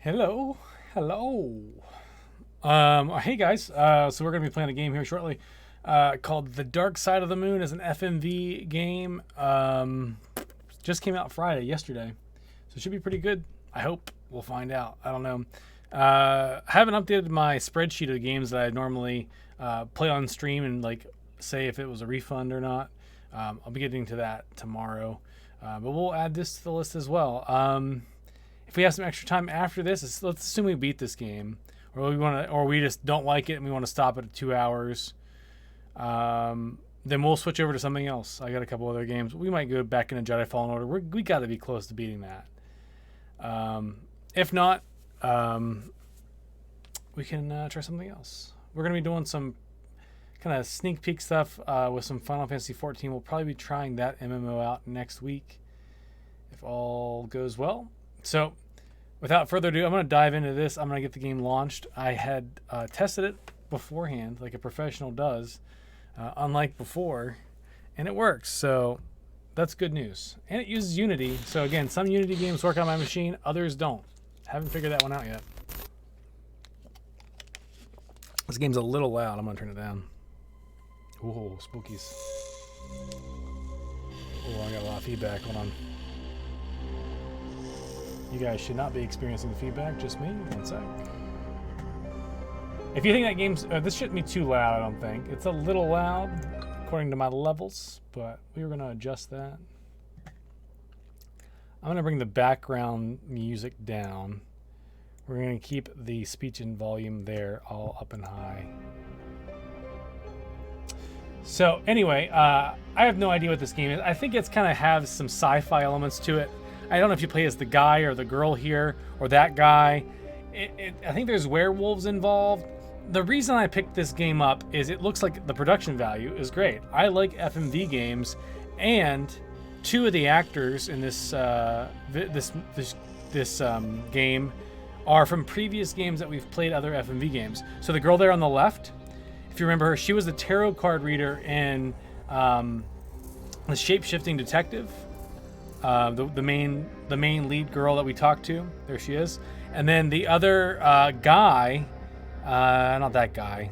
Hello, hello. Hey guys. So we're gonna be playing a game here shortly, called The Dark Side of the Moon. Is an FMV game. Just came out Friday, yesterday, so it should be pretty good. I hope. We'll find out. I don't know. I haven't updated my spreadsheet of the games that I normally play on stream and like say if it was a refund or not. I'll be getting to that tomorrow, but we'll add this to the list as well. If we have some extra time after this, let's assume we beat this game, or we just don't like it and we want to stop it at 2 hours. Then we'll switch over to something else. I got a couple other games. We might go back into Jedi Fallen Order. We got to be close to beating that. If not, we can try something else. We're gonna be doing some kind of sneak peek stuff with some Final Fantasy 14. We'll probably be trying that MMO out next week if all goes well. So, without further ado, I'm going to dive into this. I'm going to get the game launched. I had tested it beforehand, like a professional does, unlike before, and it works. So, that's good news. And it uses Unity. So, again, some Unity games work on my machine, others don't. Haven't figured that one out yet. This game's a little loud. I'm going to turn it down. Ooh, spookies. Oh, I got a lot of feedback. Hold on. You guys should not be experiencing the feedback, just me. One sec. If you think that game's... this shouldn't be too loud, I don't think. It's a little loud, according to my levels, but we were going to adjust that. I'm going to bring the background music down. We're going to keep the speech and volume there, all up and high. So, anyway, I have no idea what this game is. I think it's kind of has some sci-fi elements to it. I don't know if you play as the guy or the girl here or that guy. I think there's werewolves involved. The reason I picked this game up is it looks like the production value is great. I like FMV games, and two of the actors in this game are from previous games that we've played, other FMV games. So the girl there on the left, if you remember her, she was the tarot card reader in the Shape-Shifting Detective. The main lead girl that we talked to, there she is, and then the other guy, not that guy.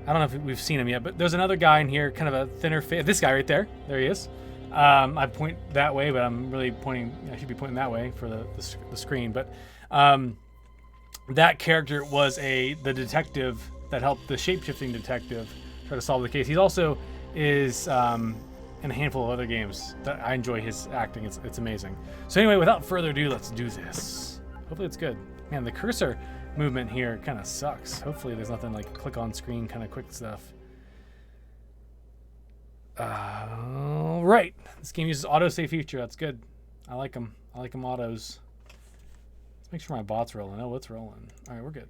I don't know if we've seen him yet, but there's another guy in here, kind of a thinner face. This guy right there, there he is. I point that way, but I'm really pointing. I should be pointing that way for the screen. But that character was the detective that helped the shape-shifting detective try to solve the case. He also is. And a handful of other games that I enjoy his acting. It's amazing. So anyway, without further ado, let's do this. Hopefully it's good. Man, the cursor movement here kind of sucks. Hopefully there's nothing like click on screen kind of quick stuff. All right. This game uses autosave feature. That's good. I like them. I like them autos. Let's make sure my bot's rolling. Oh, it's rolling. All right, we're good.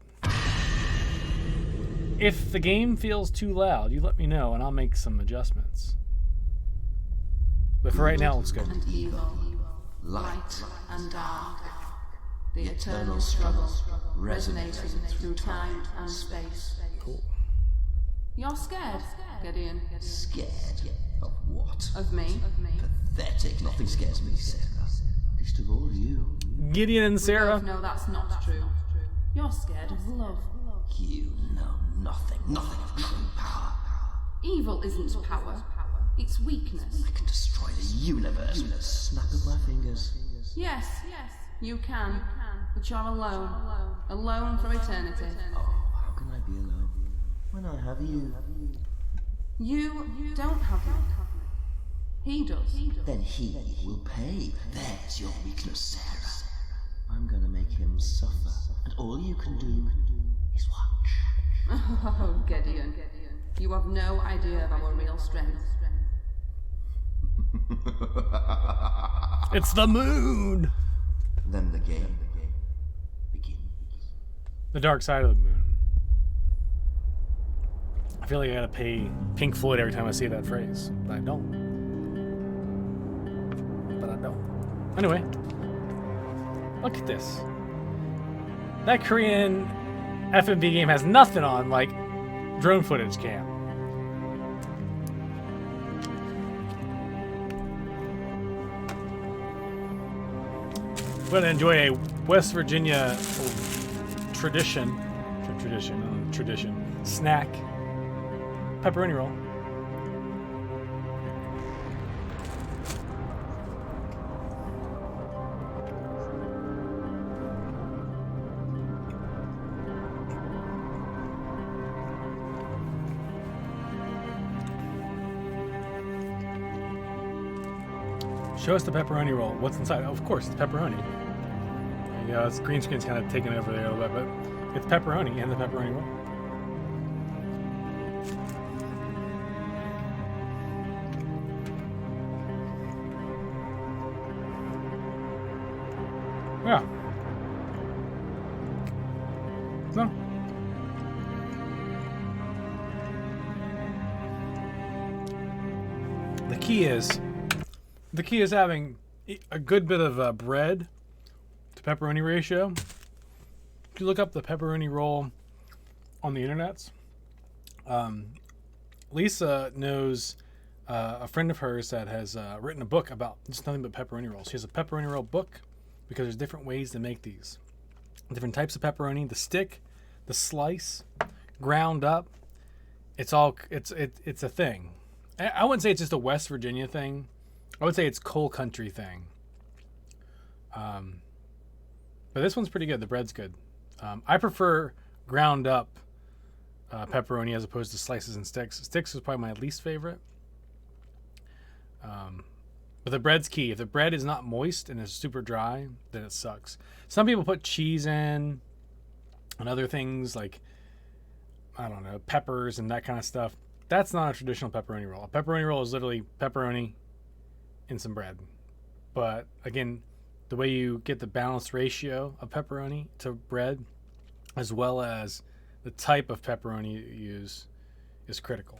If the game feels too loud, you let me know and I'll make some adjustments. But for right now, let's go. And evil, light and dark, the eternal struggle resonating through time and space. Cool. You're scared, Gideon. Scared? Of what? Of me. Pathetic. Nothing scares me, Sarah. Least of all you. Gideon and Sarah. No, that's not true. You're scared of love. You know nothing. Nothing of true power. Evil isn't power. It's weakness. I can destroy the universe with a snap of my fingers. Yes, you can. But you're alone. Alone for eternity. Oh, how can I be alone when I have you? You don't have me. He does. Then he will pay. There's your weakness, Sarah. I'm gonna make him suffer, and all you can do is watch. Oh, Gideon. You have no idea of our real strength. It's the moon. Then the game begins. The dark side of the moon. I feel like I gotta pay Pink Floyd every time I say that phrase, but I don't. Anyway, look at this. That Korean FMV game has nothing on like drone footage cam. We're gonna enjoy a West Virginia tradition snack. Pepperoni roll. Show us the pepperoni roll. What's inside? Oh, of course, it's pepperoni. There you go. This green screen's kind of taken over there a little bit, but it's pepperoni and the pepperoni roll. Yeah. No. The key is having a good bit of bread to pepperoni ratio. If you look up the pepperoni roll on the internets, Lisa knows a friend of hers that has written a book about just nothing but pepperoni rolls. She has a pepperoni roll book because there's different ways to make these. Different types of pepperoni, the stick, the slice, ground up. It's a thing. I wouldn't say it's just a West Virginia thing. I would say it's coal country thing. But this one's pretty good. The bread's good. I prefer ground up pepperoni as opposed to slices and sticks. Sticks is probably my least favorite. But the bread's key. If the bread is not moist and is super dry, then it sucks. Some people put cheese in and other things like, I don't know, peppers and that kind of stuff. That's not a traditional pepperoni roll. A pepperoni roll is literally pepperoni and some bread. But again, the way you get the balanced ratio of pepperoni to bread, as well as the type of pepperoni you use, is critical.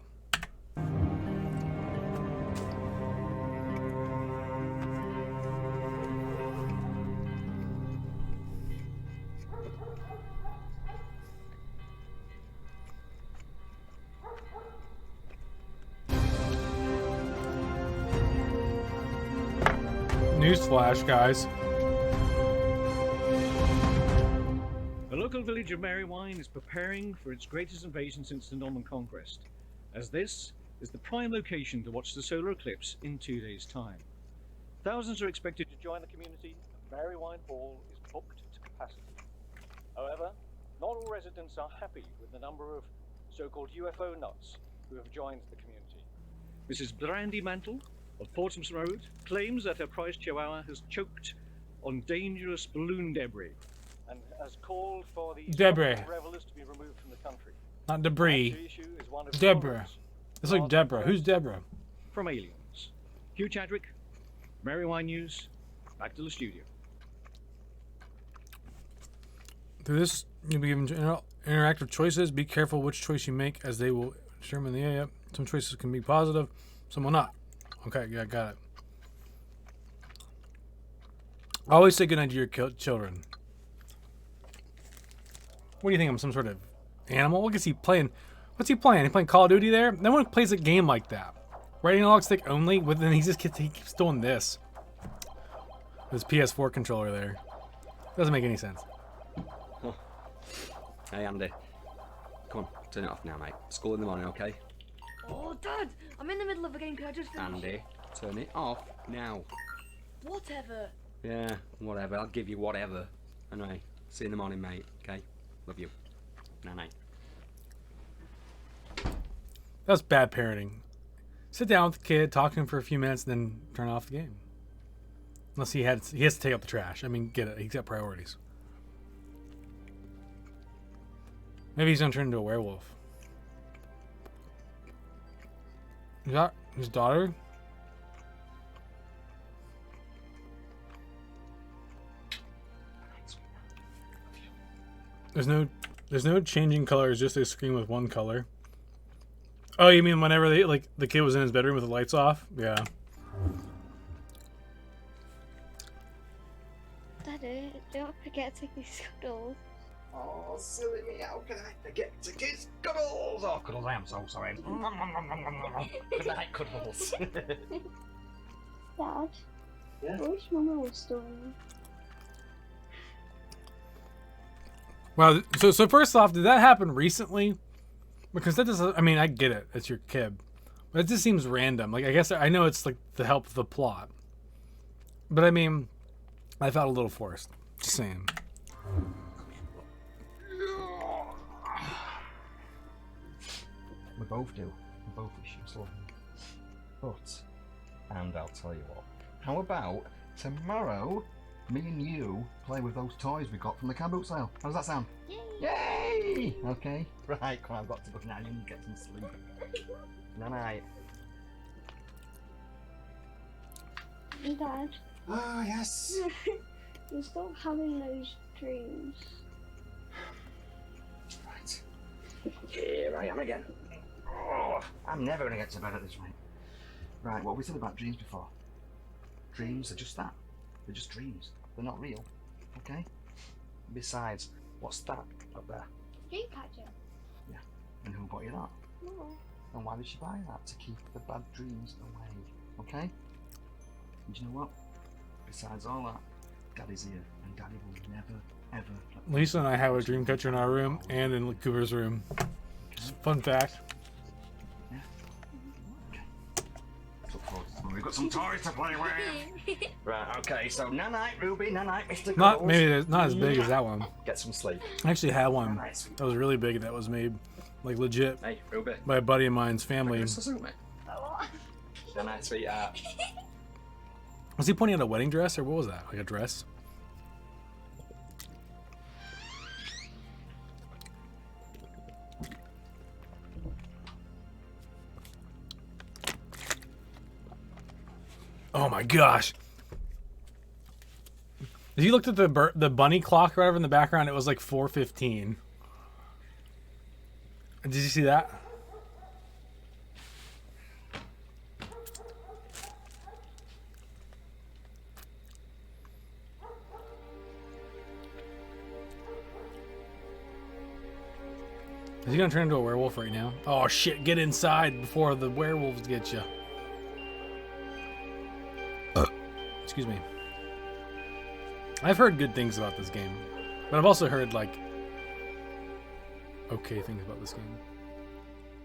Newsflash, guys. The local village of Merrywine is preparing for its greatest invasion since the Norman Conquest, as this is the prime location to watch the solar eclipse in 2 days' time. Thousands are expected to join the community, and Merrywine Hall is booked to capacity. However, not all residents are happy with the number of so-called UFO nuts who have joined the community. Mrs. Brandy Mantle of Portsmouth Road claims that her prized chihuahua has choked on dangerous balloon debris and has called for the revelers to be removed from the country. Not debris. Deborah. It's like Deborah. Who's Deborah? From Aliens. Hugh Chadwick, Merrywine News, back to the studio. Through this, you'll be given interactive choices. Be careful which choice you make, as they will determine the area. Some choices can be positive, some will not. Okay, yeah, got it. Always say goodnight to your children. What do you think? I'm some sort of animal? What is he playing? What's he playing? He playing Call of Duty there? No one plays a game like that. Right analog stick only, but then he keeps doing this. This PS4 controller there. Doesn't make any sense. Oh. Hey, Andy. Come on, turn it off now, mate. School in the morning, okay? Oh, Dad! I'm in the middle of a game. Can I just finish? Andy, turn it off now. Whatever. Yeah, whatever. I'll give you whatever. Anyway, see you in the morning, mate. Okay? Love you. Night. That's bad parenting. Sit down with the kid, talk to him for a few minutes, and then turn off the game. Unless he has to take out the trash. I mean, get it. He's got priorities. Maybe he's gonna turn into a werewolf. Is that his daughter? There's no changing colors, just a screen with one color. Oh, you mean whenever the kid was in his bedroom with the lights off? Yeah. Daddy, don't forget to kiss Cuddles. Oh, silly me, how can I forget to kiss Cuddles? Oh, Cuddles, I am so sorry. Good night, Cuddles. Dad? Yeah? I wish Mama was still in. Wow. So first off, did that happen recently? Because that doesn't. I mean, I get it. It's your kid, but it just seems random. Like I guess I know it's like to help the plot, but I mean, I felt a little forced. Just saying. We both do. We both issues love. But, and I'll tell you what. How about tomorrow, me and you play with those toys we got from the car boot sale? How does that sound? Yay! Okay. Right, come on, I've got to go now. You need to get some sleep. Night night. Dad, Oh yes. you stop having those dreams. Right. Here I am again. Oh, I'm never going to get to bed at this rate. Right, what we said about dreams before. Dreams are just that. They're just dreams. They're not real. Okay? Besides, what's that up there? Dreamcatcher. Yeah. And who bought you that? No. And why did she buy that? To keep the bad dreams away. Okay? And do you know what? Besides all that, Daddy's here. And Daddy will never, ever... Lisa and I have a dream catcher in our room and in Cooper's room. Just fun fact. Yeah. Okay. Look forward to tomorrow. We've got some toys to play with. Right, okay, so night, Ruby, night, Mr. Not Cuddles. maybe not as big as that one. Get some sleep. I actually had one that was really big that was made like legit Hey, Ruby. by a buddy of mine's family. Night, sweetheart. Was he pointing at a wedding dress or what was that? Like a dress? Oh my gosh! If you looked at the bunny clock or whatever in the background, it was like 4:15. Did you see that? Is he gonna turn into a werewolf right now? Oh shit, get inside before the werewolves get you. Excuse me. I've heard good things about this game, but I've also heard like okay things about this game.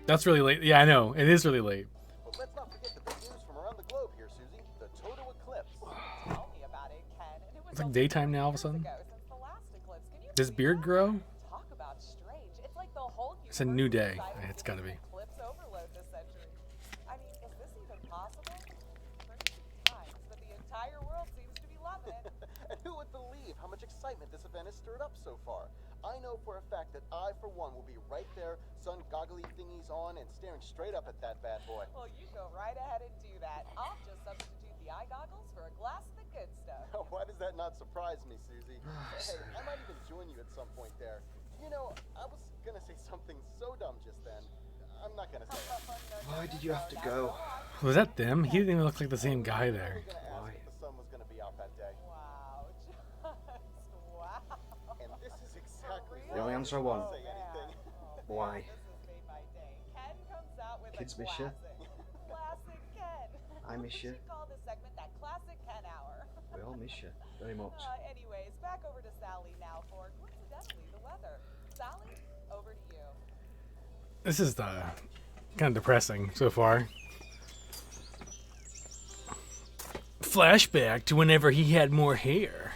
That's really late. Yeah, I know. It is really late. But let's not forget the big news from around the globe here, Susie. The total eclipse. Tell me about it, Ken. And it was It's like only daytime now all of a sudden. ago since the last eclipse. Can you Does believe beard that? grow? Talk about strange. It's like the whole It's a new day. universe It's gotta be. eclipse overload this century. I mean, is this even possible? Crazy times, but the entire world seems to be loving it. And who would believe how much excitement this event has stirred up so far? I know for a fact that I, for one, will be right there, sun goggly thingies on, and staring straight up at that bad boy. Well, you go right ahead and do that. I'll just substitute the eye goggles for a glass of the good stuff. Why does that not surprise me, Susie? Hey, I might even join you at some point there. You know, I was gonna say something so dumb just then. I'm not gonna say it. Why did you have to go? Was that them? He didn't even look like the same guy there. We were gonna ask if the sun was gonna be out that day. Wow, just wow. And this is exactly The only answer I want. Say anything. Why? This has made my day. Ken comes out with Kids a miss you? classic. Classic Ken. I miss you. We should call this segment that Classic Ken Hour. We all miss you very much. Anyways, back over to Sally now for, coincidentally, the weather. Sally, over to you. This is kind of depressing so far. Flashback to whenever he had more hair.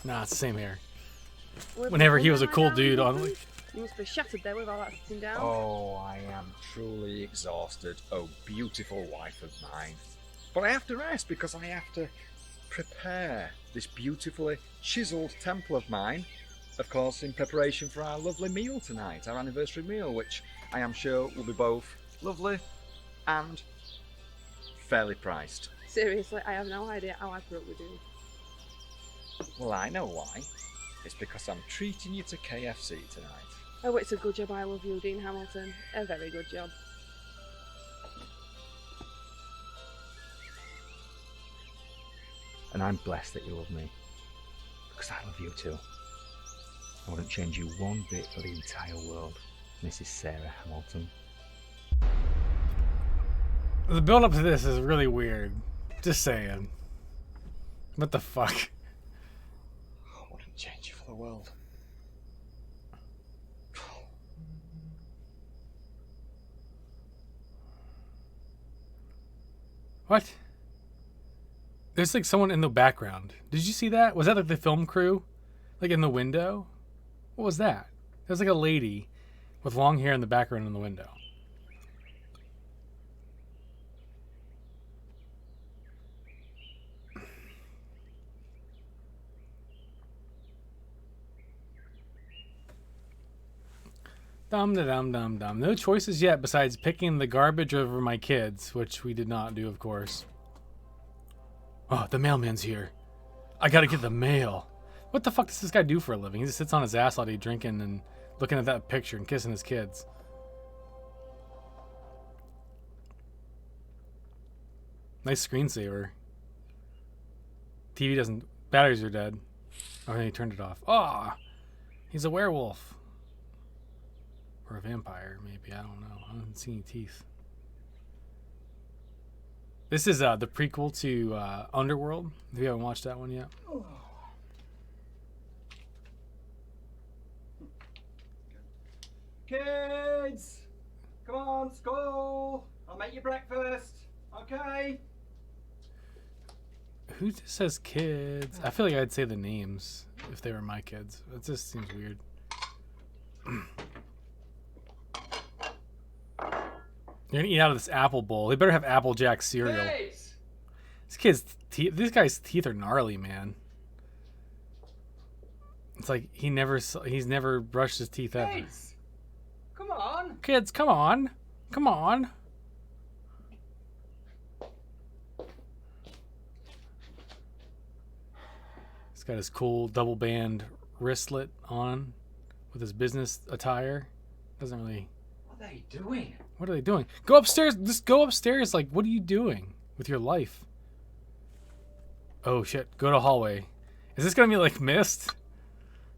Nah, it's the same hair. Whenever he was a cool dude on. You must be shattered there with all that sitting down. Oh, I am truly exhausted, oh beautiful wife of mine. But I have to rest because I have to prepare this beautifully chiselled temple of mine, of course, in preparation for our lovely meal tonight, our anniversary meal, which I am sure will be both lovely and fairly priced. Seriously, I have no idea how I put up with you. Well, I know why. It's because I'm treating you to KFC tonight. Oh, it's a good job I love you, Dean Hamilton. A very good job. And I'm blessed that you love me. Because I love you too. I wouldn't change you one bit for the entire world, Mrs. Sarah Hamilton. The build up to this is really weird. Just saying. What the fuck? I wouldn't change you for the world. What? There's like someone in the background. Did you see that? Was that like the film crew? Like in the window? What was that? There's like a lady with long hair in the background in the window. Dum da dum dum dum. No choices yet besides picking the garbage over my kids, which we did not do, of course. Oh, the mailman's here. I gotta get the mail. What the fuck does this guy do for a living? He just sits on his ass all day drinking and looking at that picture and kissing his kids. Nice screensaver. TV doesn't... Batteries are dead. Oh, and he turned it off. Oh! He's a werewolf. Or a vampire, maybe. I don't know. I haven't seen any teeth. This is the prequel to Underworld. If you haven't watched that one yet. Kids! Come on, school! I'll make you breakfast. Okay? Who just says kids? I feel like I'd say the names if they were my kids. It just seems weird. You're gonna eat out of this apple bowl. They better have Applejack cereal. Kids! This guy's teeth are gnarly, man. It's like he's never brushed his teeth ever. Kids! Come on! Kids, come on. Come on. He's got his cool double band wristlet on with his business attire. Doesn't really... What are they doing? What are they doing? Go upstairs. Just go upstairs. Like, what are you doing with your life? Oh, shit. Go to hallway. Is this going to be like Mist?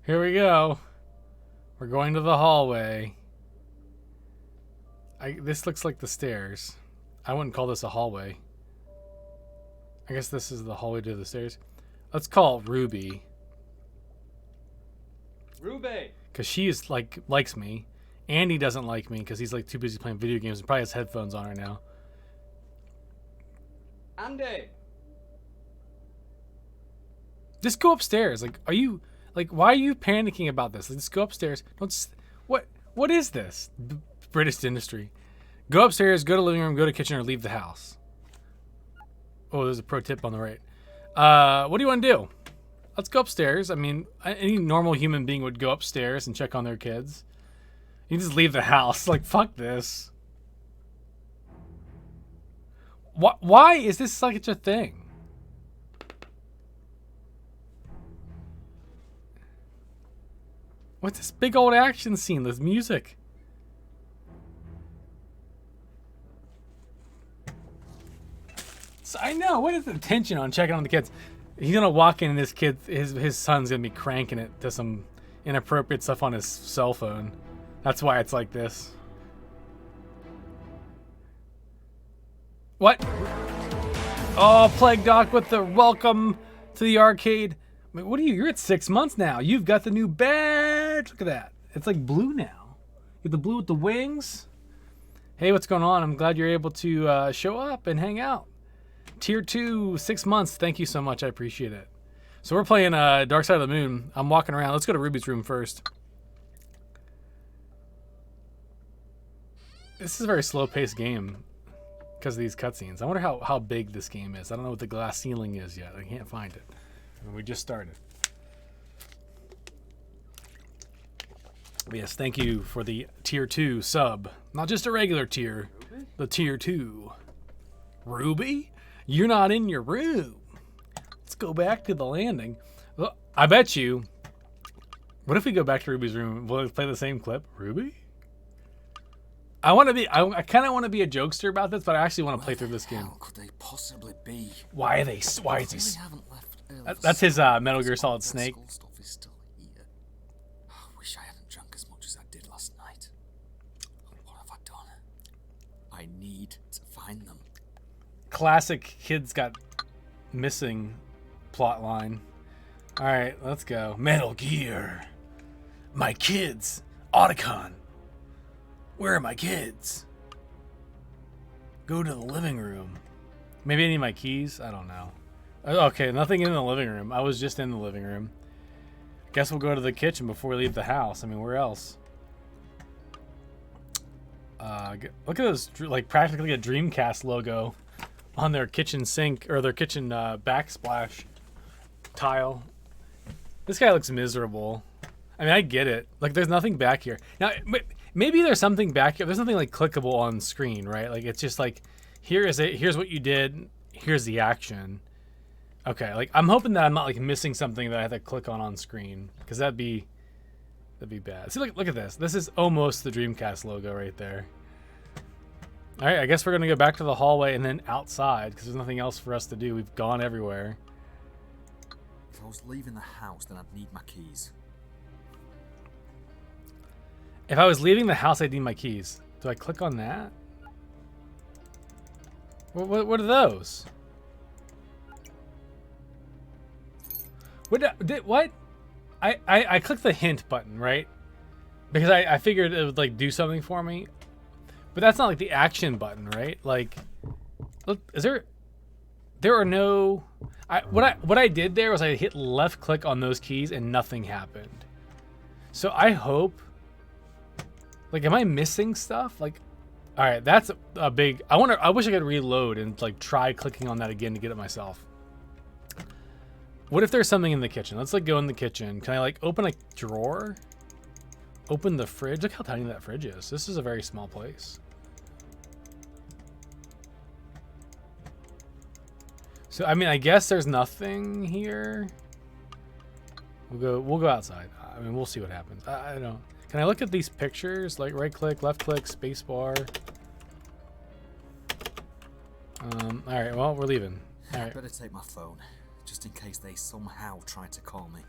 Here we go. We're going to the hallway. This looks like the stairs. I wouldn't call this a hallway. I guess this is the hallway to the stairs. Let's call it Ruby. Ruby! Because she is likes me. Andy doesn't like me because he's like too busy playing video games and probably has headphones on right now. Andy! Just go upstairs. Like, are you why are you panicking about this? Like, just go upstairs. What is this? British industry. Go upstairs, go to living room, go to kitchen, or leave the house. Oh, there's a pro tip on the right. What do you want to do? Let's go upstairs. I mean, any normal human being would go upstairs and check on their kids. You just leave the house. Like, fuck this. Why is this such a thing? What's this big old action scene? This music. So I know. What is the tension on checking on the kids? He's gonna walk in and his son's gonna be cranking it to some inappropriate stuff on his cell phone. That's why it's like this. What? Oh, Plague Doc with the welcome to the arcade. I mean, what are you? You're at 6 months now. You've got the new badge. Look at that. It's like blue now. You have the blue with the wings. Hey, what's going on? I'm glad you're able to show up and hang out. Tier 2, 6 months. Thank you so much. I appreciate it. So we're playing Dark Side of the Moon. I'm walking around. Let's go to Ruby's room first. This is a very slow-paced game because of these cutscenes. I wonder how big this game is. I don't know what the glass ceiling is yet. I can't find it. We just started. But yes, thank you for the tier 2 sub. Not just a regular tier, the tier 2. Ruby? You're not in your room. Let's go back to the landing. Well, I bet you. What if we go back to Ruby's room? Will it play the same clip? Ruby? I kind of want to be a jokester about this, but I actually want to play through this game. How could they possibly be? Why is this? That's his Metal Gear Solid Snake. Stuff is still here. I wish I hadn't drunk as much as I did last night. What have I done? I need to find them. Classic kids got missing plot line. All right, let's go. Metal Gear. My kids. Otacon. Where are my kids? Go to the living room. Maybe I need my keys? I don't know. Okay, nothing in the living room. I was just in the living room. Guess we'll go to the kitchen before we leave the house. I mean, where else? Look at this, like practically a Dreamcast logo on their kitchen sink, or their kitchen backsplash tile. This guy looks miserable. I mean, I get it. Like, there's nothing back here. Now, maybe there's something back here. There's nothing, like, clickable on screen, right? Like, it's just like, here's what you did. Here's the action. Okay, like, I'm hoping that I'm not, like, missing something that I have to click on screen. Because that'd be bad. See, look at this. This is almost the Dreamcast logo right there. All right, I guess we're going to go back to the hallway and then outside, because there's nothing else for us to do. We've gone everywhere. If I was leaving the house, then I'd need my keys. If I was leaving the house, I'd need my keys. Do I click on that? What are those? What? I clicked the hint button, right? Because I figured it would like do something for me. But that's not like the action button, right? Like, look, there are no... What I did there was I hit left click on those keys and nothing happened. So I hope... Like, am I missing stuff? Like, all right, that's a big... I wish I could reload and like try clicking on that again to get it myself. What if there's something in the kitchen? Let's like go in the kitchen. Can I like open a drawer? Open the fridge? Look how tiny that fridge is. This is a very small place. So, I mean, I guess there's nothing here. We'll go outside. I mean, we'll see what happens. I don't... Can I look at these pictures? Like right click, left click, space bar. All right, well, we're leaving. All right. I better take my phone, just in case they somehow try to call me.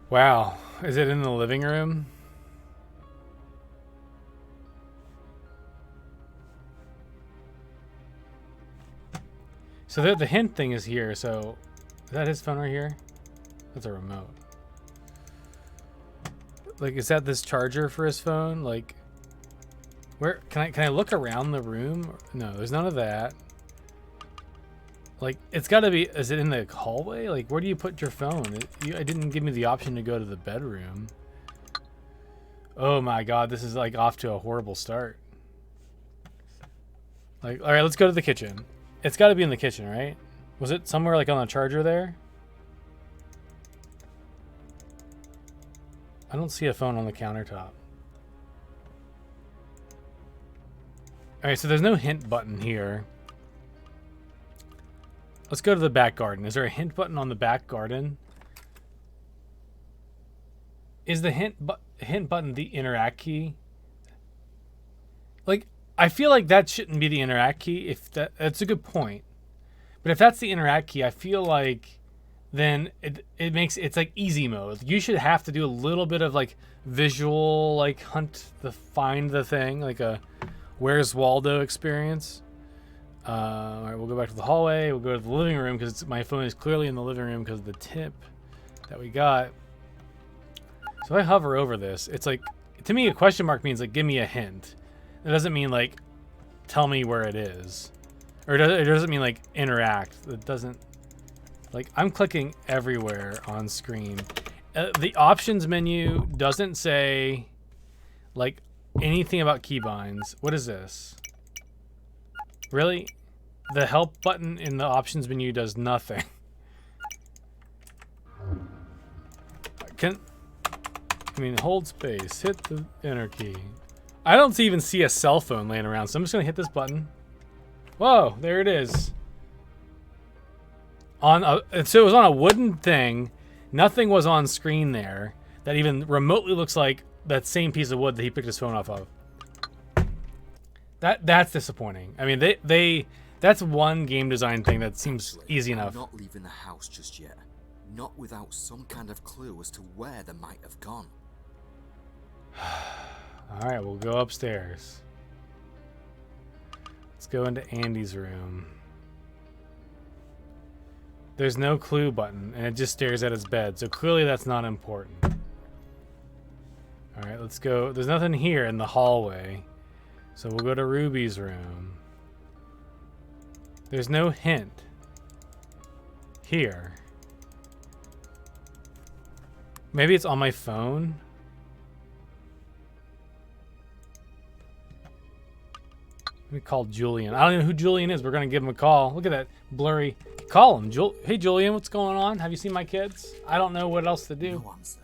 Wow, is it in the living room? So the hint thing is here, so is that his phone right here? That's a remote. Like, is that this charger for his phone? Like, where can I look around the room? No, there's none of that. Like, it's got to be. Is it in the hallway? Like, where do you put your phone? I didn't give me the option to go to the bedroom. Oh my god, this is like off to a horrible start. Like, all right, let's go to the kitchen. It's got to be in the kitchen, right? Was it somewhere like on the charger there? I don't see a phone on the countertop. Alright, so there's no hint button here. Let's go to the back garden. Is there a hint button on the back garden? Is the hint button the interact key? Like, I feel like that shouldn't be the interact key. If that's a good point. But if that's the interact key, I feel like then it's like easy mode. You should have to do a little bit of like visual, like find the thing, like a Where's Waldo experience. All right, we'll go back to the hallway. We'll go to the living room because my phone is clearly in the living room because of the tip that we got. So if I hover over this, it's like, to me, a question mark means like, give me a hint. It doesn't mean like, tell me where it is. Or it doesn't mean like interact. It doesn't, like, I'm clicking everywhere on screen. The options menu doesn't say like anything about keybinds. What is this? Really? The help button in the options menu does nothing. Hold space, hit the enter key. I don't even see a cell phone laying around, so I'm just gonna hit this button. Whoa, there it is. So it was on a wooden thing. Nothing was on screen there that even remotely looks like that same piece of wood that he picked his phone off of. That's disappointing. I mean, that's one game design thing that seems easy enough. I'm not leaving the house just yet. Not without some kind of clue as to where they might have gone. All right, we'll go upstairs. Let's go into Andy's room. There's no clue button, and it just stares at his bed, so clearly that's not important. All right, let's go. There's nothing here in the hallway, so we'll go to Ruby's room. There's no hint here. Maybe it's on my phone. Let me call Julian. I don't even know who Julian is. We're going to give him a call. Look at that blurry. Call him. Hey, Julian, what's going on? Have you seen my kids? I don't know what else to do. No answer.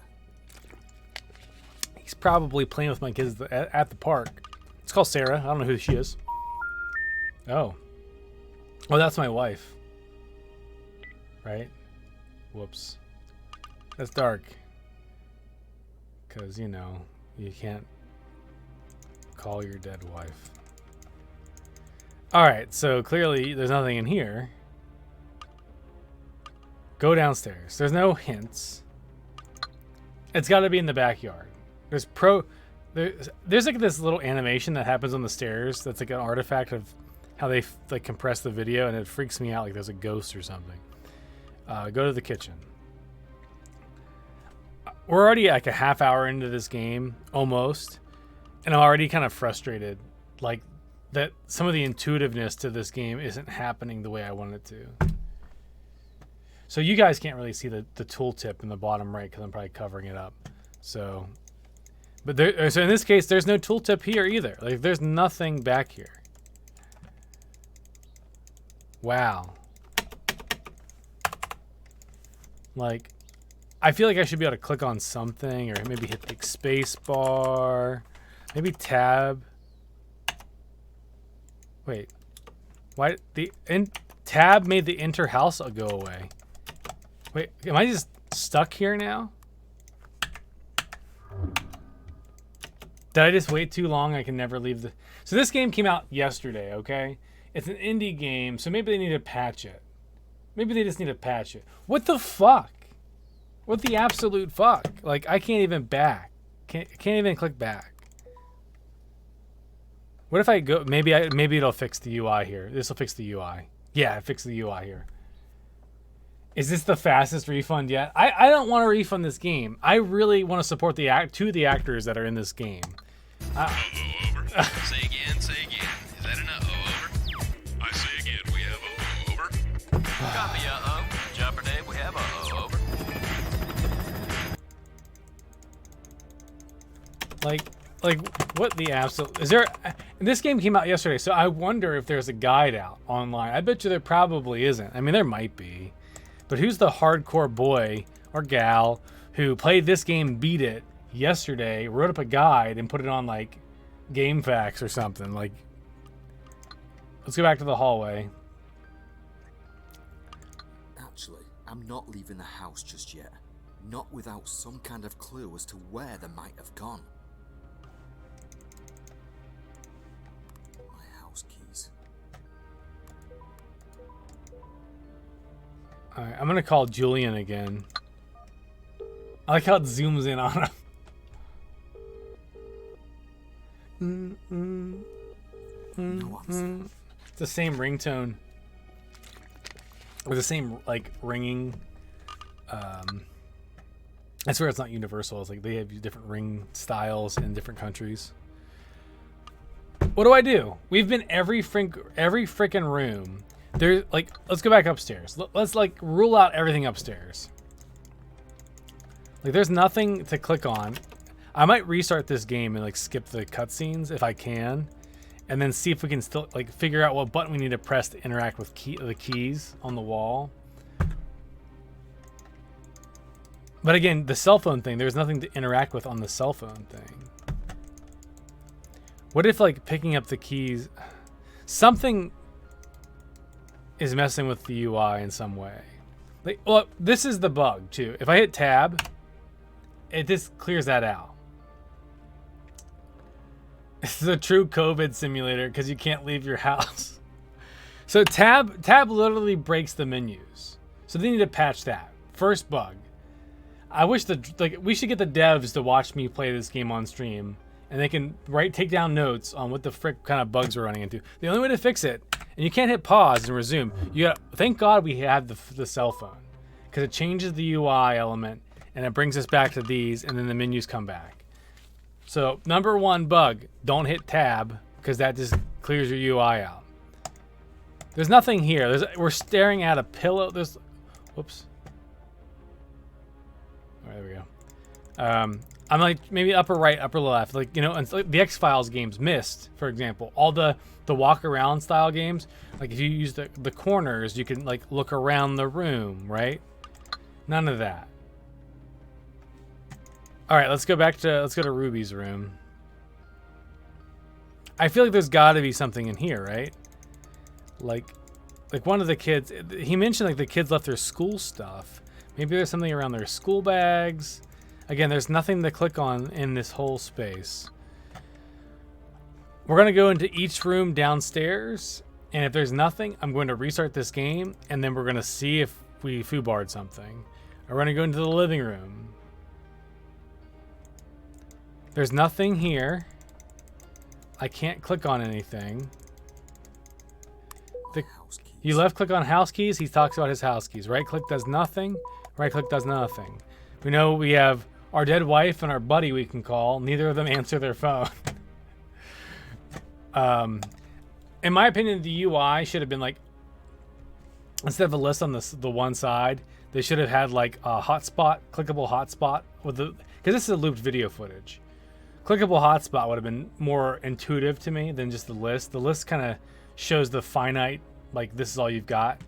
He's probably playing with my kids at the park. Let's call Sarah. I don't know who she is. Oh. Oh, that's my wife. Right? Whoops. That's dark. Because, you know, you can't call your dead wife. Alright, so clearly there's nothing in here. Go downstairs. There's no hints. It's got to be in the backyard. There's like this little animation that happens on the stairs that's like an artifact of how they like compress the video, and it freaks me out like there's a ghost or something. Go to the kitchen. We're already like a half hour into this game, almost, and I'm already kind of frustrated. Like, that some of the intuitiveness to this game isn't happening the way I want it to. So you guys can't really see the tooltip in the bottom right because I'm probably covering it up. So, but so in this case, there's no tooltip here either. Like, there's nothing back here. Wow. Like, I feel like I should be able to click on something, or maybe hit the space bar, maybe tab. Wait, why tab made the enter house go away? Wait, am I just stuck here now? Did I just wait too long? I can never leave the... So this game came out yesterday, okay? It's an indie game, so maybe they need to patch it. Maybe they just need to patch it. What the fuck? What the absolute fuck? Like, I can't even back. Can't even click back. What if I go... Maybe it'll fix the UI here. This will fix the UI. Yeah, it fixed the UI here. Is this the fastest refund yet? I don't want to refund this game. I really want to support the actors that are in this game. Over. Say again, say again. Is that enough? Over. I say again, we have over. Copy, Jeopardy, we have over. Like, what the absolute... Is there... This game came out yesterday, so I wonder if there's a guide out online. I bet you there probably isn't. I mean, there might be. But who's the hardcore boy or gal who played this game, beat it yesterday, wrote up a guide, and put it on, like, GameFAQs or something? Like, let's go back to the hallway. Actually, I'm not leaving the house just yet. Not without some kind of clue as to where they might have gone. My house keys. Alright, I'm gonna call Julian again. I like how it zooms in on him. No answer. It's the same ringtone. Or the same, like, ringing. I swear it's not universal. It's like they have different ring styles in different countries. What do? We've been every freaking room. There's like, let's go back upstairs. Let's like rule out everything upstairs. Like, there's nothing to click on. I might restart this game and like skip the cutscenes if I can, and then see if we can still like figure out what button we need to press to interact with the keys on the wall. But again, the cell phone thing, there's nothing to interact with on the cell phone thing. What if like picking up the keys, something is messing with the UI in some way? Like, well, this is the bug too. If I hit tab, it just clears that out. This is a true COVID simulator because you can't leave your house. So tab literally breaks the menus. So they need to patch that. First bug. I wish we should get the devs to watch me play this game on stream, and they can take down notes on what the frick kind of bugs we're running into. The only way to fix it, and you can't hit pause and resume. Thank God we have the cell phone, because it changes the UI element and it brings us back to these, and then the menus come back. So #1 bug: don't hit tab, because that just clears your UI out. There's nothing here. We're staring at a pillow. There's, whoops. All right, there we go. I'm like maybe upper right, upper left. Like, you know, and like the X-Files games, Myst, for example. All the walk around style games. Like if you use the corners, you can like look around the room, right? None of that. All right, let's go to Ruby's room. I feel like there's got to be something in here, right? Like one of the kids, he mentioned like the kids left their school stuff. Maybe there's something around their school bags. Again, there's nothing to click on in this whole space. We're going to go into each room downstairs, and if there's nothing, I'm going to restart this game, and then we're going to see if we foobarred something. We're going to go into the living room. There's nothing here. I can't click on anything. You left click on house keys. He talks about his house keys. Right click does nothing. Right click does nothing. We know we have our dead wife and our buddy we can call. Neither of them answer their phone. In my opinion, the UI should have been like, instead of a list on the one side, they should have had like a hotspot, clickable hotspot with the, because this is a looped video footage. Clickable hotspot would have been more intuitive to me than just the list. The list kind of shows the finite, like this is all you've got.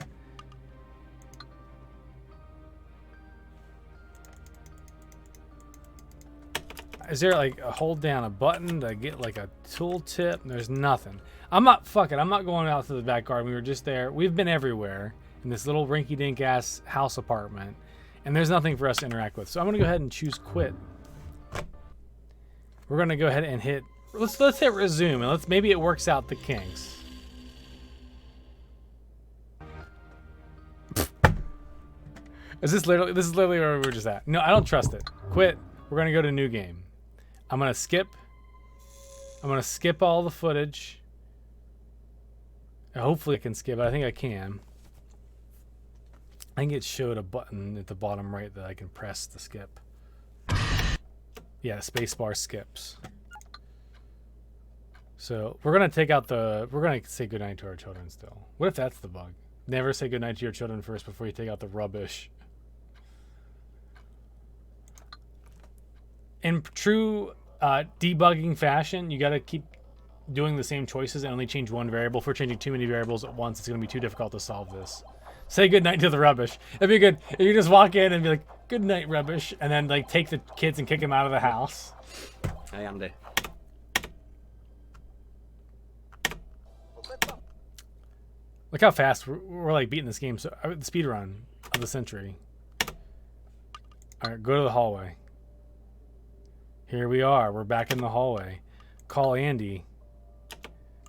Is there like a hold down a button to get like a tooltip? There's nothing. I'm not going out to the back garden. We were just there. We've been everywhere in this little rinky-dink ass house apartment, and there's nothing for us to interact with. So I'm gonna go ahead and choose quit. We're gonna go ahead and hit. Let's hit resume, and maybe it works out the kinks. This is literally where we were just at. No, I don't trust it. Quit. We're gonna go to new game. I'm gonna skip all the footage. Hopefully I can skip it. I think I can. I think it showed a button at the bottom right that I can press to skip. Yeah, spacebar skips. So we're gonna take out we're gonna say goodnight to our children still. What if that's the bug? Never say goodnight to your children first before you take out the rubbish. In true debugging fashion, you got to keep doing the same choices and only change one variable. If we're changing too many variables at once, it's going to be too difficult to solve this. Say goodnight to the rubbish. It'd be good if you just walk in and be like, "Good night, rubbish," and then like take the kids and kick them out of the house. Hey, Andy. Look how fast we're like beating this game. So the speed run of the century. All right, go to the hallway. Here we are. We're back in the hallway. Call Andy.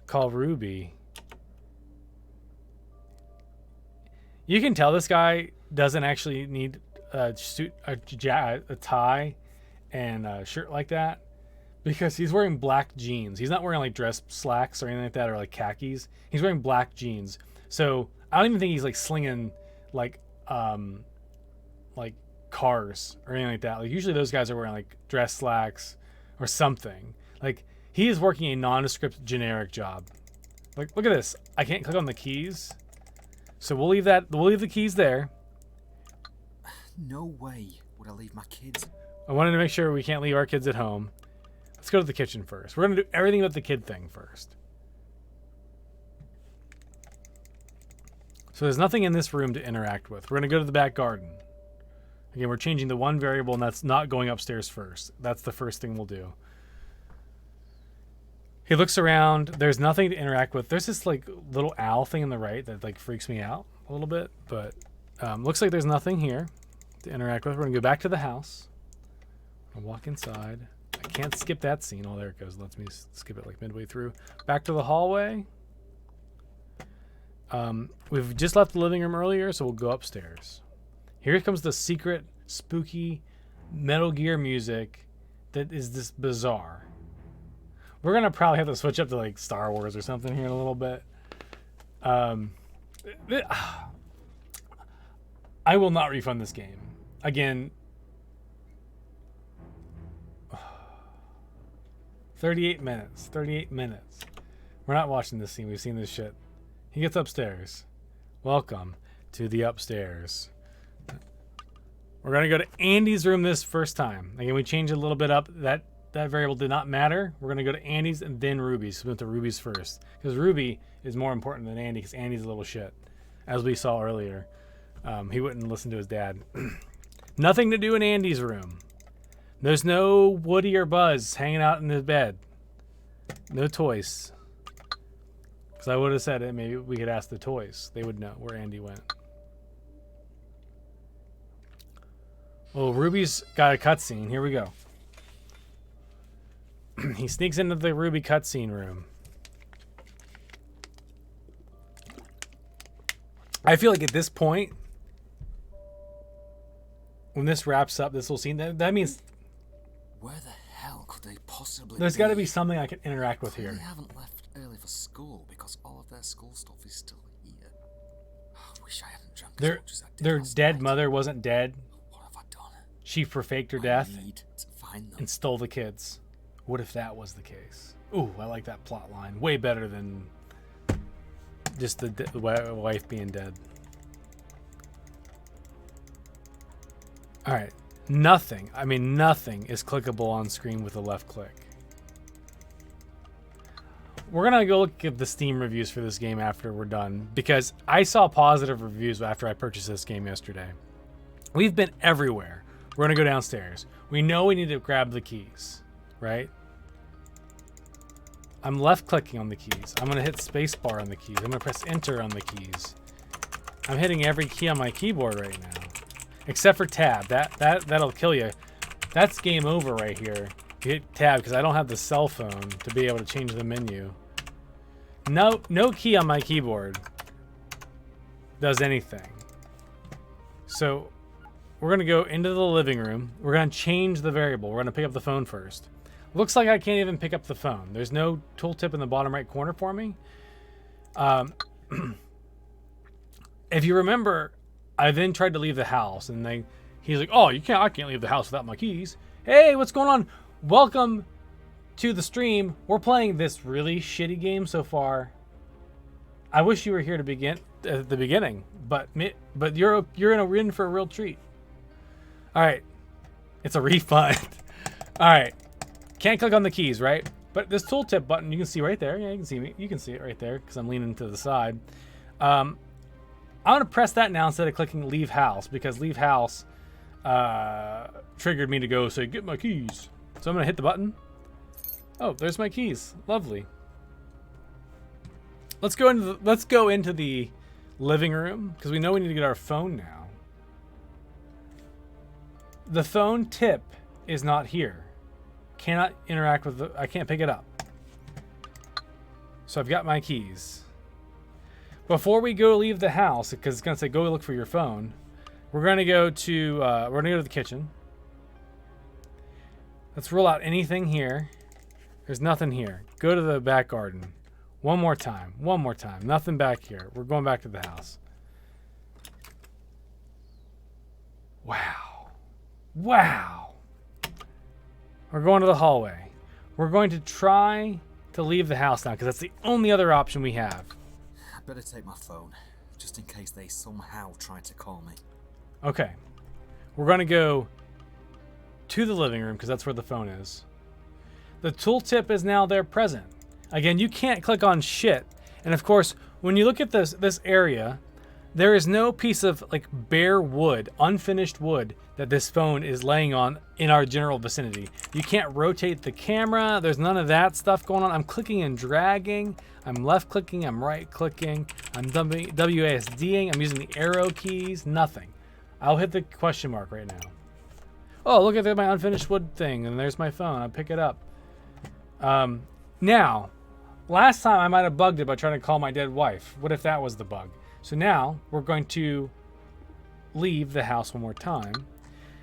Call Ruby. You can tell this guy doesn't actually need a suit, a tie, and a shirt like that, because he's wearing black jeans. He's not wearing like dress slacks or anything like that, or like khakis. He's wearing black jeans. So I don't even think he's like slinging like cars or anything like that. Like usually those guys are wearing like dress slacks or something. Like he is working a nondescript generic job. Like look at this. I can't click on the keys. So we'll leave the keys there. No way would I leave my kids. I wanted to make sure we can't leave our kids at home. Let's go to the kitchen first. We're gonna do everything but the kid thing first. So there's nothing in this room to interact with. We're gonna go to the back garden. Again, we're changing the one variable, and that's not going upstairs first. That's the first thing we'll do. He looks around. There's nothing to interact with. There's this like little owl thing on the right that like freaks me out a little bit, but looks like there's nothing here to interact with. We're gonna go back to the house. I'll walk inside. I can't skip that scene. Oh, there it goes. It lets me skip it like midway through. Back to the hallway. We've just left the living room earlier, so we'll go upstairs. Here comes the secret, spooky Metal Gear music that is this bizarre. We're going to probably have to switch up to like Star Wars or something here in a little bit. I will not refund this game. Again, 38 minutes. 38 minutes. We're not watching this scene. We've seen this shit. He gets upstairs. Welcome to the upstairs. We're going to go to Andy's room this first time. Again, we changed it a little bit up. That variable did not matter. We're going to go to Andy's and then Ruby's. So we went to Ruby's first. Because Ruby is more important than Andy because Andy's a little shit. As we saw earlier. He wouldn't listen to his dad. Nothing to do in Andy's room. There's no Woody or Buzz hanging out in his bed. No toys. Because I would have said it. Maybe we could ask the toys. They would know where Andy went. Oh, Ruby's got a cutscene. Here we go. He sneaks into the Ruby cutscene room. I feel like at this point, when this wraps up, this whole scene, that means... Where the hell could they possibly There's got to be something I can interact with here. They haven't left early for school because all of their school stuff is still here. I wish I hadn't drunk as much as I did Their last dead night. mother wasn't dead. What have I done? She faked her death need to find them. and stole the kids. What if that was the case? Ooh, I like that plot line. Way better than just the wife being dead. All right. Nothing is clickable on screen with a left click. We're going to go look at the Steam reviews for this game after we're done because I saw positive reviews after I purchased this game yesterday. We've been everywhere. We're going to go downstairs. We know we need to grab the keys, right? I'm left clicking on the keys. I'm going to hit spacebar on the keys. I'm going to press enter on the keys. I'm hitting every key on my keyboard right now. Except for tab. That'll kill you. That's game over right here. You hit tab because I don't have the cell phone to be able to change the menu. No key on my keyboard does anything. So we're going to go into the living room. We're going to change the variable. We're going to pick up the phone first. Looks like I can't even pick up the phone. There's no tooltip in the bottom right corner for me. If you remember, I then tried to leave the house, and he's like, "Oh, I can't leave the house without my keys." Hey, what's going on? Welcome to the stream. We're playing this really shitty game so far. I wish you were here to begin at the beginning, but you're in for a real treat. All right, it's a refund. All right, can't click on the keys, right? But this tooltip button you can see right there. Yeah, you can see me. You can see it right there because I'm leaning to the side. I'm going to press that now instead of clicking leave house because leave house triggered me to go say, get my keys. So I'm going to hit the button. Oh, there's my keys. Lovely. Let's go into the living room because we know we need to get our phone now. The phone tip is not here. Cannot interact with I can't pick it up. So I've got my keys. Before we go leave the house, because it's going to say go look for your phone, we're going to go to the kitchen. Let's rule out anything here. There's nothing here. Go to the back garden. One more time. Nothing back here. We're going back to the house. Wow. We're going to the hallway. We're going to try to leave the house now because that's the only other option we have. I better take my phone, just in case they somehow try to call me. Okay. We're going to go to the living room because that's where the phone is. The tooltip is now there present. Again, you can't click on shit. And of course, when you look at this area, there is no piece of like bare wood, unfinished wood that this phone is laying on in our general vicinity. You can't rotate the camera. There's none of that stuff going on. I'm clicking and dragging. I'm left clicking. I'm right clicking. I'm WASDing. I'm using the arrow keys. Nothing. I'll hit the question mark right now. Oh, look at my unfinished wood thing. And there's my phone. I pick it up. Now, last time I might have bugged it by trying to call my dead wife. What if that was the bug? So now we're going to leave the house one more time.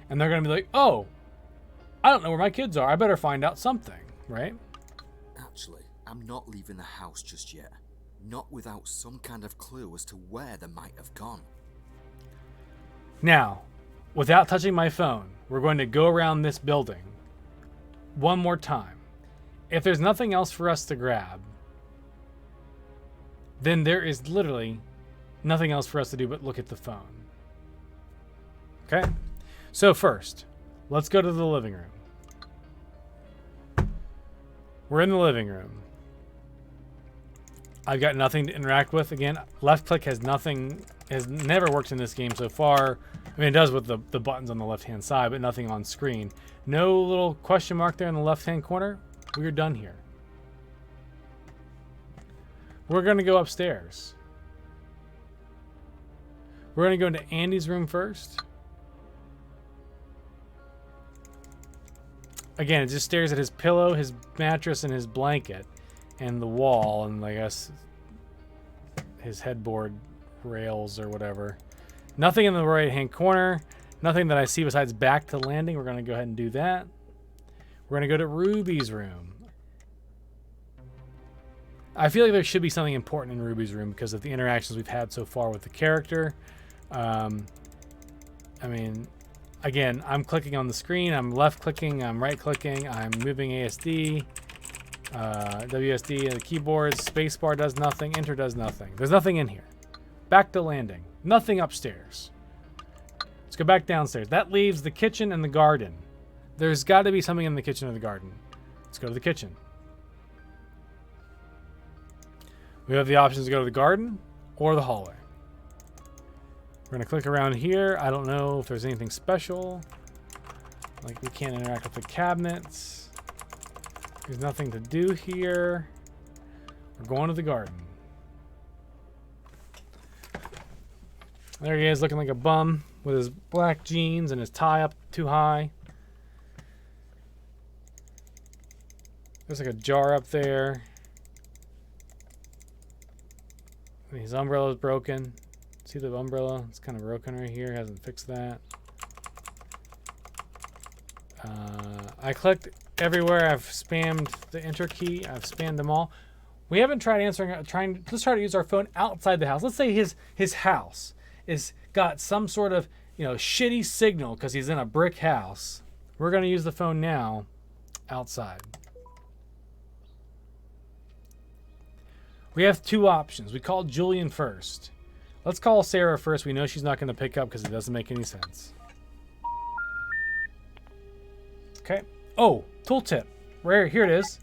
And they're going to be like, oh, I don't know where my kids are. I better find out something, right? Actually, I'm not leaving the house just yet. Not without some kind of clue as to where they might have gone. Now, without touching my phone, we're going to go around this building one more time. If there's nothing else for us to grab, then there is literally nothing else for us to do but look at the phone. Okay? So first, let's go to the living room. We're in the living room. I've got nothing to interact with. Again, left click has never worked in this game so far. I mean, it does with the buttons on the left-hand side, but nothing on screen. No little question mark there in the left-hand corner. We're done here. We're going to go upstairs. We're going to go into Andy's room first. Again, it just stares at his pillow, his mattress, and his blanket, and the wall, and I guess his headboard rails or whatever. Nothing in the right-hand corner. Nothing that I see besides back to landing. We're going to go ahead and do that. We're going to go to Ruby's room. I feel like there should be something important in Ruby's room because of the interactions we've had so far with the character. I mean, again, I'm clicking on the screen. I'm left-clicking. I'm right-clicking. I'm moving ASD. WSD and the keyboards. Spacebar does nothing. Enter does nothing. There's nothing in here. Back to landing. Nothing upstairs. Let's go back downstairs. That leaves the kitchen and the garden. There's got to be something in the kitchen or the garden. Let's go to the kitchen. We have the options to go to the garden or the hallway. We're going to click around here. I don't know if there's anything special. Like we can't interact with the cabinets. There's nothing to do here. We're going to the garden. There he is, looking like a bum with his black jeans and his tie up too high. There's like a jar up there. His umbrella's broken. See the umbrella? It's kind of broken right here. Hasn't fixed that. I clicked everywhere. I've spammed the enter key. I've spammed them all. We haven't tried answering. Let's try to use our phone outside the house. Let's say his house is got some sort of shitty signal because he's in a brick house. We're going to use the phone now outside. We have two options. We called Julian first. Let's call Sarah first. We know she's not going to pick up because it doesn't make any sense. Okay. Oh, tooltip. Here it is.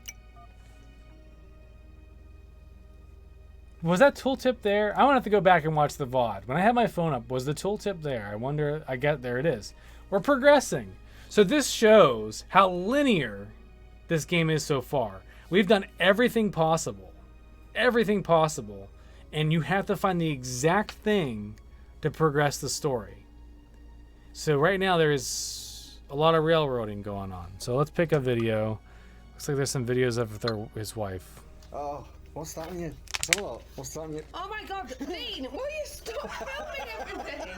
Was that tooltip there? I want to have to go back and watch the VOD. When I had my phone up, was the tooltip there? I wonder. There it is. We're progressing. So this shows how linear this game is so far. We've done everything possible. Everything possible. And you have to find the exact thing to progress the story. So right now there is a lot of railroading going on. So let's pick a video. Looks like there's some videos of his wife. Oh, what's that on you? Hello, what's that on you? Oh my god, Dean, will you stop filming everything?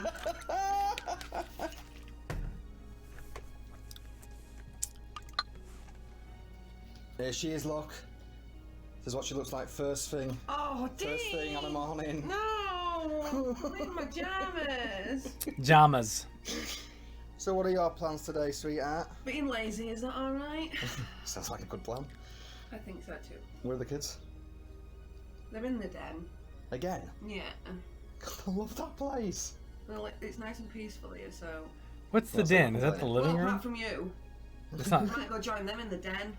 There she is, look. This is what she looks like first thing. Oh, Dean! First thing on the morning. No! I'm in my jammies. Jamas. So what are your plans today, sweetheart? Being lazy, is that alright? Sounds like a good plan. I think so too. Where are the kids? They're in the den. Again? Yeah. I love that place. Well, it's nice and peaceful here, so... What's the den? Is that the living room? Apart from you. It's not. You might go join them in the den.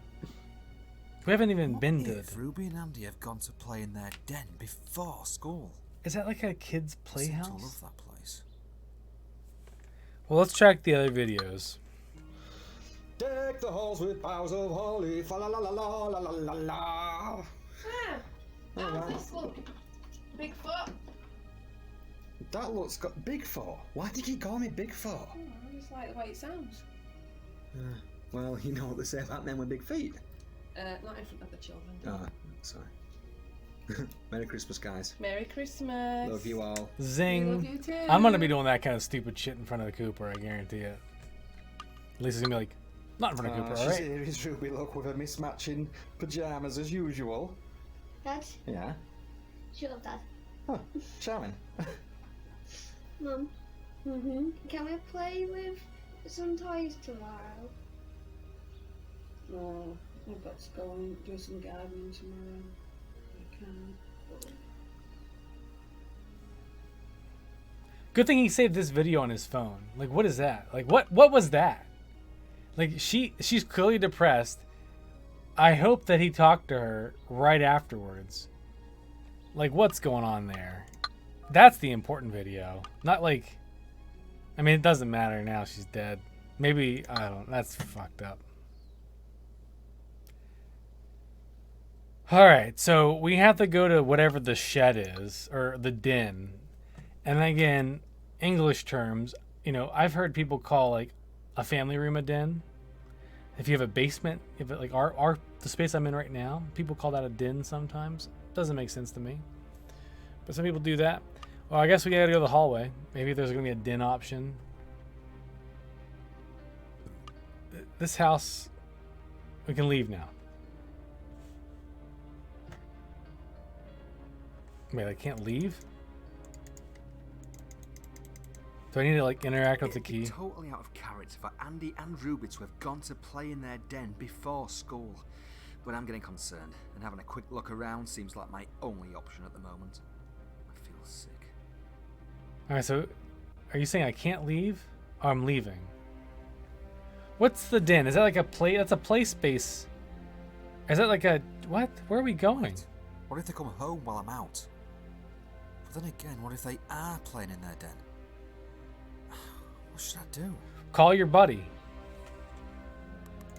We haven't even been to If Ruby and Andy have gone to play in their den before school. Is that like a kid's playhouse? I seem to love that place. Well, let's check the other videos. Deck the halls with boughs of holly, fa la la la la la la la la. Ah, how's this look? Bigfoot? That looks got Bigfoot. Why did you call me Bigfoot? Oh, I just like the way it sounds. Well, you know what they say about men with big feet. Not in front of the children. Oh, sorry. Merry Christmas, guys. Merry Christmas. Love you all. Zing. We love you too. I'm gonna be doing that kind of stupid shit in front of the Cooper, I guarantee it. Lisa's gonna be like, not in front of Cooper, alright? Here is Ruby, look, with her mismatching pajamas as usual. Dad? Yeah? Shut up, Dad. Huh, charming. Mum? Mm-hmm. Can we play with some toys tomorrow? No, I've got to go and do some gardening tomorrow. I can't. Good thing he saved this video on his phone. Like, what is that? Like, what was that? Like, she's clearly depressed. I hope that he talked to her right afterwards. Like, what's going on there? That's the important video. Not like... I mean, it doesn't matter now. She's dead. Maybe... I don't... That's fucked up. Alright, so we have to go to whatever the shed is. Or the den. And again, English terms. You know, I've heard people call, like, a family room a den. If you have a basement, if it, like the space I'm in right now, people call that a den sometimes. Doesn't make sense to me. But some people do that. Well, I guess we gotta go to the hallway. Maybe there's gonna be a den option. This house, we can leave now. Wait, I can't leave? Do I need to like interact with the key? It'd be totally out of character for Andy and Ruby to have gone to play in their den before school. But I'm getting concerned, and having a quick look around seems like my only option at the moment. I feel sick. Alright, so are you saying I can't leave? Oh, I'm leaving. What's the den? Is that like a play? That's a play space. Is that like a... What? Where are we going? What if they come home while I'm out? But then again, what if they are playing in their den? What should I do? Call your buddy.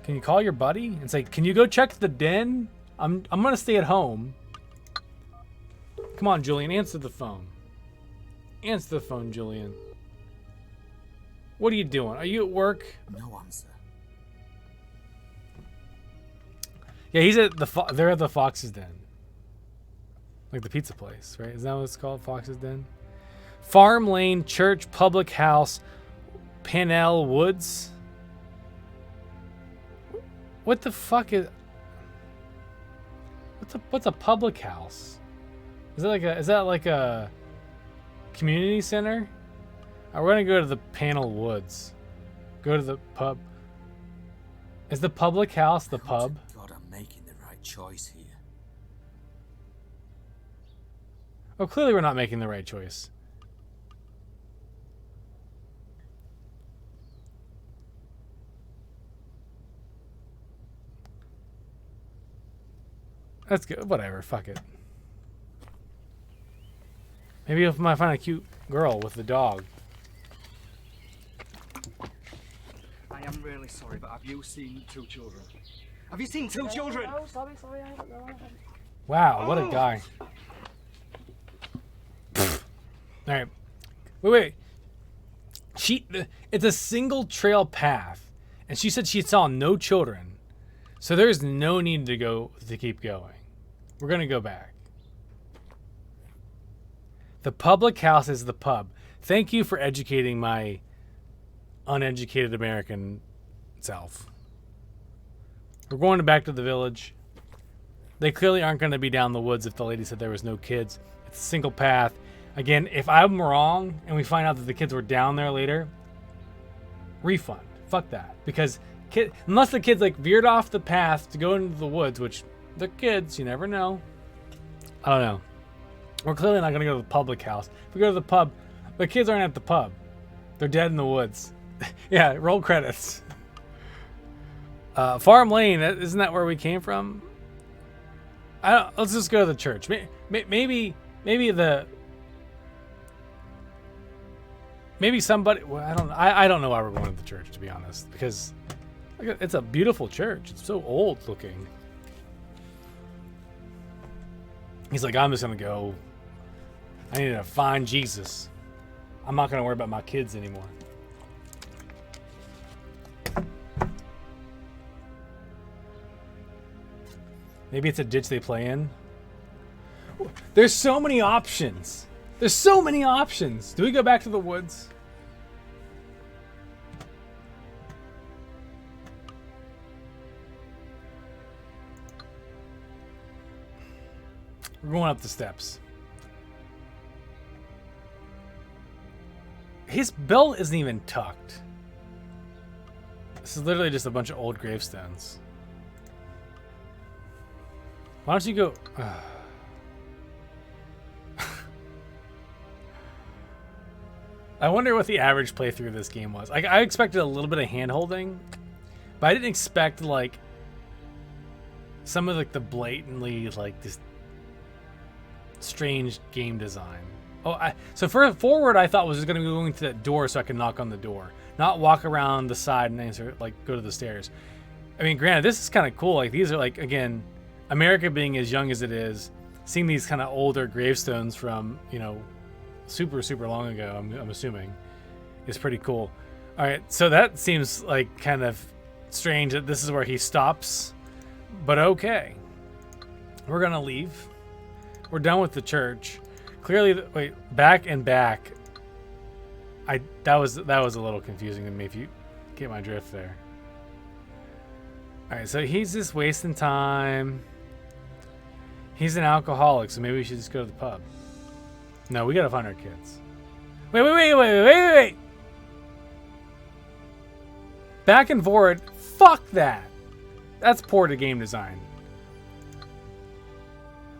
Can you call your buddy and say, can you go check the den? I'm gonna stay at home. Come on, Julian, answer the phone. Answer the phone, Julian. What are you doing? Are you at work? No answer. Yeah, he's at the they're at the Fox's Den. Like the pizza place, right? Is that what it's called? Fox's Den? Farm Lane Church Public House, Pennell Woods. What the fuck is... What's a public house? Is that like a community center? We're gonna go to the Pennell Woods. Go to the pub. Is the public house the pub? God, I'm making the right choice here. Oh, clearly we're not making the right choice. That's good. Whatever. Fuck it. Maybe if I find a cute girl with the dog. I am really sorry, but have you seen two children? Have you seen two children? Oh, sorry, I haven't. No, I haven't. Wow, what a guy. Alright. Wait. It's a single trail path. And she said she saw no children. So there's no need to keep going. We're gonna go back. The public house is the pub. Thank you for educating my uneducated American self. We're going back to the village. They clearly aren't going to be down the woods if the lady said there was no kids. It's a single path. Again, if I'm wrong and we find out that the kids were down there later, refund. Fuck that. Because unless the kids like veered off the path to go into the woods, which they're kids, you never know. I don't know. We're clearly not going to go to the public house. If we go to the pub, the kids aren't at the pub. They're dead in the woods. Yeah, roll credits. Farm Lane, isn't that where we came from? Let's just go to the church. Maybe somebody. Well, I don't know why we're going to the church, to be honest, because it's a beautiful church. It's so old looking. He's like, I'm just gonna go. I need to find Jesus. I'm not gonna worry about my kids anymore. Maybe it's a ditch they play in. There's so many options. There's so many options. Do we go back to the woods? We're going up the steps. His belt isn't even tucked. This is literally just a bunch of old gravestones. Why don't you go... I wonder what the average playthrough of this game was. Like, I expected a little bit of hand-holding, but I didn't expect, like, some of, like, the blatantly, like, this strange game design. Oh, so for forward, I thought was just going to be going to that door so I could knock on the door. Not walk around the side and answer, like, go to the stairs. I mean, granted, this is kind of cool. Like, these are, like, again, America being as young as it is, seeing these kind of older gravestones from, you know, super, super long ago, I'm assuming, is pretty cool. All right, so that seems like kind of strange that this is where he stops, but okay. We're gonna leave. We're done with the church. Clearly, wait, back and back. That was a little confusing to me, if you get my drift there. All right, so he's just wasting time. He's an alcoholic, so maybe we should just go to the pub. No, we gotta find our kids. Wait. Back and forward. Fuck that. That's poor to game design.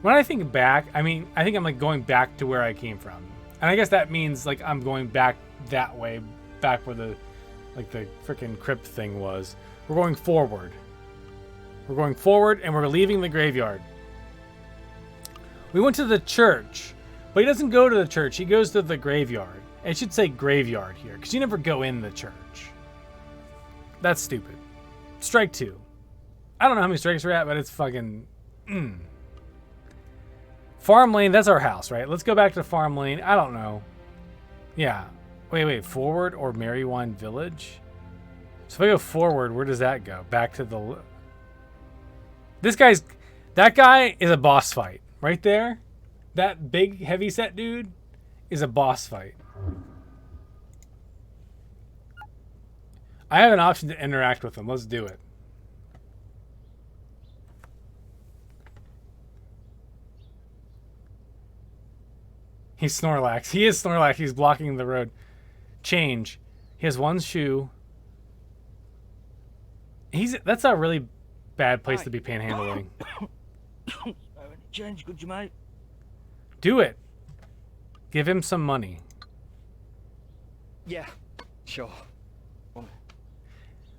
When I think back, I mean, I think I'm like going back to where I came from. And I guess that means like I'm going back that way, back where the freaking crypt thing was. We're going forward. We're going forward and we're leaving the graveyard. We went to the church. But he doesn't go to the church. He goes to the graveyard. It should say graveyard here, because you never go in the church. That's stupid. Strike 2. I don't know how many strikes we're at, but it's fucking... Farm Lane, that's our house, right? Let's go back to Farm Lane. I don't know. Yeah. Wait. Forward or Marywine Village? So if I go forward, where does that go? Back to the... That guy is a boss fight. Right there. That big, heavy-set dude is a boss fight. I have an option to interact with him. Let's do it. He's Snorlax. He is Snorlax. He's blocking the road. Change. He has one shoe. That's a really bad place to be panhandling. Change, could you, mate? Do it. Give him some money. Yeah, sure.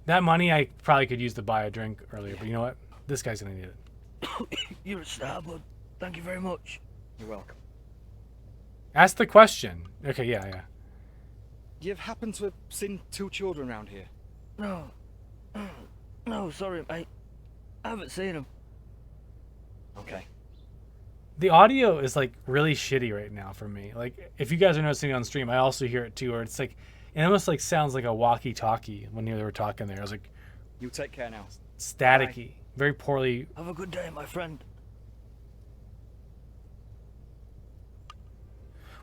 That money I probably could use to buy a drink earlier, but you know what? This guy's gonna need it. You're a star, bud. Thank you very much. You're welcome. Ask the question. Okay, yeah. Do you happen to have seen 2 children around here? No. No, sorry, mate. I haven't seen them. Okay. The audio is like really shitty right now for me. Like if you guys are noticing on stream, I also hear it too, or it's like it almost like sounds like a walkie-talkie when they were talking there. I was like, you take care now. Staticky, Bye. very poorly. Have a good day, my friend.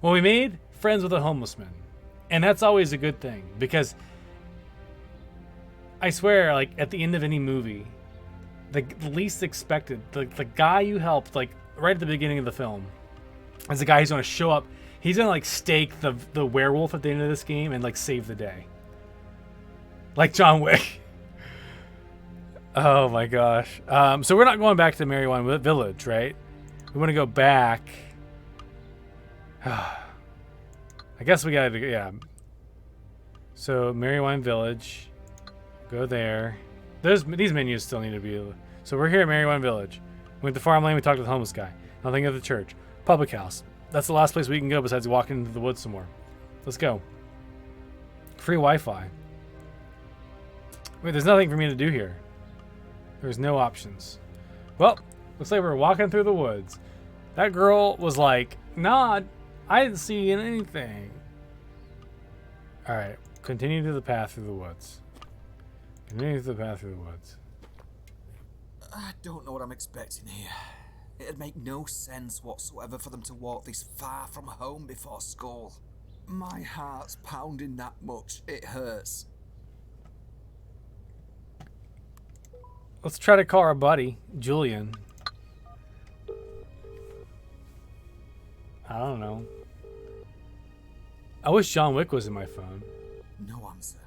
Well, we made friends with a homeless man, and that's always a good thing because I swear, like at the end of any movie, the least expected, the guy you helped, like right at the beginning of the film, is the guy who's going to show up. He's going to like stake the werewolf at the end of this game and like save the day. Like John Wick. Oh my gosh. So we're not going back to Marywine Village, right? We want to go back. I guess we got to, yeah. So Marywine Village. Go there. These menus still need to be... So we're here at Marywine Village. We went to Farm Lane, we talked to the homeless guy. Nothing at the church. Public house. That's the last place we can go besides walking into the woods some more. Let's go. Free Wi-Fi. Wait, there's nothing for me to do here. There's no options. Well, looks like we're walking through the woods. That girl was like, nah, I didn't see anything. Alright, continue to the path through the woods. Continue to the path through the woods. I don't know what I'm expecting here. It'd make no sense whatsoever for them to walk this far from home before school. My heart's pounding that much, it hurts. Let's try to call our buddy, Julian. I don't know. I wish John Wick was in my phone. No answer.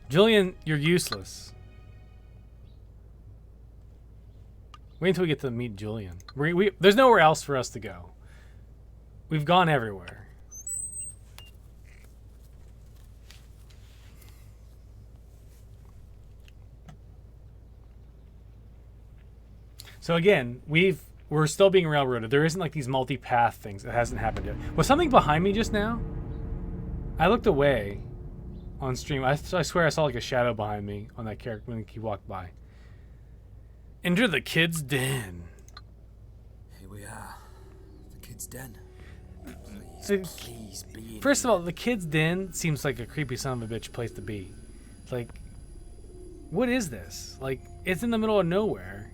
Julian, you're useless. Wait until we get to meet Julian. There's nowhere else for us to go. We've gone everywhere. So again, we're still being railroaded. There isn't like these multi-path things. It hasn't happened yet. Was something behind me just now? I looked away on stream. I swear I saw like a shadow behind me on that character when he walked by. Enter the kid's den. Here we are. The kid's den. Please be in First of all, the kid's den seems like a creepy son of a bitch place to be. Like, what is this? Like, it's in the middle of nowhere.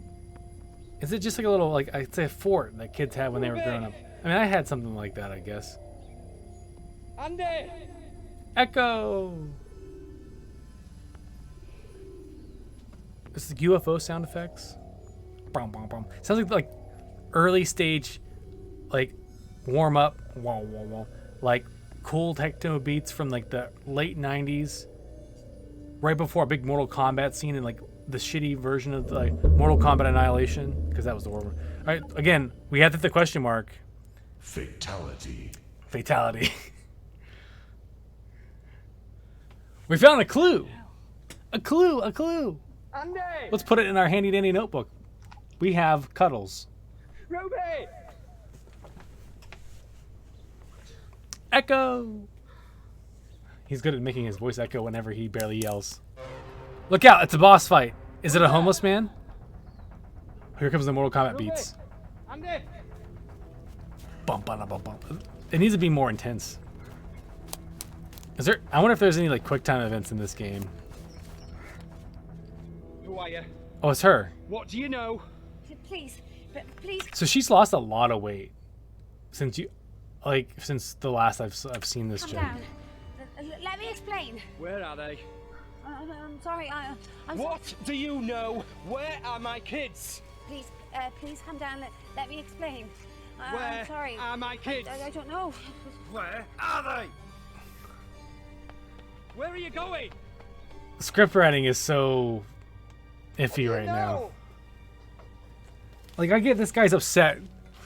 Is it just like a little, like, I'd say a fort that kids had when they were growing up? I mean, I had something like that, I guess. Andy! Echo! This is UFO sound effects. Brum, brum, brum. Sounds like early stage, like, warm up, wah, wah, wah, like cool techno beats from like the late 90s, right before a big Mortal Kombat scene and like the shitty version of like Mortal Kombat Annihilation, because that was the horror. All right, again, we have to hit the question mark. Fatality. Fatality. We found a clue. A clue. A clue. Andy! Let's put it in our handy dandy notebook. We have Cuddles. Ruby! Echo. He's good at making his voice echo whenever he barely yells. Look out, it's a boss fight. Is it a homeless man? Here comes the Mortal Kombat beats. Andy! Bum, bum, bum, bum. It needs to be more intense. Is there? I wonder if there's any like quick time events in this game. Who are you? Oh, it's her. What do you know? Please, please. So she's lost a lot of weight since since the last I've seen this Calm gen. down. Let me explain. Where are they? I'm sorry. I'm What do you know? Where are my kids? Please, please calm down. Let me explain. Where I'm sorry. are my kids? I don't know. Where are they? Where are you going? Script writing is so iffy right now. Like, I get this guy's upset.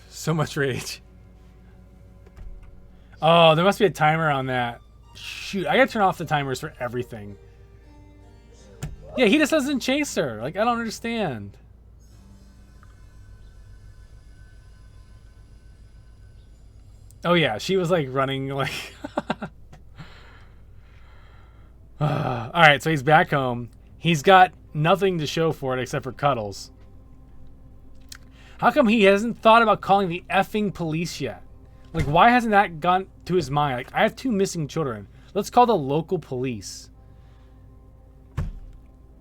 So much rage. Oh, there must be a timer on that. Shoot, I gotta turn off the timers for everything. Yeah, he just doesn't chase her. Like, I don't understand. Oh yeah, she was like running like... Alright, so he's back home. He's got nothing to show for it except for Cuddles. How come he hasn't thought about calling the effing police yet? Like, why hasn't that gone to his mind? Like, I have 2 missing children. Let's call the local police.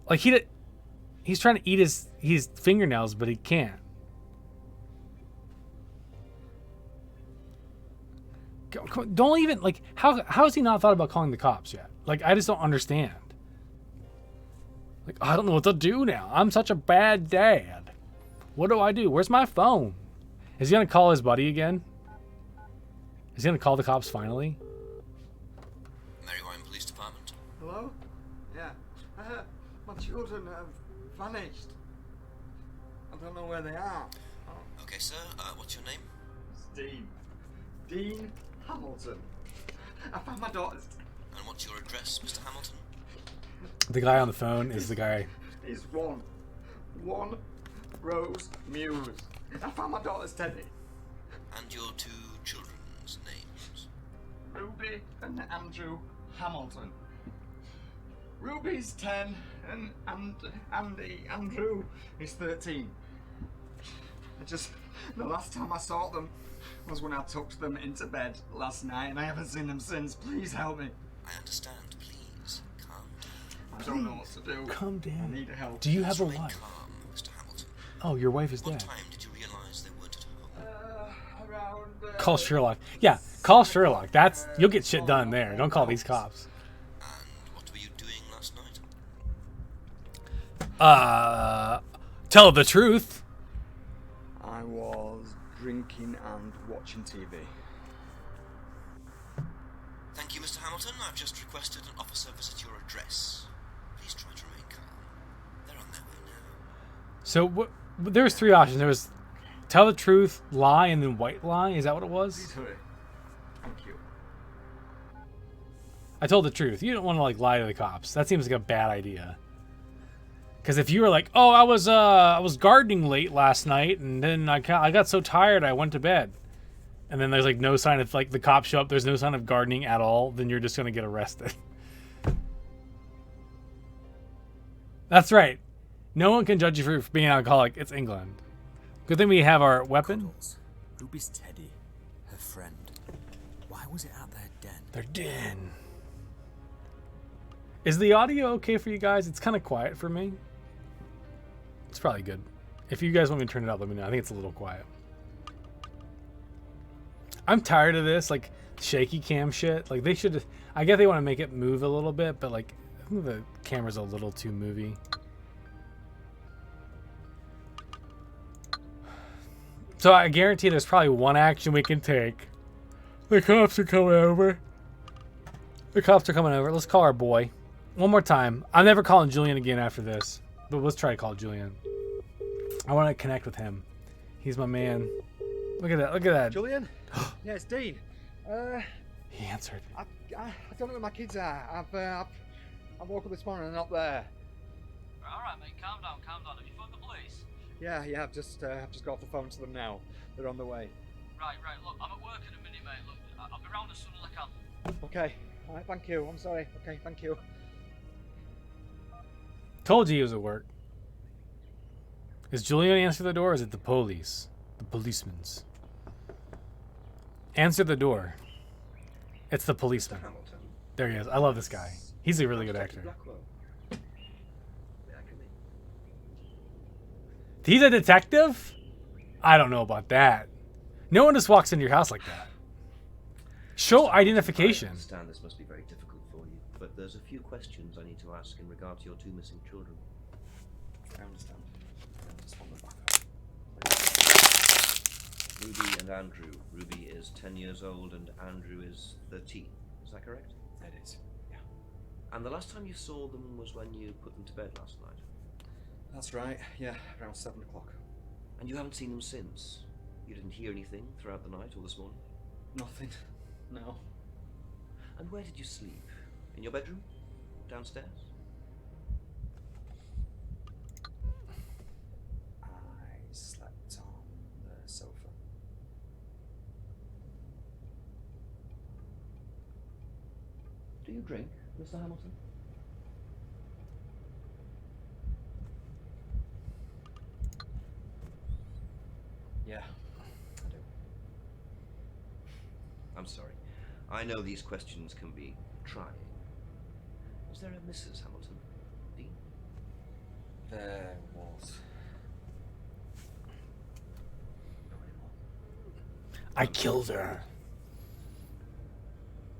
Like, he's trying to eat his fingernails, but he can't. Don't even, like, how has he not thought about calling the cops yet? Like, I just don't understand. Like, I don't know what to do now. I'm such a bad dad. What do I do? Where's my phone? Is he gonna call his buddy again? Is he gonna call the cops finally? Merrywine Police Department. Hello? Yeah. My children have vanished. I don't know where they are. Okay, sir. What's your name? Dean. Dean Hamilton. I found my daughters. And what's your address, Mr. Hamilton? The guy on the phone is the guy. Is one Rose Muse. I found my daughter's Teddy. And your 2 children's names? Ruby and Andrew Hamilton. Ruby's 10 and Andrew is 13. The last time I saw them was when I tucked them into bed last night and I haven't seen them since. Please help me. I understand. Please, calm down. I don't know what to do. Calm down. I need help. Do you have a Remain wife? calm, Mr. Hamilton. Oh, your wife is dead. What time did you realize they weren't at home? Around... Call Sherlock. Yeah, call Sherlock. You'll get shit done there. Don't call these cops. And what were you doing last night? Tell the truth. I was drinking and watching TV. Thank you, Mr. Hamilton. I've just requested an officer visit your address. Please try to remain calm. They're on their way now. So there was 3 options. There was tell the truth, lie, and then white lie. Is that what it was? Please hurry. Thank you. I told the truth. You don't want to like lie to the cops. That seems like a bad idea. Because if you were like, oh, I was gardening late last night, and then I got so tired I went to bed, and then there's like no sign of, like, the cops show up, there's no sign of gardening at all, then you're just gonna get arrested. That's right. No one can judge you for being an alcoholic. It's England. Good thing we have our weapon. Cuddles. Ruby's teddy, her friend. Why was it at their den? Their den. Is the audio okay for you guys? It's kind of quiet for me. It's probably good. If you guys want me to turn it up, let me know. I think it's a little quiet. I'm tired of this, like, shaky cam shit. Like, they should... I get they want to make it move a little bit, but, like, I think the camera's a little too movie. So I guarantee there's probably one action we can take. The cops are coming over. The cops are coming over. Let's call our boy. One more time. I'm never calling Julian again after this. But let's try to call Julian. I want to connect with him. He's my man. Look at that. Look at that. Julian? Yeah, it's Dean. He answered. I don't know where my kids are. I woke up this morning and they're not there. Alright, mate. Calm down. Calm down. Have you phoned the police? Yeah, I've just got off the phone to them now. They're on the way. Right. Look, I'm at work in a minute, mate. Look, I'll be round as soon as I can. Okay. Alright, thank you. I'm sorry. Okay, thank you. Told you he was at work. Is Julian answer the door or is it the police? The policeman's. Answer the door. It's the policeman. There he is. I love this guy. He's a really good actor. He's a detective? I don't know about that. No one just walks into your house like that. Show identification. I understand this must be very difficult for you, but there's a few questions I need to ask in regard to your two missing children. I understand. Ruby and Andrew. Ruby is 10 years old and Andrew is 13. Is that correct? That is, yeah. And the last time you saw them was when you put them to bed last night? That's right, yeah, around 7 o'clock. And you haven't seen them since? You didn't hear anything throughout the night or this morning? Nothing, no. And where did you sleep? In your bedroom? Downstairs? I slept on the sofa. Do you drink, Mr. Hamilton? Yeah, I do. I'm sorry. I know these questions can be trying. Was there a Mrs. Hamilton? Dean? There was. I killed her.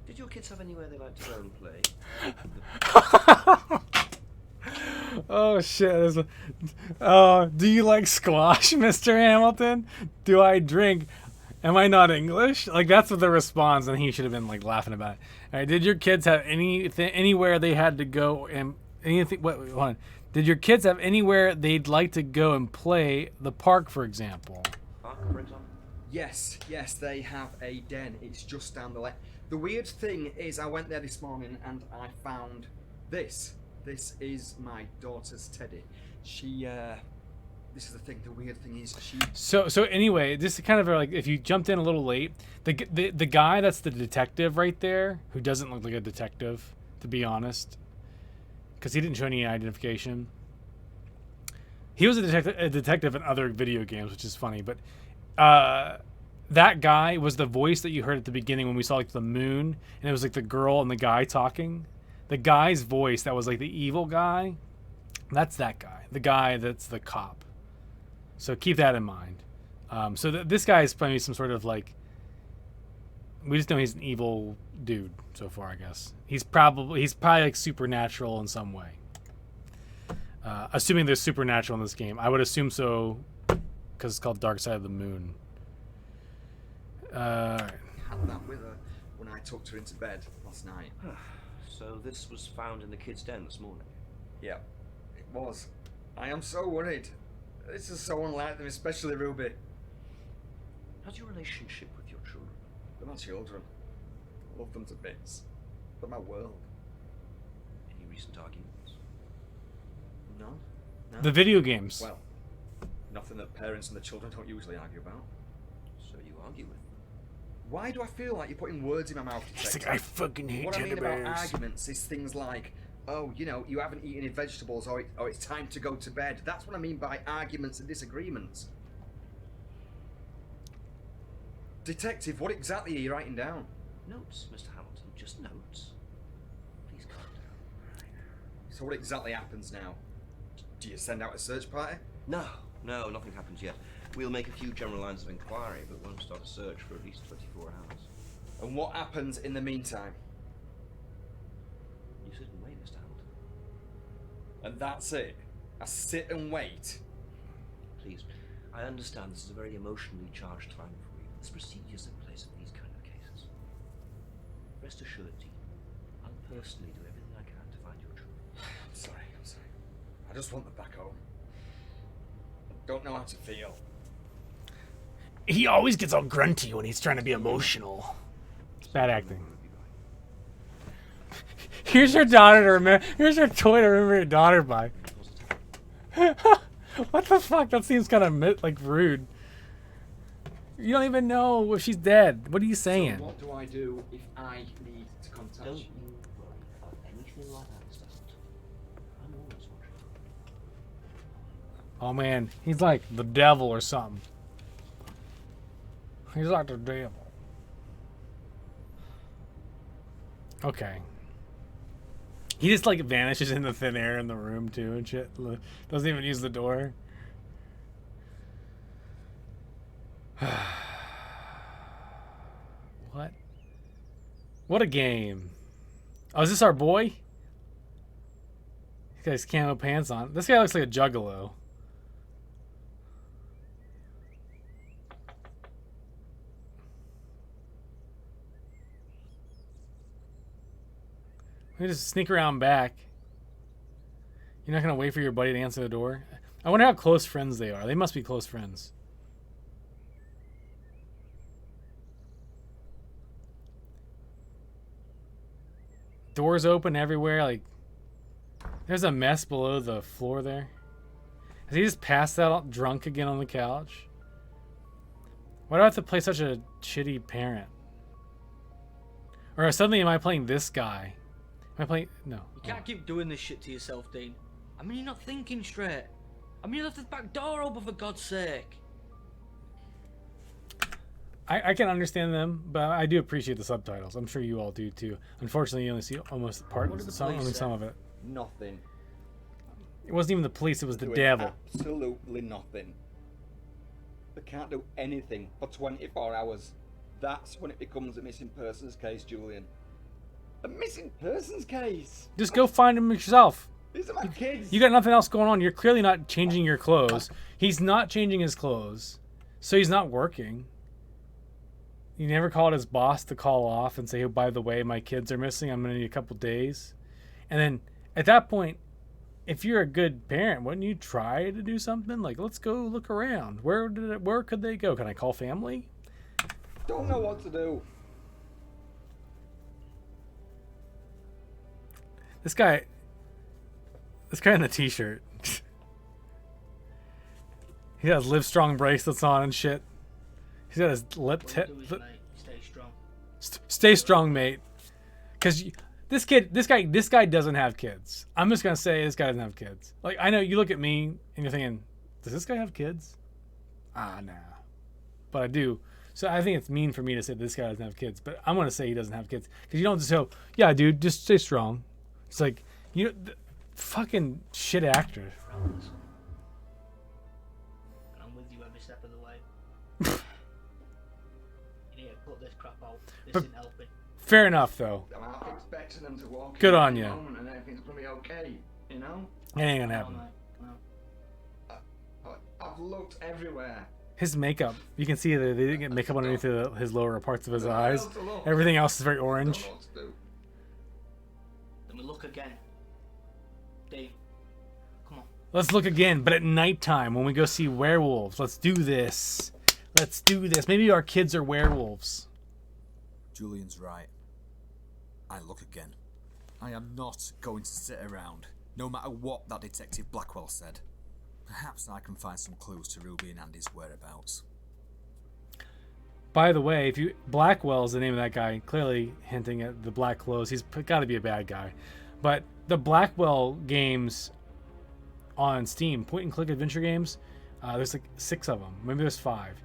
Did your kids have anywhere they like to go and play? Oh shit. Do you like squash, Mr. Hamilton? Do I drink? Am I not English? Like, that's what the response, and he should have been like laughing about it. All right, did your kids have anywhere they had to go and anything? Hold on. Did your kids have anywhere they'd like to go and play the park, for example? Park, for example? Yes, they have a den. It's just down the lane. The weird thing is I went there this morning and I found this. This is my daughter's teddy. She, this is the thing, the weird thing is she... So anyway, this is kind of like, if you jumped in a little late, the guy that's the detective right there, who doesn't look like a detective, to be honest, because he didn't show any identification. He was a detective in other video games, which is funny, but that guy was the voice that you heard at the beginning when we saw like the moon, and it was like the girl and the guy talking. The guy's voice that was like the evil guy, that's that guy. The guy that's the cop. So keep that in mind. So this guy is probably some sort of like, we just know he's an evil dude so far, I guess. He's probably like supernatural in some way. Assuming there's supernatural in this game. I would assume so, because it's called Dark Side of the Moon. Had that with her when I tucked her into bed last night. So this was found in the kids' den this morning? Yeah, it was. I am so worried. This is so unlike them, especially Ruby. How's your relationship with your children? They're my children. I love them to bits. They're my world. Any recent arguments? None. No? The video games. Well, nothing that parents and the children don't usually argue about. So you argue with? Why do I feel like you're putting words in my mouth? He's like, I fucking hate What I mean teddy about bears. arguments is things like, oh, you know, you haven't eaten any vegetables, or it's time to go to bed. That's what I mean by arguments and disagreements. Detective, what exactly are you writing down? Notes, Mr. Hamilton, just notes. Please calm down. So what exactly happens now? Do you send out a search party? No, nothing happens yet. We'll make a few general lines of inquiry, but won't start a search for at least 24 hours. And what happens in the meantime? You sit and wait, Mr. Hamilton. And that's it? I sit and wait? Please, I understand this is a very emotionally charged time for you. There's procedures in place for these kind of cases. Rest assured, Dean, I'll personally do everything I can to find your truth. I'm sorry. I just want them back home. I don't know how to feel. He always gets all grunty when he's trying to be emotional. It's bad acting. Here's your daughter to remember. Here's your toy to remember your daughter by. What the fuck? That seems kind of like rude. You don't even know if she's dead. What are you saying? So what do I do if I need to contact Don't you? you worry about anything like that, Mr. Hamilton. I'm always watching. Oh man, he's like the devil or something. He's like the devil. Okay. He just like vanishes into thin air in the room too and shit. Doesn't even use the door. What? What a game. Oh, is this our boy? He's got his camo pants on. This guy looks like a juggalo. We just sneak around back. You're not gonna wait for your buddy to answer the door? I wonder how close friends they are. They must be close friends. Doors open everywhere. Like, there's a mess below the floor there. Has he just passed out drunk again on the couch? Why do I have to play such a shitty parent? Or suddenly am I playing this guy? Am I playing... No. You can't keep doing this shit to yourself, Dean. I mean, you're not thinking straight. I mean, you left the back door open for God's sake. I can understand them, but I do appreciate the subtitles. I'm sure you all do too. Unfortunately, you only see almost only some of it. Nothing. It wasn't even the police, it was the Doing devil. Absolutely nothing. They can't do anything for 24 hours. That's when it becomes a missing persons case, Julian. A missing persons case? Just go find him yourself. These are my kids. You got nothing else going on. You're clearly not changing your clothes. He's not changing his clothes. So he's not working. You never called his boss to call off and say, oh, by the way, my kids are missing. I'm going to need a couple days. And then at that point, if you're a good parent, wouldn't you try to do something? Like, let's go look around. Where could they go? Can I call family? Don't know what to do. This guy in the t-shirt. He has Livestrong bracelets on and shit. He's got his lip Stay strong. Stay strong, mate. Because this guy doesn't have kids. I'm just gonna say this guy doesn't have kids. Like, I know you look at me and you're thinking, does this guy have kids? Nah. But I do. So I think it's mean for me to say this guy doesn't have kids. But I'm gonna say he doesn't have kids because you don't just go, yeah, dude, just stay strong. It's like, you know, fucking shit actor. And I'm with you every step of the way. You need to put this crap out. This isn't helping. Fair enough, though. I'm half expecting them to walk Good in on at you. the moment and everything's gonna be okay, you know? It ain't gonna happen. I've looked everywhere. His makeup, you can see that they didn't get makeup underneath his lower parts of his eyes. Everything else is very orange. Then we look again. Dave, come on. Let's look again, but at nighttime when we go see werewolves. Let's do this. Let's do this. Maybe our kids are werewolves. Julian's right. I look again. I am not going to sit around, no matter what that Detective Blackwell said. Perhaps I can find some clues to Ruby and Andy's whereabouts. By the way, if you Blackwell is the name of that guy, clearly hinting at the black clothes. He's got to be a bad guy. But the Blackwell games on Steam, point-and-click adventure games, there's like 6 of them. Maybe there's 5.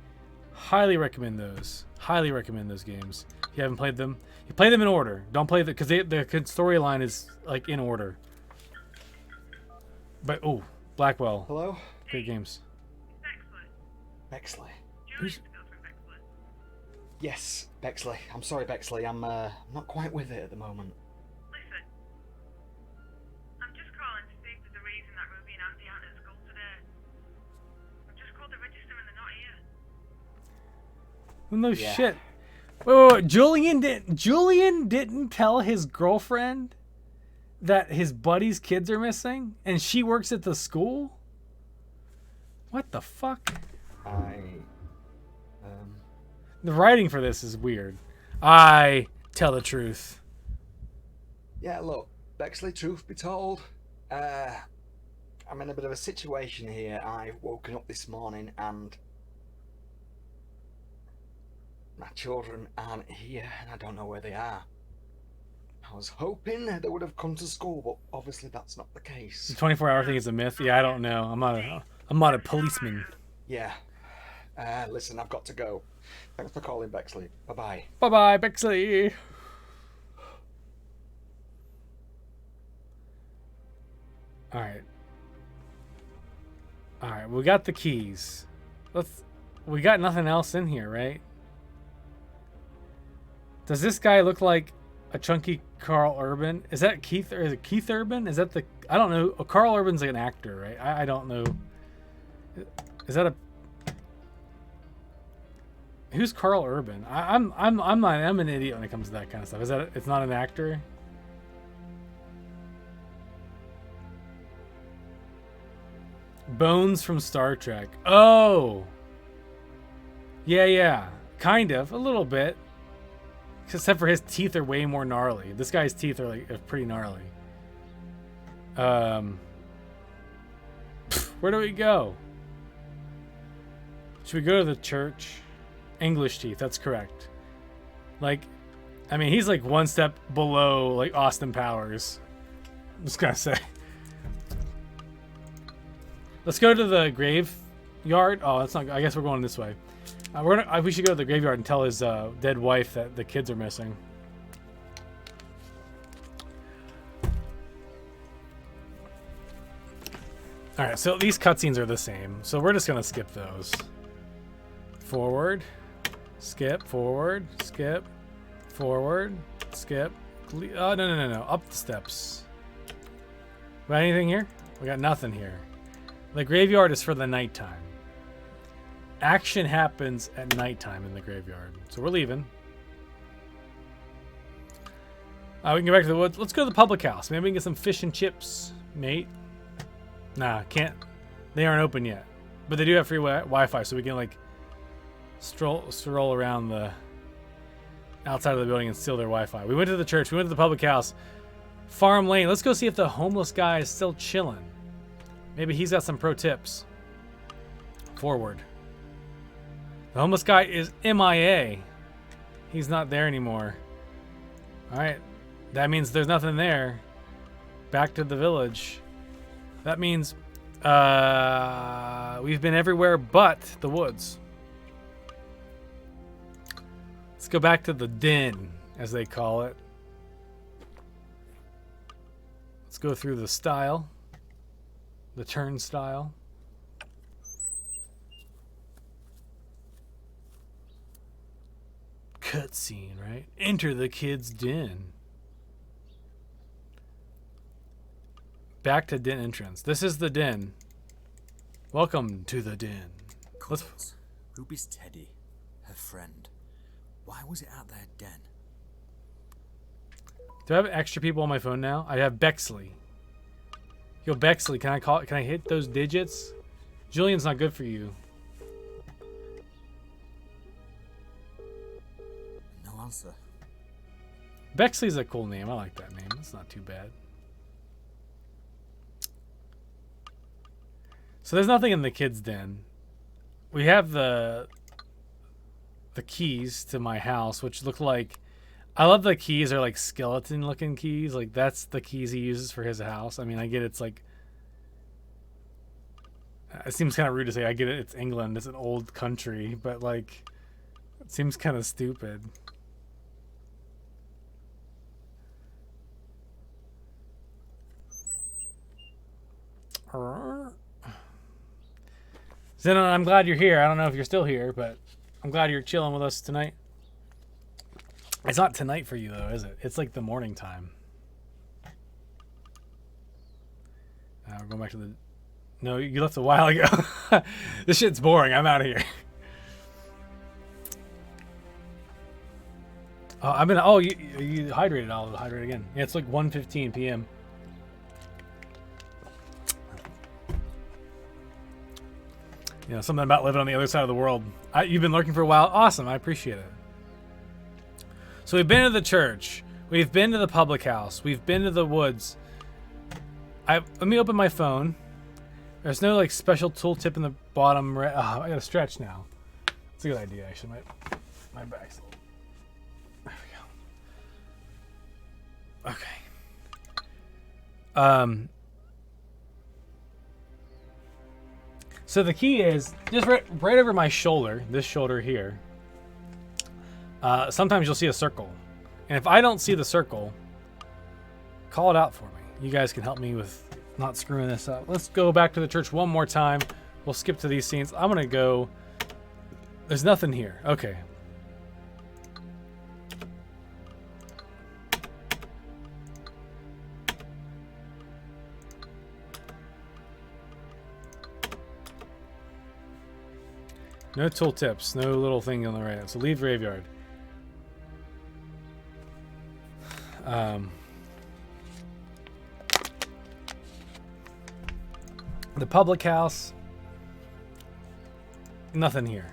Highly recommend those. Highly recommend those games. If you haven't played them, you play them in order. Don't play because the storyline is like in order. But oh, Blackwell. Hello. Great games. Bexley. Who's... Yes, Bexley. I'm sorry, Bexley. I'm not quite with it at the moment. Listen, I'm just calling to see if there's a reason that Ruby and Andy aren't at school today. I've just called the register and they're not here. Well, no shit. Wait. Julian didn't tell his girlfriend that his buddy's kids are missing, and she works at the school. What the fuck? The writing for this is weird. I tell the truth. Yeah, look, Bexley, truth be told, I'm in a bit of a situation here. I've woken up this morning and my children aren't here and I don't know where they are. I was hoping they would have come to school, but obviously that's not the case. The 24-hour thing is a myth. Yeah, I don't know. I'm not a policeman. Yeah. Listen, I've got to go. Thanks for calling, Bexley. Bye-bye. Bye-bye, Bexley. Alright, we got the keys. We got nothing else in here, right? Does this guy look like a chunky Carl Urban? Is that Keith, or is it Keith Urban? Is that the, I don't know. Carl Urban's like an actor, right? I don't know. Is that a, who's Carl Urban? I'm an idiot when it comes to that kind of stuff. Is that, it's not an actor? Bones from Star Trek. Oh. Yeah. Kind of. A little bit. Except for his teeth are way more gnarly. This guy's teeth are like pretty gnarly. Where do we go? Should we go to the church? English teeth, that's correct. Like, I mean, he's like one step below like Austin Powers. I'm just gonna say. Let's go to the graveyard. Oh, that's not. I guess we're going this way. We should go to the graveyard and tell his dead wife that the kids are missing. All right, so these cutscenes are the same, so we're just gonna skip those. Forward, skip, forward, skip, forward, skip. Oh no! Up the steps. Got anything here? We got nothing here. The graveyard is for the nighttime. Action happens at nighttime in the graveyard. So we're leaving. We can go back to the woods. Let's go to the public house. Maybe we can get some fish and chips, mate. Nah, can't. They aren't open yet. But they do have free Wi-Fi, so we can like stroll around the outside of the building and steal their Wi-Fi. We went to the church. We went to the public house. Farm Lane. Let's go see if the homeless guy is still chilling. Maybe he's got some pro tips. Forward. The homeless guy is MIA. He's not there anymore. Alright. That means there's nothing there. Back to the village. That means we've been everywhere but the woods. Let's go back to the den, as they call it. Let's go through the style. The turnstile. Cutscene, right? Enter the kid's den. Back to den entrance. This is the den. Welcome to the den. Let's... Ruby's teddy, her friend. Why was it at their den? Do I have extra people on my phone now? I have Bexley. Yo, Bexley, can I hit those digits? Julian's not good for you. No answer. Bexley's a cool name. I like that name. It's not too bad. So there's nothing in the kids' den. We have the keys to my house, which look like, I love the keys are like skeleton looking keys. Like that's the keys he uses for his house. I mean, I get it's like, it seems kind of rude to say, I get it, it's England, it's an old country, but like, it seems kind of stupid. Zenon, I'm glad you're here. I don't know if you're still here, but I'm glad you're chilling with us tonight. It's not tonight for you, though, is it? It's like the morning time. We're going back to the... No, you left a while ago. This shit's boring. I'm out of here. Oh, you hydrated. I'll hydrate again. Yeah, it's like 1:15 p.m. You know, something about living on the other side of the world. You've been lurking for a while. Awesome. I appreciate it. So we've been to the church. We've been to the public house. We've been to the woods. Let me open my phone. There's no like special tooltip in the bottom right. Oh, I gotta stretch now. It's a good idea, actually. My back's a little... There we go. Okay. So the key is just right over my shoulder, this shoulder here. Sometimes you'll see a circle. And if I don't see the circle, call it out for me. You guys can help me with not screwing this up. Let's go back to the church one more time. We'll skip to these scenes. I'm going to go... There's nothing here. Okay. No tooltips, no little thing on the right. So leave graveyard. The public house. Nothing here.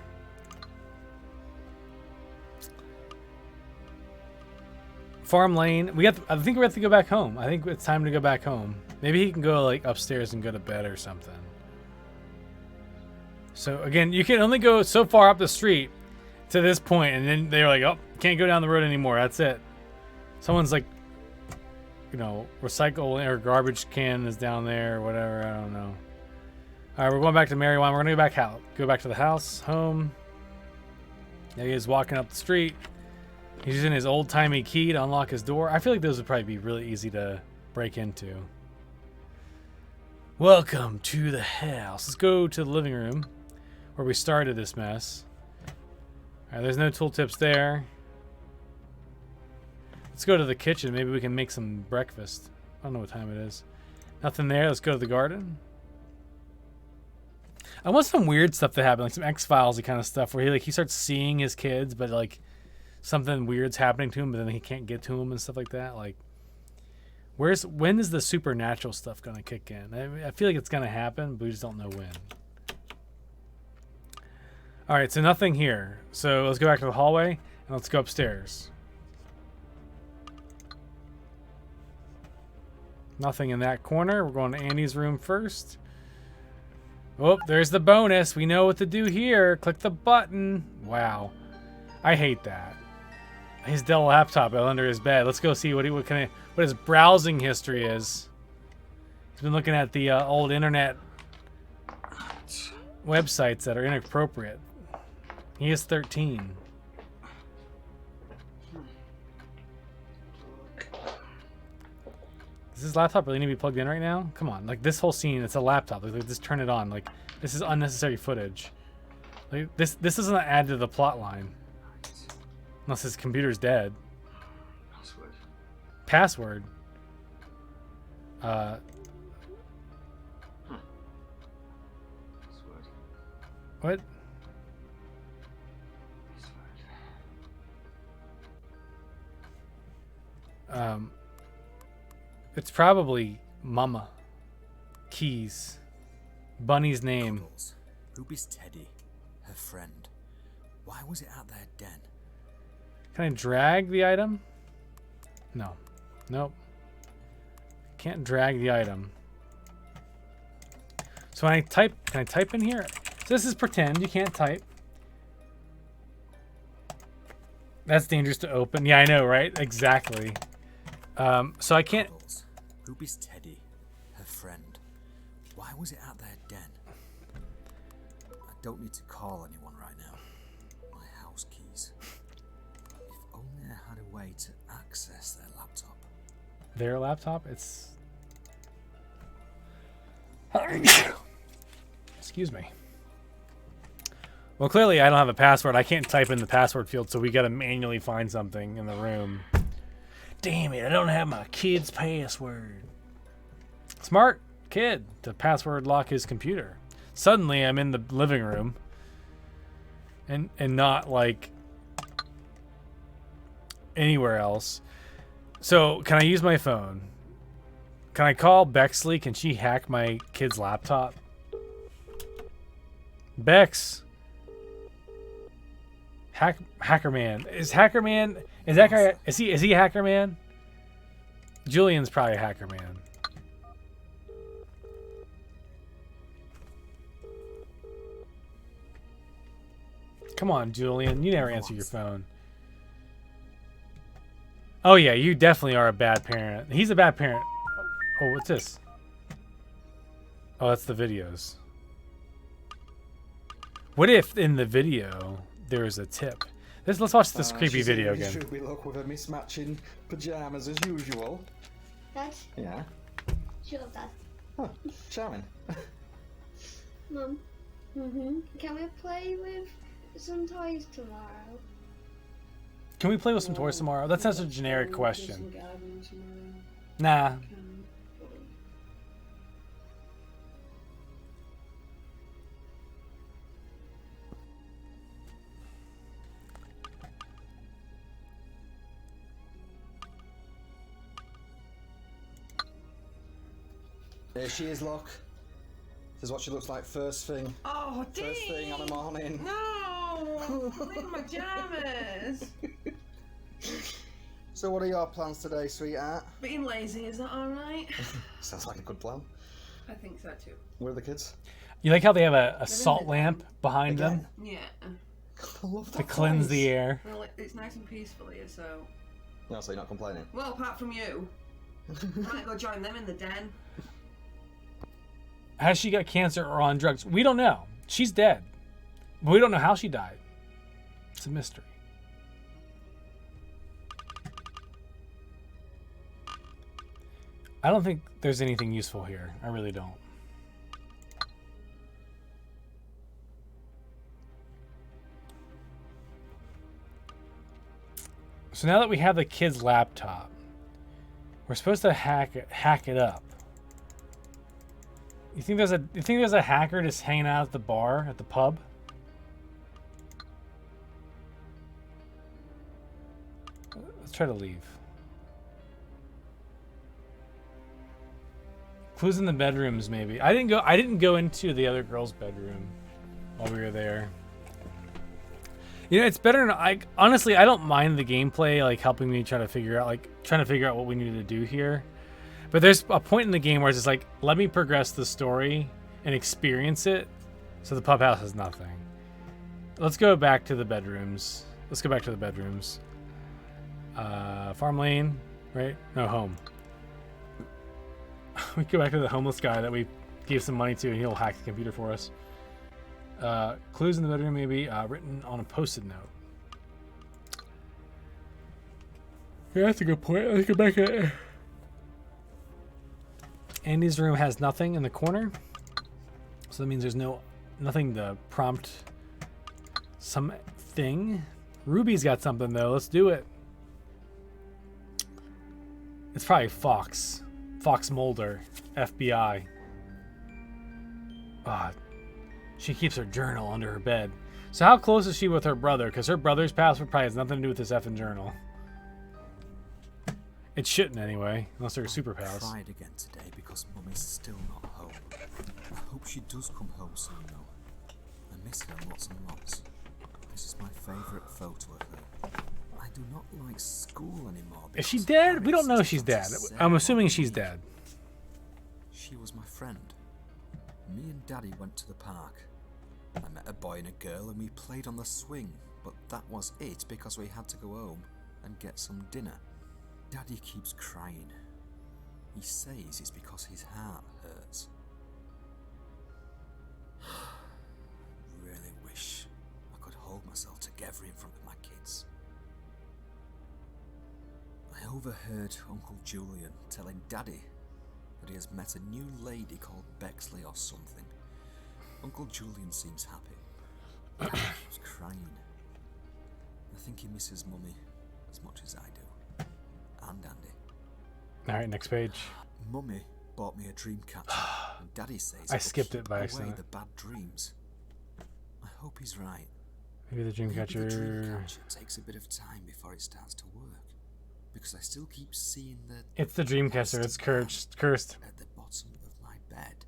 Farm lane. I think we have to go back home. I think it's time to go back home. Maybe he can go like upstairs and go to bed or something. So again, you can only go so far up the street to this point, and then they're like, "Oh, can't go down the road anymore. That's it." Someone's like, you know, recycle or garbage can is down there or whatever. I don't know. All right, we're going back to Marijuana. We're gonna go back to the house, home. There he is walking up the street. He's using his old-timey key to unlock his door. I feel like those would probably be really easy to break into. Welcome to the house. Let's go to the living room where we started this mess. All right, there's no tooltips there. Let's go to the kitchen. Maybe we can make some breakfast. I don't know what time it is. Nothing there. Let's go to the garden. I want some weird stuff to happen, like some X-Files kind of stuff, where he starts seeing his kids, but like something weird's happening to him, but then he can't get to him and stuff like that. Like, when is the supernatural stuff gonna kick in? I feel like it's gonna happen, but we just don't know when. All right, so nothing here. So let's go back to the hallway and let's go upstairs. Nothing in that corner. We're going to Andy's room first. Oh, there's the bonus. We know what to do here. Click the button. Wow. I hate that. His Dell laptop under his bed. Let's go see what his browsing history is. He's been looking at the old internet websites that are inappropriate. He is 13. Does his laptop really need to be plugged in right now? Come on, like this whole scene, it's a laptop. Like, just turn it on. Like, this is unnecessary footage. Like, this doesn't add to the plot line. Unless his computer's dead. Password. What? It's probably Mama. Keys. Bunny's name. Cuddles. Ruby's teddy. Her friend. Why was it at their den? Can I drag the item? No. Nope. Can't drag the item. So when I type, can I type in here? So this is pretend. You can't type. That's dangerous to open. Yeah, I know, right? Exactly. So I can't. Ruby's teddy, her friend. Why was it at their den? I don't need to call anyone right now. My house keys. If only I had a way to access their laptop. Their laptop? It's. Excuse me. Well, clearly I don't have a password. I can't type in the password field, so we gotta manually find something in the room. Damn it, I don't have my kid's password. Smart kid to password lock his computer. Suddenly I'm in the living room. And not like anywhere else. So can I use my phone? Can I call Bexley? Can she hack my kid's laptop? Bex. Hackerman. Is Hackerman, is that guy, is he Hackerman? Julian's probably Hackerman. Come on, Julian. You never answer your phone. Oh yeah, you definitely are a bad parent. He's a bad parent. Oh, what's this? Oh, that's the videos. What if in the video there's a tip? Let's watch this creepy video again. Should we look with her mismatching pajamas as usual? Dad? Yeah. Shut up, Dad. Huh, charming. Mum? Mm-hmm. Can we play with some toys tomorrow? Can we play with some toys tomorrow? That's such a generic question. Nah. There she is, Locke. This is what she looks like first thing. Oh, Dean! First thing on the morning. No! Leave my pajamas! So what are your plans today, sweetheart? Being lazy, is that alright? Sounds like a good plan. I think so too. Where are the kids? You like how they have a salt lamp behind them? Yeah. I love that To cleanse place. the air. Well, it's nice and peaceful here, so... No, so you're not complaining? Well, apart from you. I might go join them in the den. Has she got cancer or on drugs? We don't know. She's dead. But we don't know how she died. It's a mystery. I don't think there's anything useful here. I really don't. So now that we have the kid's laptop, we're supposed to hack it up. You think there's a hacker just hanging out at the bar, at the pub? Let's try to leave. Clues in the bedrooms, maybe. I didn't go into the other girl's bedroom while we were there. You know, it's better. Honestly, I don't mind the gameplay, like helping me trying to figure out what we need to do here. But there's a point in the game where it's just like, let me progress the story and experience it. So the pub house has nothing. Let's go back to the bedrooms. Farm lane, right? No, home. We go back to the homeless guy that we gave some money to, and he'll hack the computer for us. Clues in the bedroom, maybe written on a post-it note. Yeah, that's a good point. Let's go back at Andy's room has nothing in the corner, so that means there's nothing to prompt something. Ruby's got something though. Let's do it. It's probably Fox Mulder, FBI. She keeps her journal under her bed. So how close is she with her brother? Because her brother's password probably has nothing to do with this effing journal. It shouldn't anyway, unless they're super pals. I cried again today because Mummy's still not home. I hope she does come home soon though. I miss her lots and lots. This is my favourite photo of her. I do not like school anymore. Is she dead? We don't know if she's dead. I'm assuming she's dead. She was my friend. Me and Daddy went to the park. I met a boy and a girl and we played on the swing, but that was it because we had to go home and get some dinner. Daddy keeps crying. He says it's because his heart hurts. Really wish I could hold myself together in front of my kids. I overheard Uncle Julian telling Daddy that he has met a new lady called Bexley or something. Uncle Julian seems happy. Daddy was crying. I think he misses Mummy as much as I do. And Andy. Alright, next page. Mummy bought me a dream catcher, and Daddy says I skipped it by away accident. the bad dreams. I hope he's right. Maybe the dream catcher. The dream catcher takes a bit of time before it starts to work, because I still keep seeing the. It's the dream catcher. It's cursed. At the bottom of my bed.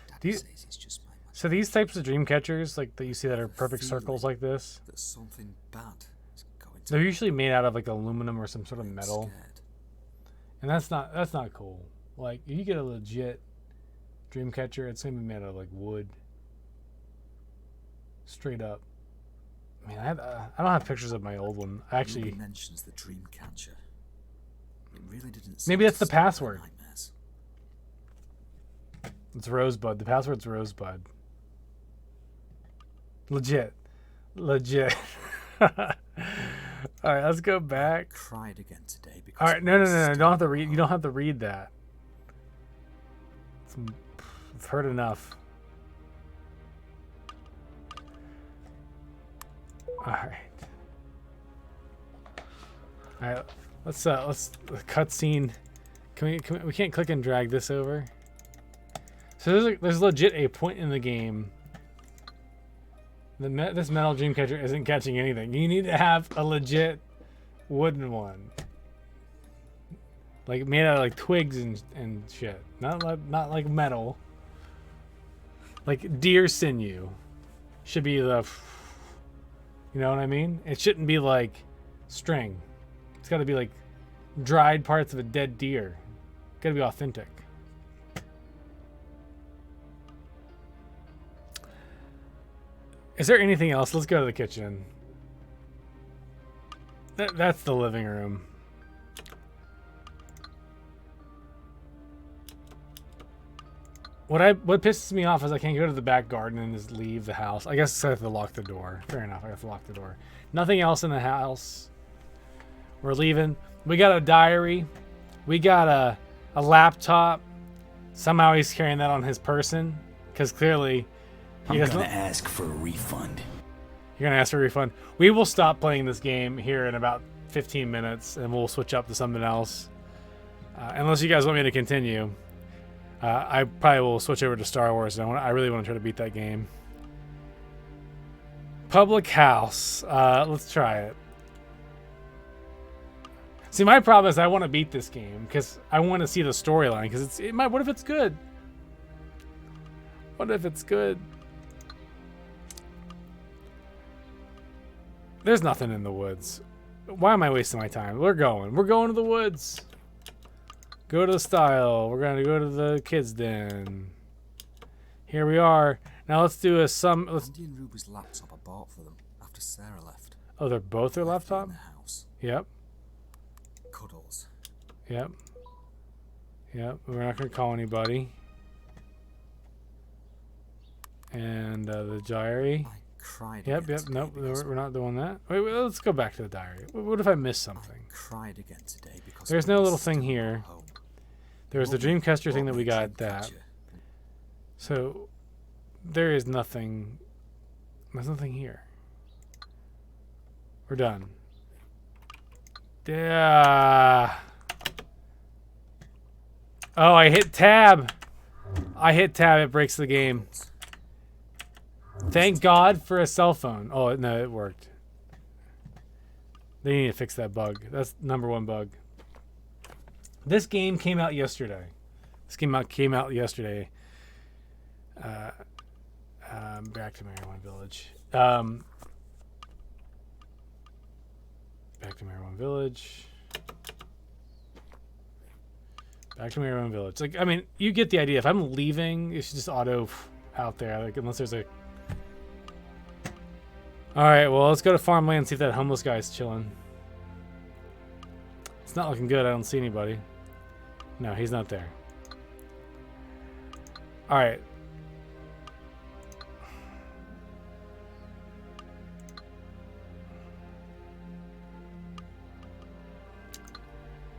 Daddy says it's just my. So these types of dream catchers, like that you see that are perfect circles like this, that something bad is going to. they're usually made out of like aluminum or some sort of metal. Scared. And that's not cool. Like if you get a legit dream catcher, it's gonna be made out of like wood. Straight up. I mean, I don't have pictures of my old one. I actually Ruby mentions the dream catcher. It really didn't. Maybe that's the stop my password. nightmares. It's Rosebud. The password's Rosebud. Legit. All right, let's go back. I cried again today because. All right, no. You don't have to read. You don't have to read that. I've heard enough. All right. Let's cutscene. Can we can't click and drag this over. So there's legit a point in the game. This metal dream catcher isn't catching anything. You need to have a legit wooden one, like made out of like twigs and shit. Not like metal. Like deer sinew should be the. You know what I mean? It shouldn't be like string. It's got to be like dried parts of a dead deer. Got to be authentic. Is there anything else? Let's go to the kitchen. That's the living room. What pisses me off is I can't go to the back garden and just leave the house. I guess I have to lock the door. Fair enough, I have to lock the door. Nothing else in the house. We're leaving. We got a diary. We got a laptop. Somehow he's carrying that on his person. Because clearly I'm gonna ask for a refund. You're gonna ask for a refund. We will stop playing this game here in about 15 minutes and we'll switch up to something else. Unless you guys want me to continue. I probably will switch over to Star Wars. I really want to try to beat that game. Public House. Let's try it. See, my problem is I want to beat this game because I want to see the storyline. Because what if it's good? What if it's good? There's nothing in the woods. Why am I wasting my time? We're going to the woods. Go to the style. We're going to go to the kids' den. Here we are. Now let's do let's. Andy and Ruby's laptop I bought for them after Sarah left. Oh, they're both their laptop? In the house. Yep. Cuddles. Yep. We're not going to call anybody. And the diary. I cried. Yep. Nope, we're not doing that. Wait, let's go back to the diary. What if I missed something? I cried again today because there's no little thing here. There's the Dreamcatcher thing that we got that. So there is nothing. There's nothing here. We're done. Yeah. Oh, I hit tab. It breaks the game. Thank God for a cell phone. Oh, no, it worked. They need to fix that bug. That's #1 bug. This game came out yesterday. Came out yesterday. Back to Marijuana Village. Back to Marijuana Village. Back to my own village. Like, I mean, you get the idea. If I'm leaving, it's just auto out there. Like, unless there's a... Alright, well, let's go to farmland and see if that homeless guy's chilling. It's not looking good. I don't see anybody. No, he's not there. Alright.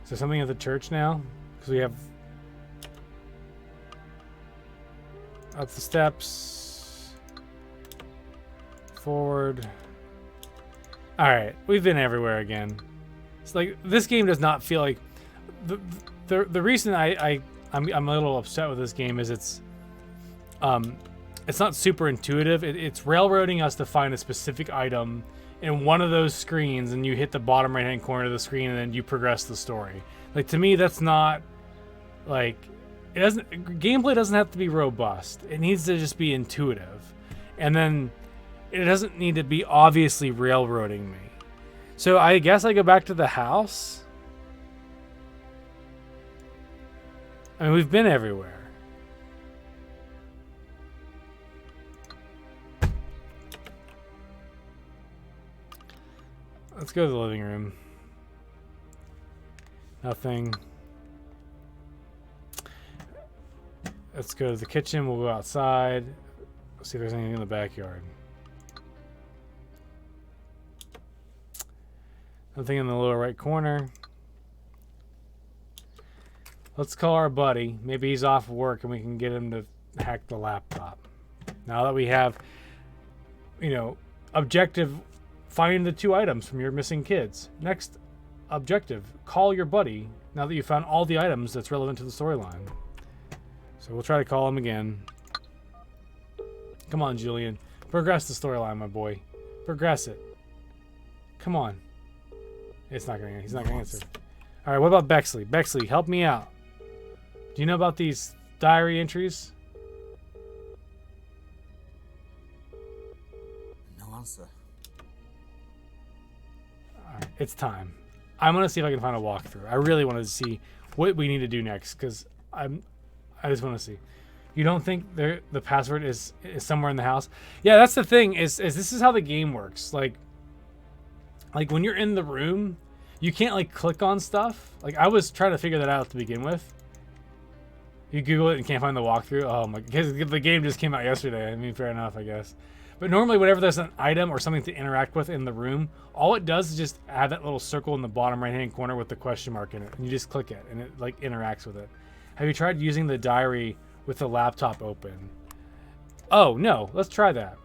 Is there something at the church now? Because we have... Up the steps. Forward. Alright, we've been everywhere again. It's like, this game does not feel like... The reason I'm a little upset with this game is it's not super intuitive. It's railroading us to find a specific item in one of those screens, and you hit the bottom right hand corner of the screen, and then you progress the story. Like, to me, that's not like, it doesn't, gameplay doesn't have to be robust. It needs to just be intuitive, and then it doesn't need to be obviously railroading me. So I guess I go back to the house. I mean, we've been everywhere. Let's go to the living room. Nothing. Let's go to the kitchen. We'll go outside. See if there's anything in the backyard. Nothing in the lower right corner. Let's call our buddy. Maybe he's off work and we can get him to hack the laptop. Now that we have, you know, objective, find the 2 items from your missing kids. Next objective, call your buddy now that you found all the items that's relevant to the storyline. So we'll try to call him again. Come on, Julian. Progress the storyline, my boy. Progress it. Come on. He's not gonna answer. Alright, what about Bexley? Bexley, help me out. Do you know about these diary entries? No answer. Alright, it's time. I'm gonna see if I can find a walkthrough. I really want to see what we need to do next, because I just want to see. You don't think the password is somewhere in the house? Yeah, that's the thing. Is this is how the game works. Like when you're in the room, you can't like click on stuff. Like I was trying to figure that out to begin with. You Google it and can't find the walkthrough. Oh my! Because the game just came out yesterday. I mean, fair enough, I guess. But normally, whenever there's an item or something to interact with in the room, all it does is just add that little circle in the bottom right-hand corner with the question mark in it, and you just click it, and it like interacts with it. Have you tried using the diary with the laptop open? Oh no! Let's try that.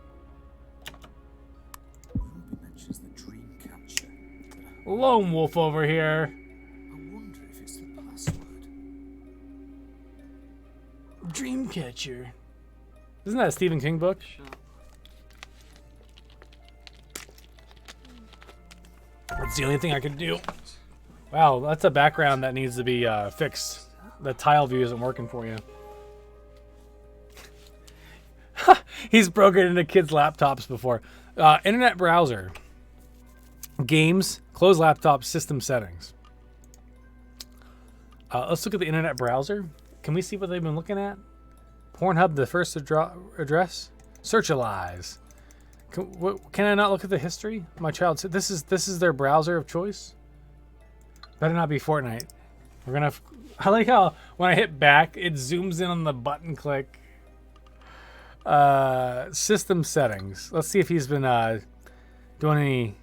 Ruby mentions the dream catcher. Lone Wolf over here. I wonder if it's the password. Dreamcatcher. Isn't that a Stephen King book? That's the only thing I can do. Wow, that's a background that needs to be fixed. The tile view isn't working for you. He's broken into kids' laptops before. Internet browser. Games. Close laptop. System settings. Let's look at the internet browser. Can we see what they've been looking at? Pornhub, the first address. Searchalize. Can I not look at the history? My child said this is their browser of choice. Better not be Fortnite. We're gonna. I like how when I hit back, it zooms in on the button click. System settings. Let's see if he's been doing any.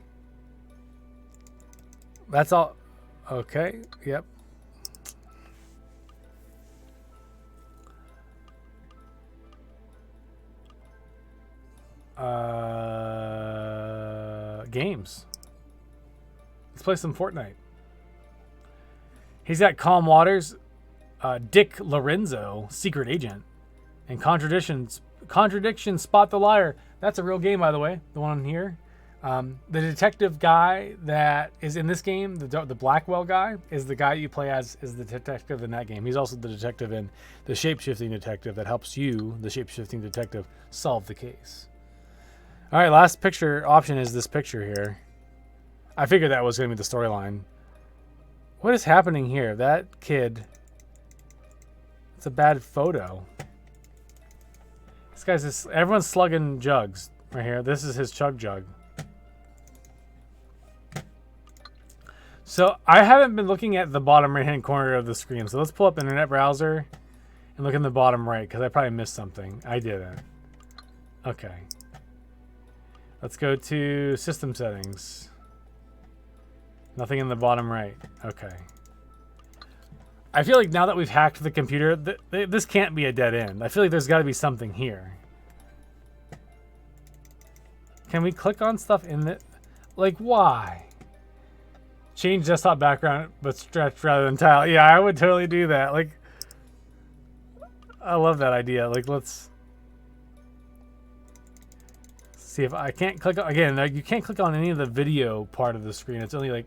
That's all. Okay. Yep. Games. Let's play some Fortnite. He's got Calm Waters, Dick Lorenzo, Secret Agent, and Contradiction Spot the Liar. That's a real game, by the way. The one on here. The detective guy that is in this game, the Blackwell guy, is the guy you play as is the detective in that game. He's also the detective in the Shapeshifting Detective that helps you, the Shapeshifting Detective, solve the case. All right, last picture option is this picture here. I figured that was going to be the storyline. What is happening here? That kid It's a bad photo. This guy's just... Everyone's slugging jugs right here. This is his chug jug. So I haven't been looking at the bottom right-hand corner of the screen. So let's pull up Internet Browser and look in the bottom right, because I probably missed something. I didn't. Okay. Let's go to System Settings. Nothing in the bottom right. Okay. I feel like now that we've hacked the computer, this can't be a dead end. I feel like there's got to be something here. Can we click on stuff in the... Like, why? Change desktop background, but stretch rather than tile. Yeah, I would totally do that. Like, I love that idea. Like, let's see if I can't click on... Again, like, you can't click on any of the video part of the screen. It's only, like,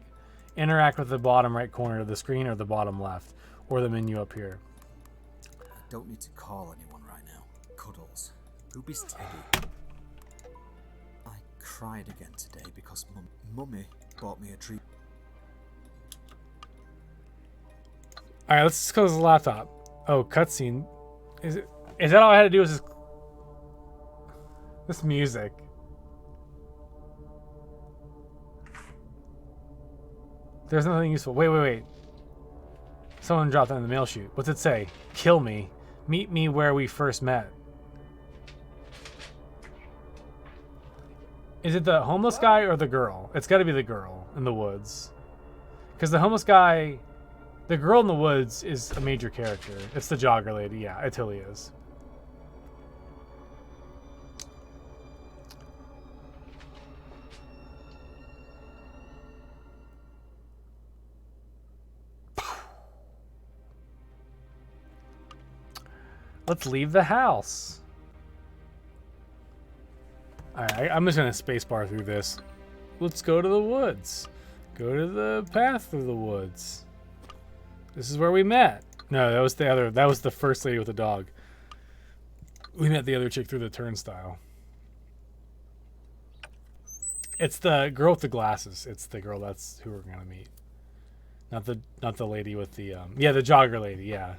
interact with the bottom right corner of the screen or the bottom left. Or the menu up here. I don't need to call anyone right now. Cuddles. Ruby's Teddy. I cried again today because Mummy bought me a treat. Alright, let's just close the laptop. Oh, cutscene. Is that all I had to do was just... This music. There's nothing useful. Wait. Someone dropped that in the mail chute. What's it say? Kill me. Meet me where we first met. Is it the homeless guy or the girl? It's got to be the girl in the woods. Because the homeless guy... The girl in the woods is a major character. It's the jogger lady. Yeah, it totally is. Let's leave the house. Alright, I'm just gonna spacebar through this. Let's go to the woods. Go to the path through the woods. This is where we met. No, that was the other. That was the first lady with the dog. We met the other chick through the turnstile. It's the girl with the glasses. It's the girl that's who we're gonna meet. Not the lady with the yeah, the jogger lady. Yeah.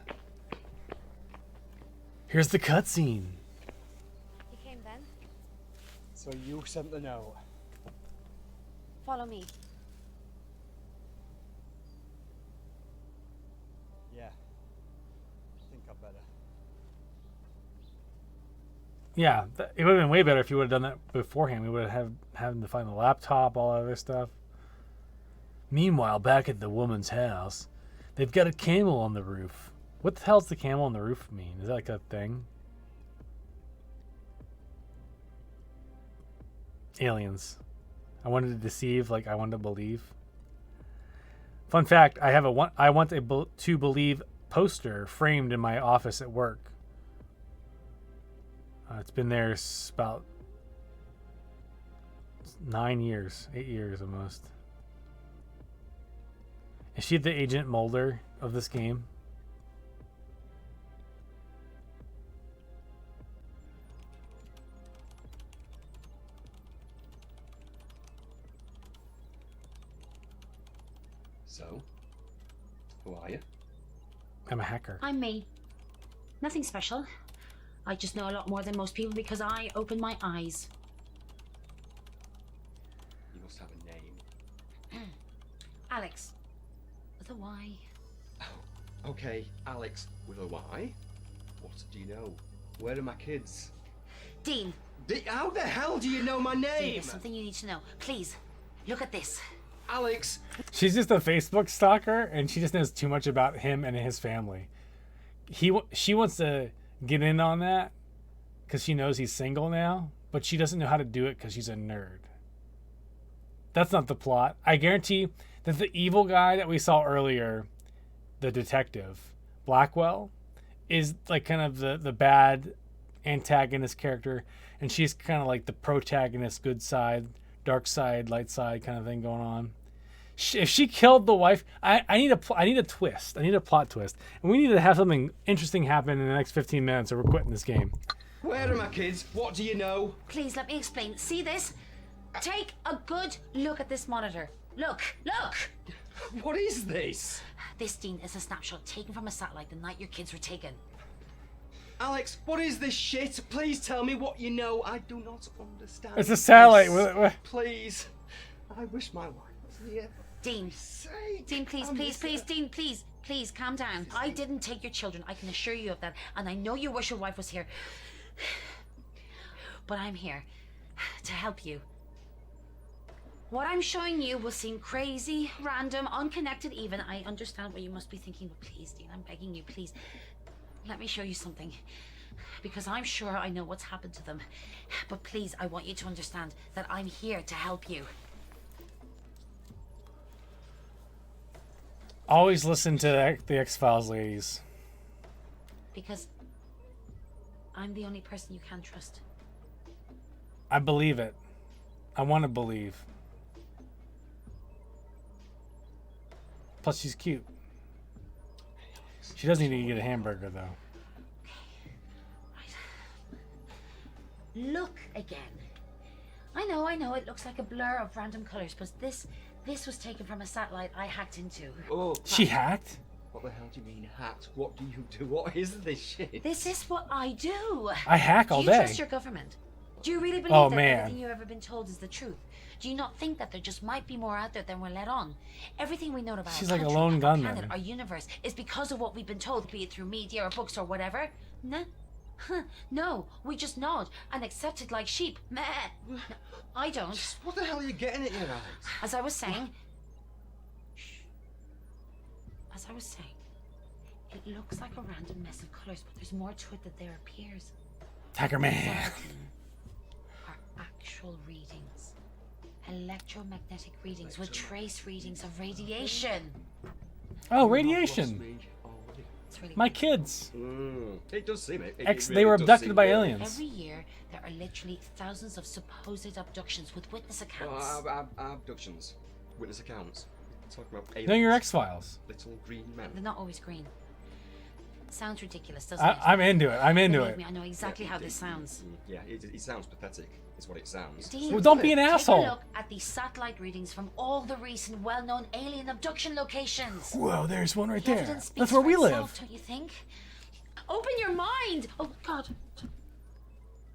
Here's the cutscene. You came then? So you sent the note. Follow me. Yeah. I think I better. Yeah, it would have been way better if you would have done that beforehand. We would have had to find the laptop, all that other stuff. Meanwhile, back at the woman's house, they've got a camel on the roof. What the hell's the camel on the roof mean? Is that like a thing? Aliens. I wanted to deceive, like I wanted to believe. Fun fact, I have I want to believe poster framed in my office at work. It's been there about 8 years almost. Is she the Agent Mulder of this game? So, who are you? I'm a hacker. I'm me. Nothing special. I just know a lot more than most people because I open my eyes. You must have a name. Alex. With a Y. Oh, okay, Alex with a Y. What do you know? Where are my kids? Dean. How the hell do you know my name? Dean, there's something you need to know. Please, look at this. Alex. She's just a Facebook stalker, and she just knows too much about him and his family. She wants to get in on that because she knows he's single now, but she doesn't know how to do it because she's a nerd. That's not the plot. I guarantee that the evil guy that we saw earlier, the detective, Blackwell, is like kind of the bad antagonist character, and she's kind of like the protagonist, good side, dark side, light side kind of thing going on. If she killed the wife, I need a twist. I need a plot twist. And we need to have something interesting happen in the next 15 minutes or we're quitting this game. Where are my kids? What do you know? Please, let me explain. See this? Take a good look at this monitor. Look! What is this? This, Dean, is a snapshot taken from a satellite the night your kids were taken. Alex, what is this shit? Please tell me what you know. I do not understand. It's a satellite. Please. I wish my wife was here. Dean. Dean, please, Dean, please, calm down. I didn't take your children. I can assure you of that. And I know you wish your wife was here. But I'm here to help you. What I'm showing you will seem crazy, random, unconnected even. I understand what you must be thinking, but please, Dean, I'm begging you, please. Let me show you something. Because I'm sure I know what's happened to them. But please, I want you to understand that I'm here to help you. Always listen to the X-Files, ladies. Because I'm the only person you can trust. I believe it. I want to believe. Plus, she's cute. She does need to get a hamburger, though. Look again. I know, it looks like a blur of random colors, but this was taken from a satellite I hacked into. Oh, she hacked? What the hell do you mean hacked? What do you do? What is this shit? This is what I do. I hack all day. Do you trust your government? Do you really believe that everything you've ever been told is the truth? Do you not think that there just might be more out there than we're let on? Everything we know about She's our like a country, lone our gunman. planet, our universe is because of what we've been told, be it through media or books or whatever. Nah. Huh. No, we just nod and accept it like sheep. Meh. No, I don't. What the hell are you getting at here, Alex? As I was saying, it looks like a random mess of colors, but there's more to it than there appears. Tiger Man. Are actual readings. Electromagnetic readings with trace readings of radiation. Oh, radiation. Really My kids. It does seem it. They were abducted by aliens. Every year, there are literally thousands of supposed abductions with witness accounts. Abductions. Witness accounts. Talking about aliens. No, your X-Files. Little green men. They're not always green. Sounds ridiculous, doesn't it? I'm into it. I'm into Believe it. me, I know exactly how this sounds. Yeah, it sounds pathetic. Is what it sounds. Dean, Well, don't be an asshole. Take a look at the satellite readings from all the recent well-known alien abduction locations. Whoa, there's one right The there. evidence speaks That's where for we itself, live. Don't you think? Open your mind. Oh God.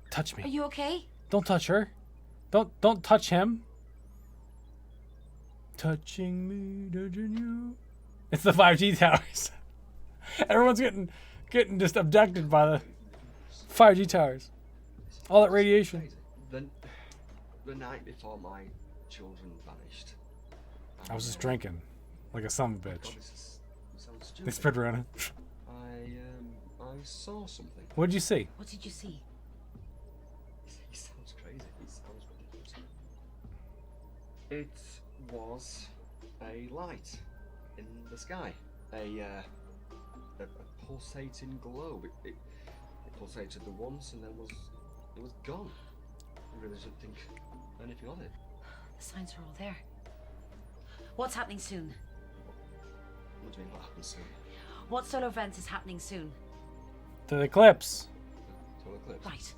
Touch me. Are you okay? Don't touch her. Don't touch him. Touching me, touching you. It's the 5G towers. Everyone's getting just abducted by the 5G towers. All that radiation. The night before my children vanished. I was just drinking, like a son of a bitch. God, this sounds stupid. They spread around. I saw something. What did you see? What did you see? He sounds crazy. He sounds ridiculous. It was a light in the sky. A pulsating globe. It pulsated the once and then it was gone. I really didn't think anything of it. The signs are all there. What's happening soon? What do you mean what happens soon? What solar event is happening soon? The eclipse. Total eclipse? Right.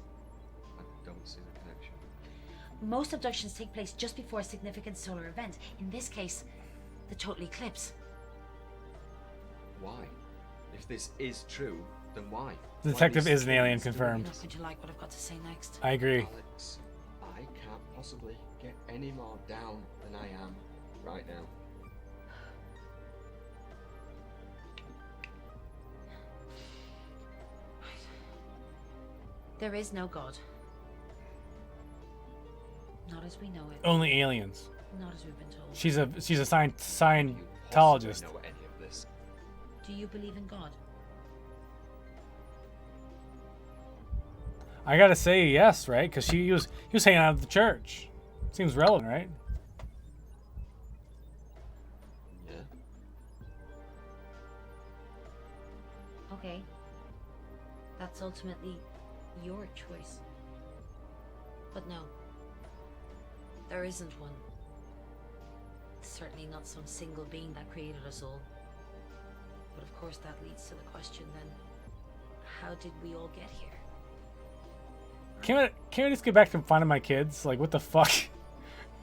I don't see the connection. Most abductions take place just before a significant solar event. In this case, the total eclipse. Why? If this is true, then why? The detective is an alien, confirmed. You're not going to like what I've got to say next. I agree. Alex, I can't possibly get any more down than I am right now. There is no God. Not as we know it. Only aliens. Not as we've been told. She's a Scientologist. Know any of this? Do you believe in God? I gotta say yes, right? Because he was hanging out at the church. Seems relevant, right? Yeah. Okay. That's ultimately your choice. But no. There isn't one. Certainly not some single being that created us all. But of course that leads to the question then, how did we all get here? Can't we just get back to finding my kids? Like, what the fuck?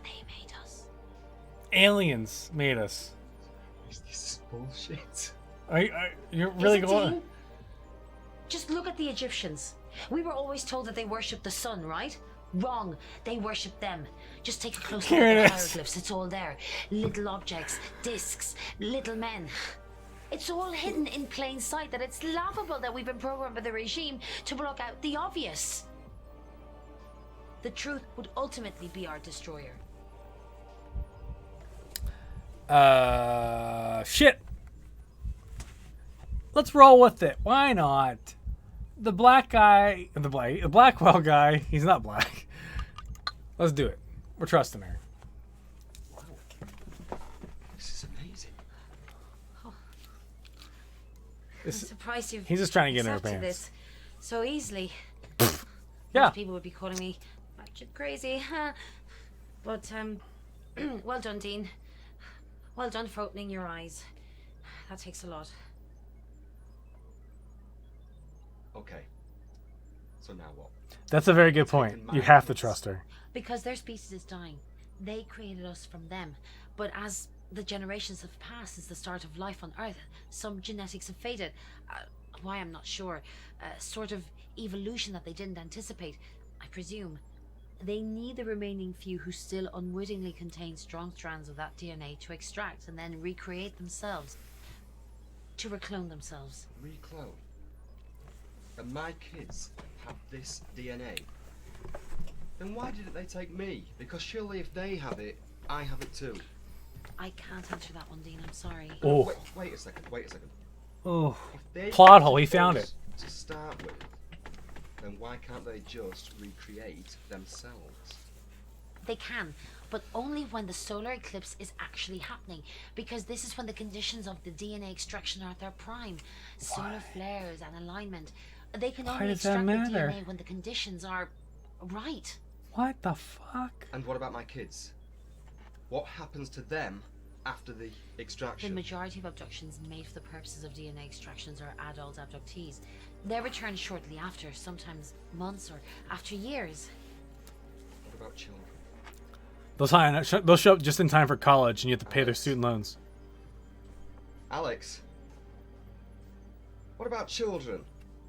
They made us. Aliens made us. Is this bullshit? You're really Is it, going? Dean? Just look at the Egyptians. We were always told that they worshipped the sun, right? Wrong. They worship them. Just take a close look at the hieroglyphs. It's all there. Little objects, discs, little men. It's all hidden in plain sight that it's laughable that we've been programmed by the regime to block out the obvious. The truth would ultimately be our destroyer. Shit. Let's roll with it. Why not? The black guy, the Blackwell guy, he's not black. Let's do it. We're trusting her. Wow. This is amazing. I'm surprised you've He's just trying to get in her accepted pants. this so easily. Yeah. Most people would be calling me batshit crazy. But, well done, Dean. Well done for opening your eyes. That takes a lot. Okay. So now what? That's a very good point. You have to trust her. Because their species is dying. They created us from them. But as the generations have passed since the start of life on Earth, some genetics have faded. Why, I'm not sure. Sort of evolution that they didn't anticipate, I presume. They need the remaining few who still unwittingly contain strong strands of that DNA to extract and then recreate themselves. To reclone themselves. Reclone? And my kids have this DNA? Then why didn't they take me? Because surely if they have it, I have it too. I can't answer that one, Dean. I'm sorry. Oh. Wait a second. Oh. If they Plot hole. He found it. To start with, then why can't they just recreate themselves? They can, but only when the solar eclipse is actually happening, because this is when the conditions of the DNA extraction are at their prime. Solar flares and alignment. They can Why only does that extract the matter? DNA when the conditions are right. What the fuck? And what about my kids? What happens to them after the The extraction? majority of abductions made for the purposes of DNA extractions are adult abductees. They're returned shortly after, sometimes months or after years. What about children? They'll show up just in time for college, and you have to pay their student loans. Alex, what about children?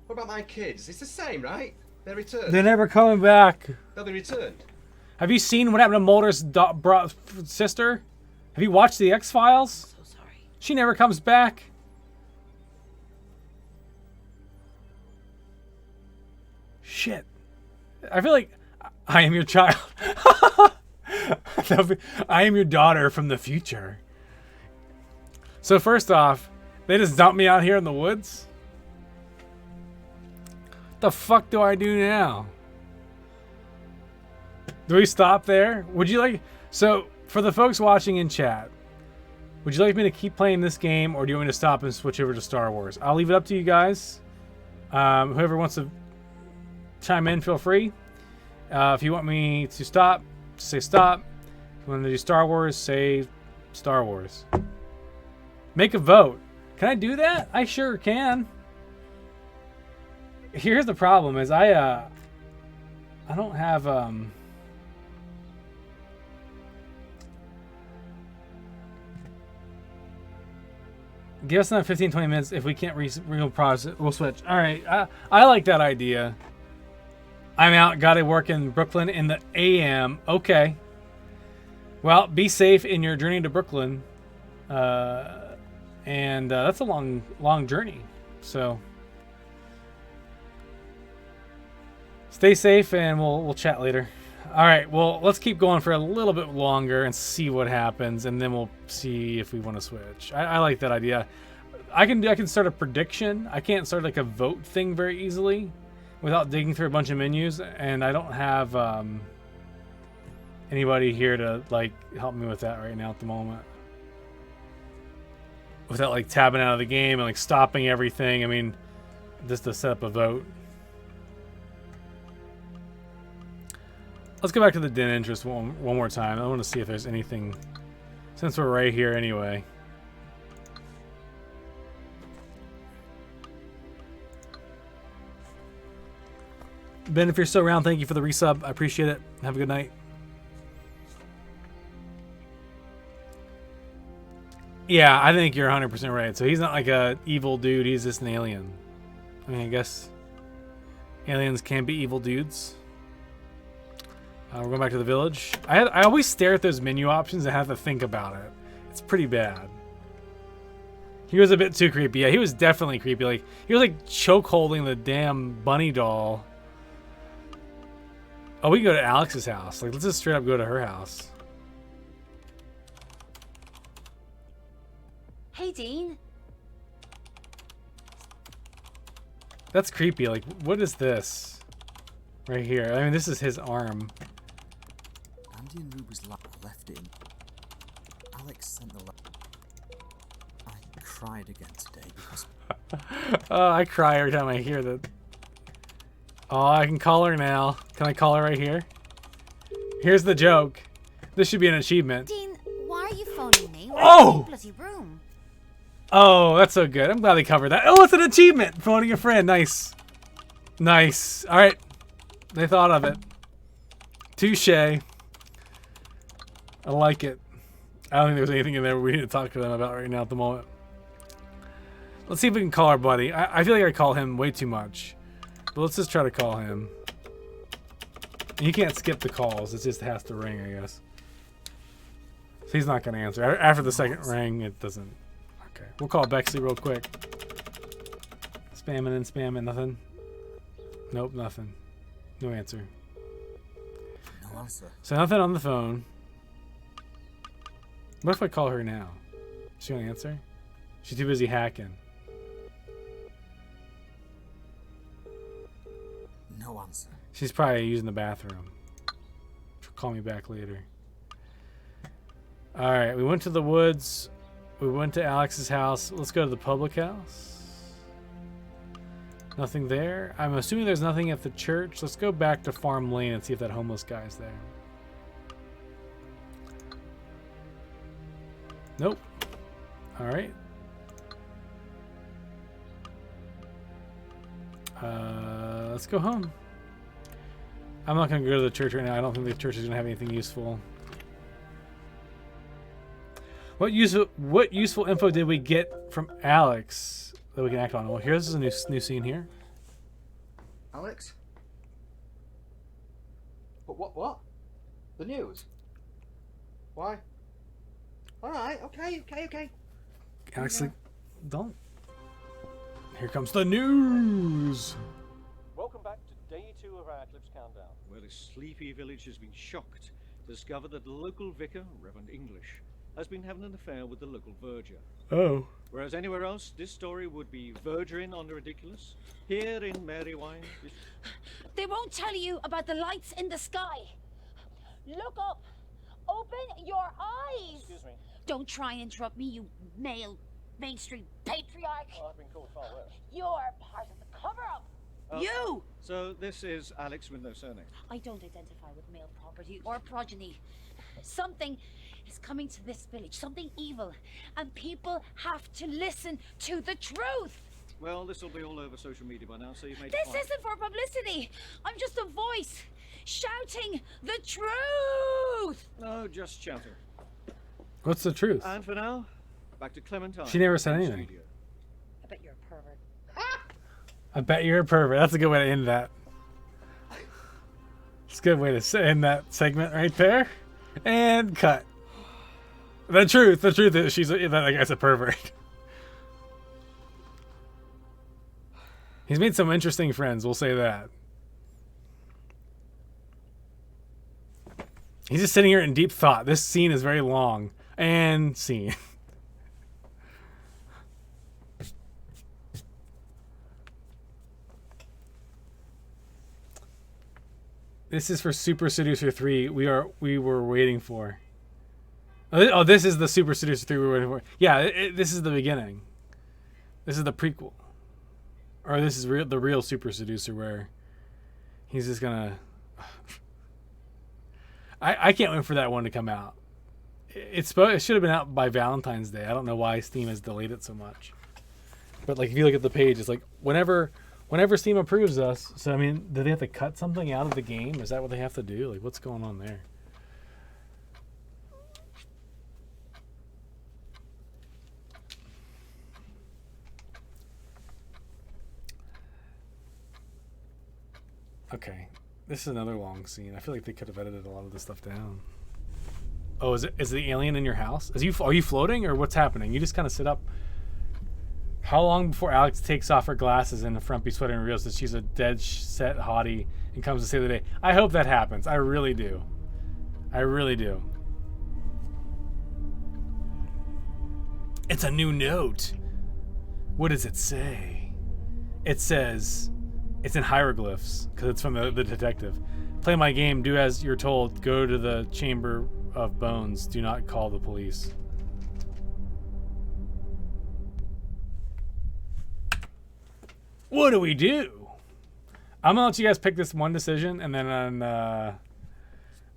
What about my kids? It's the same, right? They're returned. They're never coming back. They'll be returned. Have you seen what happened to Mulder's sister? Have you watched the X-Files? So sorry. She never comes back. Shit. I feel like I am your child. I am your daughter from the future. So first off, they just dumped me out here in the woods? What the fuck do I do now? Do we stop there? Would you like... So, for the folks watching in chat, would you like me to keep playing this game, or do you want me to stop and switch over to Star Wars? I'll leave it up to you guys. Whoever wants to chime in, feel free. If you want me to stop, say stop. If you want to do Star Wars, say Star Wars. Make a vote. Can I do that? I sure can. Here's the problem: is I don't have Give us another 15-20 minutes. If we can't real pause it, we'll switch. All right, I like that idea. I'm out. Got to work in Brooklyn in the AM. Okay. Well, be safe in your journey to Brooklyn. And that's a long journey. So stay safe, and we'll chat later. All right. Well, let's keep going for a little bit longer and see what happens, and then we'll see if we want to switch. I like that idea. I can start a prediction. I can't start like a vote thing very easily without digging through a bunch of menus, and I don't have anybody here to like help me with that right now at the moment. Without like tabbing out of the game and like stopping everything. I mean, just to set up a vote. Let's go back to the den interest one more time. I want to see if there's anything, since we're right here anyway. Ben, if you're still around, thank you for the resub. I appreciate it. Have a good night. Yeah, I think you're 100% right. So he's not like a evil dude. He's just an alien. I mean, I guess Aliens can be evil dudes. We're going back to the village. I always stare at those menu options and have to think about it. It's pretty bad. He was a bit too creepy. Yeah, he was definitely creepy. Like, he was like choke holding the damn bunny doll. Oh, we can go to Alex's house. Like, let's just straight up go to her house. Hey, Dean. That's creepy. Like, what is this? Right here. I mean, this is his arm. Andy and Ruby's left it in. Alex sent the letter. I cried again today because... Oh, I cry every time I hear that. Oh, I can call her now. Can I call her right here? Here's the joke. This should be an achievement. Dean, why are you phoning me? We're Oh! in the bloody room. Oh, that's so good. I'm glad they covered that. Oh, it's an achievement. Phoning a friend. Nice. Nice. All right. They thought of it. Touche. I like it. I don't think there's anything in there we need to talk to them about right now at the moment. Let's see if we can call our buddy. I feel like I call him way too much. But let's just try to call him. You can't skip the calls. It just has to ring, I guess. So he's not going to answer. After the second ring, it doesn't. Okay. We'll call Bexley real quick. Spamming and spamming. Nothing. Nope, nothing. No answer. No answer. So nothing on the phone. What if I call her now? Is she going to answer? She's too busy hacking. No answer. She's probably using the bathroom. She'll call me back later. Alright, we went to the woods. We went to Alex's house. Let's go to the public house. Nothing there. I'm assuming there's nothing at the church. Let's go back to Farm Lane and see if that homeless guy's there. Nope. Alright. Let's go home. I'm not going to go to the church right now. I don't think the church is going to have anything useful. What useful info did we get from Alex that we can act on? Well, here's a new scene here. Alex? What? The news? Why? Alright, okay. Alex, like, don't. Here comes the news. Welcome back to day 2 of our Eclipse Countdown, where this sleepy village has been shocked to discover that the local vicar, Reverend English, has been having an affair with the local verger. Oh. Whereas anywhere else, this story would be verging on the ridiculous. Here in Marywine, They won't tell you about the lights in the sky. Look up. Open your eyes. Excuse me. Don't try and interrupt me, you male mainstream patriarch. Oh, I've been called far worse. You're part of the cover-up. You! So this is Alex with no surname. I don't identify with male property or progeny. Something is coming to this village, something evil, and people have to listen to the truth. Well, this will be all over social media by now, so you've made This it fine. isn't for publicity. I'm just a voice shouting the truth. No, just shouting. What's the truth? And for now, back to Clementine. She never said anything. I bet you're a pervert. I bet you're a pervert. That's a good way to end that. It's a good way to end that segment right there. And cut. The truth is that guy's a pervert. He's made some interesting friends, we'll say that. He's just sitting here in deep thought. This scene is very long. And scene. This is for Super Seducer 3 we were waiting for. Oh, this is the Super Seducer 3 we were waiting for. Yeah, this is the beginning. This is the prequel. Or this is the real Super Seducer where he's just gonna... I can't wait for that one to come out. It should have been out by Valentine's Day. I don't know why Steam has delayed it so much. But like if you look at the page, it's like whenever Steam approves us. So I mean, do they have to cut something out of the game? Is that what they have to do? Like what's going on there? Okay. This is another long scene. I feel like they could have edited a lot of this stuff down. Oh, is the alien in your house? Are you floating or what's happening? You just kind of sit up. How long before Alex takes off her glasses and the frumpy sweater and reveals that she's a dead set hottie and comes to save the day? I hope that happens. I really do. I really do. It's a new note. What does it say? It says, it's in hieroglyphs because it's from the detective. Play my game. Do as you're told. Go to the chamber of bones. Do not call the police. What do we do? I'm gonna let you guys pick this one decision, and then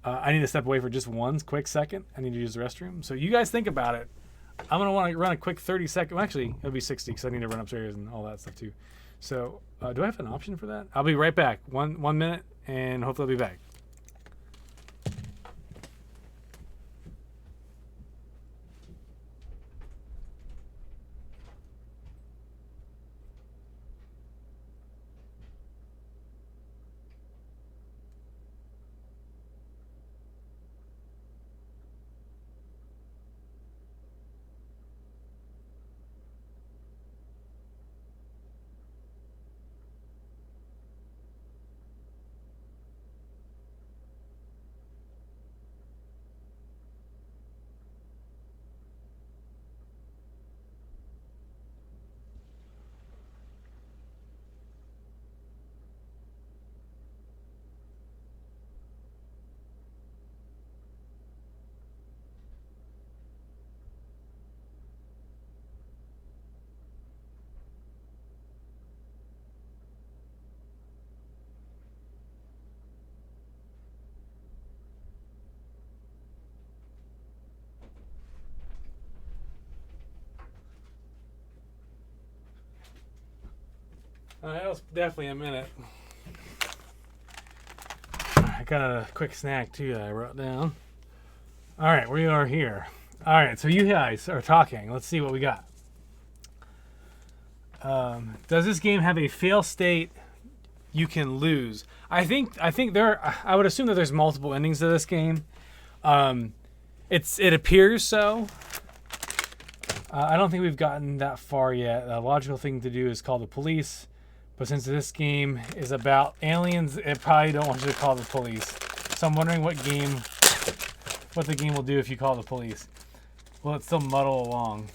I need to step away for just one quick second. I need to use the restroom. So you guys think about it. I'm gonna want to run a quick 30-second. Well, actually, it'll be 60 because I need to run upstairs and all that stuff too. So do I have an option for that? I'll be right back. One minute, and hopefully I'll be back. That was definitely a minute. I got a quick snack too that I wrote down. All right, we are here. All right, so you guys are talking. Let's see what we got. Does this game have a fail state you can lose? I think I would assume that there's multiple endings to this game. It appears so. I don't think we've gotten that far yet. The logical thing to do is call the police. But since this game is about aliens, it probably don't want you to call the police. So I'm wondering what the game will do if you call the police. Will it still muddle along?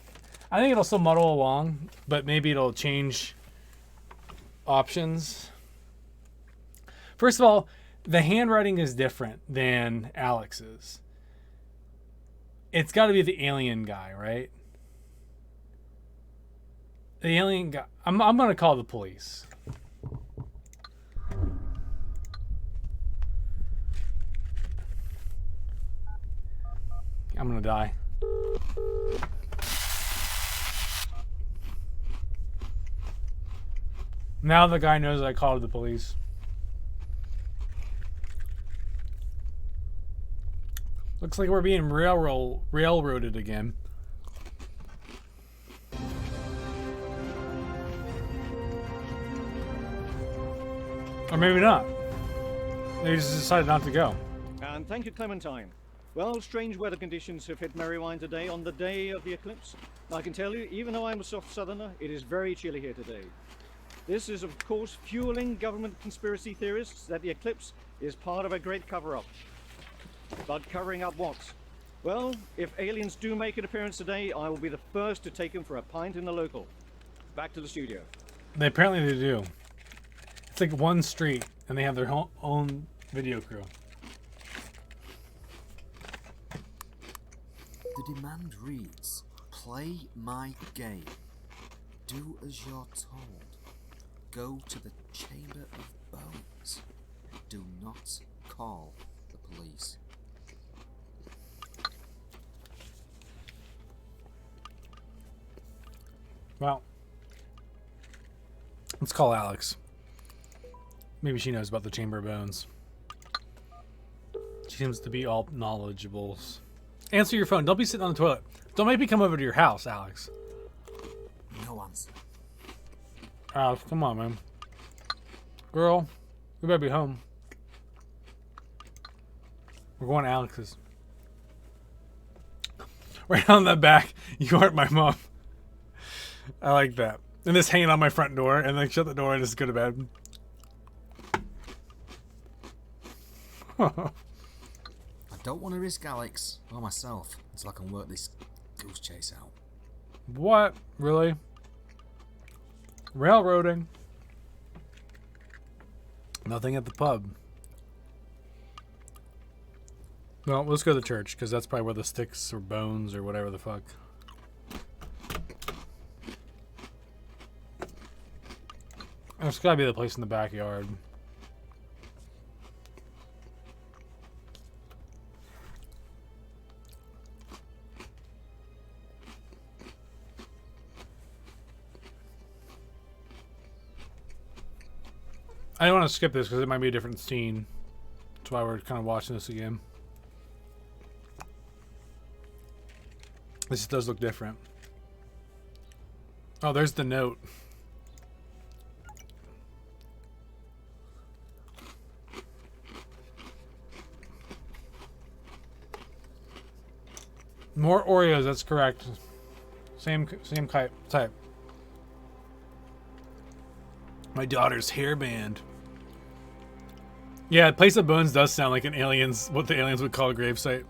I think it'll still muddle along, but maybe it'll change options. First of all, the handwriting is different than Alex's. It's got to be the alien guy, right? The alien guy. I'm going to call the police. I'm going to die. Now the guy knows I called the police. Looks like we're being railroaded again. Or maybe not. They just decided not to go. And thank you, Clementine. Well, strange weather conditions have hit Merrywine today on the day of the eclipse. I can tell you, even though I'm a soft southerner, it is very chilly here today. This is, of course, fueling government conspiracy theorists that the eclipse is part of a great cover-up. But covering up what? Well, if aliens do make an appearance today, I will be the first to take them for a pint in the local. Back to the studio. Apparently they do. It's like one street, and they have their own video crew. The demand reads, play my game. Do as you're told. Go to the Chamber of Bones. Do not call the police. Well, let's call Alex. Maybe she knows about the Chamber of Bones. She seems to be all knowledgeable. Answer your phone. Don't be sitting on the toilet. Don't make me come over to your house, Alex. No answer. Alex, come on, man. Girl, We better be home. We're going to Alex's. Right on the back, you aren't my mom. I like that. And this hanging on my front door, and then shut the door and just go to bed. I don't want to risk Alex or myself until I can work this goose chase out. What? Really? Railroading. Nothing at the pub. Well, let's go to the church, because that's probably where the sticks or bones or whatever the fuck. It's gotta be the place in the backyard. I don't want to skip this because it might be a different scene. That's why we're kind of watching this again. This does look different. Oh, there's the note. More Oreos, that's correct. Same type. My daughter's hairband. Yeah, Place of Bones does sound like an alien's, what the aliens would call a gravesite.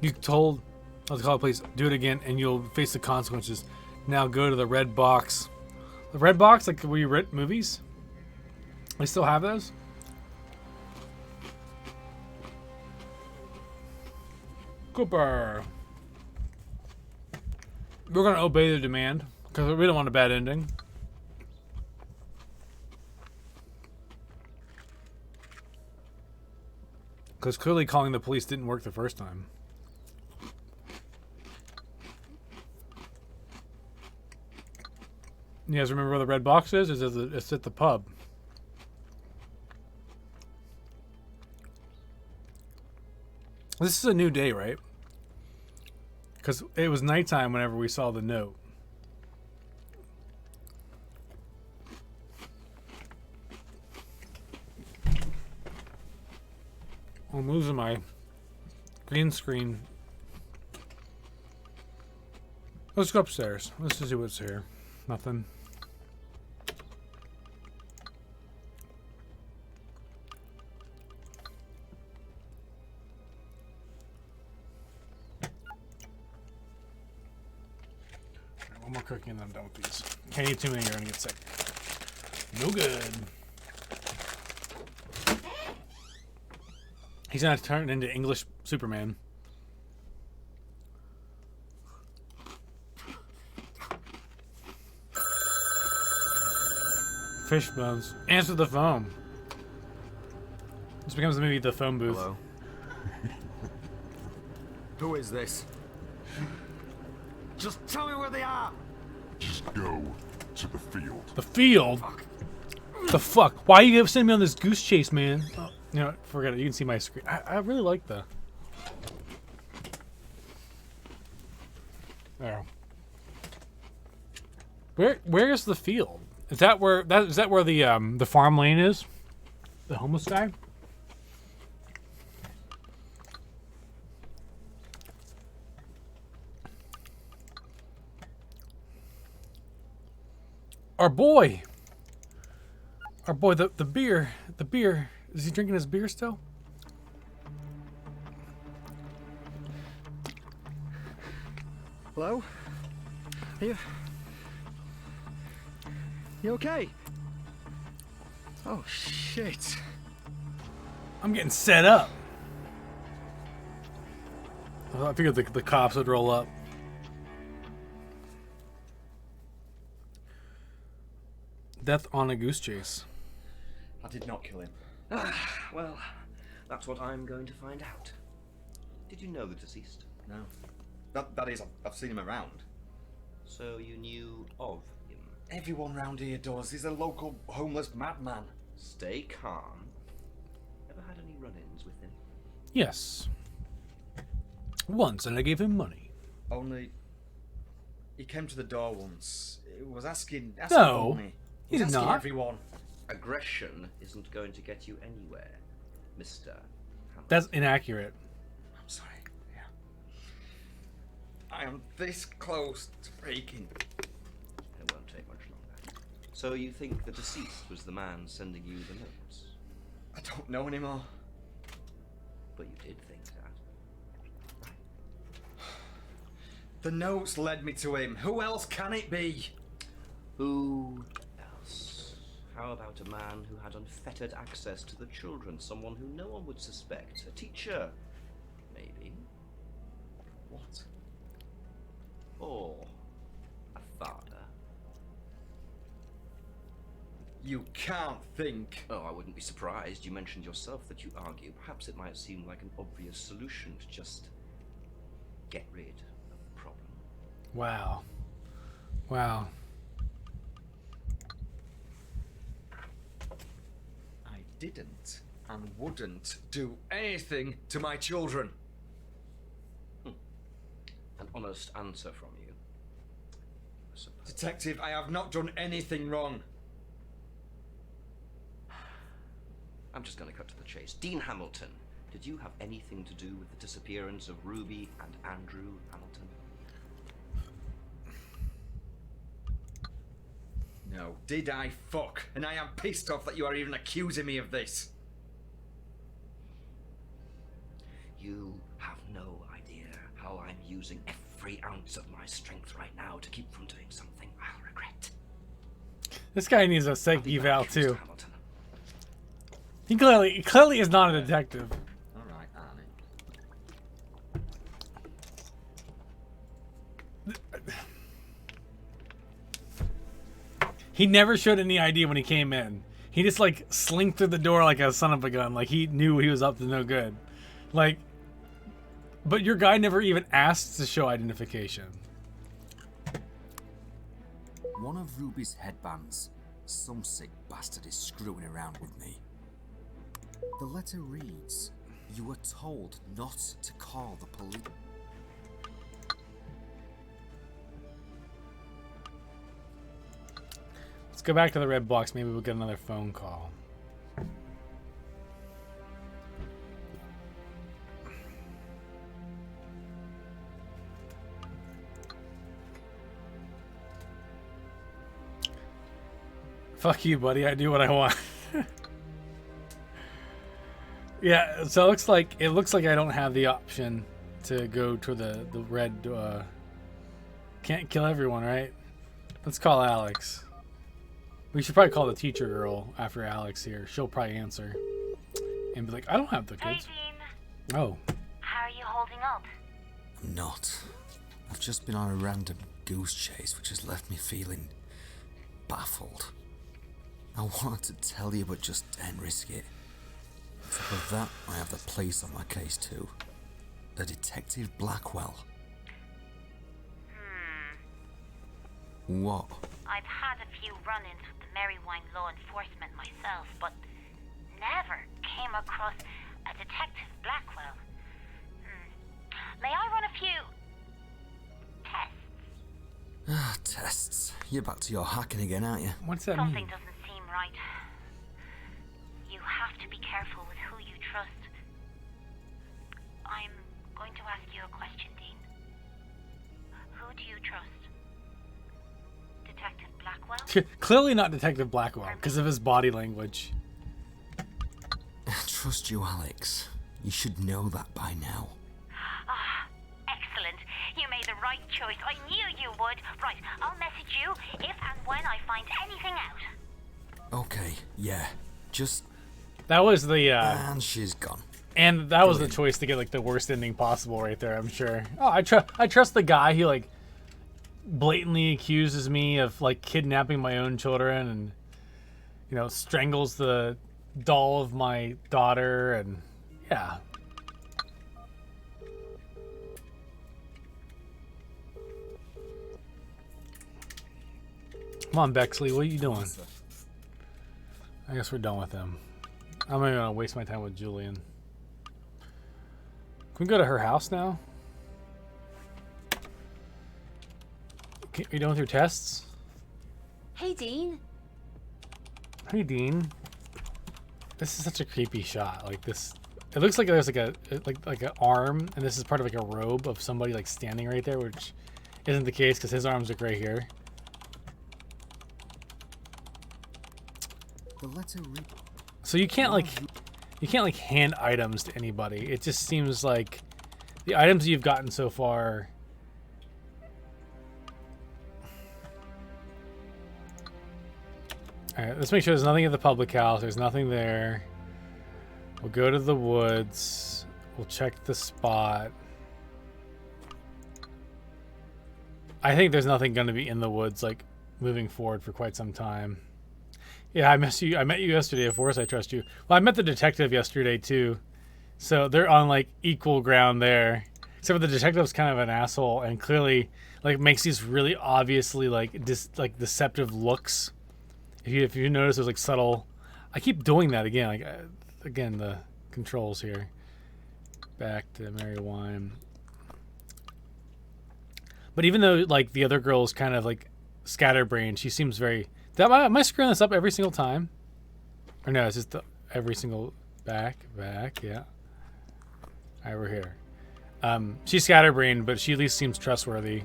You told us to call a place, do it again, and you'll face the consequences. Now go to the red box. The red box, like where you rent movies? They still have those? Cooper. We're gonna obey the demand because we don't want a bad ending. Because clearly calling the police didn't work the first time. You guys remember where the red box is? It's at the pub. This is a new day, right? Because it was nighttime whenever we saw the note. I'm losing my green screen. Let's go upstairs. Let's just see what's here. Nothing. Alright, one more cookie and then I'm done with these. Can't eat too many, you're gonna get sick. No good. He's gonna turn into English Superman. Fish bones. Answer the phone. This becomes maybe the phone booth. Hello. Who is this? Just tell me where they are. Just go to the field. The field? Fuck. The fuck? Why are you sending me on this goose chase, man? Oh, you know, forget it. You can see my screen. I really like the. There. Where is the field? Is that where the farm lane is? The homeless guy? Our boy, the beer. Is he drinking his beer still? Hello? Are you okay? Oh shit. I'm getting set up. I figured the cops would roll up. Death on a goose chase. I did not kill him. Well, that's what I'm going to find out. Did you know the deceased? No. That is, I've seen him around. So you knew of him? Everyone round here does. He's a local homeless madman. Stay calm. Ever had any run-ins with him? Yes. Once, and I gave him money. Only... he came to the door once. He was asking no, for money. he did asking not. Everyone. Aggression isn't going to get you anywhere, Mr. Hamilton. That's inaccurate. I'm sorry. Yeah. I am this close to breaking. It won't take much longer. So you think the deceased was the man sending you the notes? I don't know anymore. But you did think that. The notes led me to him. Who else can it be? Who else? How about a man who had unfettered access to the children? Someone who no one would suspect? A teacher? Maybe. What? Or a father? You can't think. Oh, I wouldn't be surprised. You mentioned yourself that you argue. Perhaps it might seem like an obvious solution to just get rid of the problem. Wow. Wow. I didn't and wouldn't do anything to my children. An honest answer from you, I suppose. Detective, I have not done anything wrong. I'm just going to cut to the chase. Dean Hamilton, did you have anything to do with the disappearance of Ruby and Andrew Hamilton? No. Did I fuck? And I am pissed off that you are even accusing me of this. You have no idea how I'm using every ounce of my strength right now to keep from doing something I'll regret. This guy needs a psych eval too. He clearly is not a detective. All right, Arnie. He never showed any idea when he came in. He just like slinked through the door like a son of a gun. Like he knew he was up to no good. Like, but your guy never even asked to show identification. One of Ruby's headbands. Some sick bastard is screwing around with me. The letter reads, "You were told not to call the police." Let's go back to the red box. Maybe we'll get another phone call. Fuck you, buddy. I do what I want. Yeah, so it looks like I don't have the option to go to the red can't kill everyone, right? Let's call Alex. We should probably call the teacher girl after Alex here. She'll probably answer and be like, I don't have the kids. Hey, Dean. Oh. How are you holding up? I'm not. I've just been on a random goose chase which has left me feeling baffled. I wanted to tell you but just didn't risk it. On top of that, I have the police on my case too. A Detective Blackwell. What? I've had a few run-ins with the Merrywine law enforcement myself, but never came across a Detective Blackwell. May I run a few tests? Tests. You're back to your hacking again, aren't you? What's that Something mean? doesn't seem right. You have to be careful with who you trust. I'm going to ask you a question, Dean. Who do you trust? Detective Blackwell? Clearly not Detective Blackwell because of his body language. I trust you, Alex. You should know that by now. Ah, excellent. You made the right choice. I knew you would. Right, I'll message you if and when I find anything out. Okay, yeah. Just... That was the and she's gone. And that was the choice to get like the worst ending possible right there, I'm sure. Oh, I trust the guy who like blatantly accuses me of like kidnapping my own children and, you know, strangles the doll of my daughter, and yeah. Come on, Bexley, what are you doing? I guess we're done with him. I'm not gonna waste my time with Julian. Can we go to her house now? Are you done with your tests? Hey, Dean. Hey, Dean. This is such a creepy shot. Like this, it looks like there's like a like an arm, and this is part of like a robe of somebody like standing right there, which isn't the case because his arms are right here. The letter So you can't like hand items to anybody. It just seems like the items you've gotten so far. All right, let's make sure there's nothing at the public house. There's nothing there. We'll go to the woods. We'll check the spot. I think there's nothing going to be in the woods like moving forward for quite some time. Yeah, I met you yesterday. Of course, I trust you. Well, I met the detective yesterday too, so they're on like equal ground there. Except for the detective's kind of an asshole and clearly like makes these really obviously like deceptive looks. If you notice, there's like subtle. I keep doing that again. Like again, the controls here. Back to Mary Wine. But even though like the other girl is kind of like scatterbrained, she seems very. Am I screwing this up every single time? Or no, it's just every single back, yeah. All right, we're here. She's scatterbrained, but she at least seems trustworthy.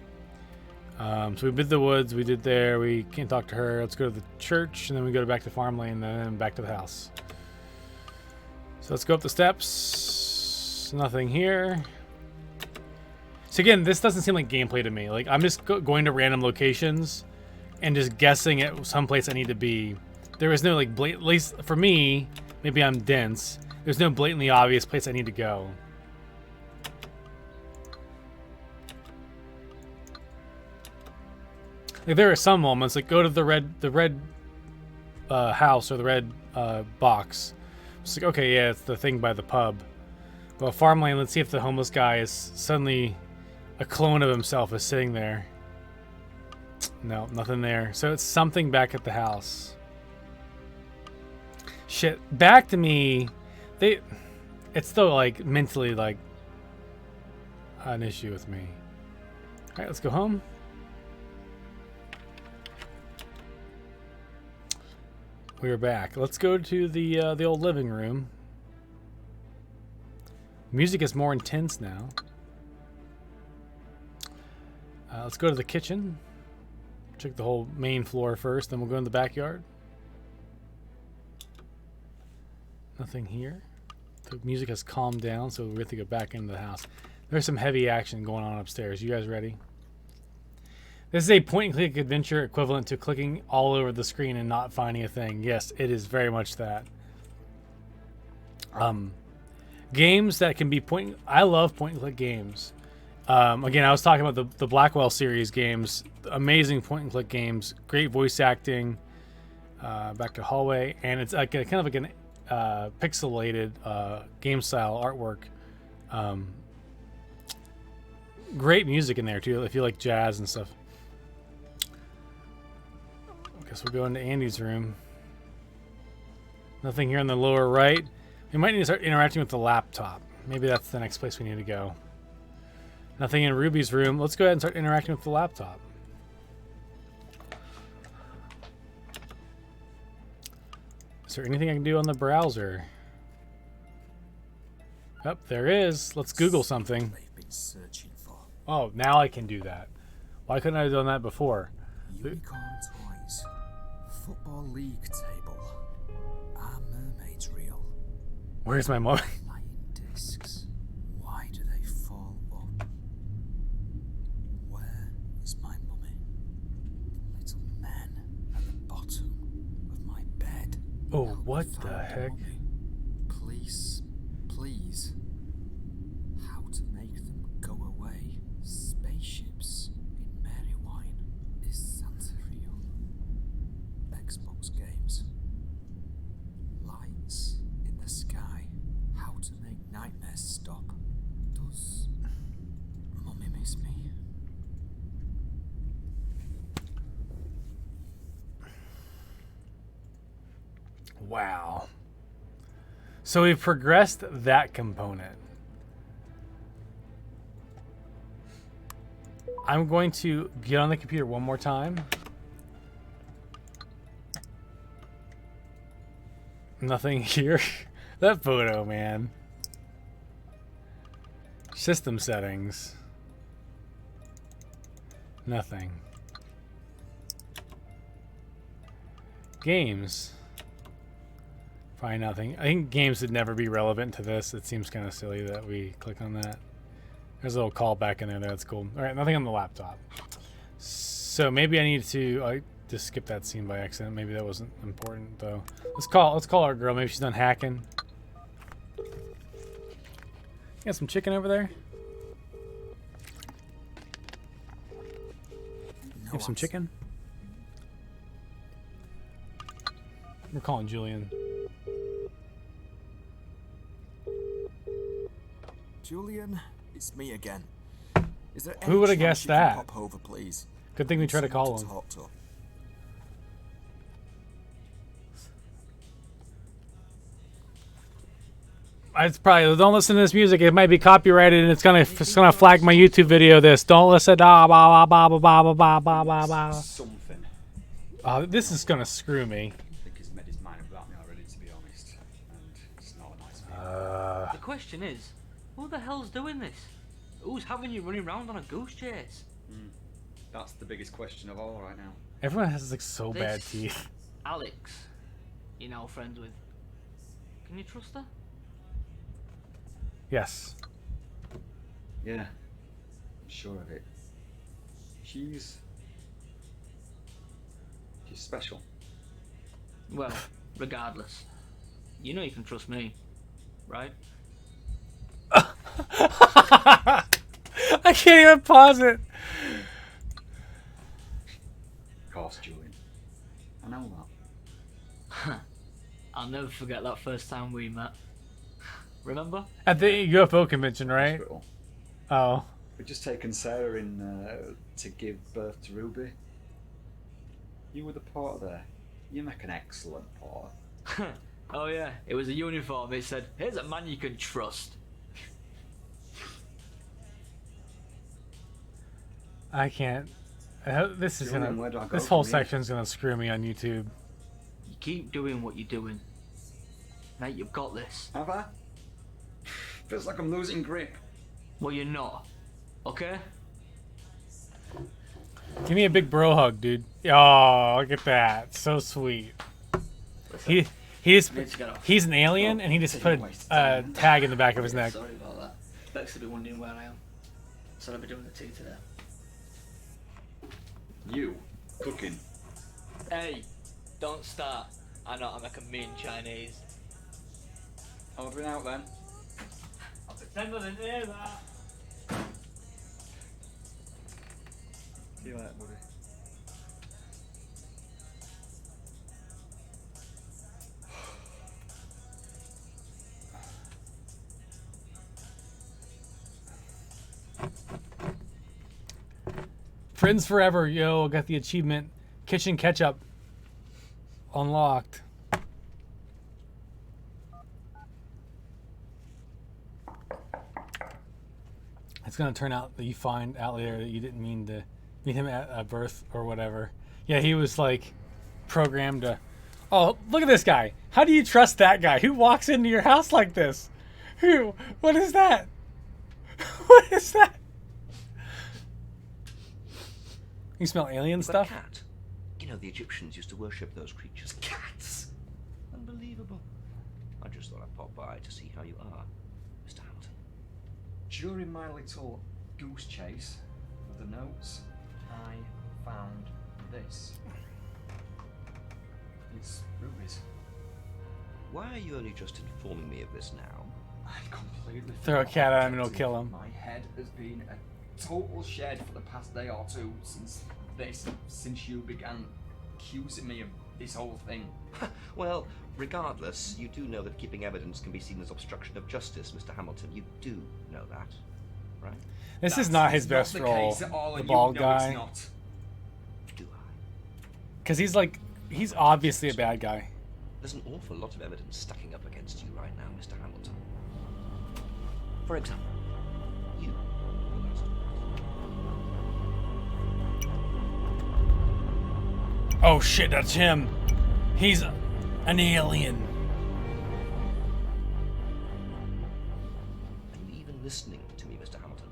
So we did the woods, we did there, we can't talk to her. Let's go to the church, and then we go back to Farm Lane, and then back to the house. So let's go up the steps. Nothing here. So again, this doesn't seem like gameplay to me. Like I'm just going to random locations and just guessing at some place I need to be. There is no like at least for me, maybe I'm dense. There's no blatantly obvious place I need to go. Like there are some moments like go to the red house or the red box. It's like okay, yeah, it's the thing by the pub. Well, Farm Lane. Let's see if the homeless guy is suddenly a clone of himself is sitting there. No, nothing there. So it's something back at the house. Shit, back to me. It's still like mentally like an issue with me. All right, let's go home. We're back. Let's go to the old living room. Music is more intense now. Let's go to the kitchen. Check the whole main floor first, then we'll go in the backyard. Nothing here. The music has calmed down, so we have to go back into the house. There's some heavy action going on upstairs. You guys ready? This is a point-and-click adventure equivalent to clicking all over the screen and not finding a thing. Yes, it is very much that. Games that can be I love point-and-click games. Again, I was talking about the Blackwell series games. Amazing point-and-click games. Great voice acting. Back to hallway. And it's like kind of like an pixelated game-style artwork. Great music in there, too, if you like jazz and stuff. Guess we'll go into Andy's room. Nothing here on the lower right. We might need to start interacting with the laptop. Maybe that's the next place we need to go. Nothing in Ruby's room. Let's go ahead and start interacting with the laptop. Is there anything I can do on the browser? Oh, there is. Let's Google something. Oh, now I can do that. Why couldn't I have done that before? Unicorn toys. Football league table. Are mermaids real? Where's my mom? Flying discs. Why do they fall up? Where is my mummy? Little men at the bottom of my bed. Oh, what the heck? Please, please. How to make them go away? Spaceships in Mary Wine. Is Santa real? Xbox games. Lights in the sky. How to make nightmares stop. Does Mummy miss me? Wow. So we've progressed that component. I'm going to get on the computer one more time. Nothing here. That photo, man. System settings. Nothing. Games. Probably nothing. I think games would never be relevant to this. It seems kind of silly that we click on that. There's a little callback in there. That's cool. All right, nothing on the laptop. So maybe I need to. I just skipped that scene by accident. Maybe that wasn't important though. Let's call our girl. Maybe she's done hacking. You got some chicken over there? You have some chicken? We're calling Julian. Julian, it's me again. Is there Who would have chance guessed you can that? Pop over, please. Good thing we tried to call Someone him. talk to. It's probably don't listen to this music. It might be copyrighted and it's gonna flag my YouTube video. This don't listen. Something. This is gonna screw me. I think he's made his mind about me already, to be honest. And it's not a nice feeling. The question is, who the hell's doing this? Who's having you running around on a goose chase? That's the biggest question of all right now. Everyone has like so bad This teeth. Alex, you know, friends with. Can you trust her? Yes. Yeah. I'm sure of it. She's special. Well, regardless, you know you can trust me, right? I can't even pause it. Of course, Julian. I know that. I'll never forget that first time we met. Remember? At the UFO convention, right? Hospital. Oh. We've just taken Sarah in to give birth to Ruby. You were the porter there. You make an excellent porter. Oh yeah, it was a uniform. It said, "Here's a man you can trust." I can't. This is Julian, where do I gonna. go This whole from here? section's gonna screw me on YouTube. You keep doing what you're doing, mate. You've got this. Have I? Feels like I'm losing grip. Well, you're not. Okay? Give me a big bro hug, dude. Oh, look at that. So sweet. He's an alien and he just put a tag in the back of his neck. Sorry about that. Bex will be wondering where I am. So I'll be doing the tea today. You cooking? Hey, don't start. I know I make a mean Chinese. Ordering out then. I'll pretend I didn't hear that. See you later, buddy. Friends forever, yo! Got the achievement. Kitchen ketchup unlocked. It's gonna turn out that you find out later that you didn't mean to meet him at birth or whatever. Yeah, he was like programmed to. Oh, look at this guy! How do you trust that guy? Who walks into your house like this? Who? What is that? What is that? You smell alien You've got a stuff? cat. You know, the Egyptians used to worship those creatures. Cats! Unbelievable. I just thought I'd pop by to see how you are, Mr. Hamilton. During my little goose chase with the notes, I found this. It's Ruby's. Why are you only just informing me of this now? I've completely Throw a forgot cat at I him and it'll kept kill it. him. My head has been a total shed for the past day or two since you began accusing me of this whole thing. Well, regardless, you do know that keeping evidence can be seen as obstruction of justice, Mr. Hamilton. You do know that, right? This is not his best the role, case at all, the and bald you know it's guy. not. Because he's obviously a bad guy. There's an awful lot of evidence stacking up against you right now, Mr. Hamilton. For example, you. Oh shit, that's him. He's an alien. listening to me, Mr. Hamilton?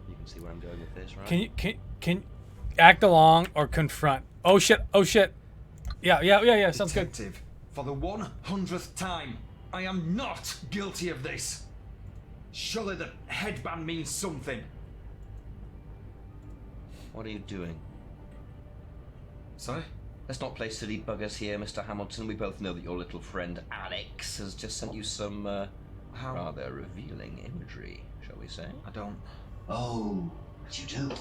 You can see where I'm going with this, right? Can act along or confront? Oh shit! Oh shit! Yeah. Sounds good. Detective, for the 100th time, I am not guilty of this. Surely the headband means something. What are you doing? Sorry? Let's not play silly buggers here, Mr. Hamilton. We both know that your little friend Alex has just sent you some rather revealing imagery, shall we say? I don't. Oh, but you do.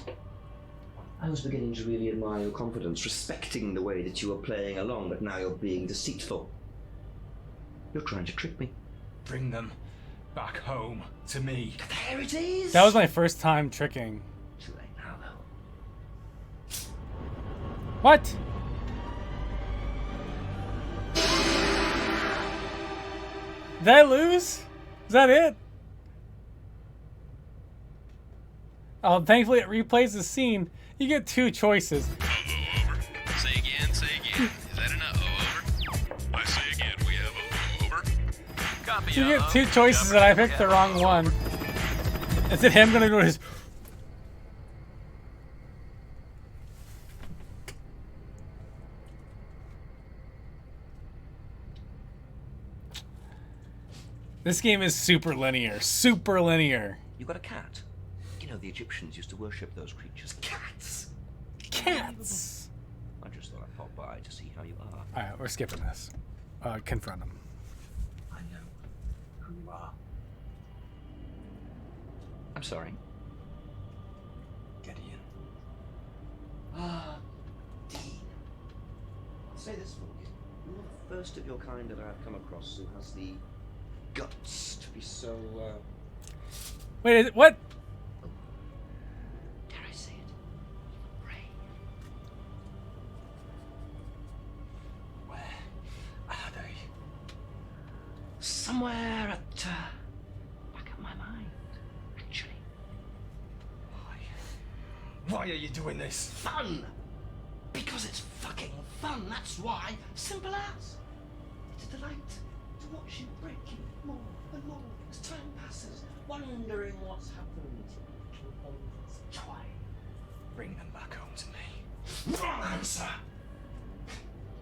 I was beginning to really admire your confidence, respecting the way that you were playing along, but now you're being deceitful. You're trying to trick me. Bring them back home to me. There it is! That was my first time tricking. Too late now, though. What? Did I lose? Is that it? Oh, thankfully it replays the scene. You get two choices. Over. Say again, say again. Is that enough? Over. I say again, we have over. Copy. So you get two choices and I picked the wrong one. Is it him gonna do his... This game is super linear. Super linear. You got a cat? You know, the Egyptians used to worship those creatures. Cats! Cats! I just thought I'd pop by to see how you are. Alright, we're skipping this. Confront him. I know who you are. I'm sorry. Gideon. Dean. I'll say this for you. You're the first of your kind that I've come across who has the guts to be so, Wait, is it, what? dare I say it? Brave. Where are they? Somewhere at, back of my mind, actually. Why are you doing this? Fun! Because it's fucking fun, that's why. Simple as. It's a delight to watch you breaking more and more as time passes, wondering what's happened. Joy. Bring them back home to me. Wrong answer!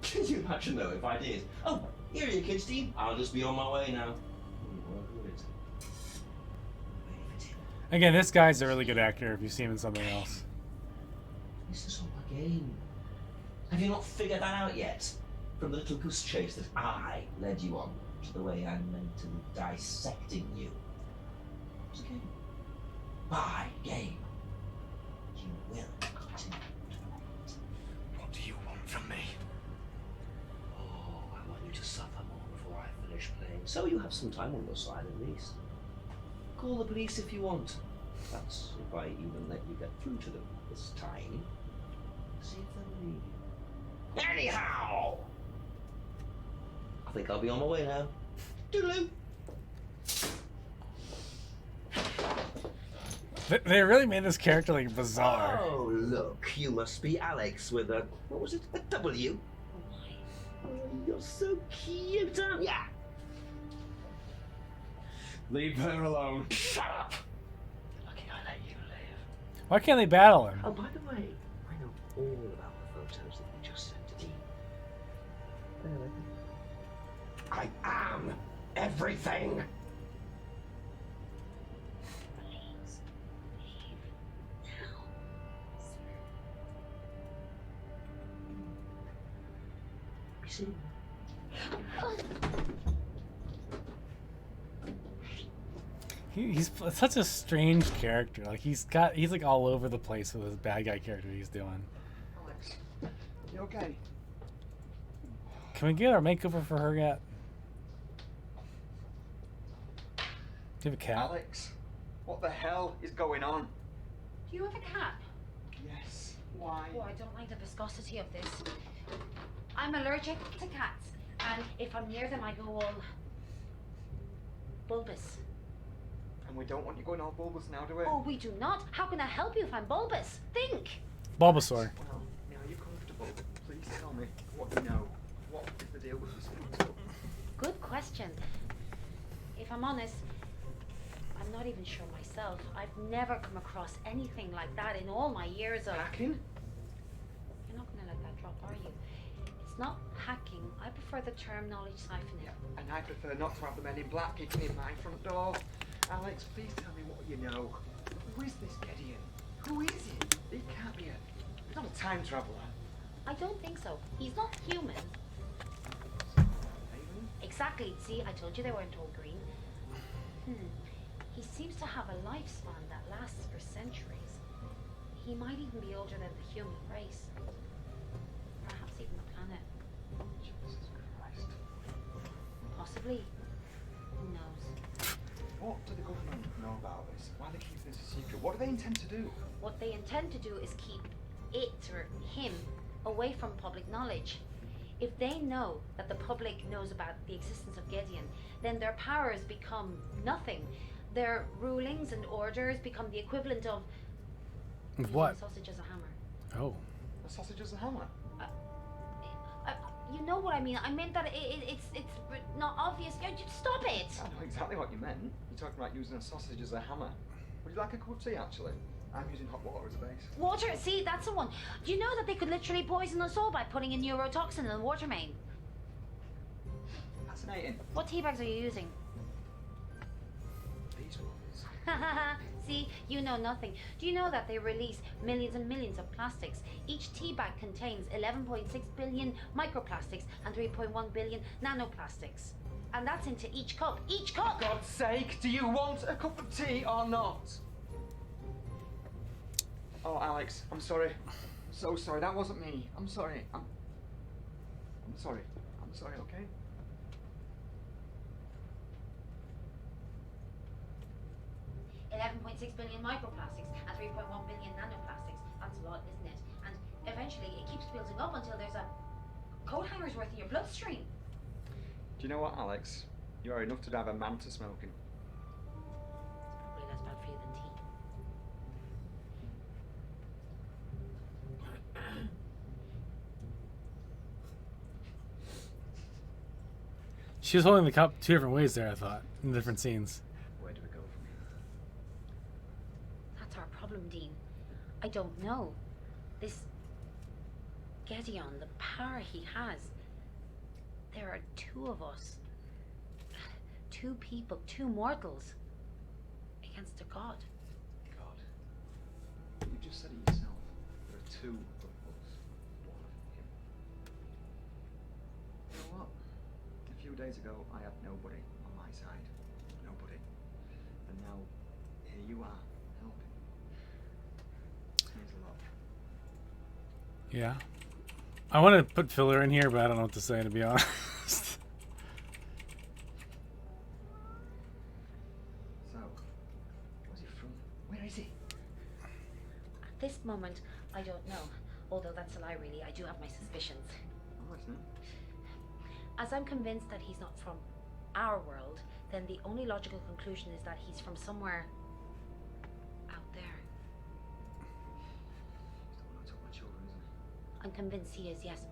Can you imagine though if I did? Oh, here are your kids, Dean. I'll just be on my way now. Again, this guy's a really good actor if you see him in something else. This is all a game. Have you not figured that out yet? From the little goose chase that I led you on to the way I'm mentally dissecting you. It's a game. My game. You will continue to fight. What do you want from me? Oh, I want you to suffer more before I finish playing, so you have some time on your side at least. Call the police if you want. That's if I even let you get through to them this time. See if they'll leave you. Anyhow! I think I'll be on my way now. Toodaloo! They really made this character like bizarre. Oh, look, you must be Alex with a, what was it, a W? Oh, you're so cute, aren't ya? Leave her alone. Shut up! Lucky I let you live. Why can't they battle him? Oh, by the way, I know all about the photos that you just sent to Dean. Anyway, I am everything! Please, leave now, sir. You see? He's such a strange character. Like he's like all over the place with his bad guy character he's doing. Alex, you okay? Can we get our makeover for her yet? Do you have a cat? Alex, what the hell is going on? Do you have a cat? Yes. Why? Oh, I don't like the viscosity of this. I'm allergic to cats, and if I'm near them, I go all bulbous. And we don't want you going all bulbous now, do we? Oh, we do not. How can I help you if I'm bulbous? Think. Bulbasaur. Well, now are you comfortable? Please tell me what you know. What is the deal with this photo? Good question. If I'm honest, I'm not even sure myself. I've never come across anything like that in all my years of Hacking? You're not gonna let that drop, are you? It's not hacking. I prefer the term knowledge siphoning. And I prefer not to have the men in black kicking in my front door. Alex, please tell me what you know. Who is this Gideon? Who is he? He can't be he's not a time traveller. I don't think so. He's not human. Exactly. See, I told you they weren't all green. He seems to have a lifespan that lasts for centuries. He might even be older than the human race. Perhaps even the planet. Jesus Christ. Possibly. Who knows? What do the government know about this? Why are they keeping this a secret? What do they intend to do? What they intend to do is keep it or him away from public knowledge. If they know that the public knows about the existence of Gideon, then their powers become nothing. Their rulings and orders become the equivalent of what? using sausage as a hammer. Oh. A sausage as a hammer? You know what I mean. I meant that it's not obvious. Just stop it. I know exactly what you meant. You're talking about using a sausage as a hammer. Would you like a cup of tea, actually? I'm using hot water as a base. Water, see, that's the one. Do you know that they could literally poison us all by putting a neurotoxin in the water main? Fascinating. What tea bags are you using? These ones. See, you know nothing. Do you know that they release millions and millions of plastics? Each tea bag contains 11.6 billion microplastics and 3.1 billion nanoplastics. And that's into each cup. Each cup! For God's sake, do you want a cup of tea or not? Oh, Alex, I'm sorry. So sorry, that wasn't me. I'm sorry. I'm sorry. I'm sorry, okay? $11.6 billion microplastics and 3.1 billion nanoplastics. That's a lot, isn't it? And eventually it keeps building up until there's a coat hanger's worth in your bloodstream. Do you know what, Alex? You are enough to drive a man to smoking. It's probably less bad for you than tea. She was holding the cup two different ways there, I thought, in different scenes. Where do we go from here? That's our problem, Dean. I don't know. This Gideon, the power he has. There are two of us. Two people, two mortals. Against a god. God. You just said it yourself. There are two of us. One of him. You know what? A few days ago, I had nobody on my side. Nobody. And now, here you are, helping. It means a lot. Yeah. I want to put filler in here, but I don't know what to say, to be honest. So, where's he from? Where is he? At this moment, I don't know. Although that's a lie, really. I do have my suspicions. I'm listening. As I'm convinced that he's not from our world, then the only logical conclusion is that he's from somewhere out there. He's the one who took my children, isn't he? I'm convinced he is, yes.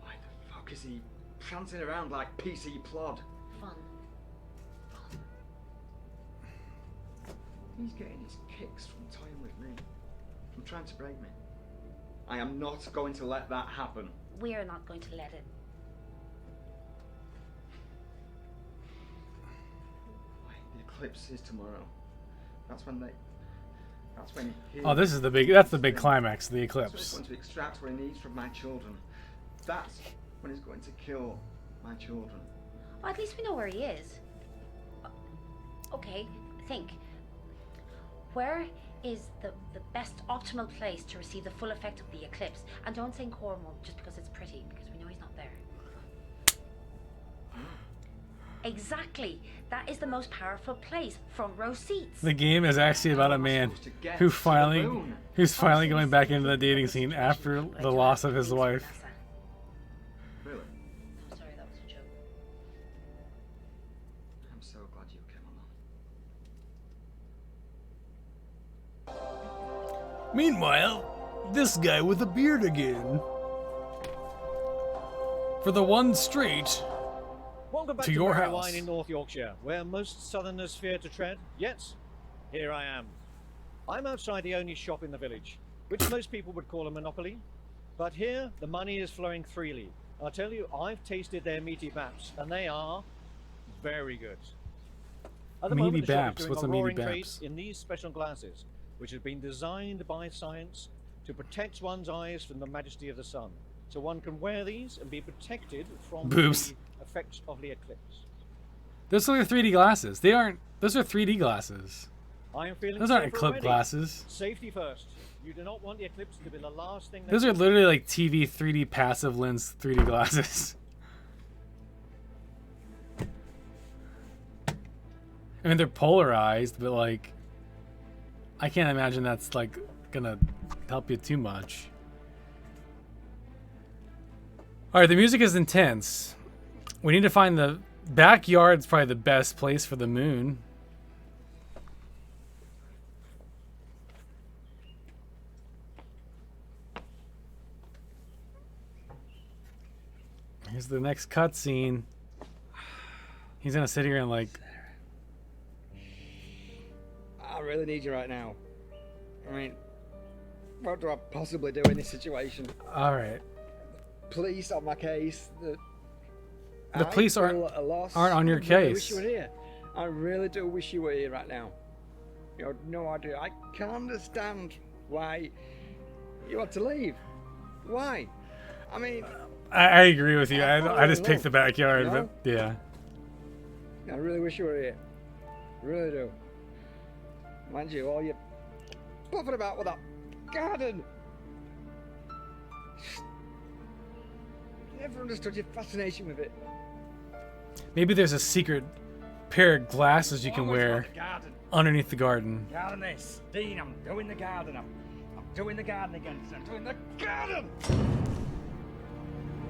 Why the fuck is he prancing around like PC Plod? Fun. He's getting his kicks from toying with me. From trying to break me. I am not going to let that happen. We're not going to let it. The eclipse is tomorrow. That's when he... Oh, this is that's the big climax, the That's when he's eclipse. going to extract what he needs from my children. That's when he's going to kill my children. Well, at least we know where he is. Okay, think. Where is the best optimal place to receive the full effect of the eclipse? And don't think Cornwall just because it's pretty, because we know he's not there. Exactly. That is the most powerful place. Front row seats. The game is actually about a man who's finally going back into the dating scene after the loss of his wife. Really? I'm sorry, that was a joke. I'm so glad you came along. Meanwhile, this guy with a beard again. For the one straight Welcome back To to your Merry house. Wine in North Yorkshire, where most southerners fear to tread. Yet, here I am. I'm outside the only shop in the village, which most people would call a monopoly. But here, the money is flowing freely. I'll tell you, I've tasted their meaty baps, and they are very good. At the Meaty moment, the shop is baps? doing What's a a meaty roaring trade baps? in these special glasses, which have been designed by science to protect one's eyes from the majesty of the sun. So one can wear these and be protected from Boobs. the effects of the eclipse. Those are 3D glasses. They aren't. Those are 3D glasses. I am feeling Those aren't safer clip already. glasses. Safety first. You do not want the eclipse to be the last thing. Those are literally like TV 3D passive lens 3D glasses. I mean, they're polarized, but like, I can't imagine that's like gonna help you too much. All right, the music is intense. We need to find the backyard's probably the best place for the moon. Here's the next cutscene. He's gonna sit here and like. I really need you right now. I mean, what do I possibly do in this situation? All right. Police on my case. The police I aren't feel at a loss. on your I really case. wish you were here. I really do wish you were here right now. You have no idea. I can't understand why you want to leave. Why? I mean, I agree with you. I just picked the love, backyard, you know? but yeah. I really wish you were here. Really do. Mind you, all you puffing about with that garden. Never understood your fascination with it. Maybe there's a secret pair of glasses you can Always wear want the garden. underneath the garden. Garden this. Dean, I'm doing the garden. I'm doing the garden again. I'm doing the garden.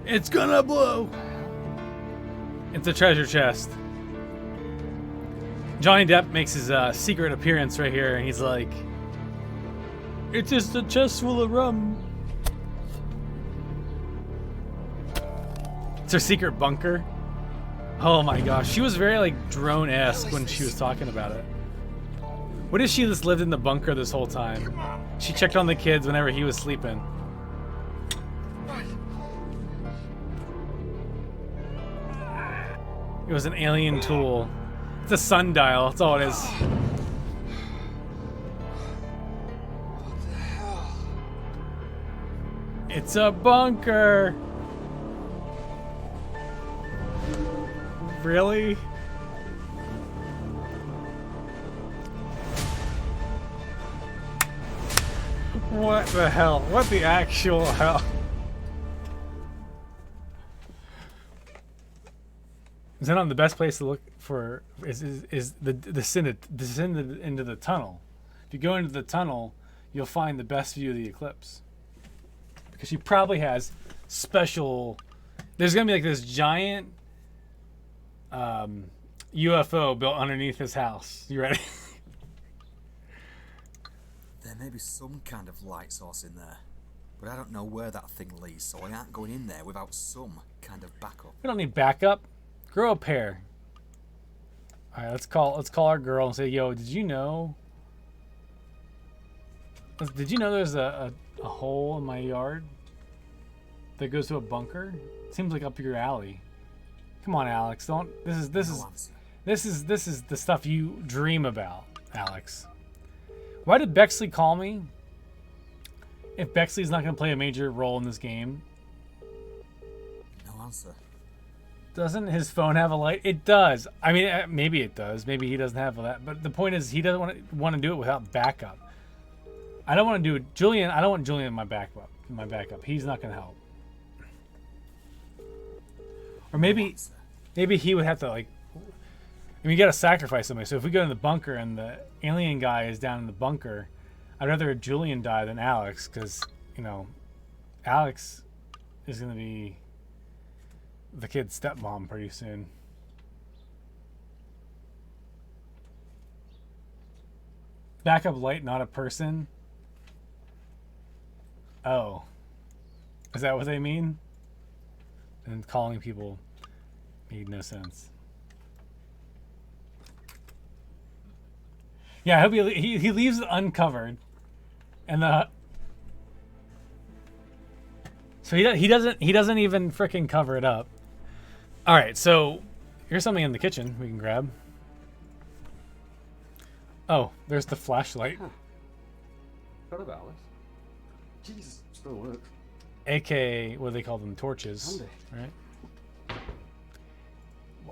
It's gonna blow. It's a treasure chest. Johnny Depp makes his secret appearance right here, and he's like, "It's just a chest full of rum." It's her secret bunker. Oh my gosh, she was very like drone-esque when she was talking about it. What if she just lived in the bunker this whole time? She checked on the kids whenever he was sleeping. It was an alien tool. It's a sundial, that's all it is. It's a bunker! Really? What the hell? What the actual hell? Is that not the best place to look for? Is the descend into the tunnel? If you go into the tunnel, you'll find the best view of the eclipse. Because she probably has special. There's gonna be like this giant UFO built underneath his house. You ready? There may be some kind of light source in there, but I don't know where that thing leads, so I aren't going in there without some kind of backup. We don't need backup. Grow a pair. All right, let's call our girl and say, "Yo, did you know? There's a hole in my yard that goes to a bunker? Seems like up your alley. Come on, Alex. Don't. This is the stuff you dream about, Alex. Why did Bexley call me? If Bexley's not going to play a major role in this game, No answer. doesn't his phone have a light? It does. I mean, maybe it does. Maybe he doesn't have that. But the point is, he doesn't want to do it without backup. I don't want to do it. Julian, I don't want Julian in my backup. He's not going to help. Or maybe he would have to like. I mean, you got to sacrifice somebody. So if we go in the bunker and the alien guy is down in the bunker, I'd rather Julian die than Alex, because Alex is going to be the kid's stepmom pretty soon. Backup light, not a person. Oh, is that what they mean? And calling people. Made no sense. Yeah, I hope he leaves it uncovered, and so he doesn't even frickin' cover it up. All right, so here's something in the kitchen we can grab. Oh, there's the flashlight. Huh. Forgot about this. Jesus, still works. AK, what do they call them? Torches. Handy. Right?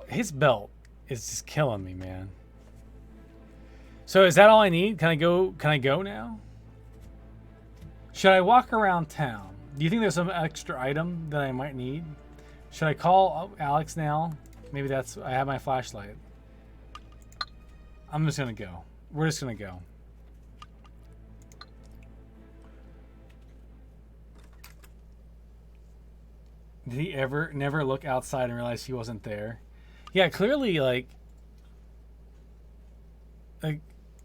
His belt is just killing me, man. So is that all I need? Can I go now? Should I walk around town? Do you think there's some extra item that I might need? Should I call Alex now? Maybe that's... I have my flashlight. I'm just gonna go. We're just gonna go. Did he ever never look outside and realize he wasn't there? Yeah, clearly, like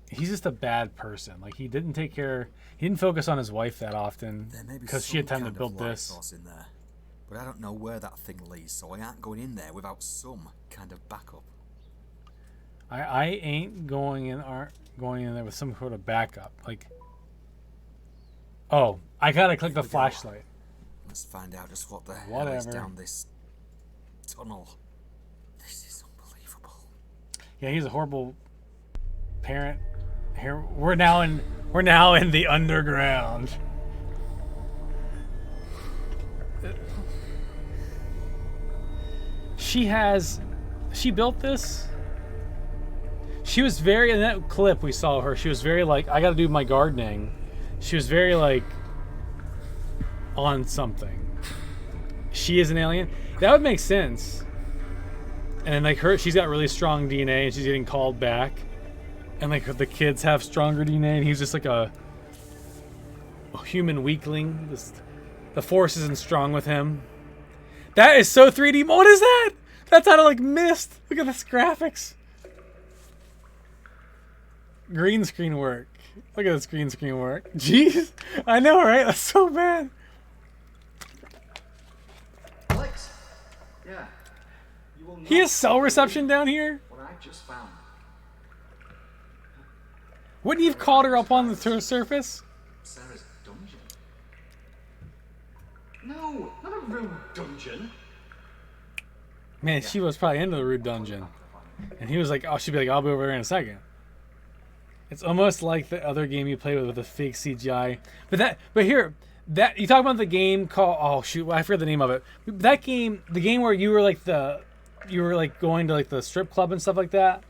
he's just a bad person. Like, he didn't take care... He didn't focus on his wife that often because she had time to build this. In there. But I don't know where that thing leads, so I ain't going in there without some kind of backup. I ain't going in there with some sort of backup. Like, oh, I gotta click the flashlight. Let's find out just what the hell is down this tunnel. This is unbelievable. Yeah, he's a horrible parent. Here we're now in the underground. She built this. She was very, in that clip we saw her, she was very like, I gotta do my gardening. She was very like on something. She is an alien. That would make sense. And then like she's got really strong DNA and she's getting called back. And like the kids have stronger DNA and he's just like a human weakling. The force isn't strong with him. That is so 3D. What is that? That's out of like mist. Look at this graphics. Green screen work. Look at this green screen work. Jeez. I know, right? That's so bad. Alex? Yeah. You will He has cell reception down here? What I just found. Wouldn't you have called her up on the surface? Sarah's dungeon. No, not a rude dungeon. Man, she was probably into the rude dungeon. And he was like, oh, she'd be like, I'll be over here in a second. It's almost like the other game you played with the fake CGI. But here, you talk about the game called, oh shoot, I forget the name of it. That game, the game where you were like going to like the strip club and stuff like that.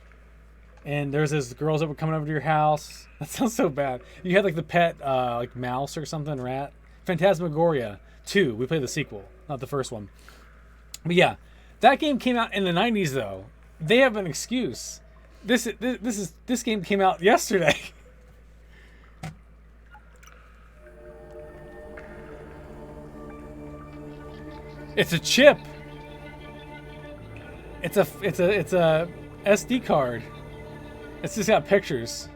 And there's these girls that were coming over to your house. That sounds so bad. You had like the pet, like mouse or something, rat. Phantasmagoria 2. We played the sequel, not the first one. But yeah, that game came out in the 90s though. They have an excuse. This game came out yesterday. It's a chip. It's a SD card. It's just got pictures.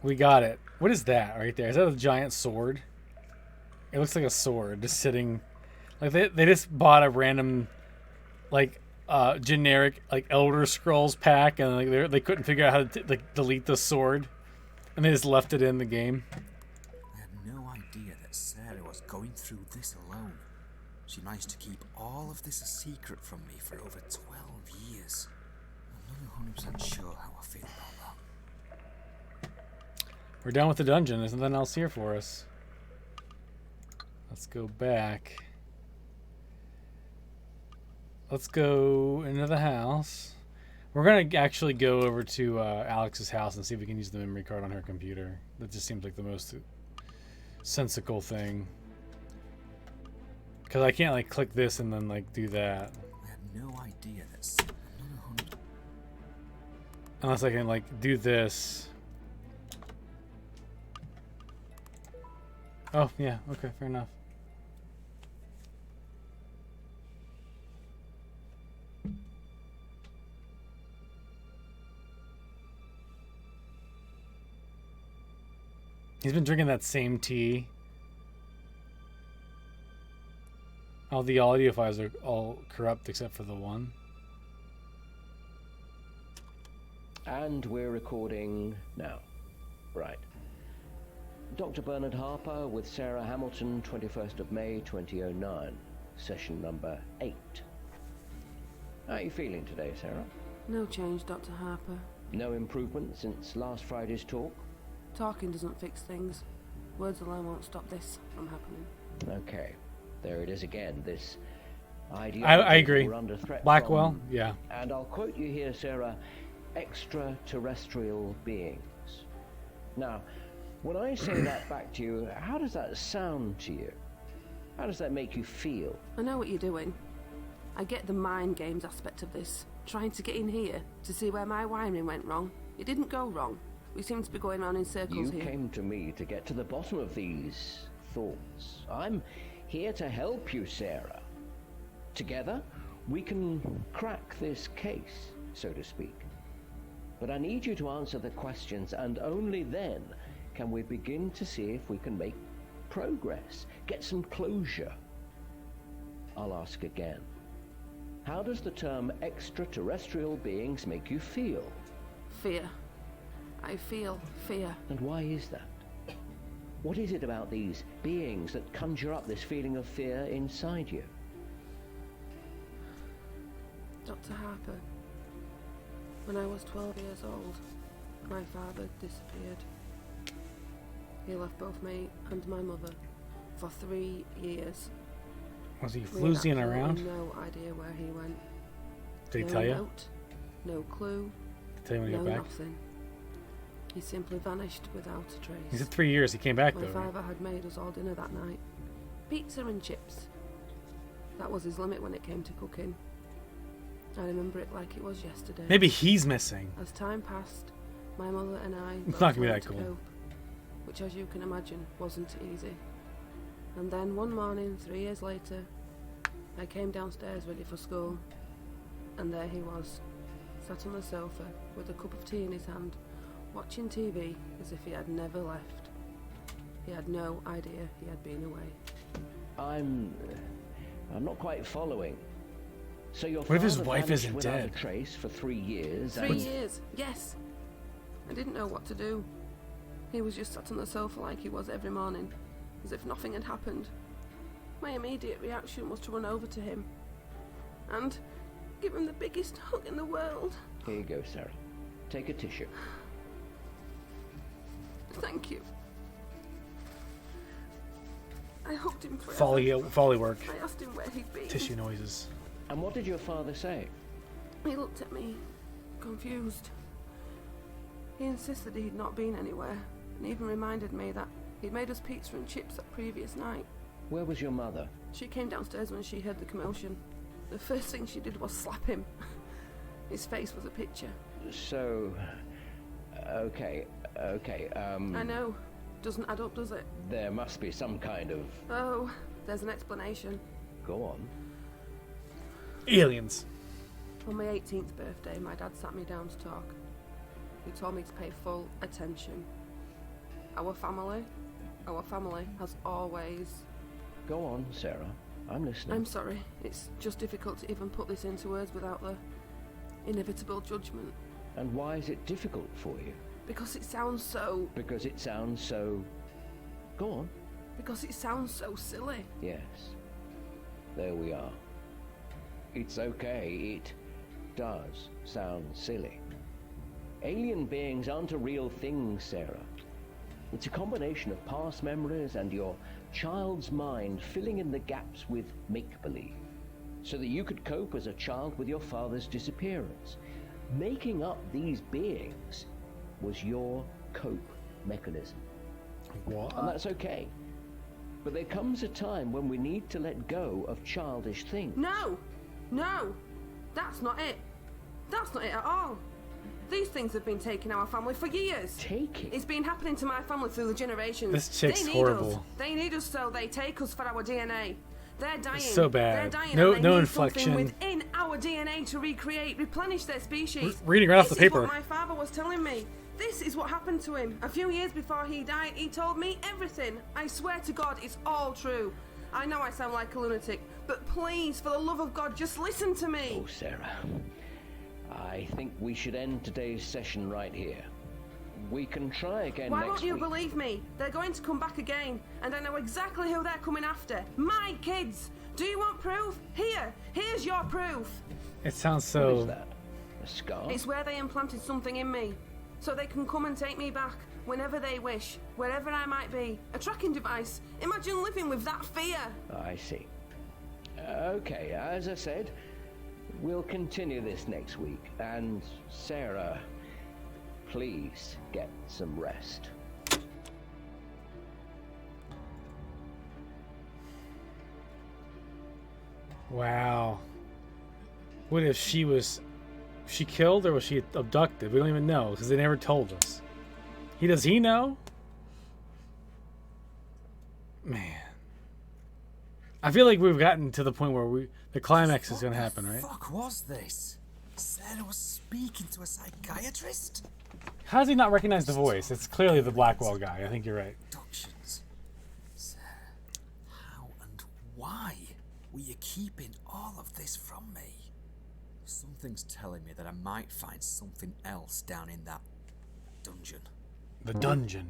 We got it. What is that right there? Is that a giant sword? It looks like a sword just sitting. Like they just bought a random, like, generic like Elder Scrolls pack, and like they couldn't figure out how to like delete the sword, and they just left it in the game. I had no idea that Sarah was going through this alone. She managed to keep all of this a secret from me for over 12 years. I'm not 100% sure how I feel about that. We're done with the dungeon. There's nothing else here for us. Let's go back. Let's go into the house. We're going to actually go over to Alex's house and see if we can use the memory card on her computer. That just seems like the most sensical thing. Because I can't like click this and then like do that. I had no idea that. Unless I can like do this. Oh yeah, okay, fair enough. He's been drinking that same tea. All the audio files are all corrupt except for the one. And we're recording now. Right. Dr. Bernard Harper with Sarah Hamilton, 21st of May 2009. Session number 8. How are you feeling today, Sarah? No change, Dr. Harper. No improvement since last Friday's talk? Talking doesn't fix things. Words alone won't stop this from happening. Okay. There it is again, this idea. I agree. We're under threat Blackwell, from, yeah. And I'll quote you here, Sarah, extraterrestrial beings. Now, when I say that back to you, how does that sound to you? How does that make you feel? I know what you're doing. I get the mind games aspect of this. Trying to get in here to see where my wiring went wrong. It didn't go wrong. We seem to be going around in circles here. You came to me to get to the bottom of these thoughts. I'm here to help you, Sarah. Together, we can crack this case, so to speak. But I need you to answer the questions, and only then can we begin to see if we can make progress, get some closure. I'll ask again. How does the term extraterrestrial beings make you feel? Fear. I feel fear. And why is that? What is it about these beings that conjure up this feeling of fear inside you? Dr. Harper, when I was 12 years old, my father disappeared. He left both me and my mother for 3 years. Was he floozing around? No idea where he went. Did he no tell you? Note, no clue. Tell you when he got back? Nothing. He simply vanished without a trace. He said 3 years. He came back My though. Right? father had made us all dinner that night. Pizza and chips. That was his limit when it came to cooking. I remember it like it was yesterday. Maybe he's missing. As time passed, my mother and I It's not gonna be learned that to cool. cope, which, as you can imagine, wasn't easy. And then one morning, 3 years later, I came downstairs ready for school, and there he was, sat on the sofa with a cup of tea in his hand, watching TV as if he had never left. He had no idea he had been away. I'm not quite following. So your What if his father wife vanished isn't without dead? a trace for 3 years. 3 years, yes. I didn't know what to do. He was just sat on the sofa like he was every morning, as if nothing had happened. My immediate reaction was to run over to him and give him the biggest hug in the world. Here you go, Sarah. Take a tissue. Thank you. I hugged him forever. Folly work. I asked him where he'd been. Tissue noises. And what did your father say? He looked at me, confused. He insisted he'd not been anywhere, and even reminded me that he'd made us pizza and chips that previous night. Where was your mother? She came downstairs when she heard the commotion. The first thing she did was slap him. His face was a picture. So, okay. I know. Doesn't add up, does it? There must be some kind of... Oh, there's an explanation. Go on. Aliens. On my 18th birthday, my dad sat me down to talk. He told me to pay full attention. Our family has always... Go on, Sarah. I'm listening. I'm sorry. It's just difficult to even put this into words without the inevitable judgment. And why is it difficult for you? Because it sounds so... Because it sounds so... Go on. Because it sounds so silly. Yes. There we are. It's okay. It does sound silly. Alien beings aren't a real thing, Sarah. It's a combination of past memories and your child's mind filling in the gaps with make-believe, so that you could cope as a child with your father's disappearance. Making up these beings was your cope mechanism. What? And that's okay. But there comes a time when we need to let go of childish things. No! No! That's not it. That's not it at all. These things have been taking our family for years. Taking? It's been happening to my family through the generations. This chick's they need horrible. Us. They need us, so they take us for our DNA. They're dying. It's so bad. They're dying. No- and they no need inflection. something within our DNA to recreate, replenish their species. Reading right off the paper. This is what my father was telling me. This is what happened to him. A few years before he died, he told me everything. I swear to God, it's all true. I know I sound like a lunatic, But please, for the love of God, just listen to me. Oh, Sarah. I think we should end today's session right here. We can try again Why next won't you week. believe me? They're going to come back again, and I know exactly who they're coming after. My kids! Do you want proof? Here's your proof. It sounds What is so. that? A scar? It's where they implanted something in me, so they can come and take me back whenever they wish, wherever I might be. A tracking device. Imagine living with that fear. I see. Okay, as I said, we'll continue this next week. And Sarah, please get some rest. Wow. What if she was killed or was she abducted? We don't even know because they never told us. Does he know? Man. I feel like we've gotten to the point where the climax is going to happen, right? What the fuck was this? Sarah was speaking to a psychiatrist? How does he not recognize the voice? It's clearly the Blackwell guy. I think you're right. Abductions. Sarah, how and why were you keeping all of this from me? Something's telling me that I might find something else down in that dungeon. The dungeon.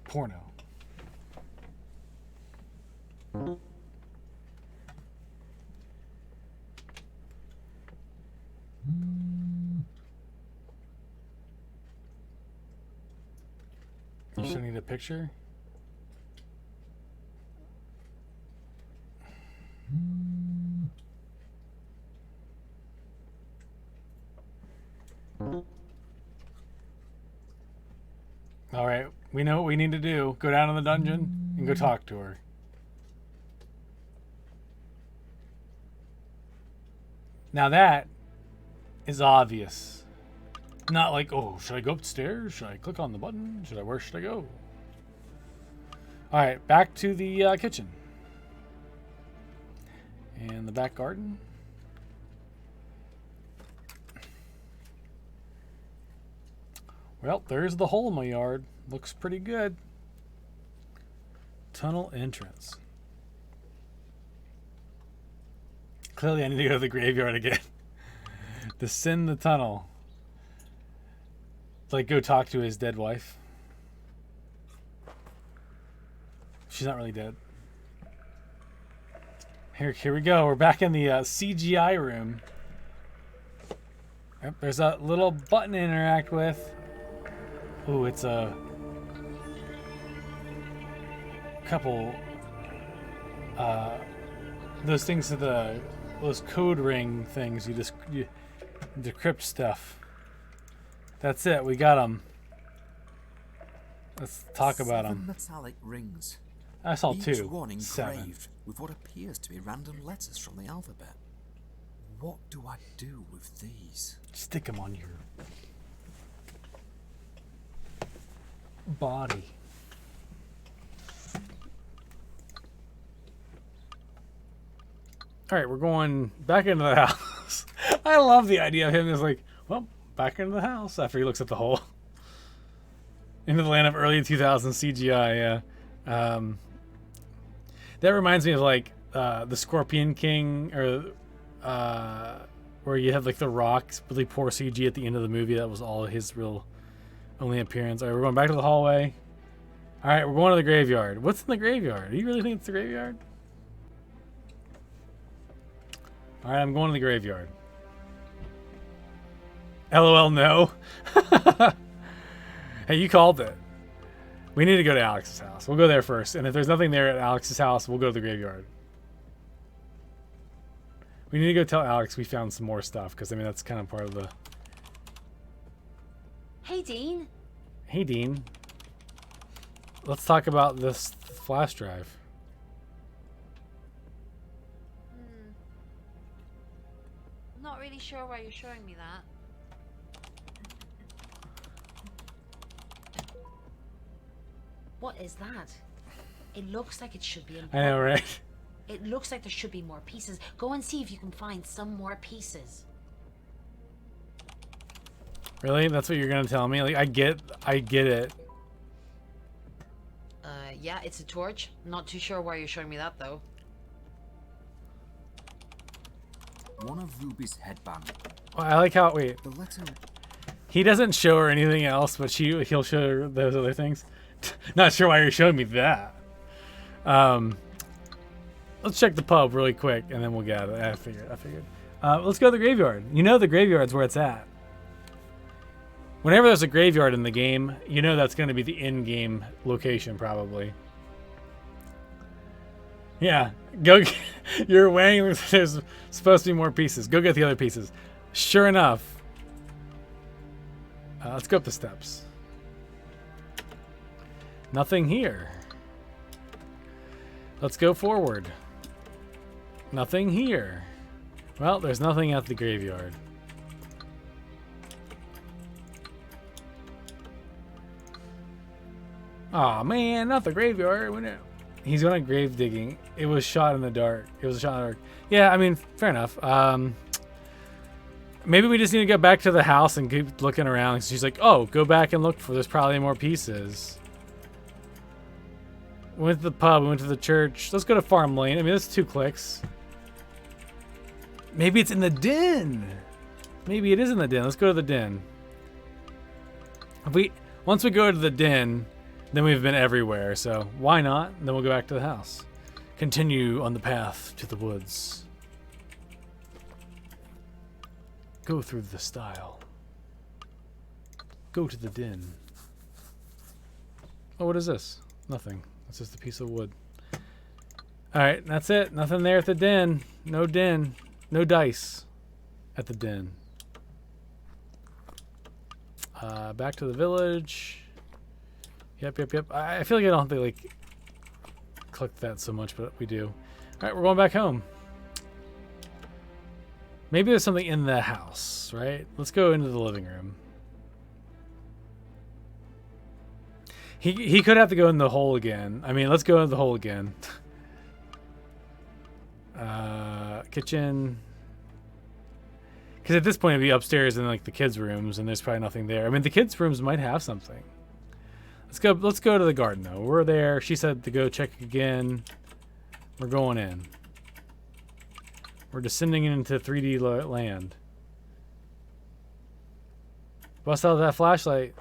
Porno. You still need a picture? All right, we know what we need to do. Go down to the dungeon and go talk to her. Now that is obvious. Not like, oh, should I go upstairs? Should I click on the button? Where should I go? All right, back to the kitchen. And the back garden. Well, there's the hole in my yard. Looks pretty good. Tunnel entrance. Clearly I need to go to the graveyard again. Descend the tunnel. Like, go talk to his dead wife. She's not really dead. Here we go. We're back in the CGI room. Yep, there's a little button to interact with. Ooh, it's a couple those things are those code ring things. You decrypt stuff. That's it. We got them. Let's talk about them. 7 metallic rings. I saw Each 2. one 7. engraved with what appears to be random letters from the alphabet. What do I do with these? Stick them on your body. All right, we're going back into the house. I love the idea of him as like, well, back into the house after he looks at the hole. Into the land of early 2000s CGI, yeah. That reminds me of like the Scorpion King, or where you have like the Rock's really poor CG at the end of the movie. That was all his real only appearance. All right, we're going back to the hallway. All right, we're going to the graveyard. What's in the graveyard? Do you really think it's the graveyard? All right, I'm going to the graveyard. LOL, no. Hey, you called it. We need to go to Alex's house. We'll go there first. And if there's nothing there at Alex's house, we'll go to the graveyard. We need to go tell Alex we found some more stuff, because, I mean, that's kind of part of the... Hey, Dean. Hey, Dean. Let's talk about this flash drive. I'm not really sure why you're showing me that. What is that? It looks like it should be important. I know, right? It looks like there should be more pieces. Go and see if you can find some more pieces. Really? That's what you're gonna tell me? Like, I get it. Yeah, it's a torch. Not too sure why you're showing me that, though. One of Ruby's headband. Oh, I like how, wait. The letter... He doesn't show her anything else, but he'll show her those other things. Not sure why you're showing me that. Let's check the pub really quick, and then we'll get out of it. I figured. Let's go to the graveyard. You know the graveyard's where it's at. Whenever there's a graveyard in the game, you know that's going to be the in-game location, probably. Yeah, go. You're weighing. There's supposed to be more pieces. Go get the other pieces. Sure enough. Let's go up the steps. Nothing here. Let's go forward. Nothing here. Well, there's nothing at the graveyard. Aw, man, not the graveyard. He's going grave digging. It was shot in the dark. It was a shot in the dark. Yeah, I mean, fair enough. Maybe we just need to go back to the house and keep looking around. She's like, oh, go back and look for. There's probably more pieces. We went to the pub. We went to the church. Let's go to Farm Lane. I mean, that's 2 clicks. Maybe it's in the den. Maybe it is in the den. Let's go to the den. Once we go to the den, then we've been everywhere. So why not? Then we'll go back to the house. Continue on the path to the woods. Go through the stile. Go to the den. Oh, what is this? Nothing. It's just a piece of wood. Alright, that's it. Nothing there at the den. No den. No dice at the den. Back to the village. Yep. I feel like I don't have to, like, click that so much, but we do. Alright, we're going back home. Maybe there's something in the house, right? Let's go into the living room. He could have to go in the hole again. I mean, let's go into the hole again. Kitchen. Because at this point it'd be upstairs in like the kids' rooms, and there's probably nothing there. I mean, the kids' rooms might have something. Let's go to the garden though. We're there. She said to go check again. We're going in. We're descending into 3D land. Bust out that flashlight.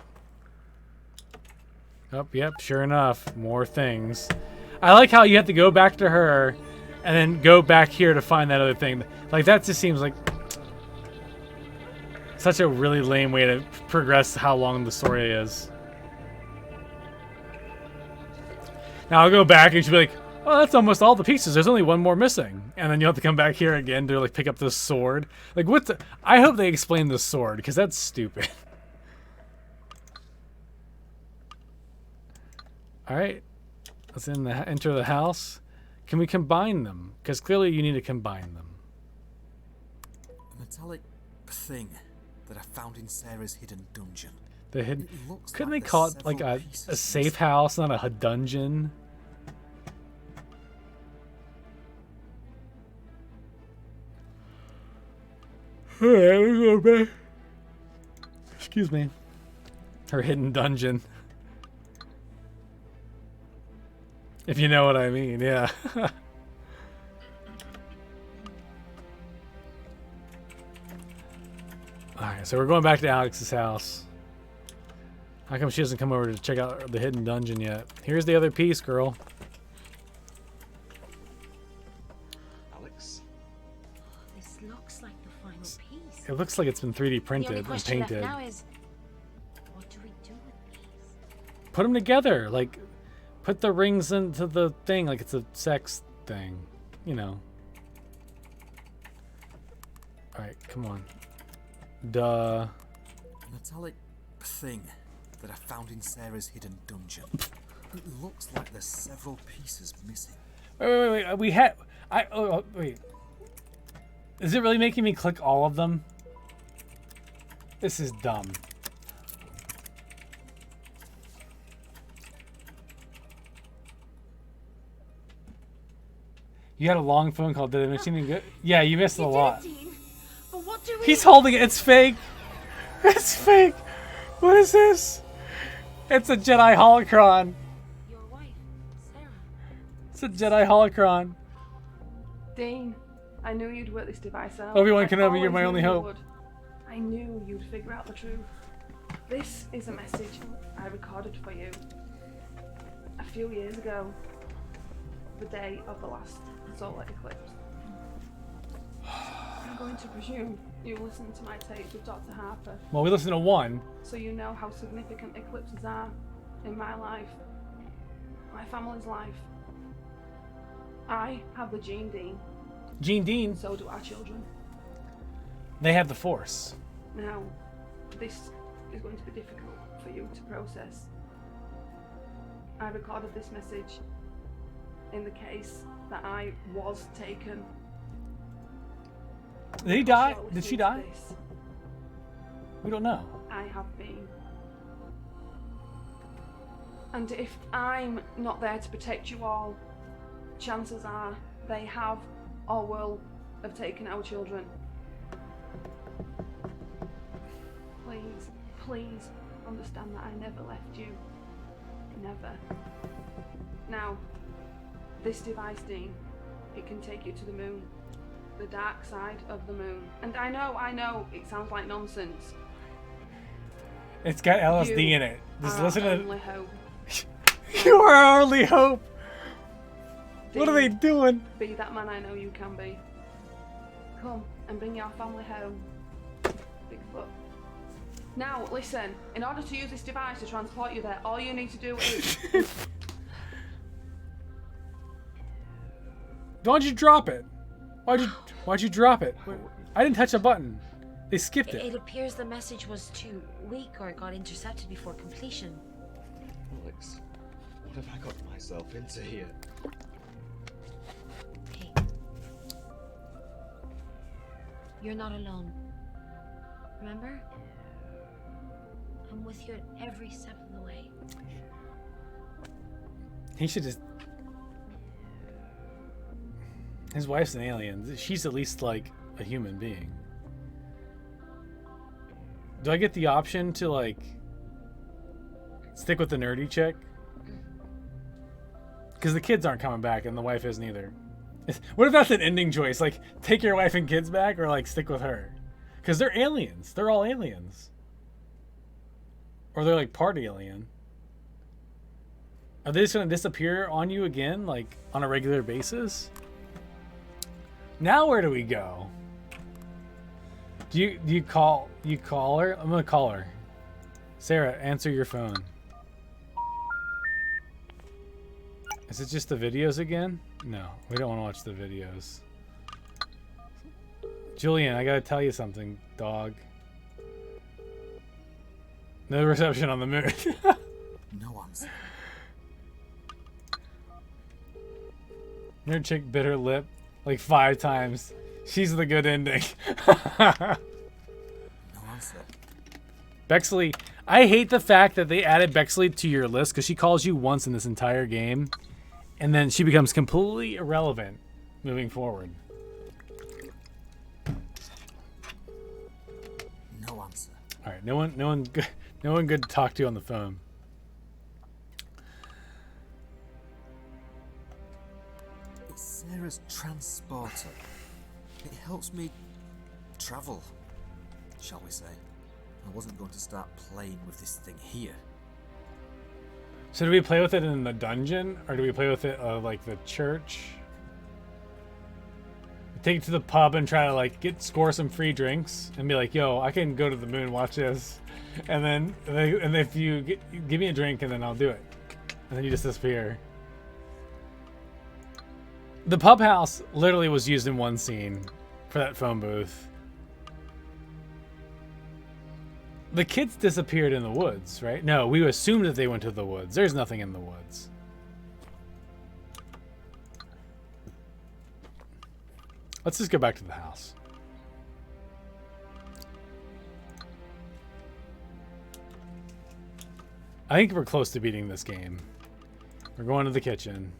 Oh, yep, sure enough. More things. I like how you have to go back to her and then go back here to find that other thing. Like, that just seems like such a really lame way to progress how long the story is. Now I'll go back and she'll be like, oh, that's almost all the pieces. There's only one more missing. And then you'll have to come back here again to like pick up this sword. Like, what the... I hope they explain the sword, because that's stupid. Alright. Let's enter the house. Can we combine them? Because clearly you need to combine them. A metallic thing that I found in Sarah's hidden dungeon. The hidden... Couldn't they call it like a safe house, not a dungeon? Alright, let's go back. Excuse me. Her hidden dungeon. If you know what I mean, yeah. Alright, so we're going back to Alex's house. How come she doesn't come over to check out the hidden dungeon yet? Here's the other piece, girl. Alex? This looks like the final piece. It looks like it's been 3D printed The only and question painted. left now is, what do we do with these? Put them together. Like, put the rings into the thing like it's a sex thing. You know. Alright, come on. Duh. A metallic thing that I found in Sarah's hidden dungeon. It looks like there's several pieces missing. Wait. We had... wait. Is it really making me click all of them? This is dumb. You had a long phone call. Did it miss anything good? Yeah, you missed a lot. But what do we... He's holding it. It's fake. It's fake. What is this? It's a Jedi holocron. Your wife. It's a Jedi holocron. Dean, I knew you'd work this device out. Obi-Wan I Kenobi, you're always my knew only you hope. would. I knew you'd figure out the truth. This is a message I recorded for you a few years ago, the day of the last solar eclipse. I'm going to presume you listened to my tape with Dr. Harper. Well, we listened to one. So you know how significant eclipses are in my life, my family's life. I have the gene, Dean. Gene Dean. So do our children. They have the Force. Now, this is going to be difficult for you to process. I recorded this message in the case that I was taken. Did he die? Shall Did she listen to die? this. We don't know. I have been. And if I'm not there to protect you all, chances are they have or will have taken our children. Please, please understand that I never left you. Never. Now, this device, Dean, it can take you to the moon. The dark side of the moon. And I know, it sounds like nonsense. It's got LSD You in it. Just are listen to only hope. You are our only hope. What are they Dean, doing? Be that man I know you can be. Come and bring your family home. Bigfoot. Now, listen. In order to use this device to transport you there, all you need to do is... Why'd you drop it? Why'd you drop it? I didn't touch a button. They skipped it. It appears the message was too weak or got intercepted before completion. Alex, what have I got myself into here? Hey. You're not alone. Remember? I'm with you at every step of the way. He should just... His wife's an alien. She's at least like a human being. Do I get the option to like stick with the nerdy chick? Because the kids aren't coming back and the wife isn't either. What if that's an ending choice? Like take your wife and kids back or like stick with her? Because they're aliens. They're all aliens. Or they're like part alien. Are they just going to disappear on you again like on a regular basis? Now where do we go? Do you call her? I'm gonna call her. Sarah, answer your phone. Is it just the videos again? No, we don't want to watch the videos. Julian, I gotta tell you something, dog. No reception on the moon. No answer. Nerd chick bit her lip like 5 times. She's the good ending. No answer. Bexley, I hate the fact that they added Bexley to your list because she calls you once in this entire game, and then she becomes completely irrelevant moving forward. No answer. All right, no one good to talk to on the phone. It's Sarah's transporter. It helps me travel, shall we say. I wasn't going to start playing with this thing here. So do we play with it in the dungeon, or do we play with it like the church? Take it to the pub and try to like score some free drinks and be like, "Yo, I can go to the moon, watch this," and then if you give me a drink and then I'll do it, and then you just disappear. The pub house literally was used in one scene for that phone booth. The kids disappeared in the woods, right? No, we assumed that they went to the woods. There's nothing in the woods. Let's just go back to the house. I think we're close to beating this game. We're going to the kitchen.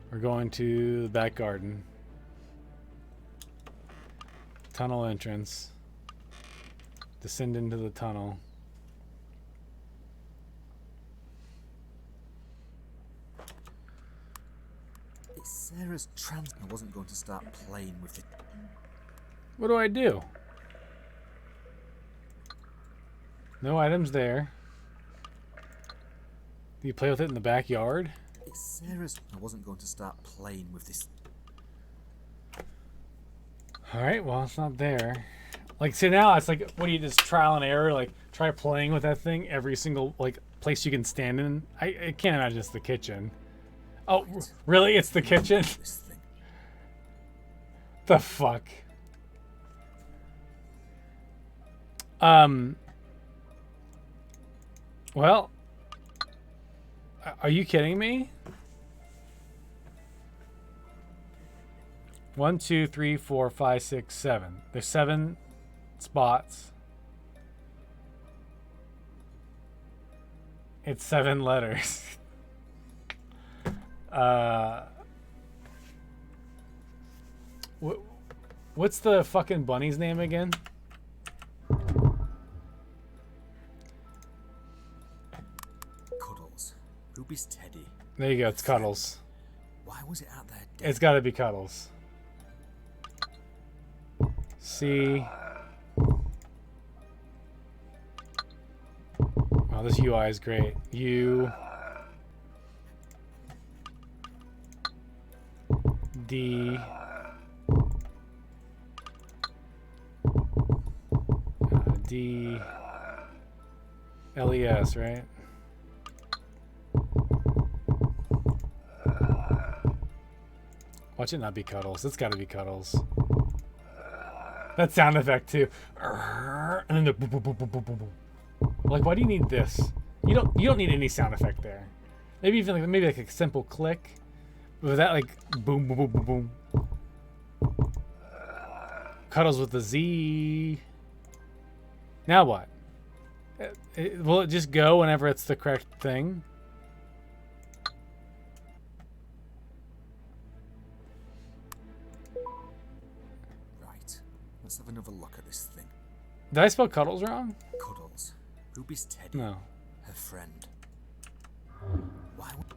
We're going to the back garden. Tunnel entrance. Descend into the tunnel. Sarah's trans. I wasn't going to start playing with it. What do I do? No items there. Do you play with it in the backyard? It's Sarah's. I wasn't going to start playing with this. Alright, well, it's not there. Like, see, now it's like, what do you just trial and error? Like, try playing with that thing every single, like, place you can stand in? I can't imagine it's the kitchen. Oh, really? It's the kitchen? The fuck? Well, are you kidding me? 1, 2, 3, 4, 5, 6, 7. There's 7 spots. It's 7 letters. What's the fucking bunny's name again? Cuddles. Ruby's Teddy. There you go. It's Cuddles. Why was it out there? It's got to be Cuddles. C. Oh, this UI is great. U. D. D. LES, right? Watch it not be Cuddles. It's got to be Cuddles. That sound effect too. And then the boom, boom, boom, boom, boom, boom, boom. Like, why do you need this? You don't need any sound effect there. Maybe even like maybe like a simple click. But with that, like boom, boom, boom, boom, boom. Cuddles with the Z. Now what? Will it just go whenever it's the correct thing? Right. Let's have another look at this thing. Did I spell Cuddles wrong? Cuddles. Ruby's Teddy. No. Her friend. Why would...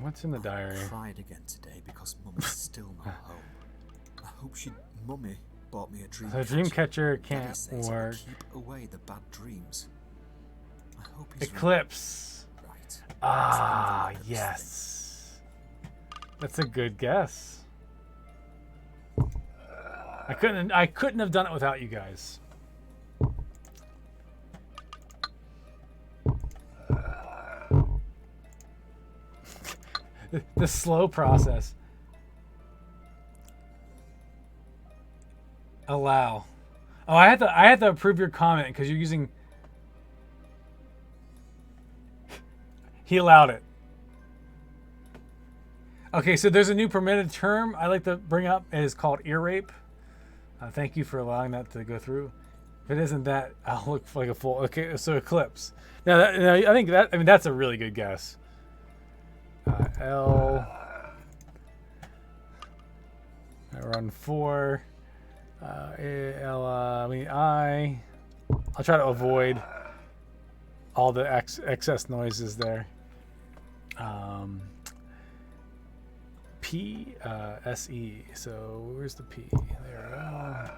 What's in the diary? I cried again today because Mummy's still not home. I hope Mummy bought me a dream. The dream catcher Daddy can't says I'll work. keep away the bad dreams. I hope he's Eclipse. right. Ah, yes. That's a good guess. I couldn't have done it without you guys. The slow process. Allow. Oh, I had to approve your comment because you're using. He allowed it. Okay, so there's a new permitted term I like to bring up. It is called ear rape. Thank you for allowing that to go through. If it isn't that, I'll look like a fool. Okay, so Eclipse. Now, I think that, I mean, that's a really good guess. L. I run 4. I. I'll try to avoid all the excess noises there. P, S-E. So where's the P? There we go.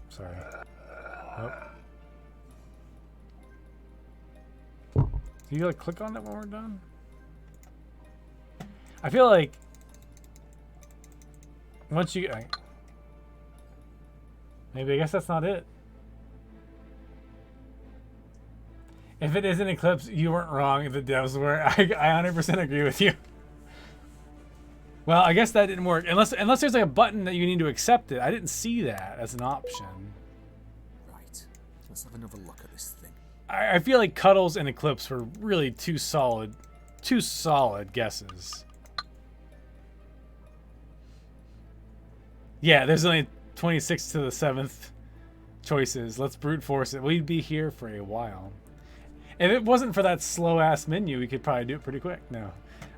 Sorry. Oh. Do you like click on it when we're done? I feel like once you maybe I guess that's not it. If it is an Eclipse, you weren't wrong. The devs were. I 100% agree with you. Well, I guess that didn't work. Unless there's like a button that you need to accept it. I didn't see that as an option. Right. Let's have another look at this thing. I feel like Cuddles and Eclipse were really two solid guesses. Yeah, there's only 26 to the 7th choices. Let's brute force it. We'd be here for a while. If it wasn't for that slow ass menu, we could probably do it pretty quick. No.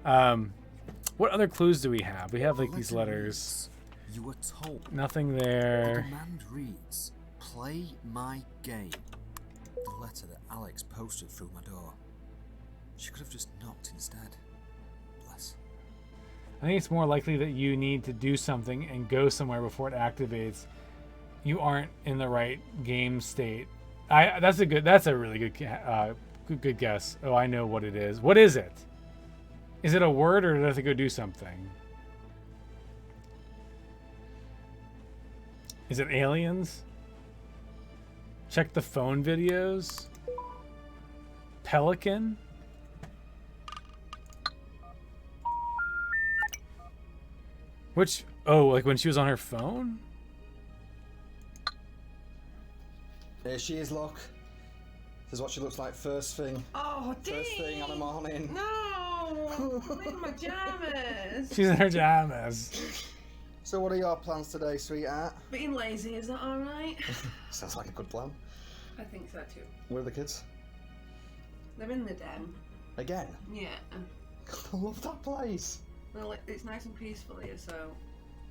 What other clues do we have? We have like these letters. You were told. Nothing The there. command reads, "Play my game." The letter that Alex posted through my door. She could have just knocked instead. Bless. I think it's more likely that you need to do something and go somewhere before it activates. You aren't in the right game state. That's a really good guess. Oh, I know what it is. What is it? Is it a word or does it have to go do something? Is it aliens? Check the phone videos. Pelican? Which, oh, like when she was on her phone? Here she is, look. This is what she looks like first thing. Oh, First thing on the morning. No! I'm in my pajamas. She's in her pajamas. So what are your plans today, sweetheart? Being lazy, is that alright? Sounds like a good plan. I think so too. Where are the kids? They're in the den. Again? Yeah. I love that place. Well, it's nice and peaceful here, so.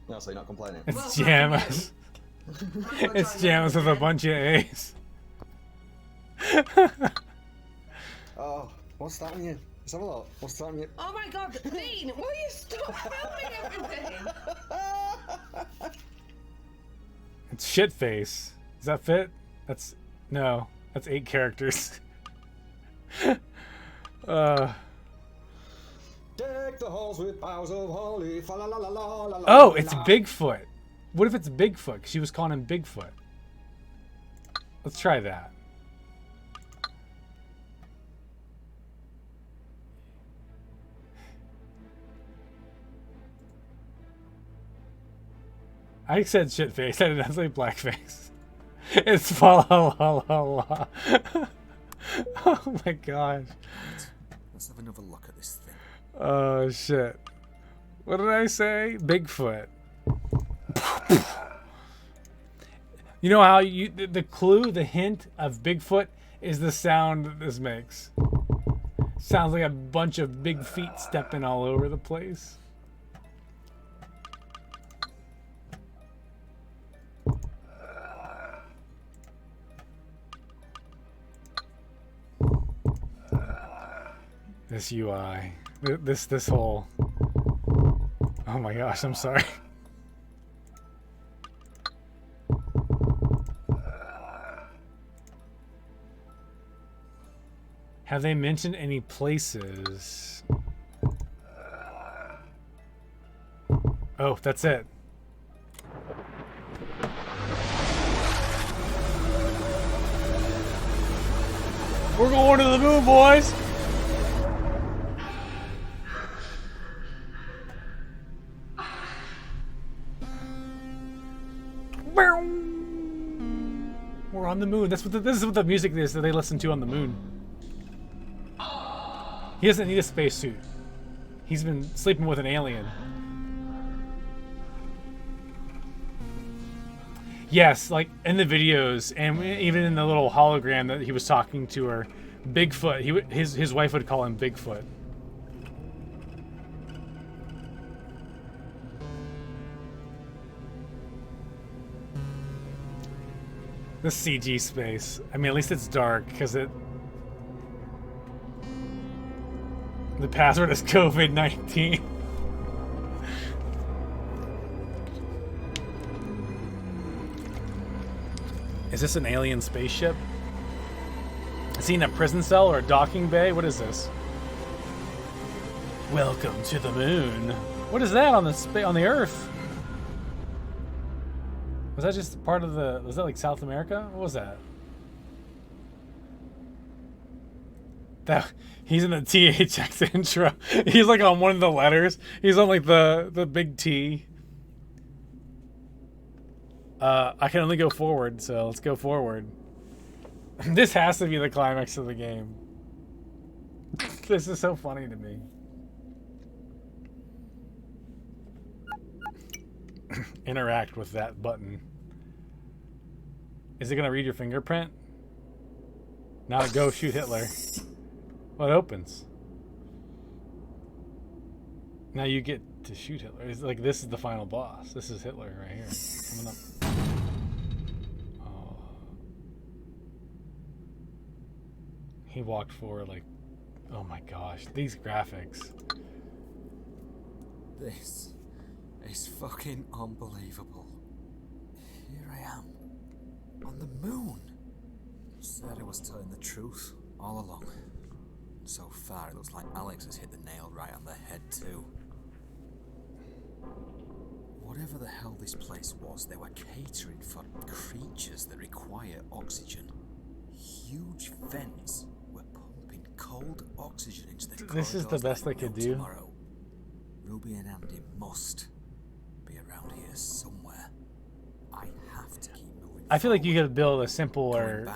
No, so you're not complaining. It's Jamas. It's Jamas with a bunch of A's. Oh, what's that on you? Let's have a look. What's that on you? Oh my god, Dean, will you stop filming everything? It's shit face. Does that fit? That's no. That's 8 characters. Deck the halls with boughs of holly. Fa la la la la la la. Oh, it's Bigfoot. What if it's Bigfoot? 'Cause she was calling him Bigfoot. Let's try that. I said shit face. I didn't say blackface. It's fa la la la la. Oh my gosh. Let's have another look at this thing. Oh shit. What did I say? Bigfoot. You know how the clue, the hint of Bigfoot is the sound that this makes. Sounds like a bunch of big feet stepping all over the place. This UI. This whole... Oh my gosh, I'm sorry. Have they mentioned any places? Oh, that's it. We're going to the moon, boys! We're on the moon. This is what the music is that they listen to on the moon. He doesn't need a spacesuit. He's been sleeping with an alien. Yes, like in the videos and even in the little hologram that he was talking to her, Bigfoot. His wife would call him Bigfoot. The CG space. I mean, at least it's dark because the password is COVID-19. Is this an alien spaceship? Is he in a prison cell or a docking bay? What is this? Welcome to the moon. What is that on the Earth? Was that just part of the... Was that like South America? What was that? He's in the THX intro. He's like on one of the letters. He's on like the big T. I can only go forward, so let's go forward. This has to be the climax of the game. This is so funny to me. Interact with that button. Is it gonna read your fingerprint? Now go shoot Hitler. Well, it opens. Now you get to shoot Hitler. It's like this is the final boss. This is Hitler right here. Coming up. Oh. He walked forward like, oh my gosh, these graphics. This is fucking unbelievable. Here I am, on the moon. Sarah was telling the truth all along. So far, it looks like Alex has hit the nail right on the head too. Whatever the hell this place was, they were catering for creatures that require oxygen. Huge vents were pumping cold oxygen into the This is the best they could do. Tomorrow. Ruby and Andy must be around here somewhere. I have to keep moving. I feel like you could build a simpler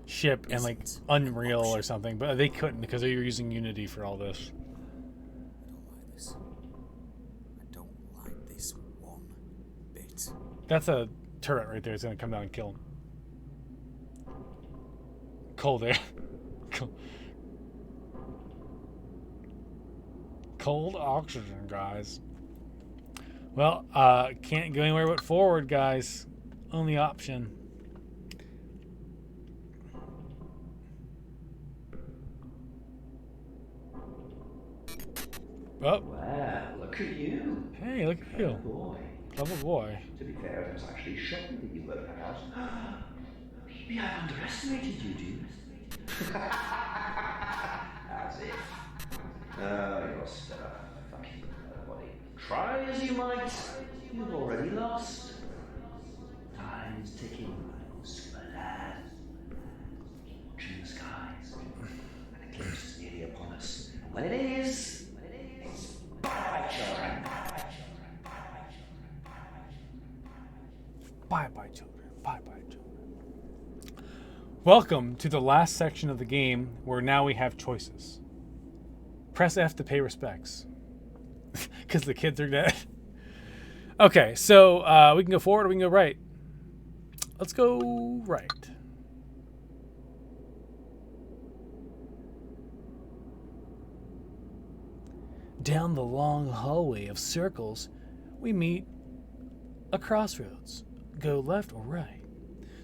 ship in like Unreal or something, but they couldn't because they were using Unity for all this. I don't like this one bit. That's a turret right there. It's gonna come down and kill him. Cold air. Cold oxygen, guys. Well, can't go anywhere but forward, guys. Only option. Oh. Wow, look at you. Hey, look at you. Boy. Clever boy. To be fair, I was actually shocking that you worked that out. Maybe I underestimated you, dude. As if. Oh, you're stuff. Fucking nobody. Try as you might, you've already lost. Time's ticking, my lad. Keep watching the skies. An eclipse is nearly upon us. When it is, it's bye-bye, children. Bye-bye, children. Bye-bye, children. Welcome to the last section of the game where now we have choices. Press F to pay respects. Because the kids are dead. Okay, so we can go forward or we can go right. Let's go right. Down the long hallway of circles, we meet a crossroads. Go left or right.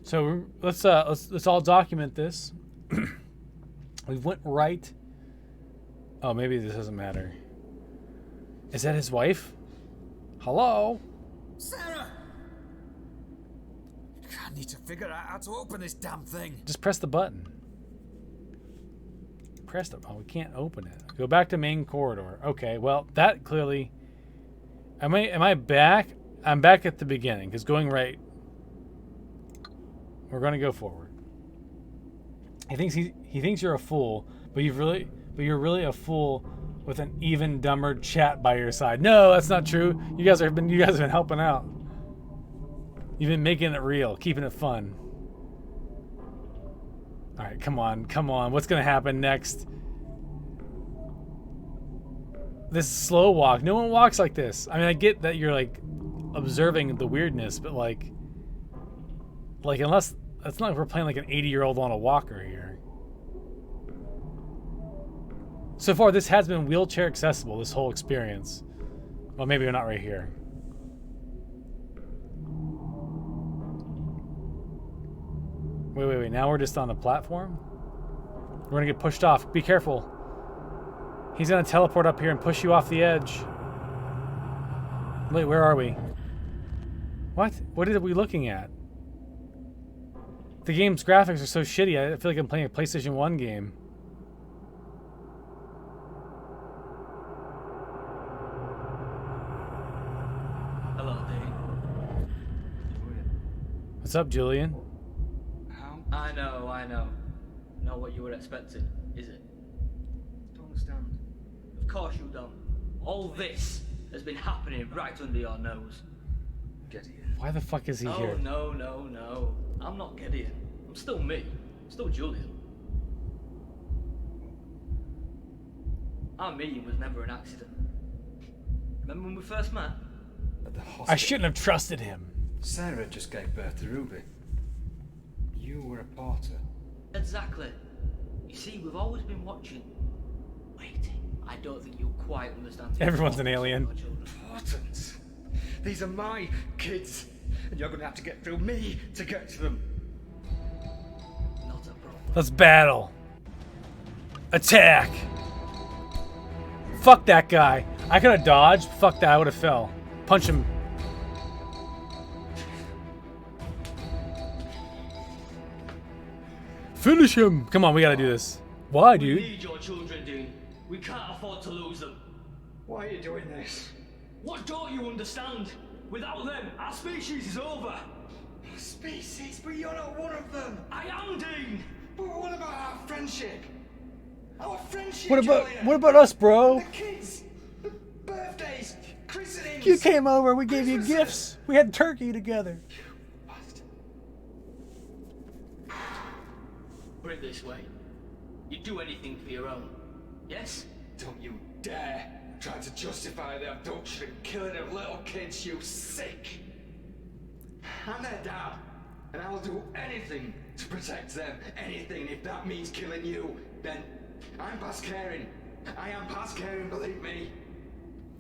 So let's all document this. We went right. Oh, maybe this doesn't matter. Is that his wife? Hello? Sarah! I need to figure out how to open this damn thing. Just press the button. Press the. Oh, we can't open it. Go back to main corridor. Okay, well, that clearly. Am I back? I'm back at the beginning because going right. We're gonna go forward. He thinks you're a fool, but you're really a fool with an even dumber chat by your side. No, that's not true. You guys have been helping out. You've been making it real, keeping it fun. All right, come on. What's gonna happen next? This slow walk. No one walks like this. I mean, I get that you're like observing the weirdness, but like unless it's not like we're playing like an 80-year-old on a walker here. So far, this has been wheelchair accessible, this whole experience. Well, maybe we're not right here. Wait. Now we're just on a platform? We're gonna get pushed off. Be careful. He's gonna teleport up here and push you off the edge. Wait, where are we? What? What are we looking at? The game's graphics are so shitty, I feel like I'm playing a PlayStation 1 game. Hello, Dave. What's up, Julian? I know. Not what you were expecting, is it? Don't understand. Of course you don't. All this has been happening right under your nose. Gideon. Why the fuck is he here? Oh, no. I'm not Gideon. I'm still me. I'm still Julian. Our meeting was never an accident. Remember when we first met? At the hospital. I shouldn't have trusted him. Sarah just gave birth to Ruby. You were a porter. Exactly. You see, we've always been watching, waiting. I don't think you quite understand. Everyone's an alien. Importance. These are my kids, and you're gonna have to get through me to get to them. Not a problem. Let's battle. Attack. Fuck that guy. I could have dodged. Fuck that. I would have fell. Punch him. Finish him. Come on, we gotta do this. Why, We dude? need your children, Dean. We can't afford to lose them. Why are you doing this? What don't you understand? Without them, our species is over. Species, but you're not one of them. I am, Dean. But what about our friendship? Our friendship. What about us, bro? The kids, the birthdays, christenings. You came over. We gave you gifts. We had turkey together. Put it this way. You'd do anything for your own. Yes? Don't you dare try to justify the abduction and killing of little kids, you sick. I'm their dad, and I'll do anything to protect them. Anything. If that means killing you, then I'm past caring. I am past caring, believe me.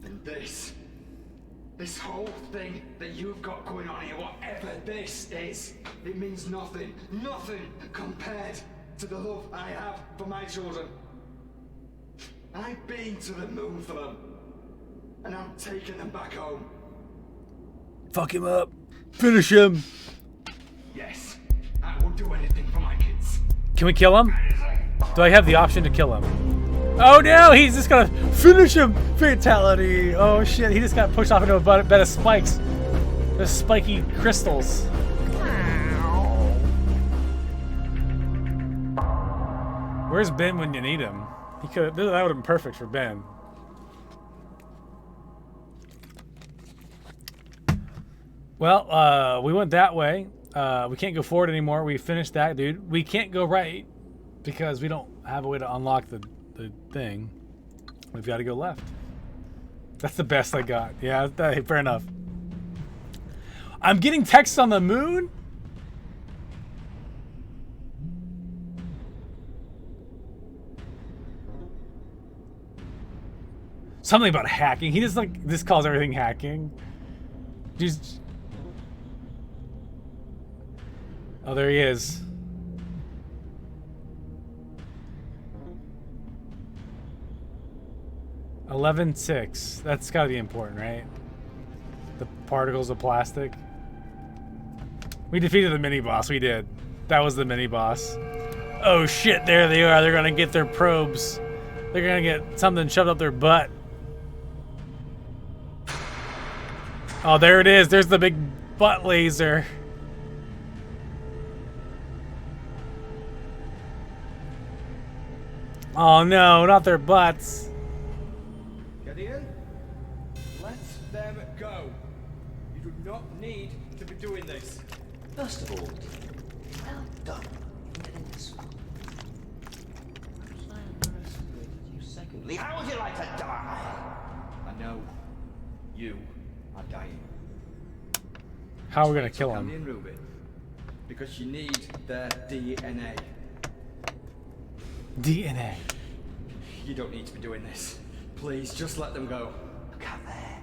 And this whole thing that you've got going on here, whatever this is, it means nothing. Nothing compared to the love I have for my children. I've been to the moon for them, and I'm taking them back home. Fuck him up. Finish him. Yes, I will do anything for my kids. Can we kill him? Do I have the option to kill him? Oh no, he's just gonna finish him. Fatality. Oh shit, he just got pushed off into a bed of spikes. There's spiky crystals. Where's Ben when you need him? He could. That would have been perfect for Ben. Well, we went that way. We can't go forward anymore. We finished that, dude. We can't go right because we don't have a way to unlock the thing. We've got to go left. That's the best I got. Yeah, fair enough. I'm getting texts on the moon? Something about hacking. He just calls everything hacking. Just... Oh, there he is. $11.6. That's gotta be important, right? The particles of plastic. We defeated the mini-boss. We did. That was the mini-boss. Oh shit, there they are. They're gonna get their probes. They're gonna get something shoved up their butt. Oh, there it is. There's the big butt laser. Oh no, not their butts. Gideon, let them go. You do not need to be doing this. First of all, well done in getting this far. Perhaps I underestimated you. Secondly, how would you like to die? I know. You are dying. How are we gonna kill Candy him? and Ruby, because you need their DNA. DNA. You don't need to be doing this. Please, just let them go. Look out there.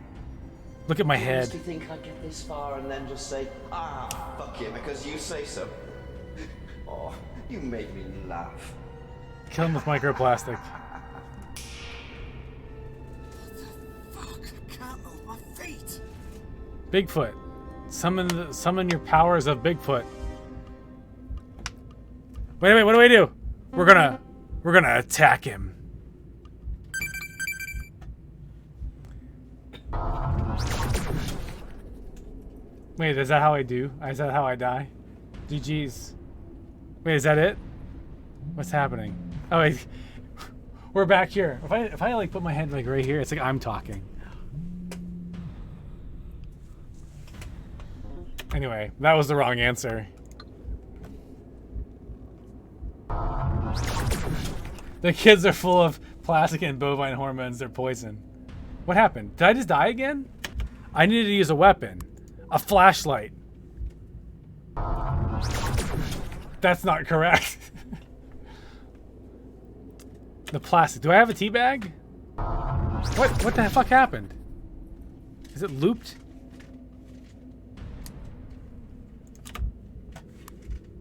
Look at my Do you head. honestly think I'd get this far and then just say, ah, fuck you, because you say so? Oh, you made me laugh. Kill him with microplastic. Fuck, I can't move my feet. Bigfoot. Summon your powers of Bigfoot. Wait, what do we do? We're gonna attack him. Wait, is that how I do? Is that how I die? GG's. Wait, is that it? What's happening? Oh wait. We're back here. If I like put my head like right here, it's like I'm talking. Anyway, that was the wrong answer. The kids are full of plastic and bovine hormones. They're poison. What happened? Did I just die again? I needed to use a weapon. A flashlight. That's not correct. The plastic. Do I have a tea bag? What the fuck happened? Is it looped?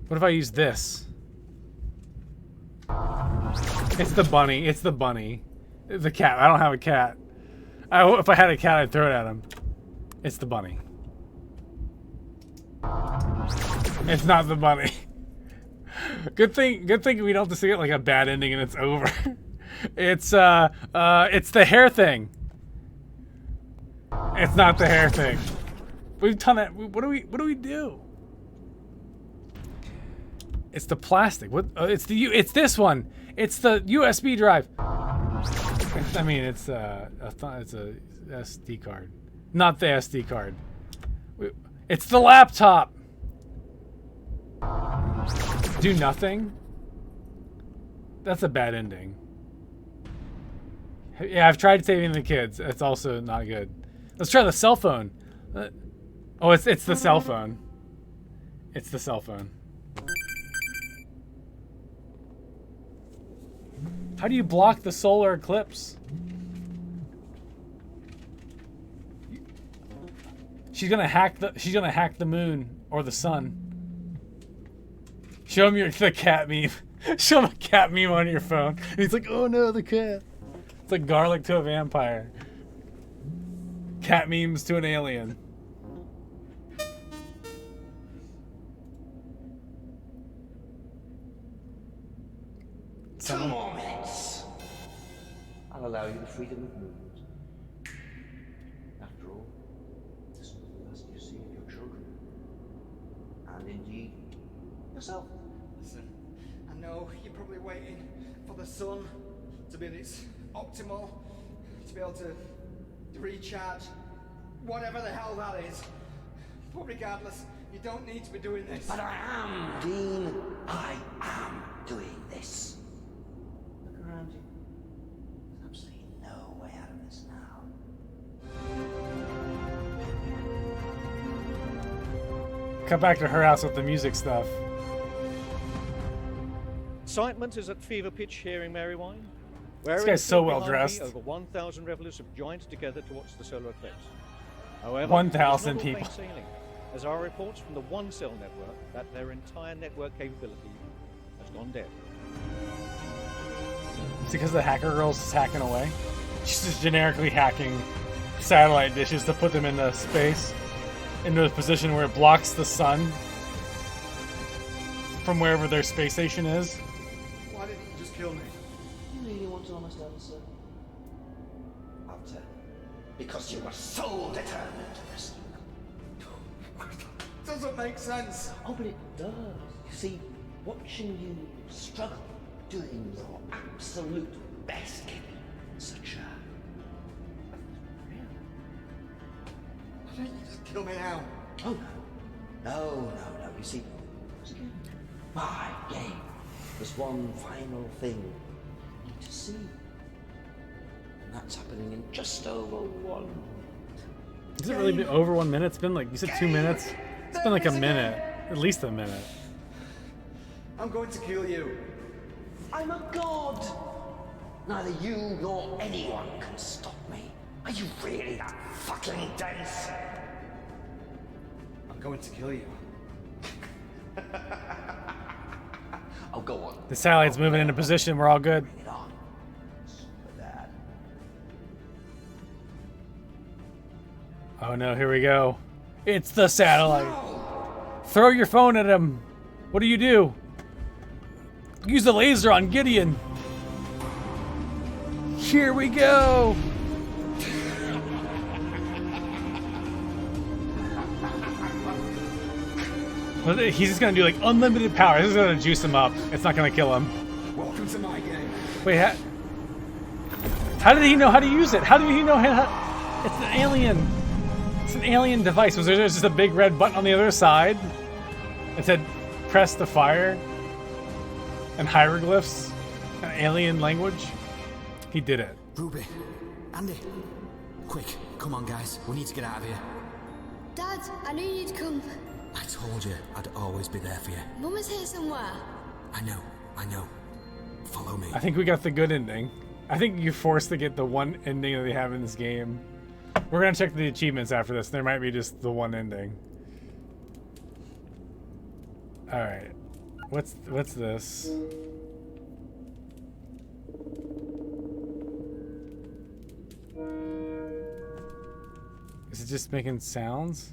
What if I use this? It's the bunny. It's the bunny. The cat. I don't have a cat. If I had a cat, I'd throw it at him. It's the bunny. It's not the bunny. Good thing we don't have to see it like a bad ending and it's over. It's the hair thing. It's not the hair thing. We've done that. What do we do? It's the plastic. What? It's this one. It's the USB drive. I mean, it's a SD card, not the SD card. It's the laptop. Do nothing. That's a bad ending. Yeah, I've tried saving the kids. It's also not good. Let's try the cell phone. Oh, it's the cell phone. It's the cell phone. How do you block the solar eclipse? She's gonna hack the moon or the sun. Show him the cat meme. Show him a cat meme on your phone. And he's like, oh no, the cat. It's like garlic to a vampire. Cat memes to an alien. 2 more minutes. I'll allow you the freedom of movement. After all, this will be the last you see of your children. And indeed, yourself. Listen, I know you're probably waiting for the sun to be at its optimal, to be able to recharge, whatever the hell that is. But regardless, you don't need to be doing this. But I am, Dean. I am doing this. Look around you. There's absolutely no way out of this now. Come back to her house with the music stuff. Excitement is at fever pitch here in Merrywine. This guy's so well dressed. Over 1,000 revelers have joined together to watch the solar eclipse. However, 1,000 it's not all people. plain sailing, as there are reports from the One Cell network that their entire network capability has gone dead. It's because the hacker girl's just hacking away. She's just generically hacking satellite dishes to put them into space, into a position where it blocks the sun from wherever their space station is. Why didn't you just kill me? You really want an honest answer? I'll tell you. Because you were so determined to rescue them. Doesn't make sense. Oh, but it does. You see, watching you struggle, doing your absolute best, Kitty, such a... Why don't you just kill me now? Oh, no. No. You see, my game. There's one final thing you need to see. And that's happening in just over 1 minute. Has it really been over 1 minute? It's been like, you said 2 minutes? It's been like a minute. At least a minute. I'm going to kill you. I'm a god. Neither you nor anyone can stop me. Are you really that fucking dense? I'm going to kill you. Oh, go on. The satellite's moving into position. We're all good. Bring it on. Super Dad. Oh no, here we go. It's the satellite. Throw your phone at him. What do you do? Use the laser on Gideon. Here we go. He's just gonna do like unlimited power. This is gonna juice him up. It's not gonna kill him. Welcome to my game. Wait, how did he know how to use it? How did he know how? It's an alien. It's an alien device. Was there just a big red button on the other side? It said, "Press the fire." And hieroglyphs, an alien language. He did it. Ruby, Andy, quick, come on, guys. We need to get out of here. Dad, I knew you'd come. I told you I'd always be there for you. Mum is here somewhere. I know. Follow me. I think we got the good ending. I think you're forced to get the one ending that they have in this game. We're gonna check the achievements after this. There might be just the one ending. All right, what's this? Is it just making sounds?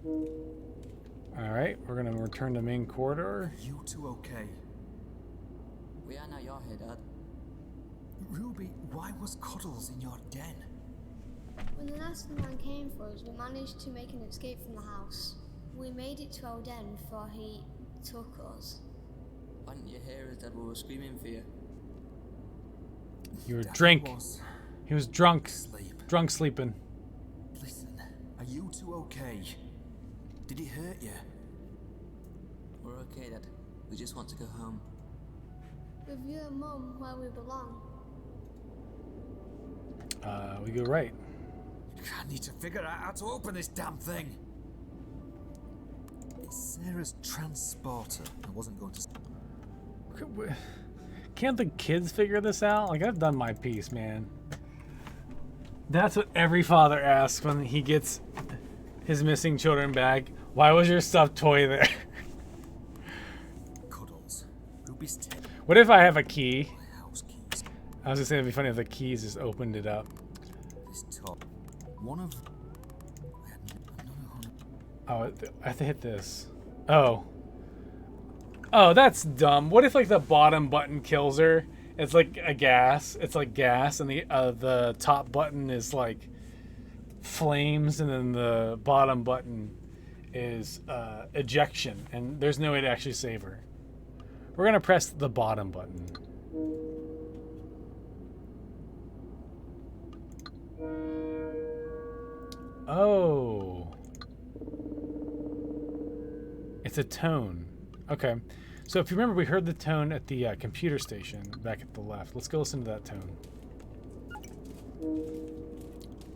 All right, we're gonna return to main corridor. You two okay? We are now your head, Dad. Ruby, why was Cuddles in your den? When the last man came for us, we managed to make an escape from the house. We made it to our den before he took us. Why didn't you hear us, Dad? We were screaming for you. You were drink. He was drunk. Drunk sleeping. Listen, are you two okay? Did he hurt you? We're okay, Dad. We just want to go home. With you and Mum where we belong. We go right. I need to figure out how to open this damn thing. It's Sarah's transporter. I wasn't going to. Can't the kids figure this out? Like, I've done my piece, man. That's what every father asks when he gets his missing children back. Why was your stuffed toy there? Cuddles. Ruby's tail. What if I have a key? I was gonna say it'd be funny if the keys just opened it up. This top. One of. Oh, I have to hit this. Oh. Oh, that's dumb. What if like the bottom button kills her? It's like a gas. It's like gas, and the top button is like flames, and then the bottom button is ejection, and there's no way to actually save her. We're gonna press the bottom button. Oh. It's a tone. Okay. So if you remember, we heard the tone at the computer station back at the left. Let's go listen to that tone.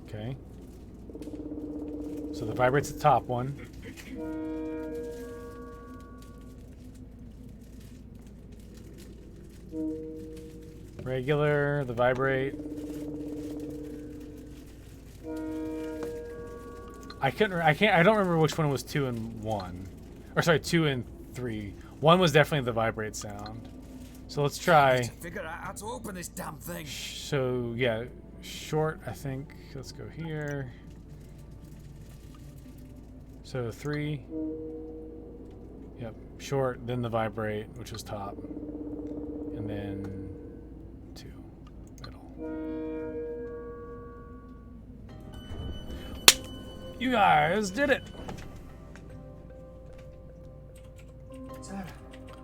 Okay. So the vibrate's the top one. Regular, the vibrate. I don't remember which one was 2 and 1. Or sorry, 2 and 3. 1 was definitely the vibrate sound. So let's try. Figure out how to open this damn thing. So yeah, short, I think. Let's go here. So 3. Yep, short, then the vibrate, which was top. And then 2, middle. You guys did it!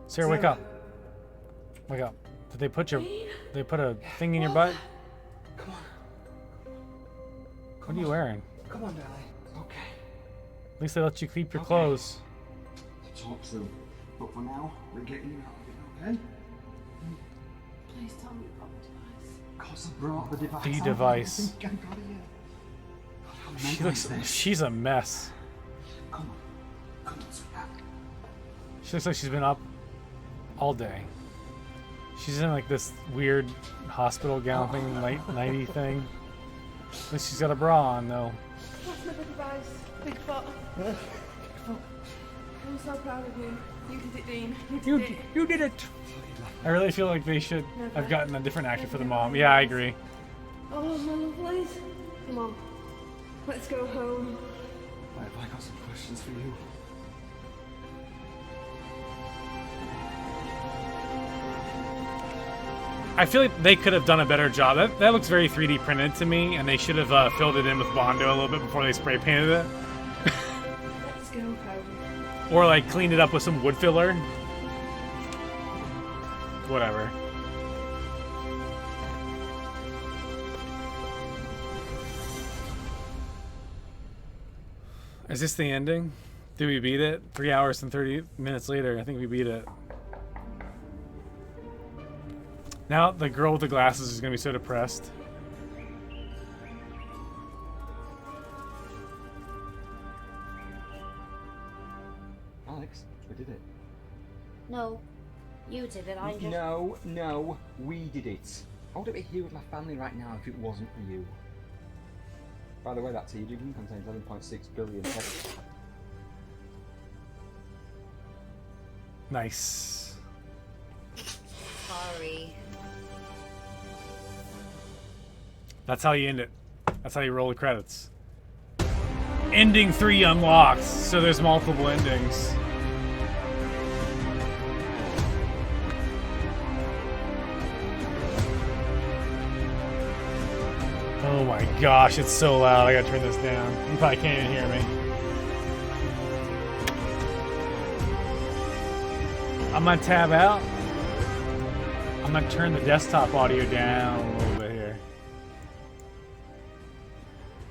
Sarah, wake up. Wake up. Did they put a thing in your butt? Come on. What are you wearing? Come on, darling. Okay. At least they let you keep your clothes. Let's hope so. But for now, we're getting you out of it, okay? Please tell me about the device. Of course I brought the device. The device. I think I got it yet. She looks. She's a mess. Come on, sweetheart. She looks like she's been up all day. She's in like this weird hospital gown thing, nighty thing. At least she's got a bra on though. That's my device, Bigfoot. I'm so proud of you. You did it, Dean. You did it. I really feel like they should have gotten a different actor for the mom. Yeah, I agree. Oh, my lovelies. Come on. Let's go home. I got some questions for you. I feel like they could have done a better job. That looks very 3D printed to me, and they should have filled it in with Bondo a little bit before they spray painted it. Let's go home. Or like cleaned it up with some wood filler. Whatever. Is this the ending? Did we beat it? 3 hours and 30 minutes later, I think we beat it. Now the girl with the glasses is going to be so depressed. Alex, we did it. No. You did it, I just... No, we did it. I wouldn't be here with my family right now if it wasn't for you. By the way, that tea drinking contains 11.6 billion text. Nice. Sorry. That's how you end it. That's how you roll the credits. Ending 3 unlocked, so there's multiple endings. Oh my gosh, it's so loud. I gotta turn this down. You probably can't even hear me. I'm gonna tab out. I'm gonna turn the desktop audio down a little bit here.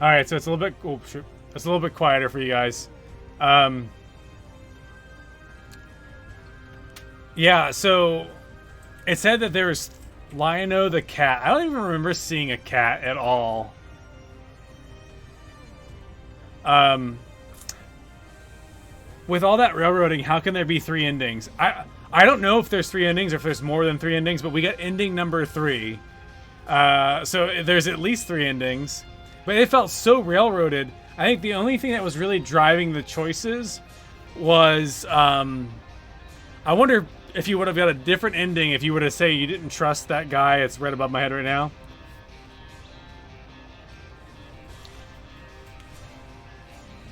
All right, so it's a little bit. Oh, shoot. It's a little bit quieter for you guys. Yeah, so it said that there was Lionel the cat. I don't even remember seeing a cat at all. With all that railroading, how can there be 3 endings? I don't know if there's 3 endings or if there's more than 3 endings, but we got ending number 3. So there's at least 3 endings. But it felt so railroaded. I think the only thing that was really driving the choices was, I wonder if you would have got a different ending if you were to say you didn't trust that guy. It's right above my head right now.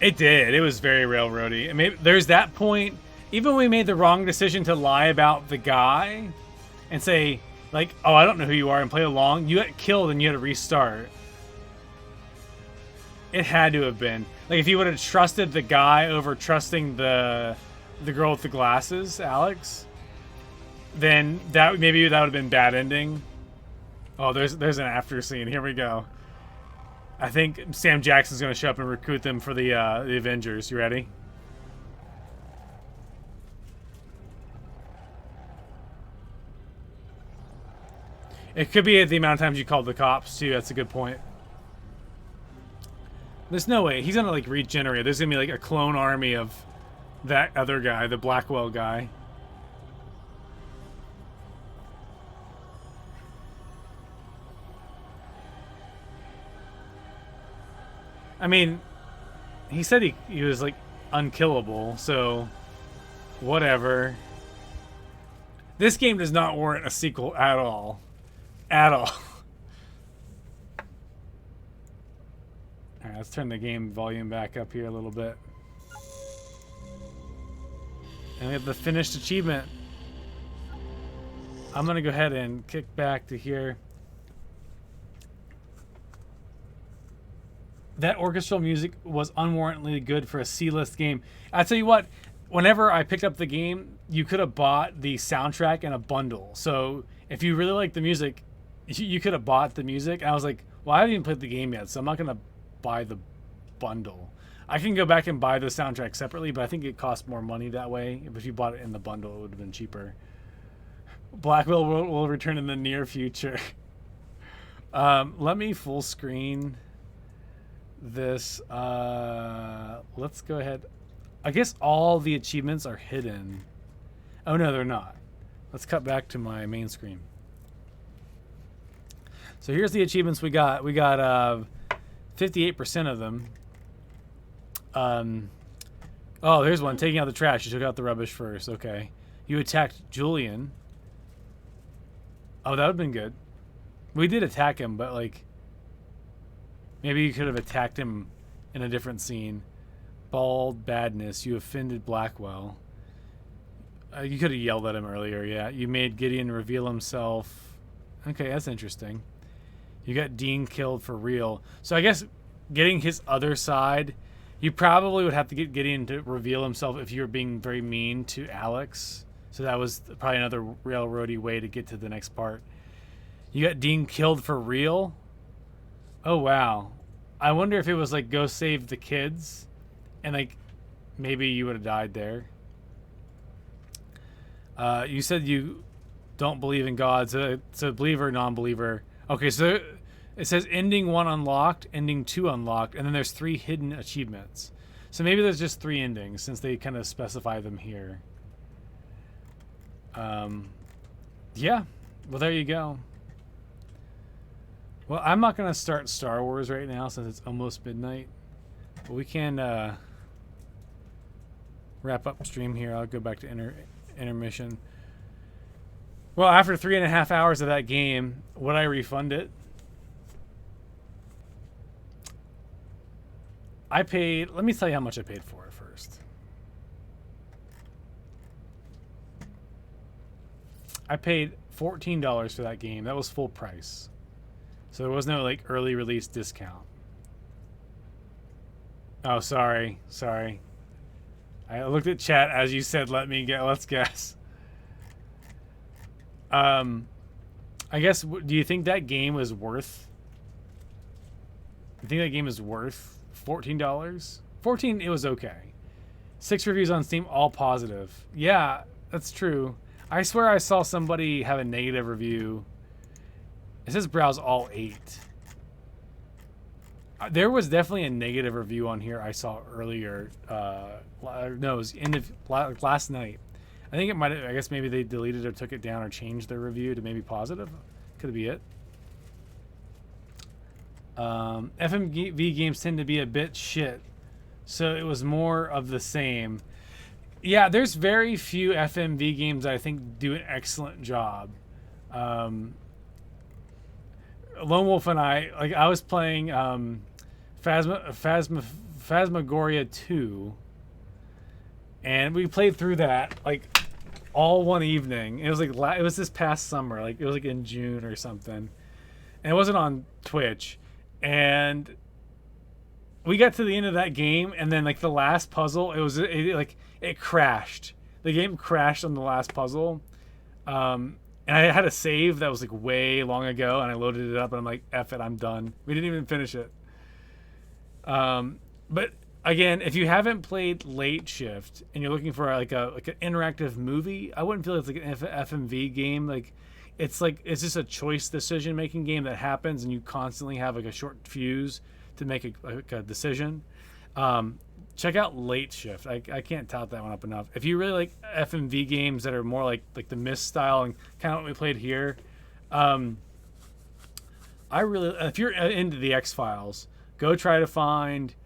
It did. It was very railroady. I mean, there's that point. Even when we made the wrong decision to lie about the guy and say, like, oh, I don't know who you are, and play along, you got killed and you had to restart. It had to have been. Like, if you would have trusted the guy over trusting the girl with the glasses, Alex, then maybe that would have been bad ending. Oh, there's an after scene. Here we go. I think Sam Jackson's going to show up and recruit them for the Avengers. You ready? It could be the amount of times you called the cops, too. That's a good point. There's no way. He's going to, like, regenerate. There's going to be, like, a clone army of that other guy, the Blackwell guy. I mean, he said he was, like, unkillable, so whatever. This game does not warrant a sequel at all. At all. Alright, let's turn the game volume back up here a little bit. And we have the finished achievement. I'm going to go ahead and kick back to here. That orchestral music was unwarrantedly good for a C-list game. I tell you what, whenever I picked up the game, you could have bought the soundtrack in a bundle. So if you really like the music, you could have bought the music. And I was like, well, I haven't even played the game yet, so I'm not going to buy the bundle. I can go back and buy the soundtrack separately, but I think it costs more money that way. If you bought it in the bundle, it would have been cheaper. Blackwell will return in the near future. Let me full screen this. Let's go ahead. I guess all the achievements are hidden. Oh no, they're not. Let's cut back to my main screen. So here's the achievements we got. We got 58% of them. Oh, there's one. Taking out the trash. You took out the rubbish first. Okay. You attacked Julian. Oh, that would have been good. We did attack him, but like maybe you could have attacked him in a different scene. Bald badness. You offended Blackwell. You could have yelled at him earlier, yeah. You made Gideon reveal himself. Okay, that's interesting. You got Dean killed for real. So I guess getting his other side, you probably would have to get Gideon to reveal himself if you were being very mean to Alex. So that was probably another railroady way to get to the next part. You got Dean killed for real? Oh, wow. I wonder if it was like go save the kids and like maybe you would have died there. You said you don't believe in God, so it's a believer or non-believer. Okay, so it says ending 1 unlocked, ending 2 unlocked, and then there's 3 hidden achievements. So maybe there's just 3 endings since they kind of specify them here. Yeah. Well, there you go. Well, I'm not going to start Star Wars right now since it's almost midnight. But we can wrap up stream here. I'll go back to intermission. Well, after 3.5 hours of that game, would I refund it? I paid... Let me tell you how much I paid for it first. I paid $14 for that game. That was full price. So there was no, like, early release discount. Oh, sorry. Sorry. I looked at chat as you said, let's guess. I guess, do you think that game was worth... You think that game is worth $14? 14, it was okay. 6 reviews on Steam, all positive. Yeah, that's true. I swear I saw somebody have a negative review. It says browse all 8. There was definitely a negative review on here I saw earlier. No, it was last night. I think it might have, I guess maybe they deleted or took it down or changed their review to maybe positive. Could be it. FMV games tend to be a bit shit, so it was more of the same. Yeah, there's very few FMV games that I think do an excellent job. Lone Wolf and I was playing Phasmagoria 2, and we played through that like all one evening. It was like it was this past summer, like it was like in June or something, and it wasn't on Twitch. And we got to the end of that game, and then like the last puzzle, it crashed. The game crashed on the last puzzle, and I had a save that was like way long ago, and I loaded it up, and I'm like, F it, I'm done. We didn't even finish it. But again, if you haven't played Late Shift and you're looking for like an interactive movie, I wouldn't feel it's like an FMV game. It's just a choice decision making game that happens, and you constantly have like a short fuse to make a decision. Check out Late Shift. I can't tout that one up enough. If you really like FMV games that are more like the Myst style and kind of what we played here, if you're into the X-Files, go try to find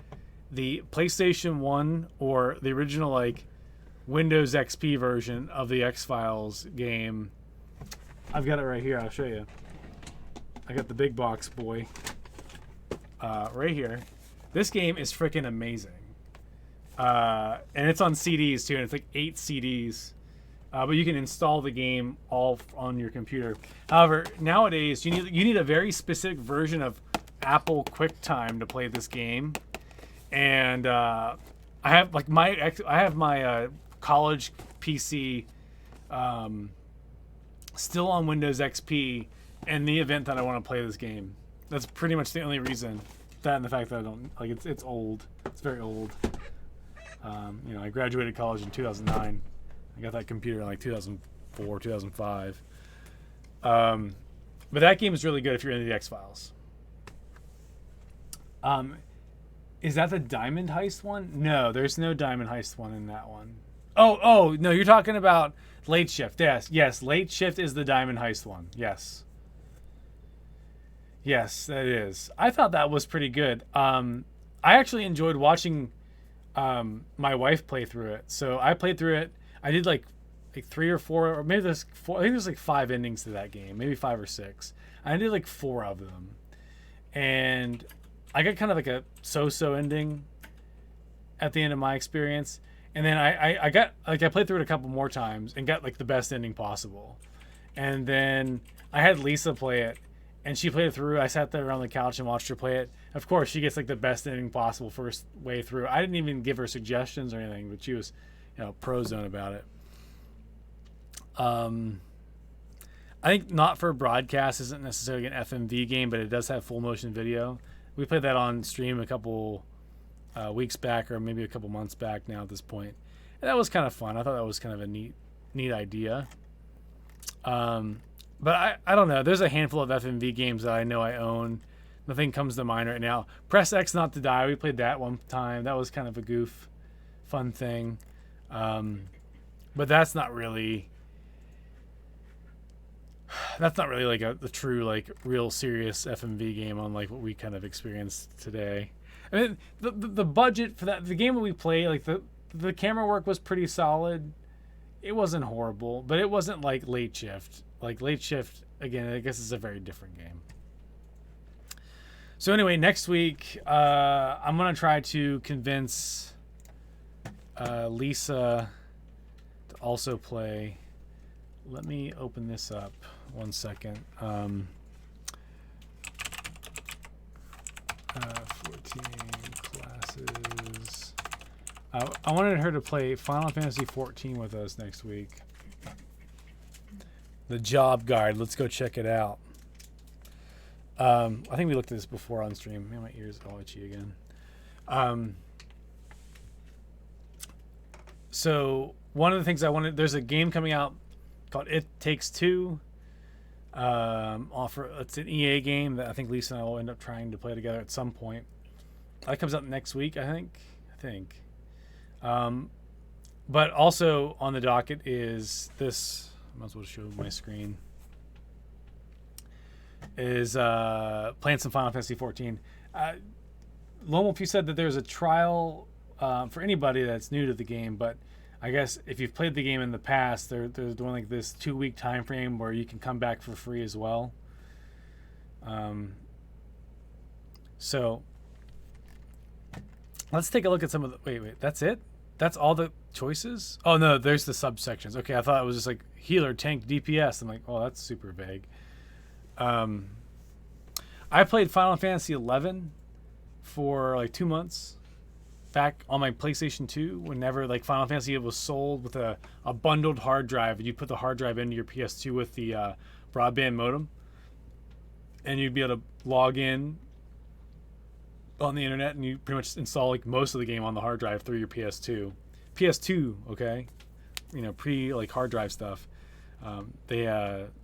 the PlayStation 1 or the original like Windows XP version of the X-Files game. I've got it right here. I'll show you. I got the big box, boy. Right here. This game is freaking amazing. And it's on CDs too, and it's like 8 CDs. But you can install the game all on your computer. However, nowadays you need a very specific version of Apple QuickTime to play this game. And I have like my college PC still on Windows XP in the event that I want to play this game. That's pretty much the only reason. That and the fact that I don't like it's old. It's very old. I graduated college in 2009. I got that computer in like 2004, 2005. But that game is really good if you're into the X-Files. Is that the Diamond Heist one? No, there's no Diamond Heist one in that one. Oh, no, you're talking about Late Shift. Yes, Late Shift is the Diamond Heist one. Yes, that is. I thought that was pretty good. I actually enjoyed watching my wife play through it. So I played through it. I did like 3 or 4, or maybe there's 4. I think there's like 5 endings to that game, maybe 5 or 6. I did like 4 of them, and I got kind of like a so-so ending at the end of my experience. And then I played through it a couple more times and got like the best ending possible. And then I had Lisa play it, and she played it through. I sat there on the couch and watched her play it. Of course, she gets like the best ending possible first way through. I didn't even give her suggestions or anything, but she was, pro zone about it. I think Not for Broadcast isn't necessarily an FMV game, but it does have full motion video. We played that on stream a couple weeks back, or maybe a couple months back now at this point. And that was kind of fun. I thought that was kind of a neat idea. But I don't know. There's a handful of FMV games that I know I own. Nothing comes to mind right now. Press X Not to Die. We played that one time. That was kind of a fun thing. But that's not really that's not really like the true like real serious FMV game on like what we kind of experienced today. I mean, the budget for the game that we played, like the camera work was pretty solid. It wasn't horrible, but it wasn't like Late Shift. Like Late Shift, again, I guess it's a very different game. So anyway, next week, I'm going to try to convince Lisa to also play. Let me open this up 1 second. 14 classes. I wanted her to play Final Fantasy 14 with us next week. The Job Guide. Let's go check it out. I think we looked at this before on stream. Man, my ears all itchy again. So one of the things I wanted, there's a game coming out called It Takes Two. It's an EA game that I think Lisa and I will end up trying to play together at some point. That comes out next week, I think. But also on the docket is this. I might as well show my screen. Is playing some Final Fantasy 14. Lone Wolf, you said that there's a trial for anybody that's new to the game, but I guess if you've played the game in the past, they're doing like this 2-week time frame where you can come back for free as well. So let's take a look at some of the. Wait, that's it? That's all the choices? Oh no, there's the subsections. Okay, I thought it was just like healer, tank, DPS. I'm like, oh, that's super vague. I played Final Fantasy 11 for like 2 months back on my PlayStation 2. Whenever like Final Fantasy was sold with a bundled hard drive, and you put the hard drive into your PS2 with the broadband modem, and you'd be able to log in on the internet, and you pretty much install like most of the game on the hard drive through your PS2. PS2, okay, you know, pre like hard drive stuff. They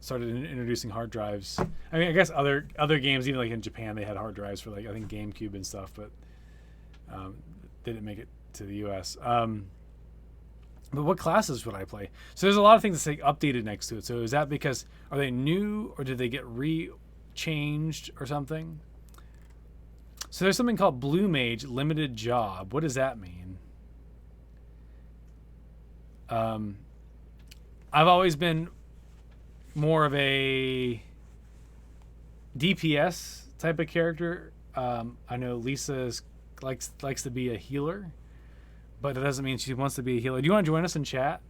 started introducing hard drives. I mean, I guess other games, even like in Japan, they had hard drives for like I think GameCube and stuff, but they didn't make it to the US. But what classes would I play? So there's a lot of things that say updated next to it. So is that because are they new or did they get changed or something? So there's something called Blue Mage Limited Job. What does that mean? I've always been more of a DPS type of character. I know Lisa likes to be a healer, but that doesn't mean she wants to be a healer. Do you want to join us in chat?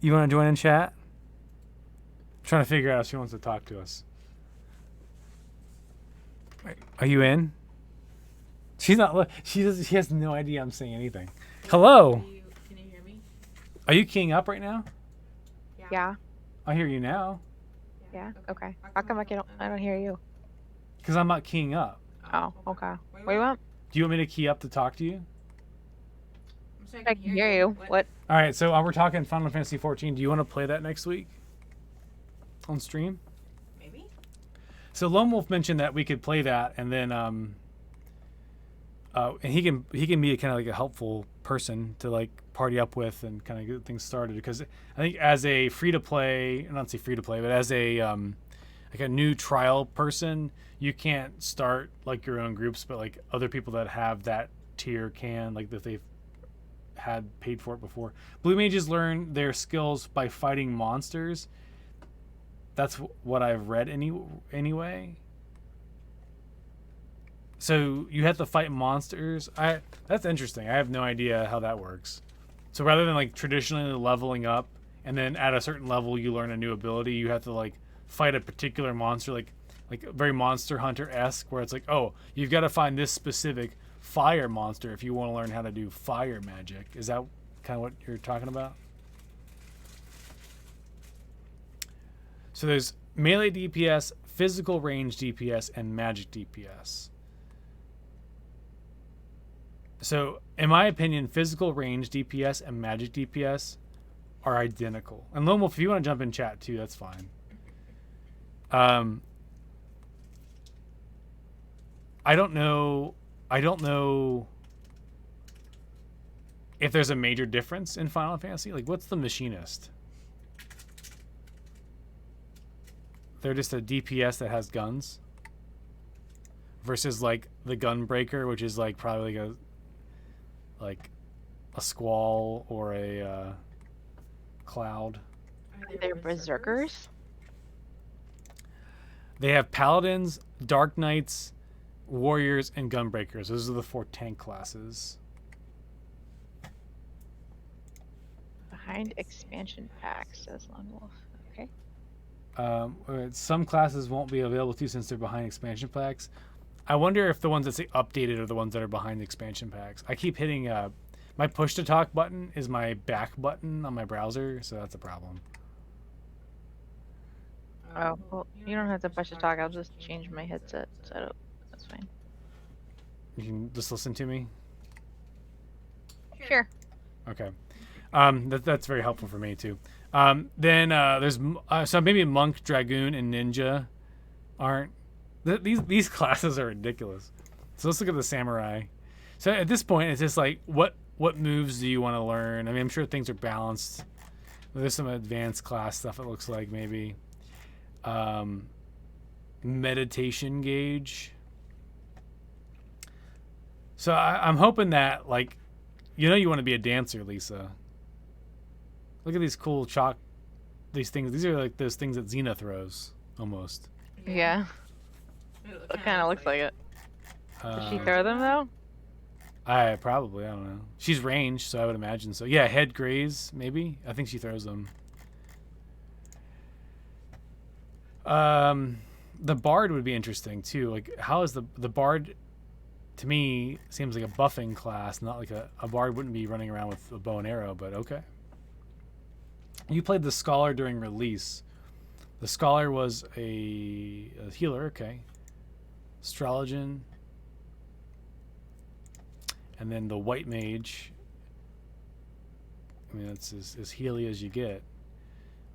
You want to join in chat? I'm trying to figure out if she wants to talk to us. Wait, are you in? She's not. She has no idea I'm saying anything. Hello. Can you hear me? Are you keying up right now? Yeah. I hear you now. Yeah. Okay. How come I don't hear you? Because I'm not keying up. Oh. Okay. What do you want? Do you want me to key up to talk to you? I can hear you. What? All right. So we're talking Final Fantasy 14. Do you want to play that next week on stream? Maybe. So Lone Wolf mentioned that we could play that, and then and he can be kind of like a helpful person to like party up with and kind of get things started, because I think as a free to play, not say free to play, but as a like a new trial person, you can't start like your own groups, but like other people that have that tier can, like that they've had paid for it before. Blue mages learn their skills by fighting monsters. That's what I've read anyway. So you have to fight monsters. That's interesting. I have no idea how that works. So rather than like traditionally leveling up and then at a certain level you learn a new ability, you have to like fight a particular monster, like very Monster Hunter-esque, where it's like, oh, you've got to find this specific fire monster if you want to learn how to do fire magic. Is that kind of what you're talking about? So there's melee DPS, physical range DPS, and magic DPS. So, in my opinion, physical range DPS and magic DPS are identical. And Lone Wolf, if you want to jump in chat too, that's fine. I don't know if there's a major difference in Final Fantasy. Like, what's the machinist? they're just a DPS that has guns. Versus like the Gunbreaker, which is like probably like a Squall or a Cloud. They're berserkers. They have Paladins, Dark Knights, Warriors, and Gunbreakers. Those are the 4 tank classes. Behind expansion packs, says Lone Wolf. Okay. Some classes won't be available too since they're behind expansion packs. I wonder if the ones that say updated are the ones that are behind the expansion packs. I keep hitting my push to talk button is my back button on my browser, so that's a problem. Oh, well, you don't have to push to talk. I'll just change my headset setup. That's fine. You can just listen to me? Sure. Okay. That's very helpful for me too. Then there's so maybe Monk, Dragoon, and Ninja aren't. These classes are ridiculous. So let's look at the Samurai. So at this point, it's just like what moves do you want to learn? I mean, I'm sure things are balanced. There's some advanced class stuff. It looks like maybe meditation gauge. So I'm hoping that like you want to be a dancer, Lisa. Look at these cool these things. These are like those things that Xena throws almost. Yeah. It kind of looks like it. Does she throw them though? I don't know. She's ranged, so I would imagine so. Yeah, head graze, maybe. I think she throws them. The bard would be interesting too. Like, how is the bard? To me, seems like a buffing class, not like a bard wouldn't be running around with a bow and arrow. But okay. You played the scholar during release. The scholar was a healer. Okay. Astrologian. And then the white mage. I mean, it's as healy as you get.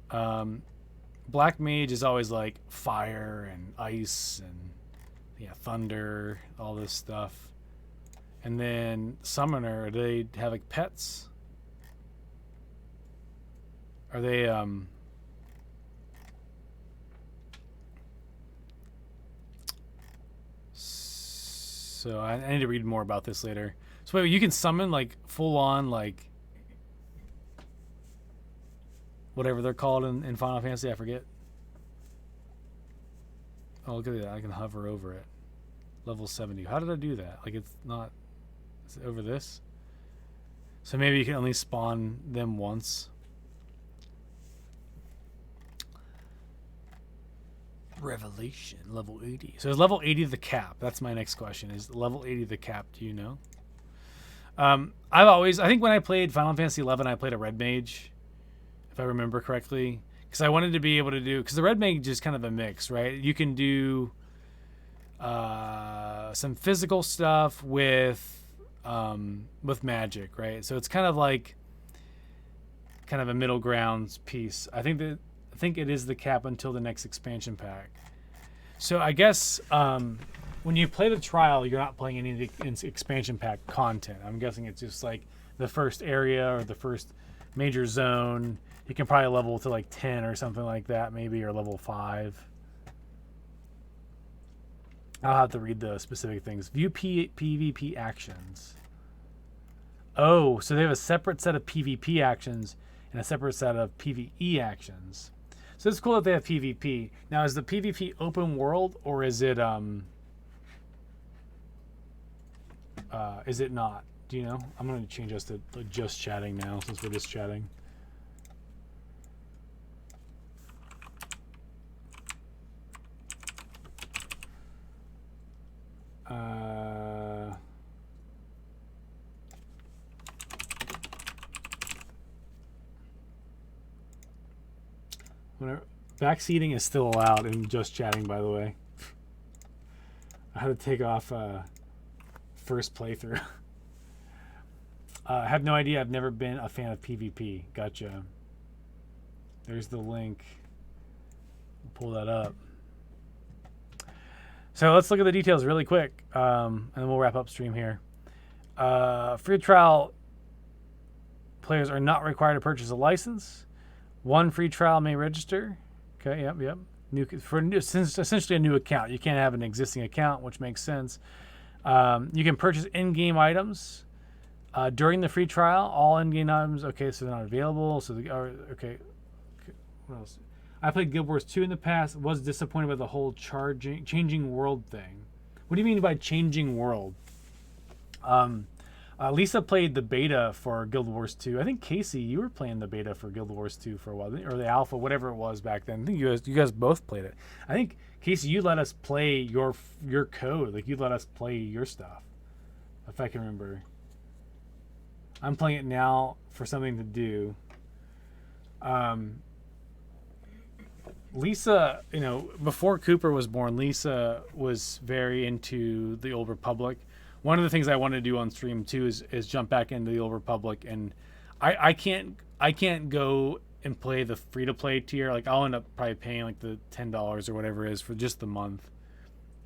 Black mage is always like fire and ice and thunder, all this stuff. And then summoner, do they have like pets? Are they so I need to read more about this later. So wait, you can summon like full on like whatever they're called in Final Fantasy, I forget. Oh, look at that. I can hover over it. Level 70. How did I do that? Like, it's not... Is it over this? So maybe you can only spawn them once. Revelation. Level 80. So is level 80 the cap? That's my next question. Is level 80 the cap? Do you know? I think when I played Final Fantasy 11, I played a red mage, if I remember correctly, because I wanted to be able to do, because the red mage is kind of a mix, right? You can do some physical stuff with magic, right? So it's kind of like a middle ground piece. I think it is the cap until the next expansion pack. So I guess when you play the trial, you're not playing any of the expansion pack content. I'm guessing it's just like the first area or the first major zone. You can probably level to like 10 or something like that, maybe, or level 5. I'll have to read the specific things. View PvP actions. Oh, so they have a separate set of PvP actions and a separate set of PvE actions. So it's cool that they have PvP. Now, is the PvP open world or is it not? Do you know? I'm going to change us to just chatting now since we're just chatting. Backseating is still allowed in just chatting, by the way. I had to take off first playthrough. I have no idea. I've never been a fan of PvP. Gotcha. There's the link. Pull that up. So let's look at the details really quick, and then we'll wrap up stream here. Free trial players are not required to purchase a license. 1 free trial may register. Okay, yep. since essentially a new account. You can't have an existing account, which makes sense. You can purchase in-game items during the free trial. All in-game items, okay, so they're not available. So okay. What else? I played Guild Wars 2 in the past. Was disappointed by the whole changing world thing. What do you mean by changing world? Lisa played the beta for Guild Wars 2. I think Casey, you were playing the beta for Guild Wars 2 for a while, or the alpha, whatever it was back then. I think you guys both played it. I think Casey, you let us play your code, like you let us play your stuff, if I can remember. I'm playing it now for something to do. Lisa, before Cooper was born, Lisa was very into the Old Republic. One of the things I want to do on stream too is jump back into the Old Republic, and I can't go and play the free to play tier. Like I'll end up probably paying like the $10 or whatever it is for just the month,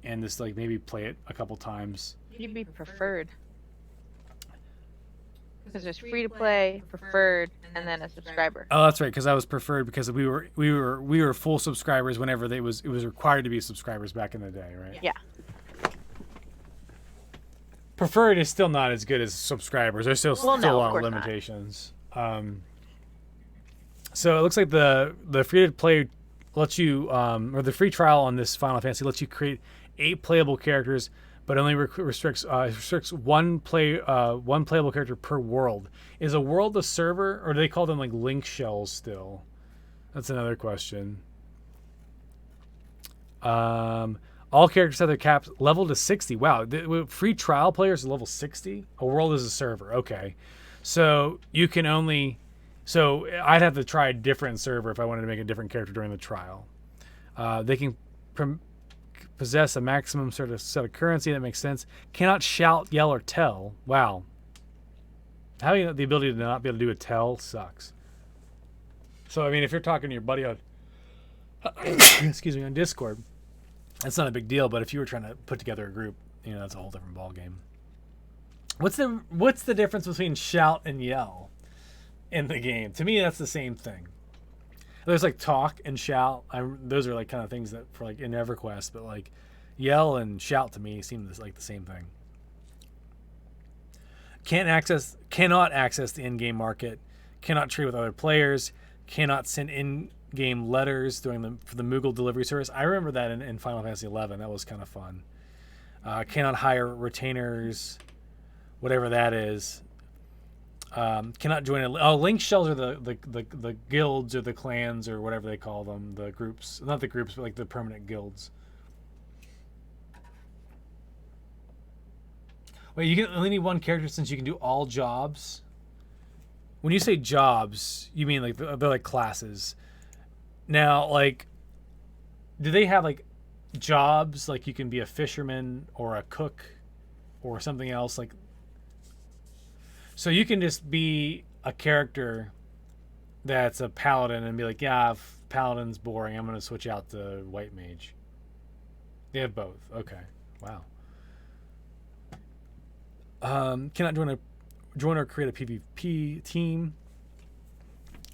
and just like maybe play it a couple times. You'd be preferred. Because there's free to play, preferred, and then a subscriber. Oh, that's right. Because I was preferred because we were full subscribers whenever it was required to be subscribers back in the day, right? Yeah. Preferred is still not as good as subscribers. There's still a lot of limitations. So it looks like the free to play lets you, or the free trial on this Final Fantasy lets you create 8 playable characters, but only restricts one playable character per world. Is a world a server, or do they call them like link shells still? That's another question. All characters have their caps leveled to 60. Wow, free trial players are level 60? A world is a server. Okay. So you can only... So I'd have to try a different server if I wanted to make a different character during the trial. They can possess a maximum sort of set of currency. That makes sense. Cannot shout, yell, or tell. Wow. Having the ability to not be able to do a tell sucks. So, I mean, if you're talking to your buddy on... excuse me, on Discord... That's not a big deal, but if you were trying to put together a group, that's a whole different ball game. What's the difference between shout and yell in the game? To me, that's the same thing. There's like talk and shout. Those are like kind of things that for like in EverQuest, but like yell and shout to me seem like the same thing. Cannot access the in-game market. Cannot trade with other players. Cannot send in-game letters for the Moogle delivery service. I remember that in Final Fantasy XI. That was kind of fun. Cannot hire retainers, whatever that is. Cannot join link shells are the guilds or the clans or whatever they call them, the groups. Not the groups, but like the permanent guilds. Wait, you can only need one character since you can do all jobs? When you say jobs, you mean like they're like classes. Now, like, do they have like jobs? Like you can be a fisherman or a cook or something else. Like, so you can just be a character that's a paladin and be like, yeah, paladin's boring. I'm going to switch out to white mage. They have both. Okay. Wow. Cannot join or create a PvP team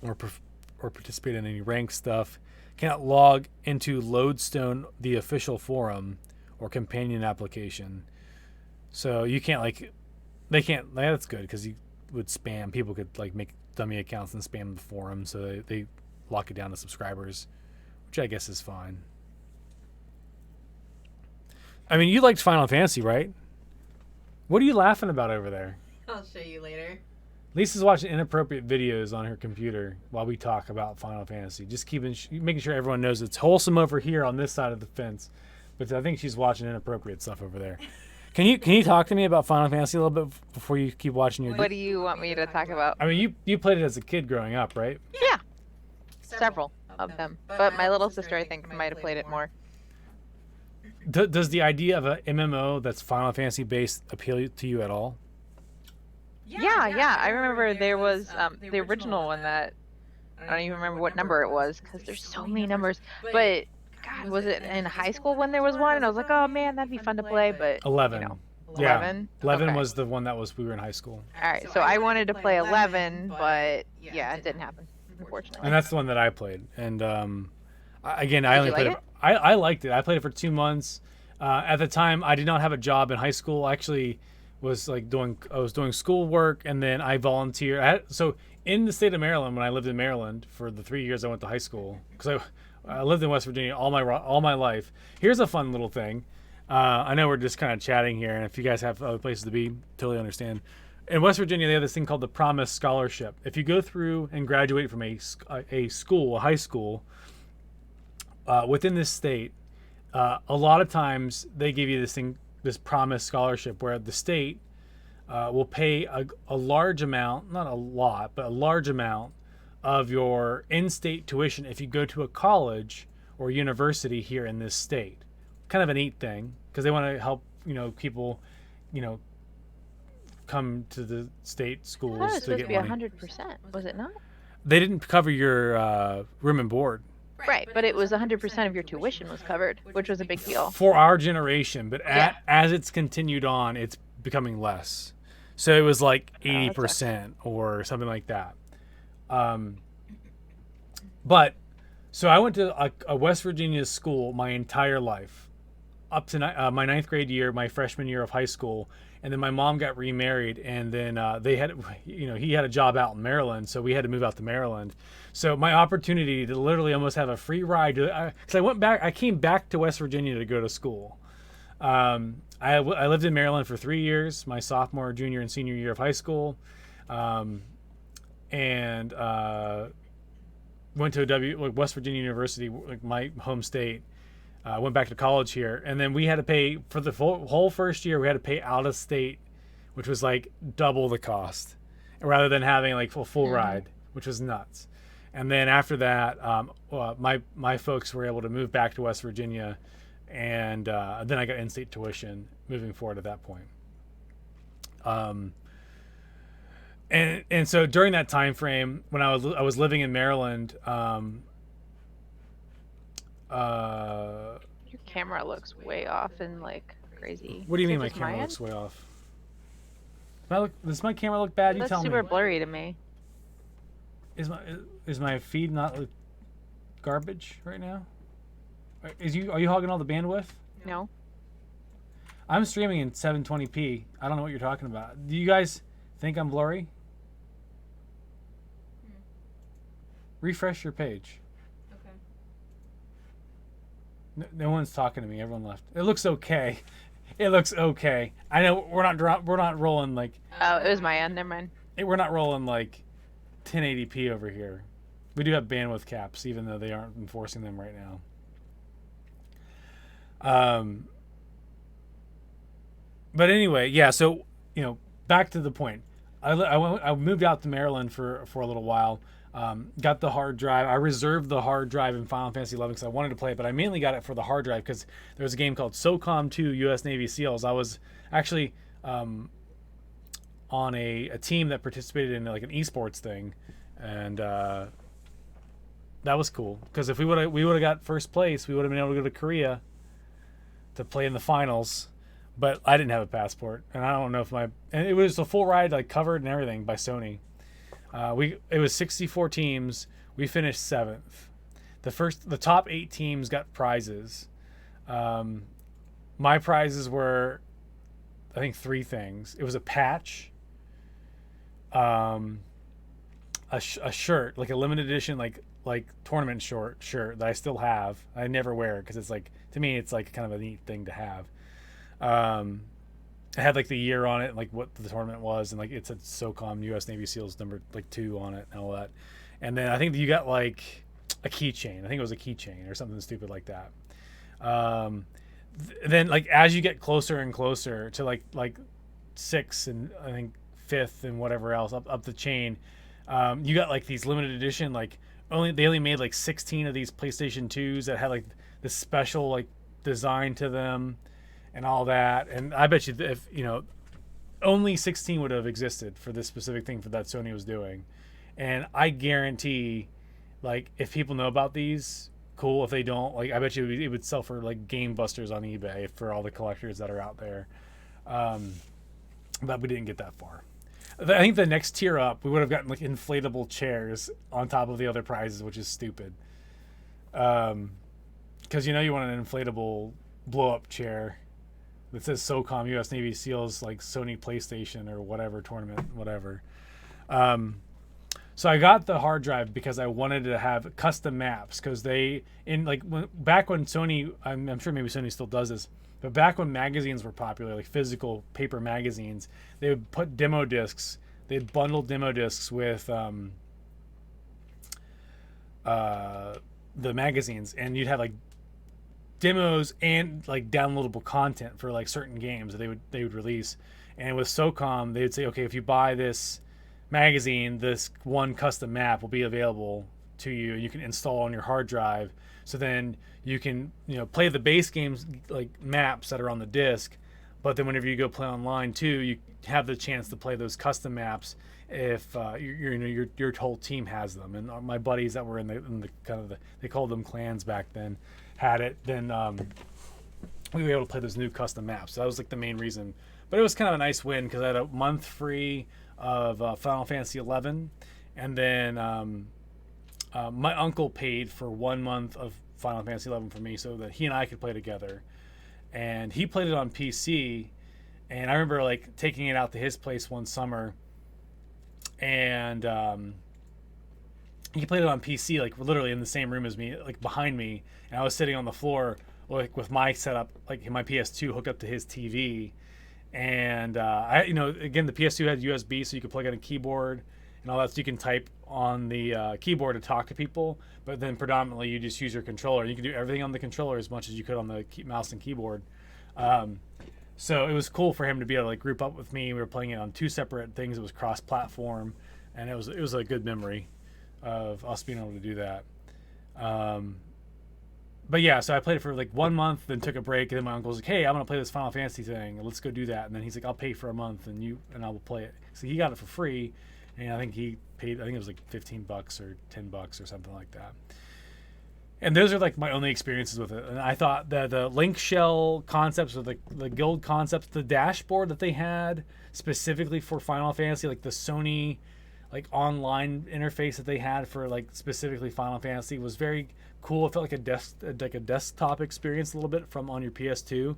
or participate in any rank stuff. Cannot log into Lodestone, the official forum or companion application. So you can't they can't. That's good because you would spam. People could like make dummy accounts and spam the forum, so they lock it down to subscribers, which I guess is fine. I mean, you liked Final Fantasy, right? What are you laughing about over there? I'll show you later. Lisa's watching inappropriate videos on her computer while we talk about Final Fantasy. Just making sure everyone knows it's wholesome over here on this side of the fence, but I think she's watching inappropriate stuff over there. Can you talk to me about Final Fantasy a little bit before you keep watching your... What do you want me to talk about? I mean, you played it as a kid growing up, right? Yeah. Several of them. But my little sister, I think, might have played it more. Does the idea of a MMO that's Final Fantasy based appeal to you at all? Yeah. I remember there was the original one that... I don't even remember what number it was because there's so many numbers. But... God, was it in high school when there was one? And I was like, oh man, that'd be fun to play, but 11. You know, yeah. 11? 11 okay. was the one that we were in high school. All right, so I wanted to play 11, but yeah, it didn't happen, unfortunately. And that's the one that I played. And Again, I only you played like it. I liked it. I played it for 2 months. At the time, I did not have a job in high school. I actually was like I was doing schoolwork, and then I volunteered. So in the state of Maryland, when I lived in Maryland for the 3 years I went to high school, because I lived in West Virginia all my life. Here's a fun little thing. I know we're just kind of chatting here, and if you guys have other places to be, totally understand. In West Virginia, they have this thing called the Promise Scholarship. If you go through and graduate from a high school, within this state, a lot of times they give you this Promise Scholarship, where the state will pay a large amount, not a lot, but a large amount of your in-state tuition if you go to a college or university here in this state. Kind of a neat thing, because they want to help people come to the state schools I thought it was to supposed get to be money. 100%. Was it not? They didn't cover your room and board. Right, but it was 100% of your tuition was covered, which was a big deal. For our generation, but Yeah. as it's continued on, it's becoming less. So it was like that 80% or something like that. But so I went to a West Virginia school my entire life, up to my 9th grade year, my freshman year of high school, and then my mom got remarried, and then he had a job out in Maryland, so we had to move out to Maryland. So my opportunity to literally almost have a free ride, because I came back to West Virginia to go to school. I lived in Maryland for 3 years, my sophomore, junior, and senior year of high school, and went to West Virginia University, like my home state. Went back to college here, and then we had to pay for the whole first year. We had to pay out of state, which was like double the cost, rather than having like full ride, which was nuts. And then after that, my folks were able to move back to West Virginia, and then I got in-state tuition moving forward at that point. And so during that time frame, when I was living in Maryland. Your camera looks way off and like crazy. What do you mean Is my it just camera end? looks way off? Does my camera look bad? You That's tell me. super blurry to me. Is my feed not like garbage right now? Are you hogging all the bandwidth? No. I'm streaming in 720p. I don't know what you're talking about. Do you guys think I'm blurry? Refresh your page. No one's talking to me. Everyone left. It looks okay. It looks okay. I know we're not rolling like. Oh, it was my end. Never mind. We're not rolling like 1080p over here. We do have bandwidth caps, even though they aren't enforcing them right now. But anyway, yeah. So back to the point. I moved out to Maryland for a little while. Got the hard drive. I reserved the hard drive in Final Fantasy 11 because I wanted to play it, but I mainly got it for the hard drive because there was a game called SOCOM 2 U.S. Navy SEALs. I was actually on a team that participated in like an esports thing, and that was cool because if we would have got first place, we would have been able to go to Korea to play in the finals. But I didn't have a passport, and I don't know if and it was a full ride, like covered and everything by Sony. It was 64 teams. We finished 7th. The top 8 teams got prizes. My prizes were, I think, 3 things. It was a patch, a shirt, like a limited edition, like tournament shirt that I still have. I never wear because it's like, to me, it's like kind of a neat thing to have. It had like the year on it, like what the tournament was, and like it said SOCOM U.S. Navy SEALs number 2 on it and all that. And then I think you got like a keychain. I think it was a keychain or something stupid like that. Then like as you get closer and closer to like 6th and I think 5th and whatever else up the chain, you got like these limited edition they only made like 16 of these PlayStation 2s that had like this special like design to them and all that. And I bet you if only 16 would have existed for this specific thing that Sony was doing. And I guarantee, like, if people know about these, cool. If they don't, like, I bet you it would sell for like Game Busters on eBay for all the collectors that are out there. But we didn't get that far. I think the next tier up, we would have gotten like inflatable chairs on top of the other prizes, which is stupid. Because you know you want an inflatable blow-up chair that says SOCOM U.S. Navy SEALs like Sony PlayStation or whatever tournament, whatever. So I got the hard drive because I wanted to have custom maps because back when Sony, I'm sure maybe Sony still does this, but back when magazines were popular, like physical paper magazines, they would put demo discs. They'd bundle demo discs with the magazines, and you'd have like demos and like downloadable content for like certain games that they would release. And with SOCOM, they would say, okay, if you buy this magazine, this one custom map will be available to you, and you can install on your hard drive. So then you can play the base games like maps that are on the disc, but then whenever you go play online too, you have the chance to play those custom maps if your whole team has them. And my buddies that were in the kind of they called them clans back then had it. Then we were able to play those new custom maps. So that was like the main reason. But it was kind of a nice win because I had a month free of Final Fantasy 11, and then my uncle paid for 1 month of Final Fantasy 11 for me so that he and I could play together. And he played it on PC, and I remember like taking it out to his place one summer, and he played it on PC like literally in the same room as me, like behind me, and I was sitting on the floor like with my setup, like my PS2 hooked up to his TV. And again, the PS2 had USB, so you could plug in a keyboard and all that. So you can type on the keyboard to talk to people, but then predominantly you just use your controller. You can do everything on the controller as much as you could on the mouse and keyboard. So it was cool for him to be able to like group up with me. We were playing it on 2 separate things. It was cross-platform, and it was a good memory of us being able to do that. But yeah, so I played it for like 1 month, then took a break, and then my uncle was like, "Hey, I'm gonna play this Final Fantasy thing. Let's go do that." And then he's like, "I'll pay for a month, and I will play it." So he got it for free, and I think he paid. I think it was like $15 or $10 or something like that. And those are like my only experiences with it. And I thought that the link shell concepts, or the guild concepts, the dashboard that they had specifically for Final Fantasy, like the Sony like online interface that they had for like specifically Final Fantasy, was very cool. It felt like a desktop experience a little bit from on your PS2,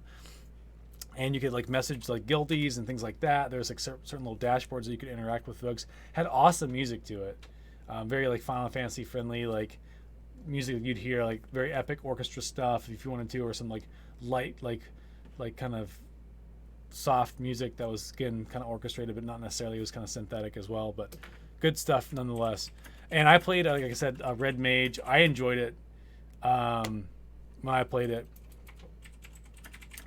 and you could like message like guildies and things like that. There's like certain little dashboards that you could interact with folks. Had awesome music to it, very like Final Fantasy friendly, like music you'd hear, like very epic orchestra stuff if you wanted to, or some like light like kind of soft music that was again kind of orchestrated, but not necessarily. It was kind of synthetic as well, but good stuff nonetheless. And I played, like I said, Red Mage. I enjoyed it when I played it.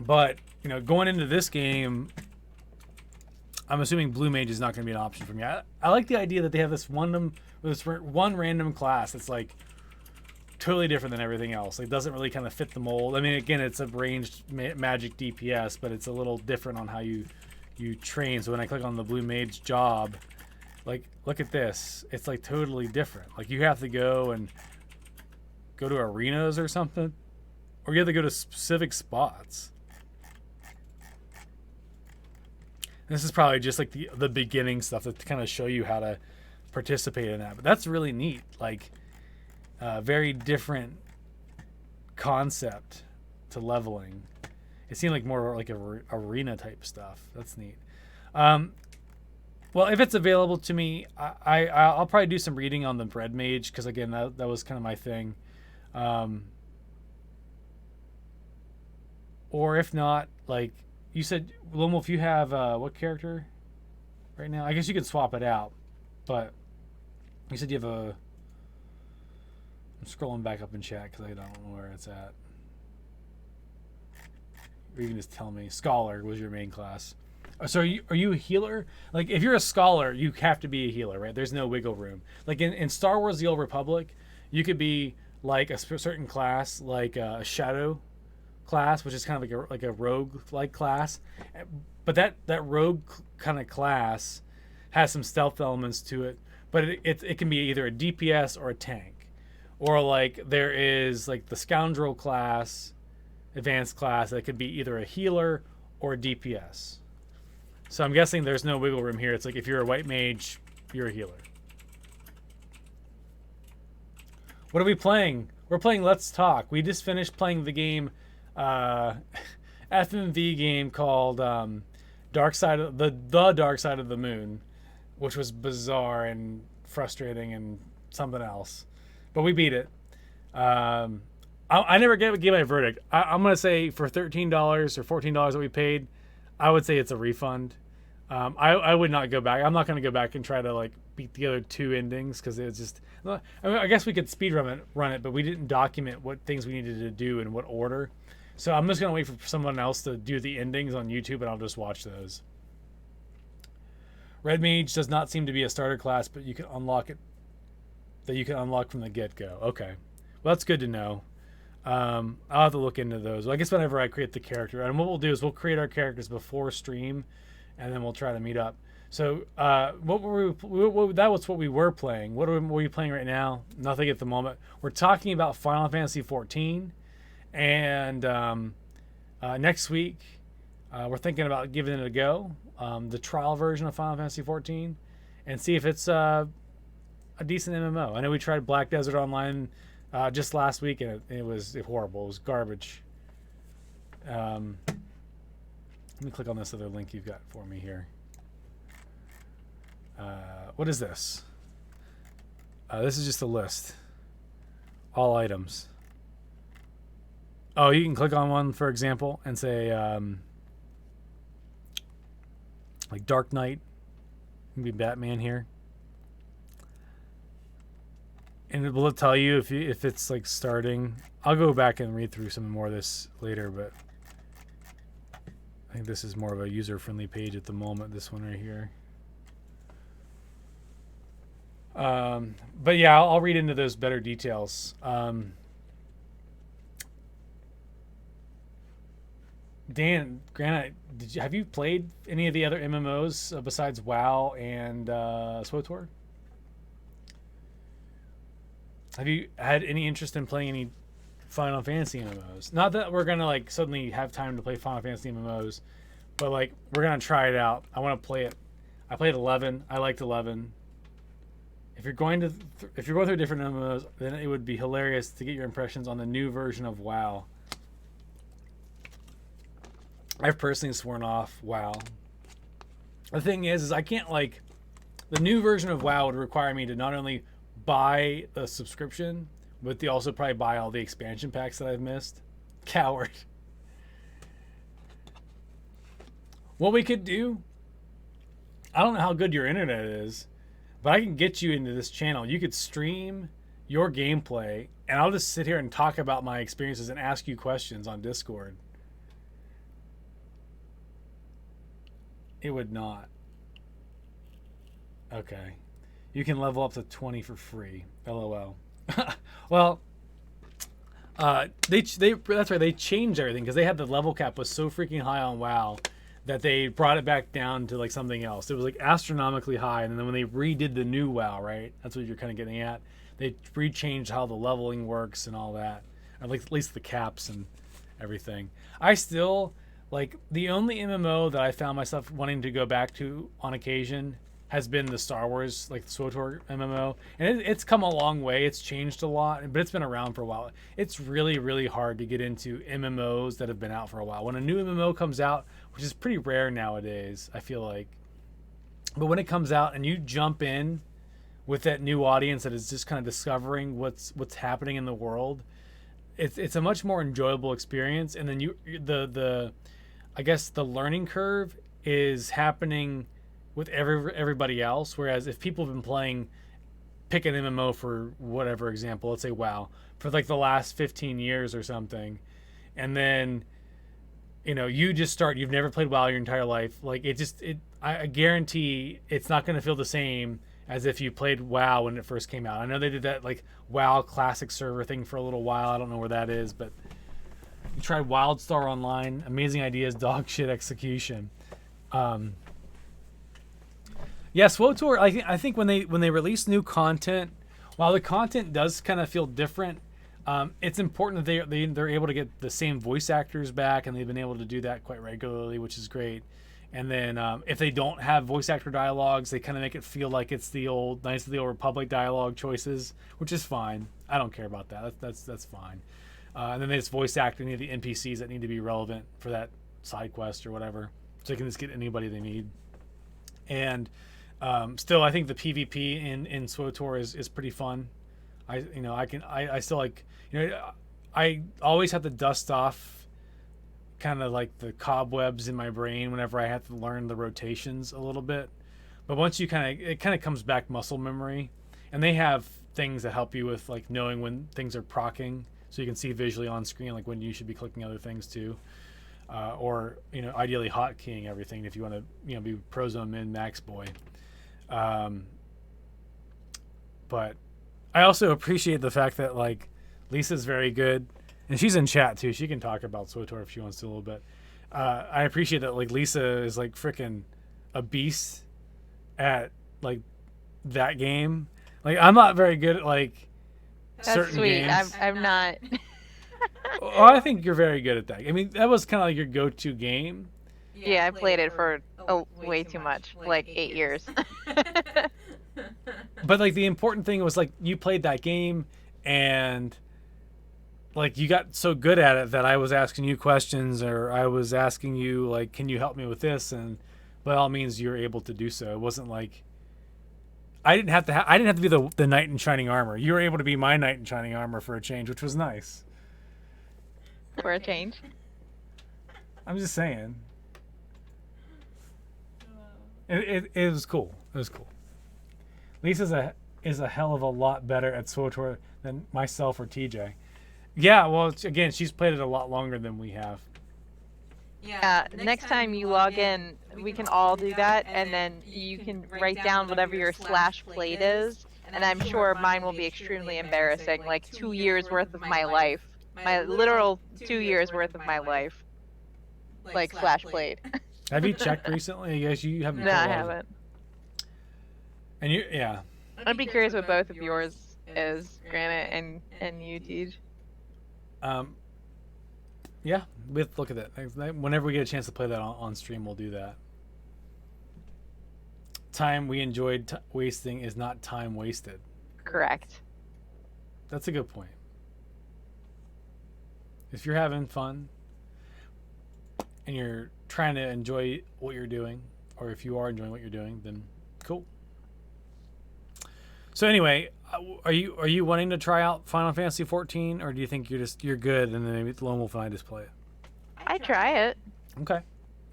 But, going into this game, I'm assuming Blue Mage is not going to be an option for me. I like the idea that they have this one random class that's like totally different than everything else. Like, doesn't really kind of fit the mold. I mean, again, it's a ranged magic DPS, but it's a little different on how you train. So when I click on the Blue Mage job, like, look at this. It's like totally different. Like, you have to go to arenas or something, or you have to go to specific spots. This is probably just like the beginning stuff to kind of show you how to participate in that. But that's really neat. Like, very different concept to leveling. It seemed like more like a arena type stuff. That's neat. Well, if it's available to me, I'll probably do some reading on the Red Mage, because again, that was kind of my thing. Or if not, like you said, Lomo, if you have what character right now? I guess you could swap it out, but you said you have a. I'm scrolling back up in chat because I don't know where it's at. Or you can just tell me. Scholar was your main class. So are you a healer? Like, if you're a scholar, you have to be a healer, right? There's no wiggle room. Like in Star Wars: The Old Republic, you could be like a certain class, like a shadow class, which is kind of like a rogue-like class. But that rogue kind of class has some stealth elements to it. But it can be either a DPS or a tank. Or like there is like the scoundrel class, advanced class, that could be either a healer or a DPS. So I'm guessing there's no wiggle room here. It's like if you're a white mage, you're a healer. What are we playing? We're playing Let's Talk. We just finished playing the game, FMV game called Dark Side of the Dark Side of the Moon, which was bizarre and frustrating and something else, but we beat it. I never gave my verdict. I'm gonna say for $13 or $14 that we paid, I would say it's a refund. I would not go back. I'm not gonna go back and try to like beat the other two endings because it was just. I mean, I guess we could speed run it, but we didn't document what things we needed to do in what order. So I'm just gonna wait for someone else to do the endings on YouTube, and I'll just watch those. Red Mage does not seem to be a starter class, but you can unlock it. That you can unlock from the get-go. Okay, well that's good to know. I'll have to look into those. Well, I guess whenever I create the character, and what we'll do is we'll create our characters before stream, and then we'll try to meet up. So that was what we were playing. What are we playing right now? Nothing at the moment. We're talking about Final Fantasy 14, and next week we're thinking about giving it a go, the trial version of Final Fantasy 14, and see if it's a decent MMO. I know we tried Black Desert Online just last week, and it was horrible. It was garbage. Let me click on this other link you've got for me here. What is this? This is just a list. All items. Oh, you can click on one, for example, and say, like Dark Knight. Maybe Batman here. And it will tell you if it's like starting. I'll go back and read through some more of this later, but I think this is more of a user-friendly page at the moment, this one right here. But yeah, I'll read into those better details. Dan, Granite, have you played any of the other MMOs besides WoW and SWTOR? Have you had any interest in playing any Final Fantasy MMOs? Not that we're gonna like suddenly have time to play Final Fantasy MMOs, but like we're gonna try it out. I want to play it. I played 11. I liked 11. If you're going through different MMOs, then it would be hilarious to get your impressions on the new version of WoW. I've personally sworn off WoW. The thing is I can't like. The new version of WoW would require me to not only buy a subscription, but they also probably buy all the expansion packs that I've missed. Coward. What we could do, I don't know how good your internet is, but I can get you into this channel. You could stream your gameplay, and I'll just sit here and talk about my experiences and ask you questions on Discord. It would not. Okay. You can level up to 20 for free. LOL. Well, that's right. They changed everything because they had the level cap was so freaking high on WoW that they brought it back down to like something else. It was like astronomically high, and then when they redid the new WoW, right? That's what you're kind of getting at. They rechanged how the leveling works and all that, or at least the caps and everything. I still like the only MMO that I found myself wanting to go back to on occasion has been the Star Wars, like the SWTOR MMO. And it's come a long way. It's changed a lot, but it's been around for a while. It's really, really hard to get into MMOs that have been out for a while. When a new MMO comes out, which is pretty rare nowadays, I feel like. But when it comes out and you jump in with that new audience that is just kind of discovering what's happening in the world, it's a much more enjoyable experience. And then I guess the learning curve is happening with everybody else, whereas if people have been playing, pick an MMO for whatever example, let's say WoW, for like the last 15 years or something, and then you just start, you've never played WoW your entire life, like I guarantee it's not going to feel the same as if you played WoW when it first came out. I know they did that like WoW classic server thing for a little while. I don't know where that is, but you tried WildStar Online, amazing ideas, dog shit execution. Yeah, SWTOR, I think when they release new content, while the content does kind of feel different, it's important that they're able to get the same voice actors back, and they've been able to do that quite regularly, which is great. And then if they don't have voice actor dialogues, they kind of make it feel like it's the old Knights of the Old Republic dialogue choices, which is fine. I don't care about that. That's fine. And then there's voice acting of the NPCs that need to be relevant for that side quest or whatever, so they can just get anybody they need. And still, I think the PvP in SWTOR is pretty fun. I still like, I always have to dust off kind of like the cobwebs in my brain whenever I have to learn the rotations a little bit. But once it kind of comes back muscle memory, and they have things that help you with like knowing when things are proccing, so you can see visually on screen like when you should be clicking other things too, or ideally hotkeying everything if you want to be pro zone min max boy. But I also appreciate the fact that like Lisa's very good, and she's in chat too. She can talk about SWTOR if she wants to a little bit. I appreciate that like Lisa is like freaking a beast at like that game. Like I'm not very good at like That's certain sweet. games. I'm not. Well, I think you're very good at that. I mean, that was kind of like your go-to game. Yeah, I played it for way too much, like 8 years. But like the important thing was like you played that game and like you got so good at it that I was asking you questions, or I was asking you like, can you help me with this? And by all means, you were able to do so. It wasn't like I didn't have to be the knight in shining armor. You were able to be my knight in shining armor for a change, which was nice. For a change. I'm just saying. It was cool. It was cool. Lisa is a hell of a lot better at SWTOR than myself or TJ. Yeah, well, again, she's played it a lot longer than we have. Yeah, next time you log in, we can all do that, and then you can write down whatever your /played is, and I'm sure mine will be extremely embarrassing, like 2 years worth of my life. My literal 2 years worth of my life. Like /played. Have you checked recently? I guess you haven't. No, I haven't. And yeah. I'd be curious what both of yours is, Granite and you, Tej. Yeah, look at that. Whenever we get a chance to play that on stream, we'll do that. Time we enjoyed wasting is not time wasted. Correct. That's a good point. If you're having fun and you're trying to enjoy what you're doing, or if you are enjoying what you're doing, then cool. So anyway, are you wanting to try out Final Fantasy 14, or do you think you're good and then maybe Lone Wolf and I just play it? I'd try it. Okay.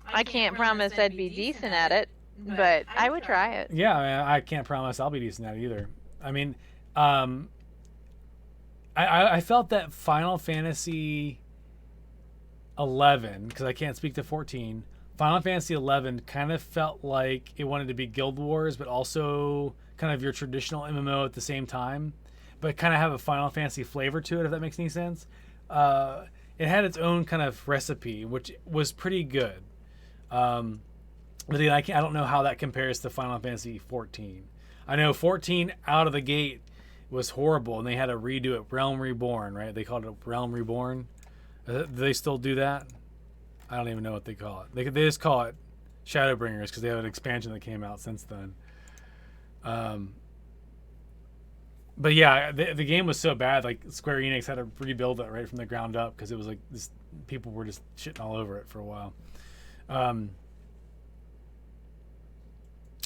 I can't promise I'd be decent at it, but I would try it. Yeah, I mean, I can't promise I'll be decent at it either. I mean, I felt that Final Fantasy 11, because I can't speak to 14. Final Fantasy 11 kind of felt like it wanted to be Guild Wars, but also kind of your traditional MMO at the same time, but kind of have a Final Fantasy flavor to it, if that makes any sense. It had its own kind of recipe, which was pretty good. But then I don't know how that compares to Final Fantasy 14. I know 14 out of the gate was horrible, and they had to redo it. Realm Reborn, right? They called it Realm Reborn. Do they still do that? I don't even know what they call it. They just call it Shadowbringers because they have an expansion that came out since then. But yeah, the game was so bad, like Square Enix had to rebuild it right from the ground up because it was like people were just shitting all over it for a while.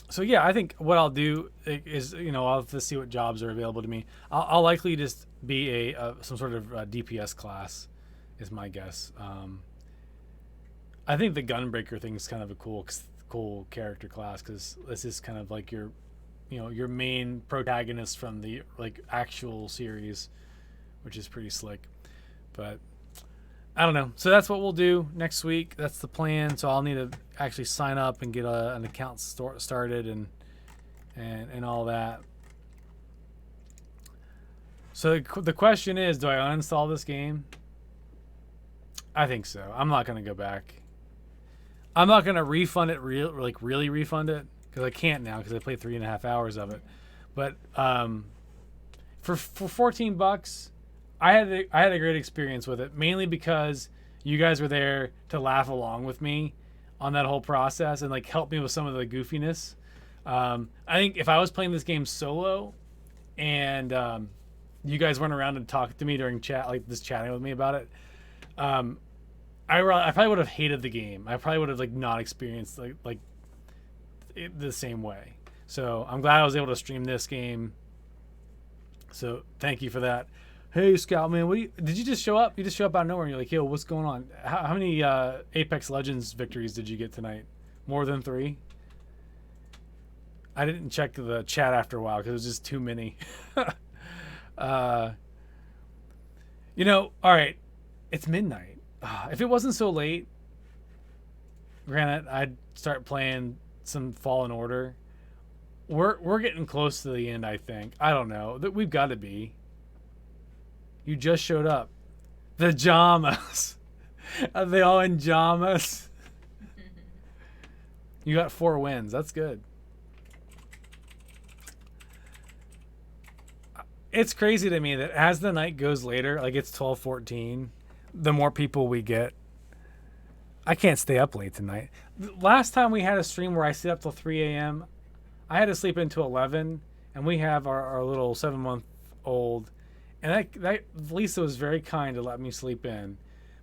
So yeah, I think what I'll do is, I'll have to see what jobs are available to me. I'll likely just be some sort of DPS class, is my guess. I think the Gunbreaker thing is kind of a cool character class because this is kind of like your main protagonist from the like actual series, which is pretty slick. But I don't know. So that's what we'll do next week. That's the plan. So I'll need to actually sign up and get an account started and all that. So the question is, do I uninstall this game? I think so. I'm not going to go back. I'm not going to refund it, really refund it, because I can't now because I played 3.5 hours of it. But for $14, I had a great experience with it, mainly because you guys were there to laugh along with me on that whole process and like help me with some of the goofiness. I think if I was playing this game solo and you guys weren't around and talked to me during chat, like just chatting with me about it. I probably would have hated the game. I probably would have like not experienced like it the same way. So I'm glad I was able to stream this game. So thank you for that. Hey Scout man, did you just show up? You just show up out of nowhere and you're like, yo, what's going on? How many Apex Legends victories did you get tonight? More than 3? I didn't check the chat after a while because it was just too many. You know, all right, it's midnight. If it wasn't so late, granted, I'd start playing some Fallen Order. We're getting close to the end, I think. I don't know. We've got to be. You just showed up. The Jamas. Are they all in Jamas? You got 4 wins. That's good. It's crazy to me that as the night goes later, like it's 12:14, the more people we get. I can't stay up late tonight. Last time we had a stream where I stayed up till 3 a.m., I had to sleep into 11, and we have our little 7-month-old, and that Lisa was very kind to let me sleep in.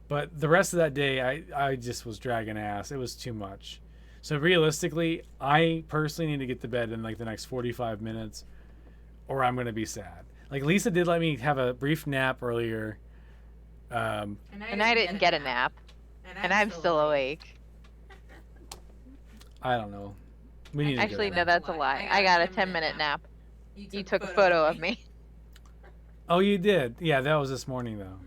But the rest of that day, I just was dragging ass. It was too much. So realistically, I personally need to get to bed in like the next 45 minutes, or I'm going to be sad. Like Lisa did let me have a brief nap earlier. And I didn't get a nap. And I'm still awake. I don't know. We need Actually, no, that's a lie. I got a 10-minute nap. You took a photo of me. Oh, you did? Yeah, that was this morning, though.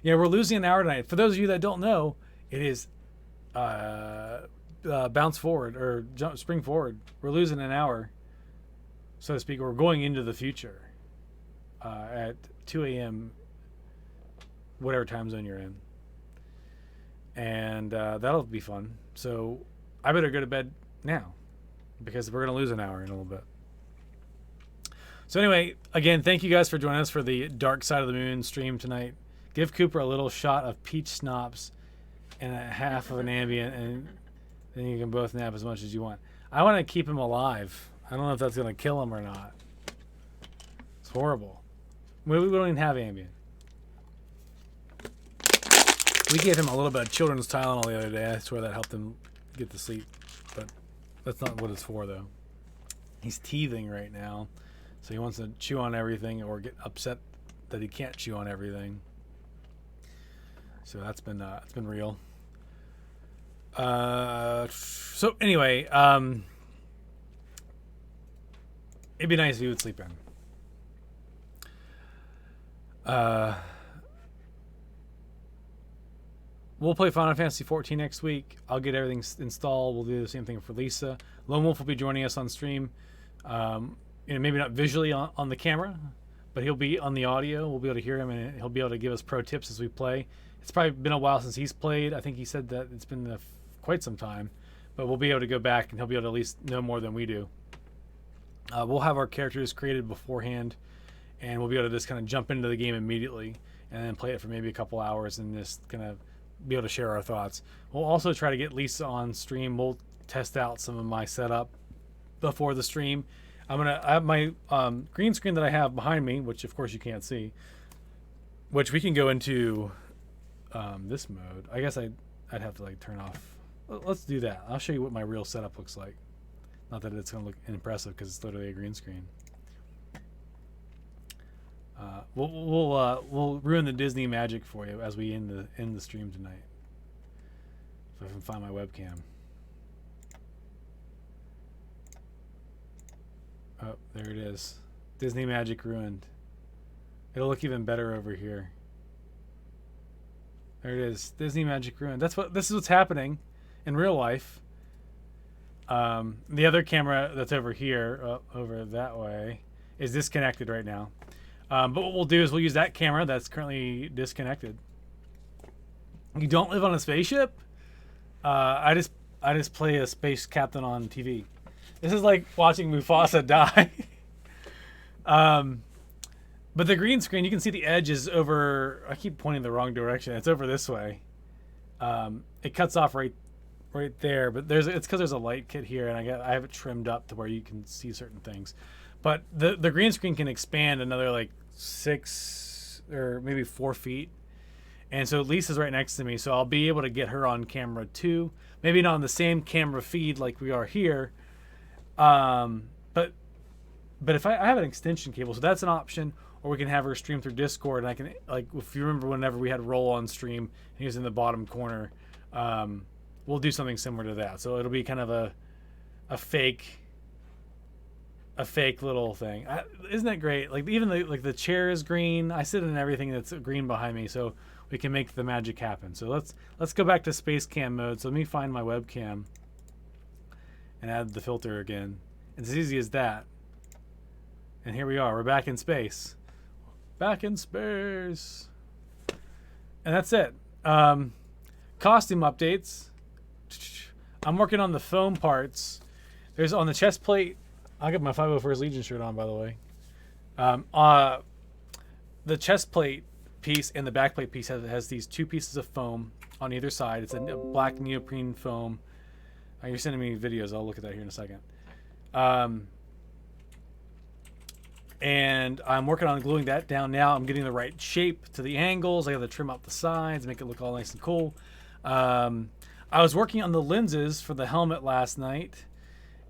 Yeah, we're losing an hour tonight. For those of you that don't know, it is bounce forward or spring forward. We're losing an hour, so to speak. We're going into the future at 2 a.m., whatever time zone you're in. And that'll be fun. So I better go to bed now because we're going to lose an hour in a little bit. So anyway, again, thank you guys for joining us for the Dark Side of the Moon stream tonight. Give Cooper a little shot of peach schnapps and a half of an Ambient, and then you can both nap as much as you want. I want to keep him alive. I don't know if that's going to kill him or not. It's horrible. We don't even have Ambient. We gave him a little bit of children's Tylenol the other day. I swear that helped him get to sleep. But that's not what it's for, though. He's teething right now. So he wants to chew on everything or get upset that he can't chew on everything. So that's been it's been real. So anyway, it'd be nice if you would sleep in. We'll play Final Fantasy 14 next week. I'll get everything installed. We'll do the same thing for Lisa. Lone Wolf will be joining us on stream. Maybe not visually on the camera, but he'll be on the audio. We'll be able to hear him, and he'll be able to give us pro tips as we play. It's probably been a while since he's played. I think he said that it's been quite some time, but we'll be able to go back, and he'll be able to at least know more than we do. We'll have our characters created beforehand, and we'll be able to just kind of jump into the game immediately and then play it for maybe a couple hours and just kind of be able to share our thoughts. We'll also try to get Lisa on stream. We'll test out some of my setup before the stream. I have my green screen that I have behind me, which of course you can't see, which we can go into this mode. I guess I'd have to like turn off. Let's do that. I'll show you what my real setup looks like. Not that it's going to look impressive because it's literally a green screen. We'll ruin the Disney magic for you as we end the stream tonight. If I can find my webcam. Oh, there it is. Disney magic ruined. It'll look even better over here. There it is. Disney magic ruined. This is what's happening in real life. The other camera that's over here, over that way, is disconnected right now. But what we'll do is we'll use that camera that's currently disconnected. You don't live on a spaceship? I just play a space captain on TV. This is like watching Mufasa die. But the green screen, you can see the edge is over. I keep pointing the wrong direction. It's over this way. It cuts off right there. But it's because there's a light kit here, and I have it trimmed up to where you can see certain things. But the green screen can expand another like 6 or maybe 4 feet. And so Lisa's right next to me, so I'll be able to get her on camera too. Maybe not on the same camera feed like we are here. But if I have an extension cable, so that's an option. Or we can have her stream through Discord, and I can, like, if you remember whenever we had Roll on stream, and he was in the bottom corner, we'll do something similar to that. So it'll be kind of a fake little thing. Isn't that great? Like, even the chair is green. I sit in everything that's green behind me, so we can make the magic happen. So let's go back to space cam mode. So let me find my webcam and add the filter again. It's as easy as that. And here we are. We're back in space. Back in space. And that's it. Costume updates. I'm working on the foam parts. There's on the chest plate. I'll get my 501st Legion shirt on, by the way. The chest plate piece and the back plate piece has these 2 pieces of foam on either side. It's a black neoprene foam. You're sending me videos. I'll look at that here in a second. And I'm working on gluing that down now. I'm getting the right shape to the angles. I got to trim out the sides, make it look all nice and cool. I was working on the lenses for the helmet last night,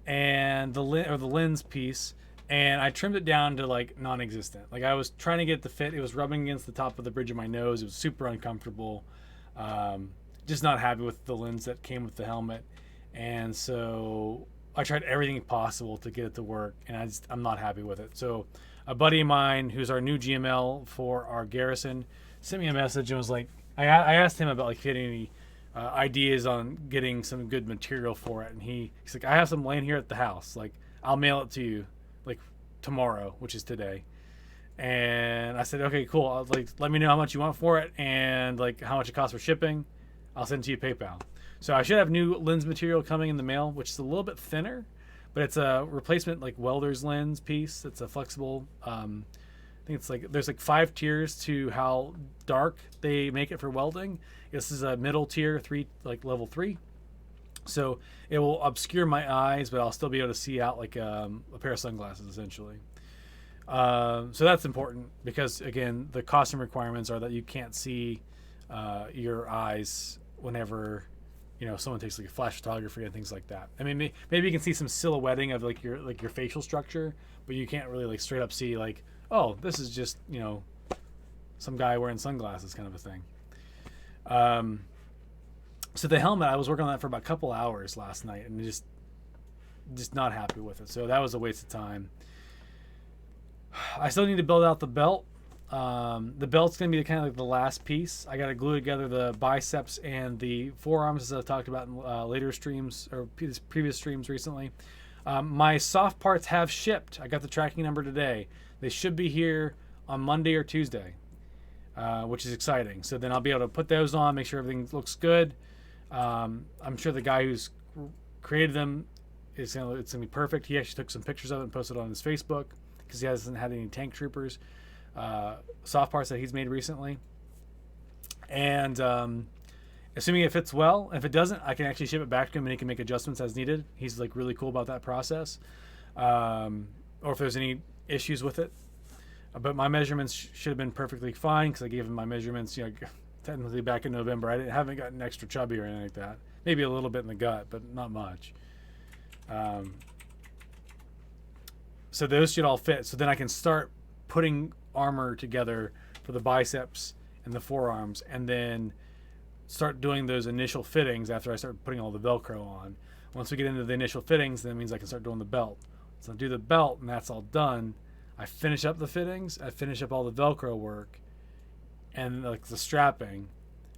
and the lens piece, and I trimmed it down to like non-existent. Like, I was trying to get it to fit. It was rubbing against the top of the bridge of my nose. It was super uncomfortable. Just not happy with the lens that came with the helmet, and so I tried everything possible to get it to work, and I'm not happy with it. So a buddy of mine, who's our new GML for our garrison, sent me a message and was like, I asked him about like if he had any ideas on getting some good material for it, and he's like, I have some laying here at the house. Like, I'll mail it to you like tomorrow, which is today. And I said, okay, cool. I was like, let me know how much you want for it and like how much it costs for shipping. I'll send it to you PayPal. So I should have new lens material coming in the mail, which is a little bit thinner, but it's a replacement like welder's lens piece. It's a flexible. I think it's like there's like 5 tiers to how dark they make it for welding. This is a middle tier, level 3. So it will obscure my eyes, but I'll still be able to see out like a pair of sunglasses essentially. So that's important because again, the costume requirements are that you can't see your eyes whenever someone takes like a flash photography and things like that. I mean, maybe you can see some silhouetting of like your facial structure, but you can't really like straight up see like, oh, this is just some guy wearing sunglasses kind of a thing. So the helmet, I was working on that for about a couple hours last night, and just not happy with it. So that was a waste of time. I still need to build out the belt. The belt's going to be kind of like the last piece. I got to glue together the biceps and the forearms, as I've talked about in later streams or previous streams recently. My soft parts have shipped. I got the tracking number today. They should be here on Monday or Tuesday, which is exciting. So then I'll be able to put those on, make sure everything looks good. I'm sure the guy who's created them it's going to be perfect. He actually took some pictures of it and posted it on his Facebook because he hasn't had any tank troopers. Soft parts that he's made recently, and assuming it fits well. If it doesn't, I can actually ship it back to him and he can make adjustments as needed. He's like really cool about that process, or if there's any issues with it. But my measurements should have been perfectly fine because I gave him my measurements technically back in November. I haven't gotten extra chubby or anything like that. Maybe a little bit in the gut, but not much. So those should all fit. So then I can start putting armor together for the biceps and the forearms, and then start doing those initial fittings after I start putting all the Velcro on. Once we get into the initial fittings, that means I can start doing the belt. So I do the belt, and that's all done. I finish up the fittings, I finish up all the Velcro work, and like the strapping,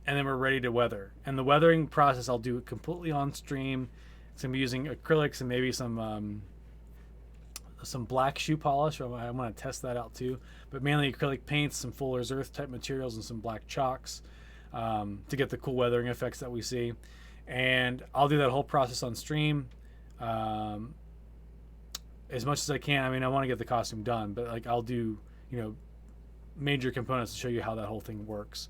and then we're ready to weather. And the weathering process I'll do completely on stream. It's gonna be using acrylics and maybe some black shoe polish. I want to test that out too, but mainly acrylic paints, some Fuller's Earth type materials, and some black chalks to get the cool weathering effects that we see. And I'll do that whole process on stream as much as I can. I mean, I want to get the costume done, but like I'll do major components to show you how that whole thing works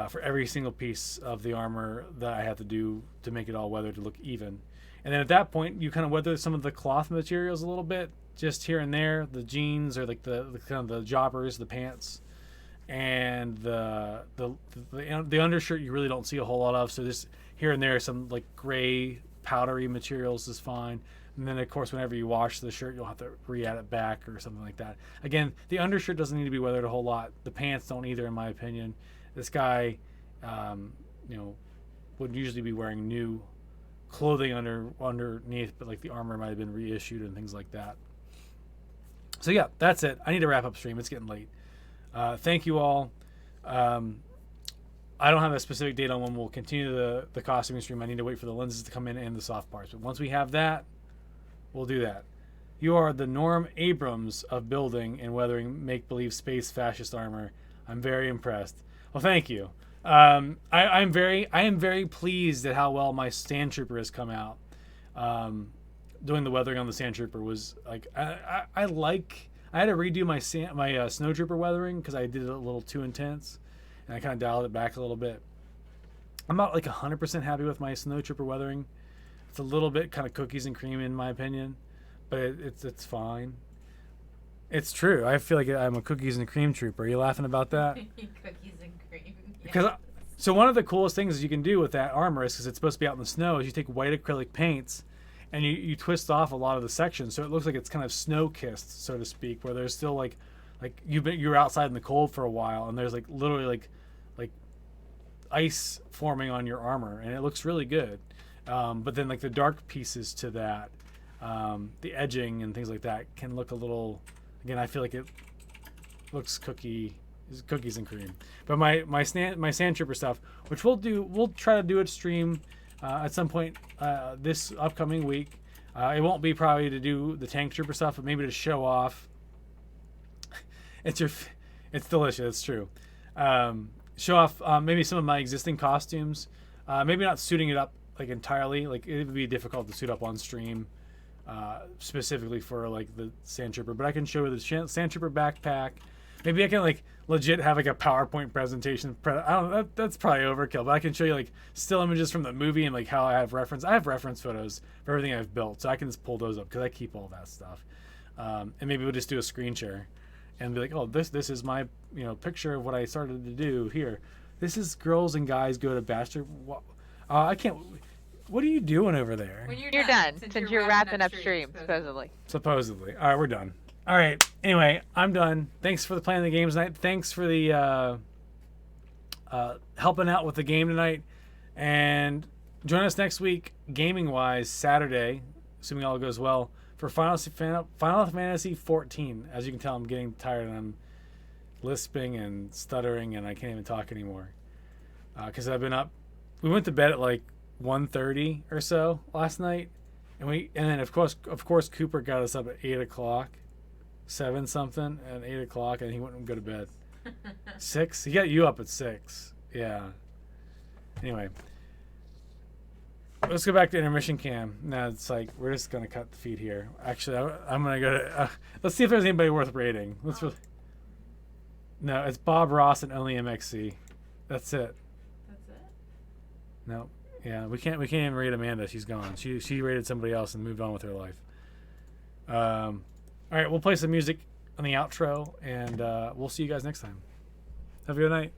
for every single piece of the armor that I have to do to make it all weathered to look even. And then at that point, you kind of weather some of the cloth materials a little bit just here and there, the jeans or like the kind of the jobbers, the pants, and the undershirt you really don't see a whole lot of. So just here and there, some like gray powdery materials is fine. And then of course, whenever you wash the shirt, you'll have to re-add it back or something like that. Again, the undershirt doesn't need to be weathered a whole lot. The pants don't either, in my opinion. This guy, you know, would usually be wearing new clothing underneath, but like the armor might have been reissued and things like that. So yeah, that's it. I need to wrap up stream. It's getting late. Thank you all. I don't have a specific date on when we'll continue the costuming stream. I need to wait for the lenses to come in and the soft parts. But once we have that, we'll do that. You are the Norm Abrams of building and weathering make-believe space fascist armor. I'm very impressed. Well, thank you. I am very pleased at how well my Sand Trooper has come out. Doing the weathering on the Sand Trooper was like I had to redo my Snow Trooper weathering because I did it a little too intense, and I kind of dialed it back a little bit. I'm not like 100% happy with my Snow Trooper weathering. It's a little bit kind of cookies and cream in my opinion, but it's fine. It's true. I feel like I'm a cookies and cream trooper. Are you laughing about that? Cookies and cream. Because so one of the coolest things you can do with that armor is because it's supposed to be out in the snow is you take white acrylic paints and you twist off a lot of the sections so it looks like it's kind of snow kissed, so to speak, where there's still like you're outside in the cold for a while and there's like literally like ice forming on your armor and it looks really good. But then like the dark pieces to that, the edging and things like that can look a little. Again, I feel like it looks cookies and cream. But my Sand Trooper stuff, which we'll try to do a stream at some point this upcoming week. It won't be probably to do the Tank Trooper stuff, but maybe to show off. It's delicious. It's true. Show off maybe some of my existing costumes. Maybe not suiting it up like entirely. Like it would be difficult to suit up on stream. Specifically for like the Sand Trooper, but I can show you the Sand Trooper backpack. Maybe I can like legit have like a PowerPoint presentation. I don't know, that's probably overkill, but I can show you like still images from the movie and like how I have reference photos for everything I've built, so I can just pull those up because I keep all that stuff. And maybe we'll just do a screen share and be like, oh, this is my picture of what I started to do here. This is girls and guys go to bachelor. I can't. What are you doing over there? When you're done, since you're wrapping up stream, supposedly. Supposedly. All right, we're done. All right. Anyway, I'm done. Thanks for playing the games tonight. Thanks for the helping out with the game tonight. And join us next week, gaming-wise, Saturday, assuming all goes well, for Final Fantasy 14. As you can tell, I'm getting tired and I'm lisping and stuttering and I can't even talk anymore. Because I've been up. We went to bed at like 1:30 or so last night, and then of course Cooper got us up at 8 o'clock, 7 something at 8 o'clock, and he wouldn't go to bed. 6? He got you up at 6. Yeah. Anyway, let's go back to intermission cam. Now it's like we're just gonna cut the feed here. Actually, I'm gonna go to. Let's see if there's anybody worth rating. No, it's Bob Ross and only MXC. That's it. That's it. No. Yeah, we can't even rate Amanda. She's gone. She rated somebody else and moved on with her life. All right, we'll play some music on the outro, and we'll see you guys next time. Have a good night.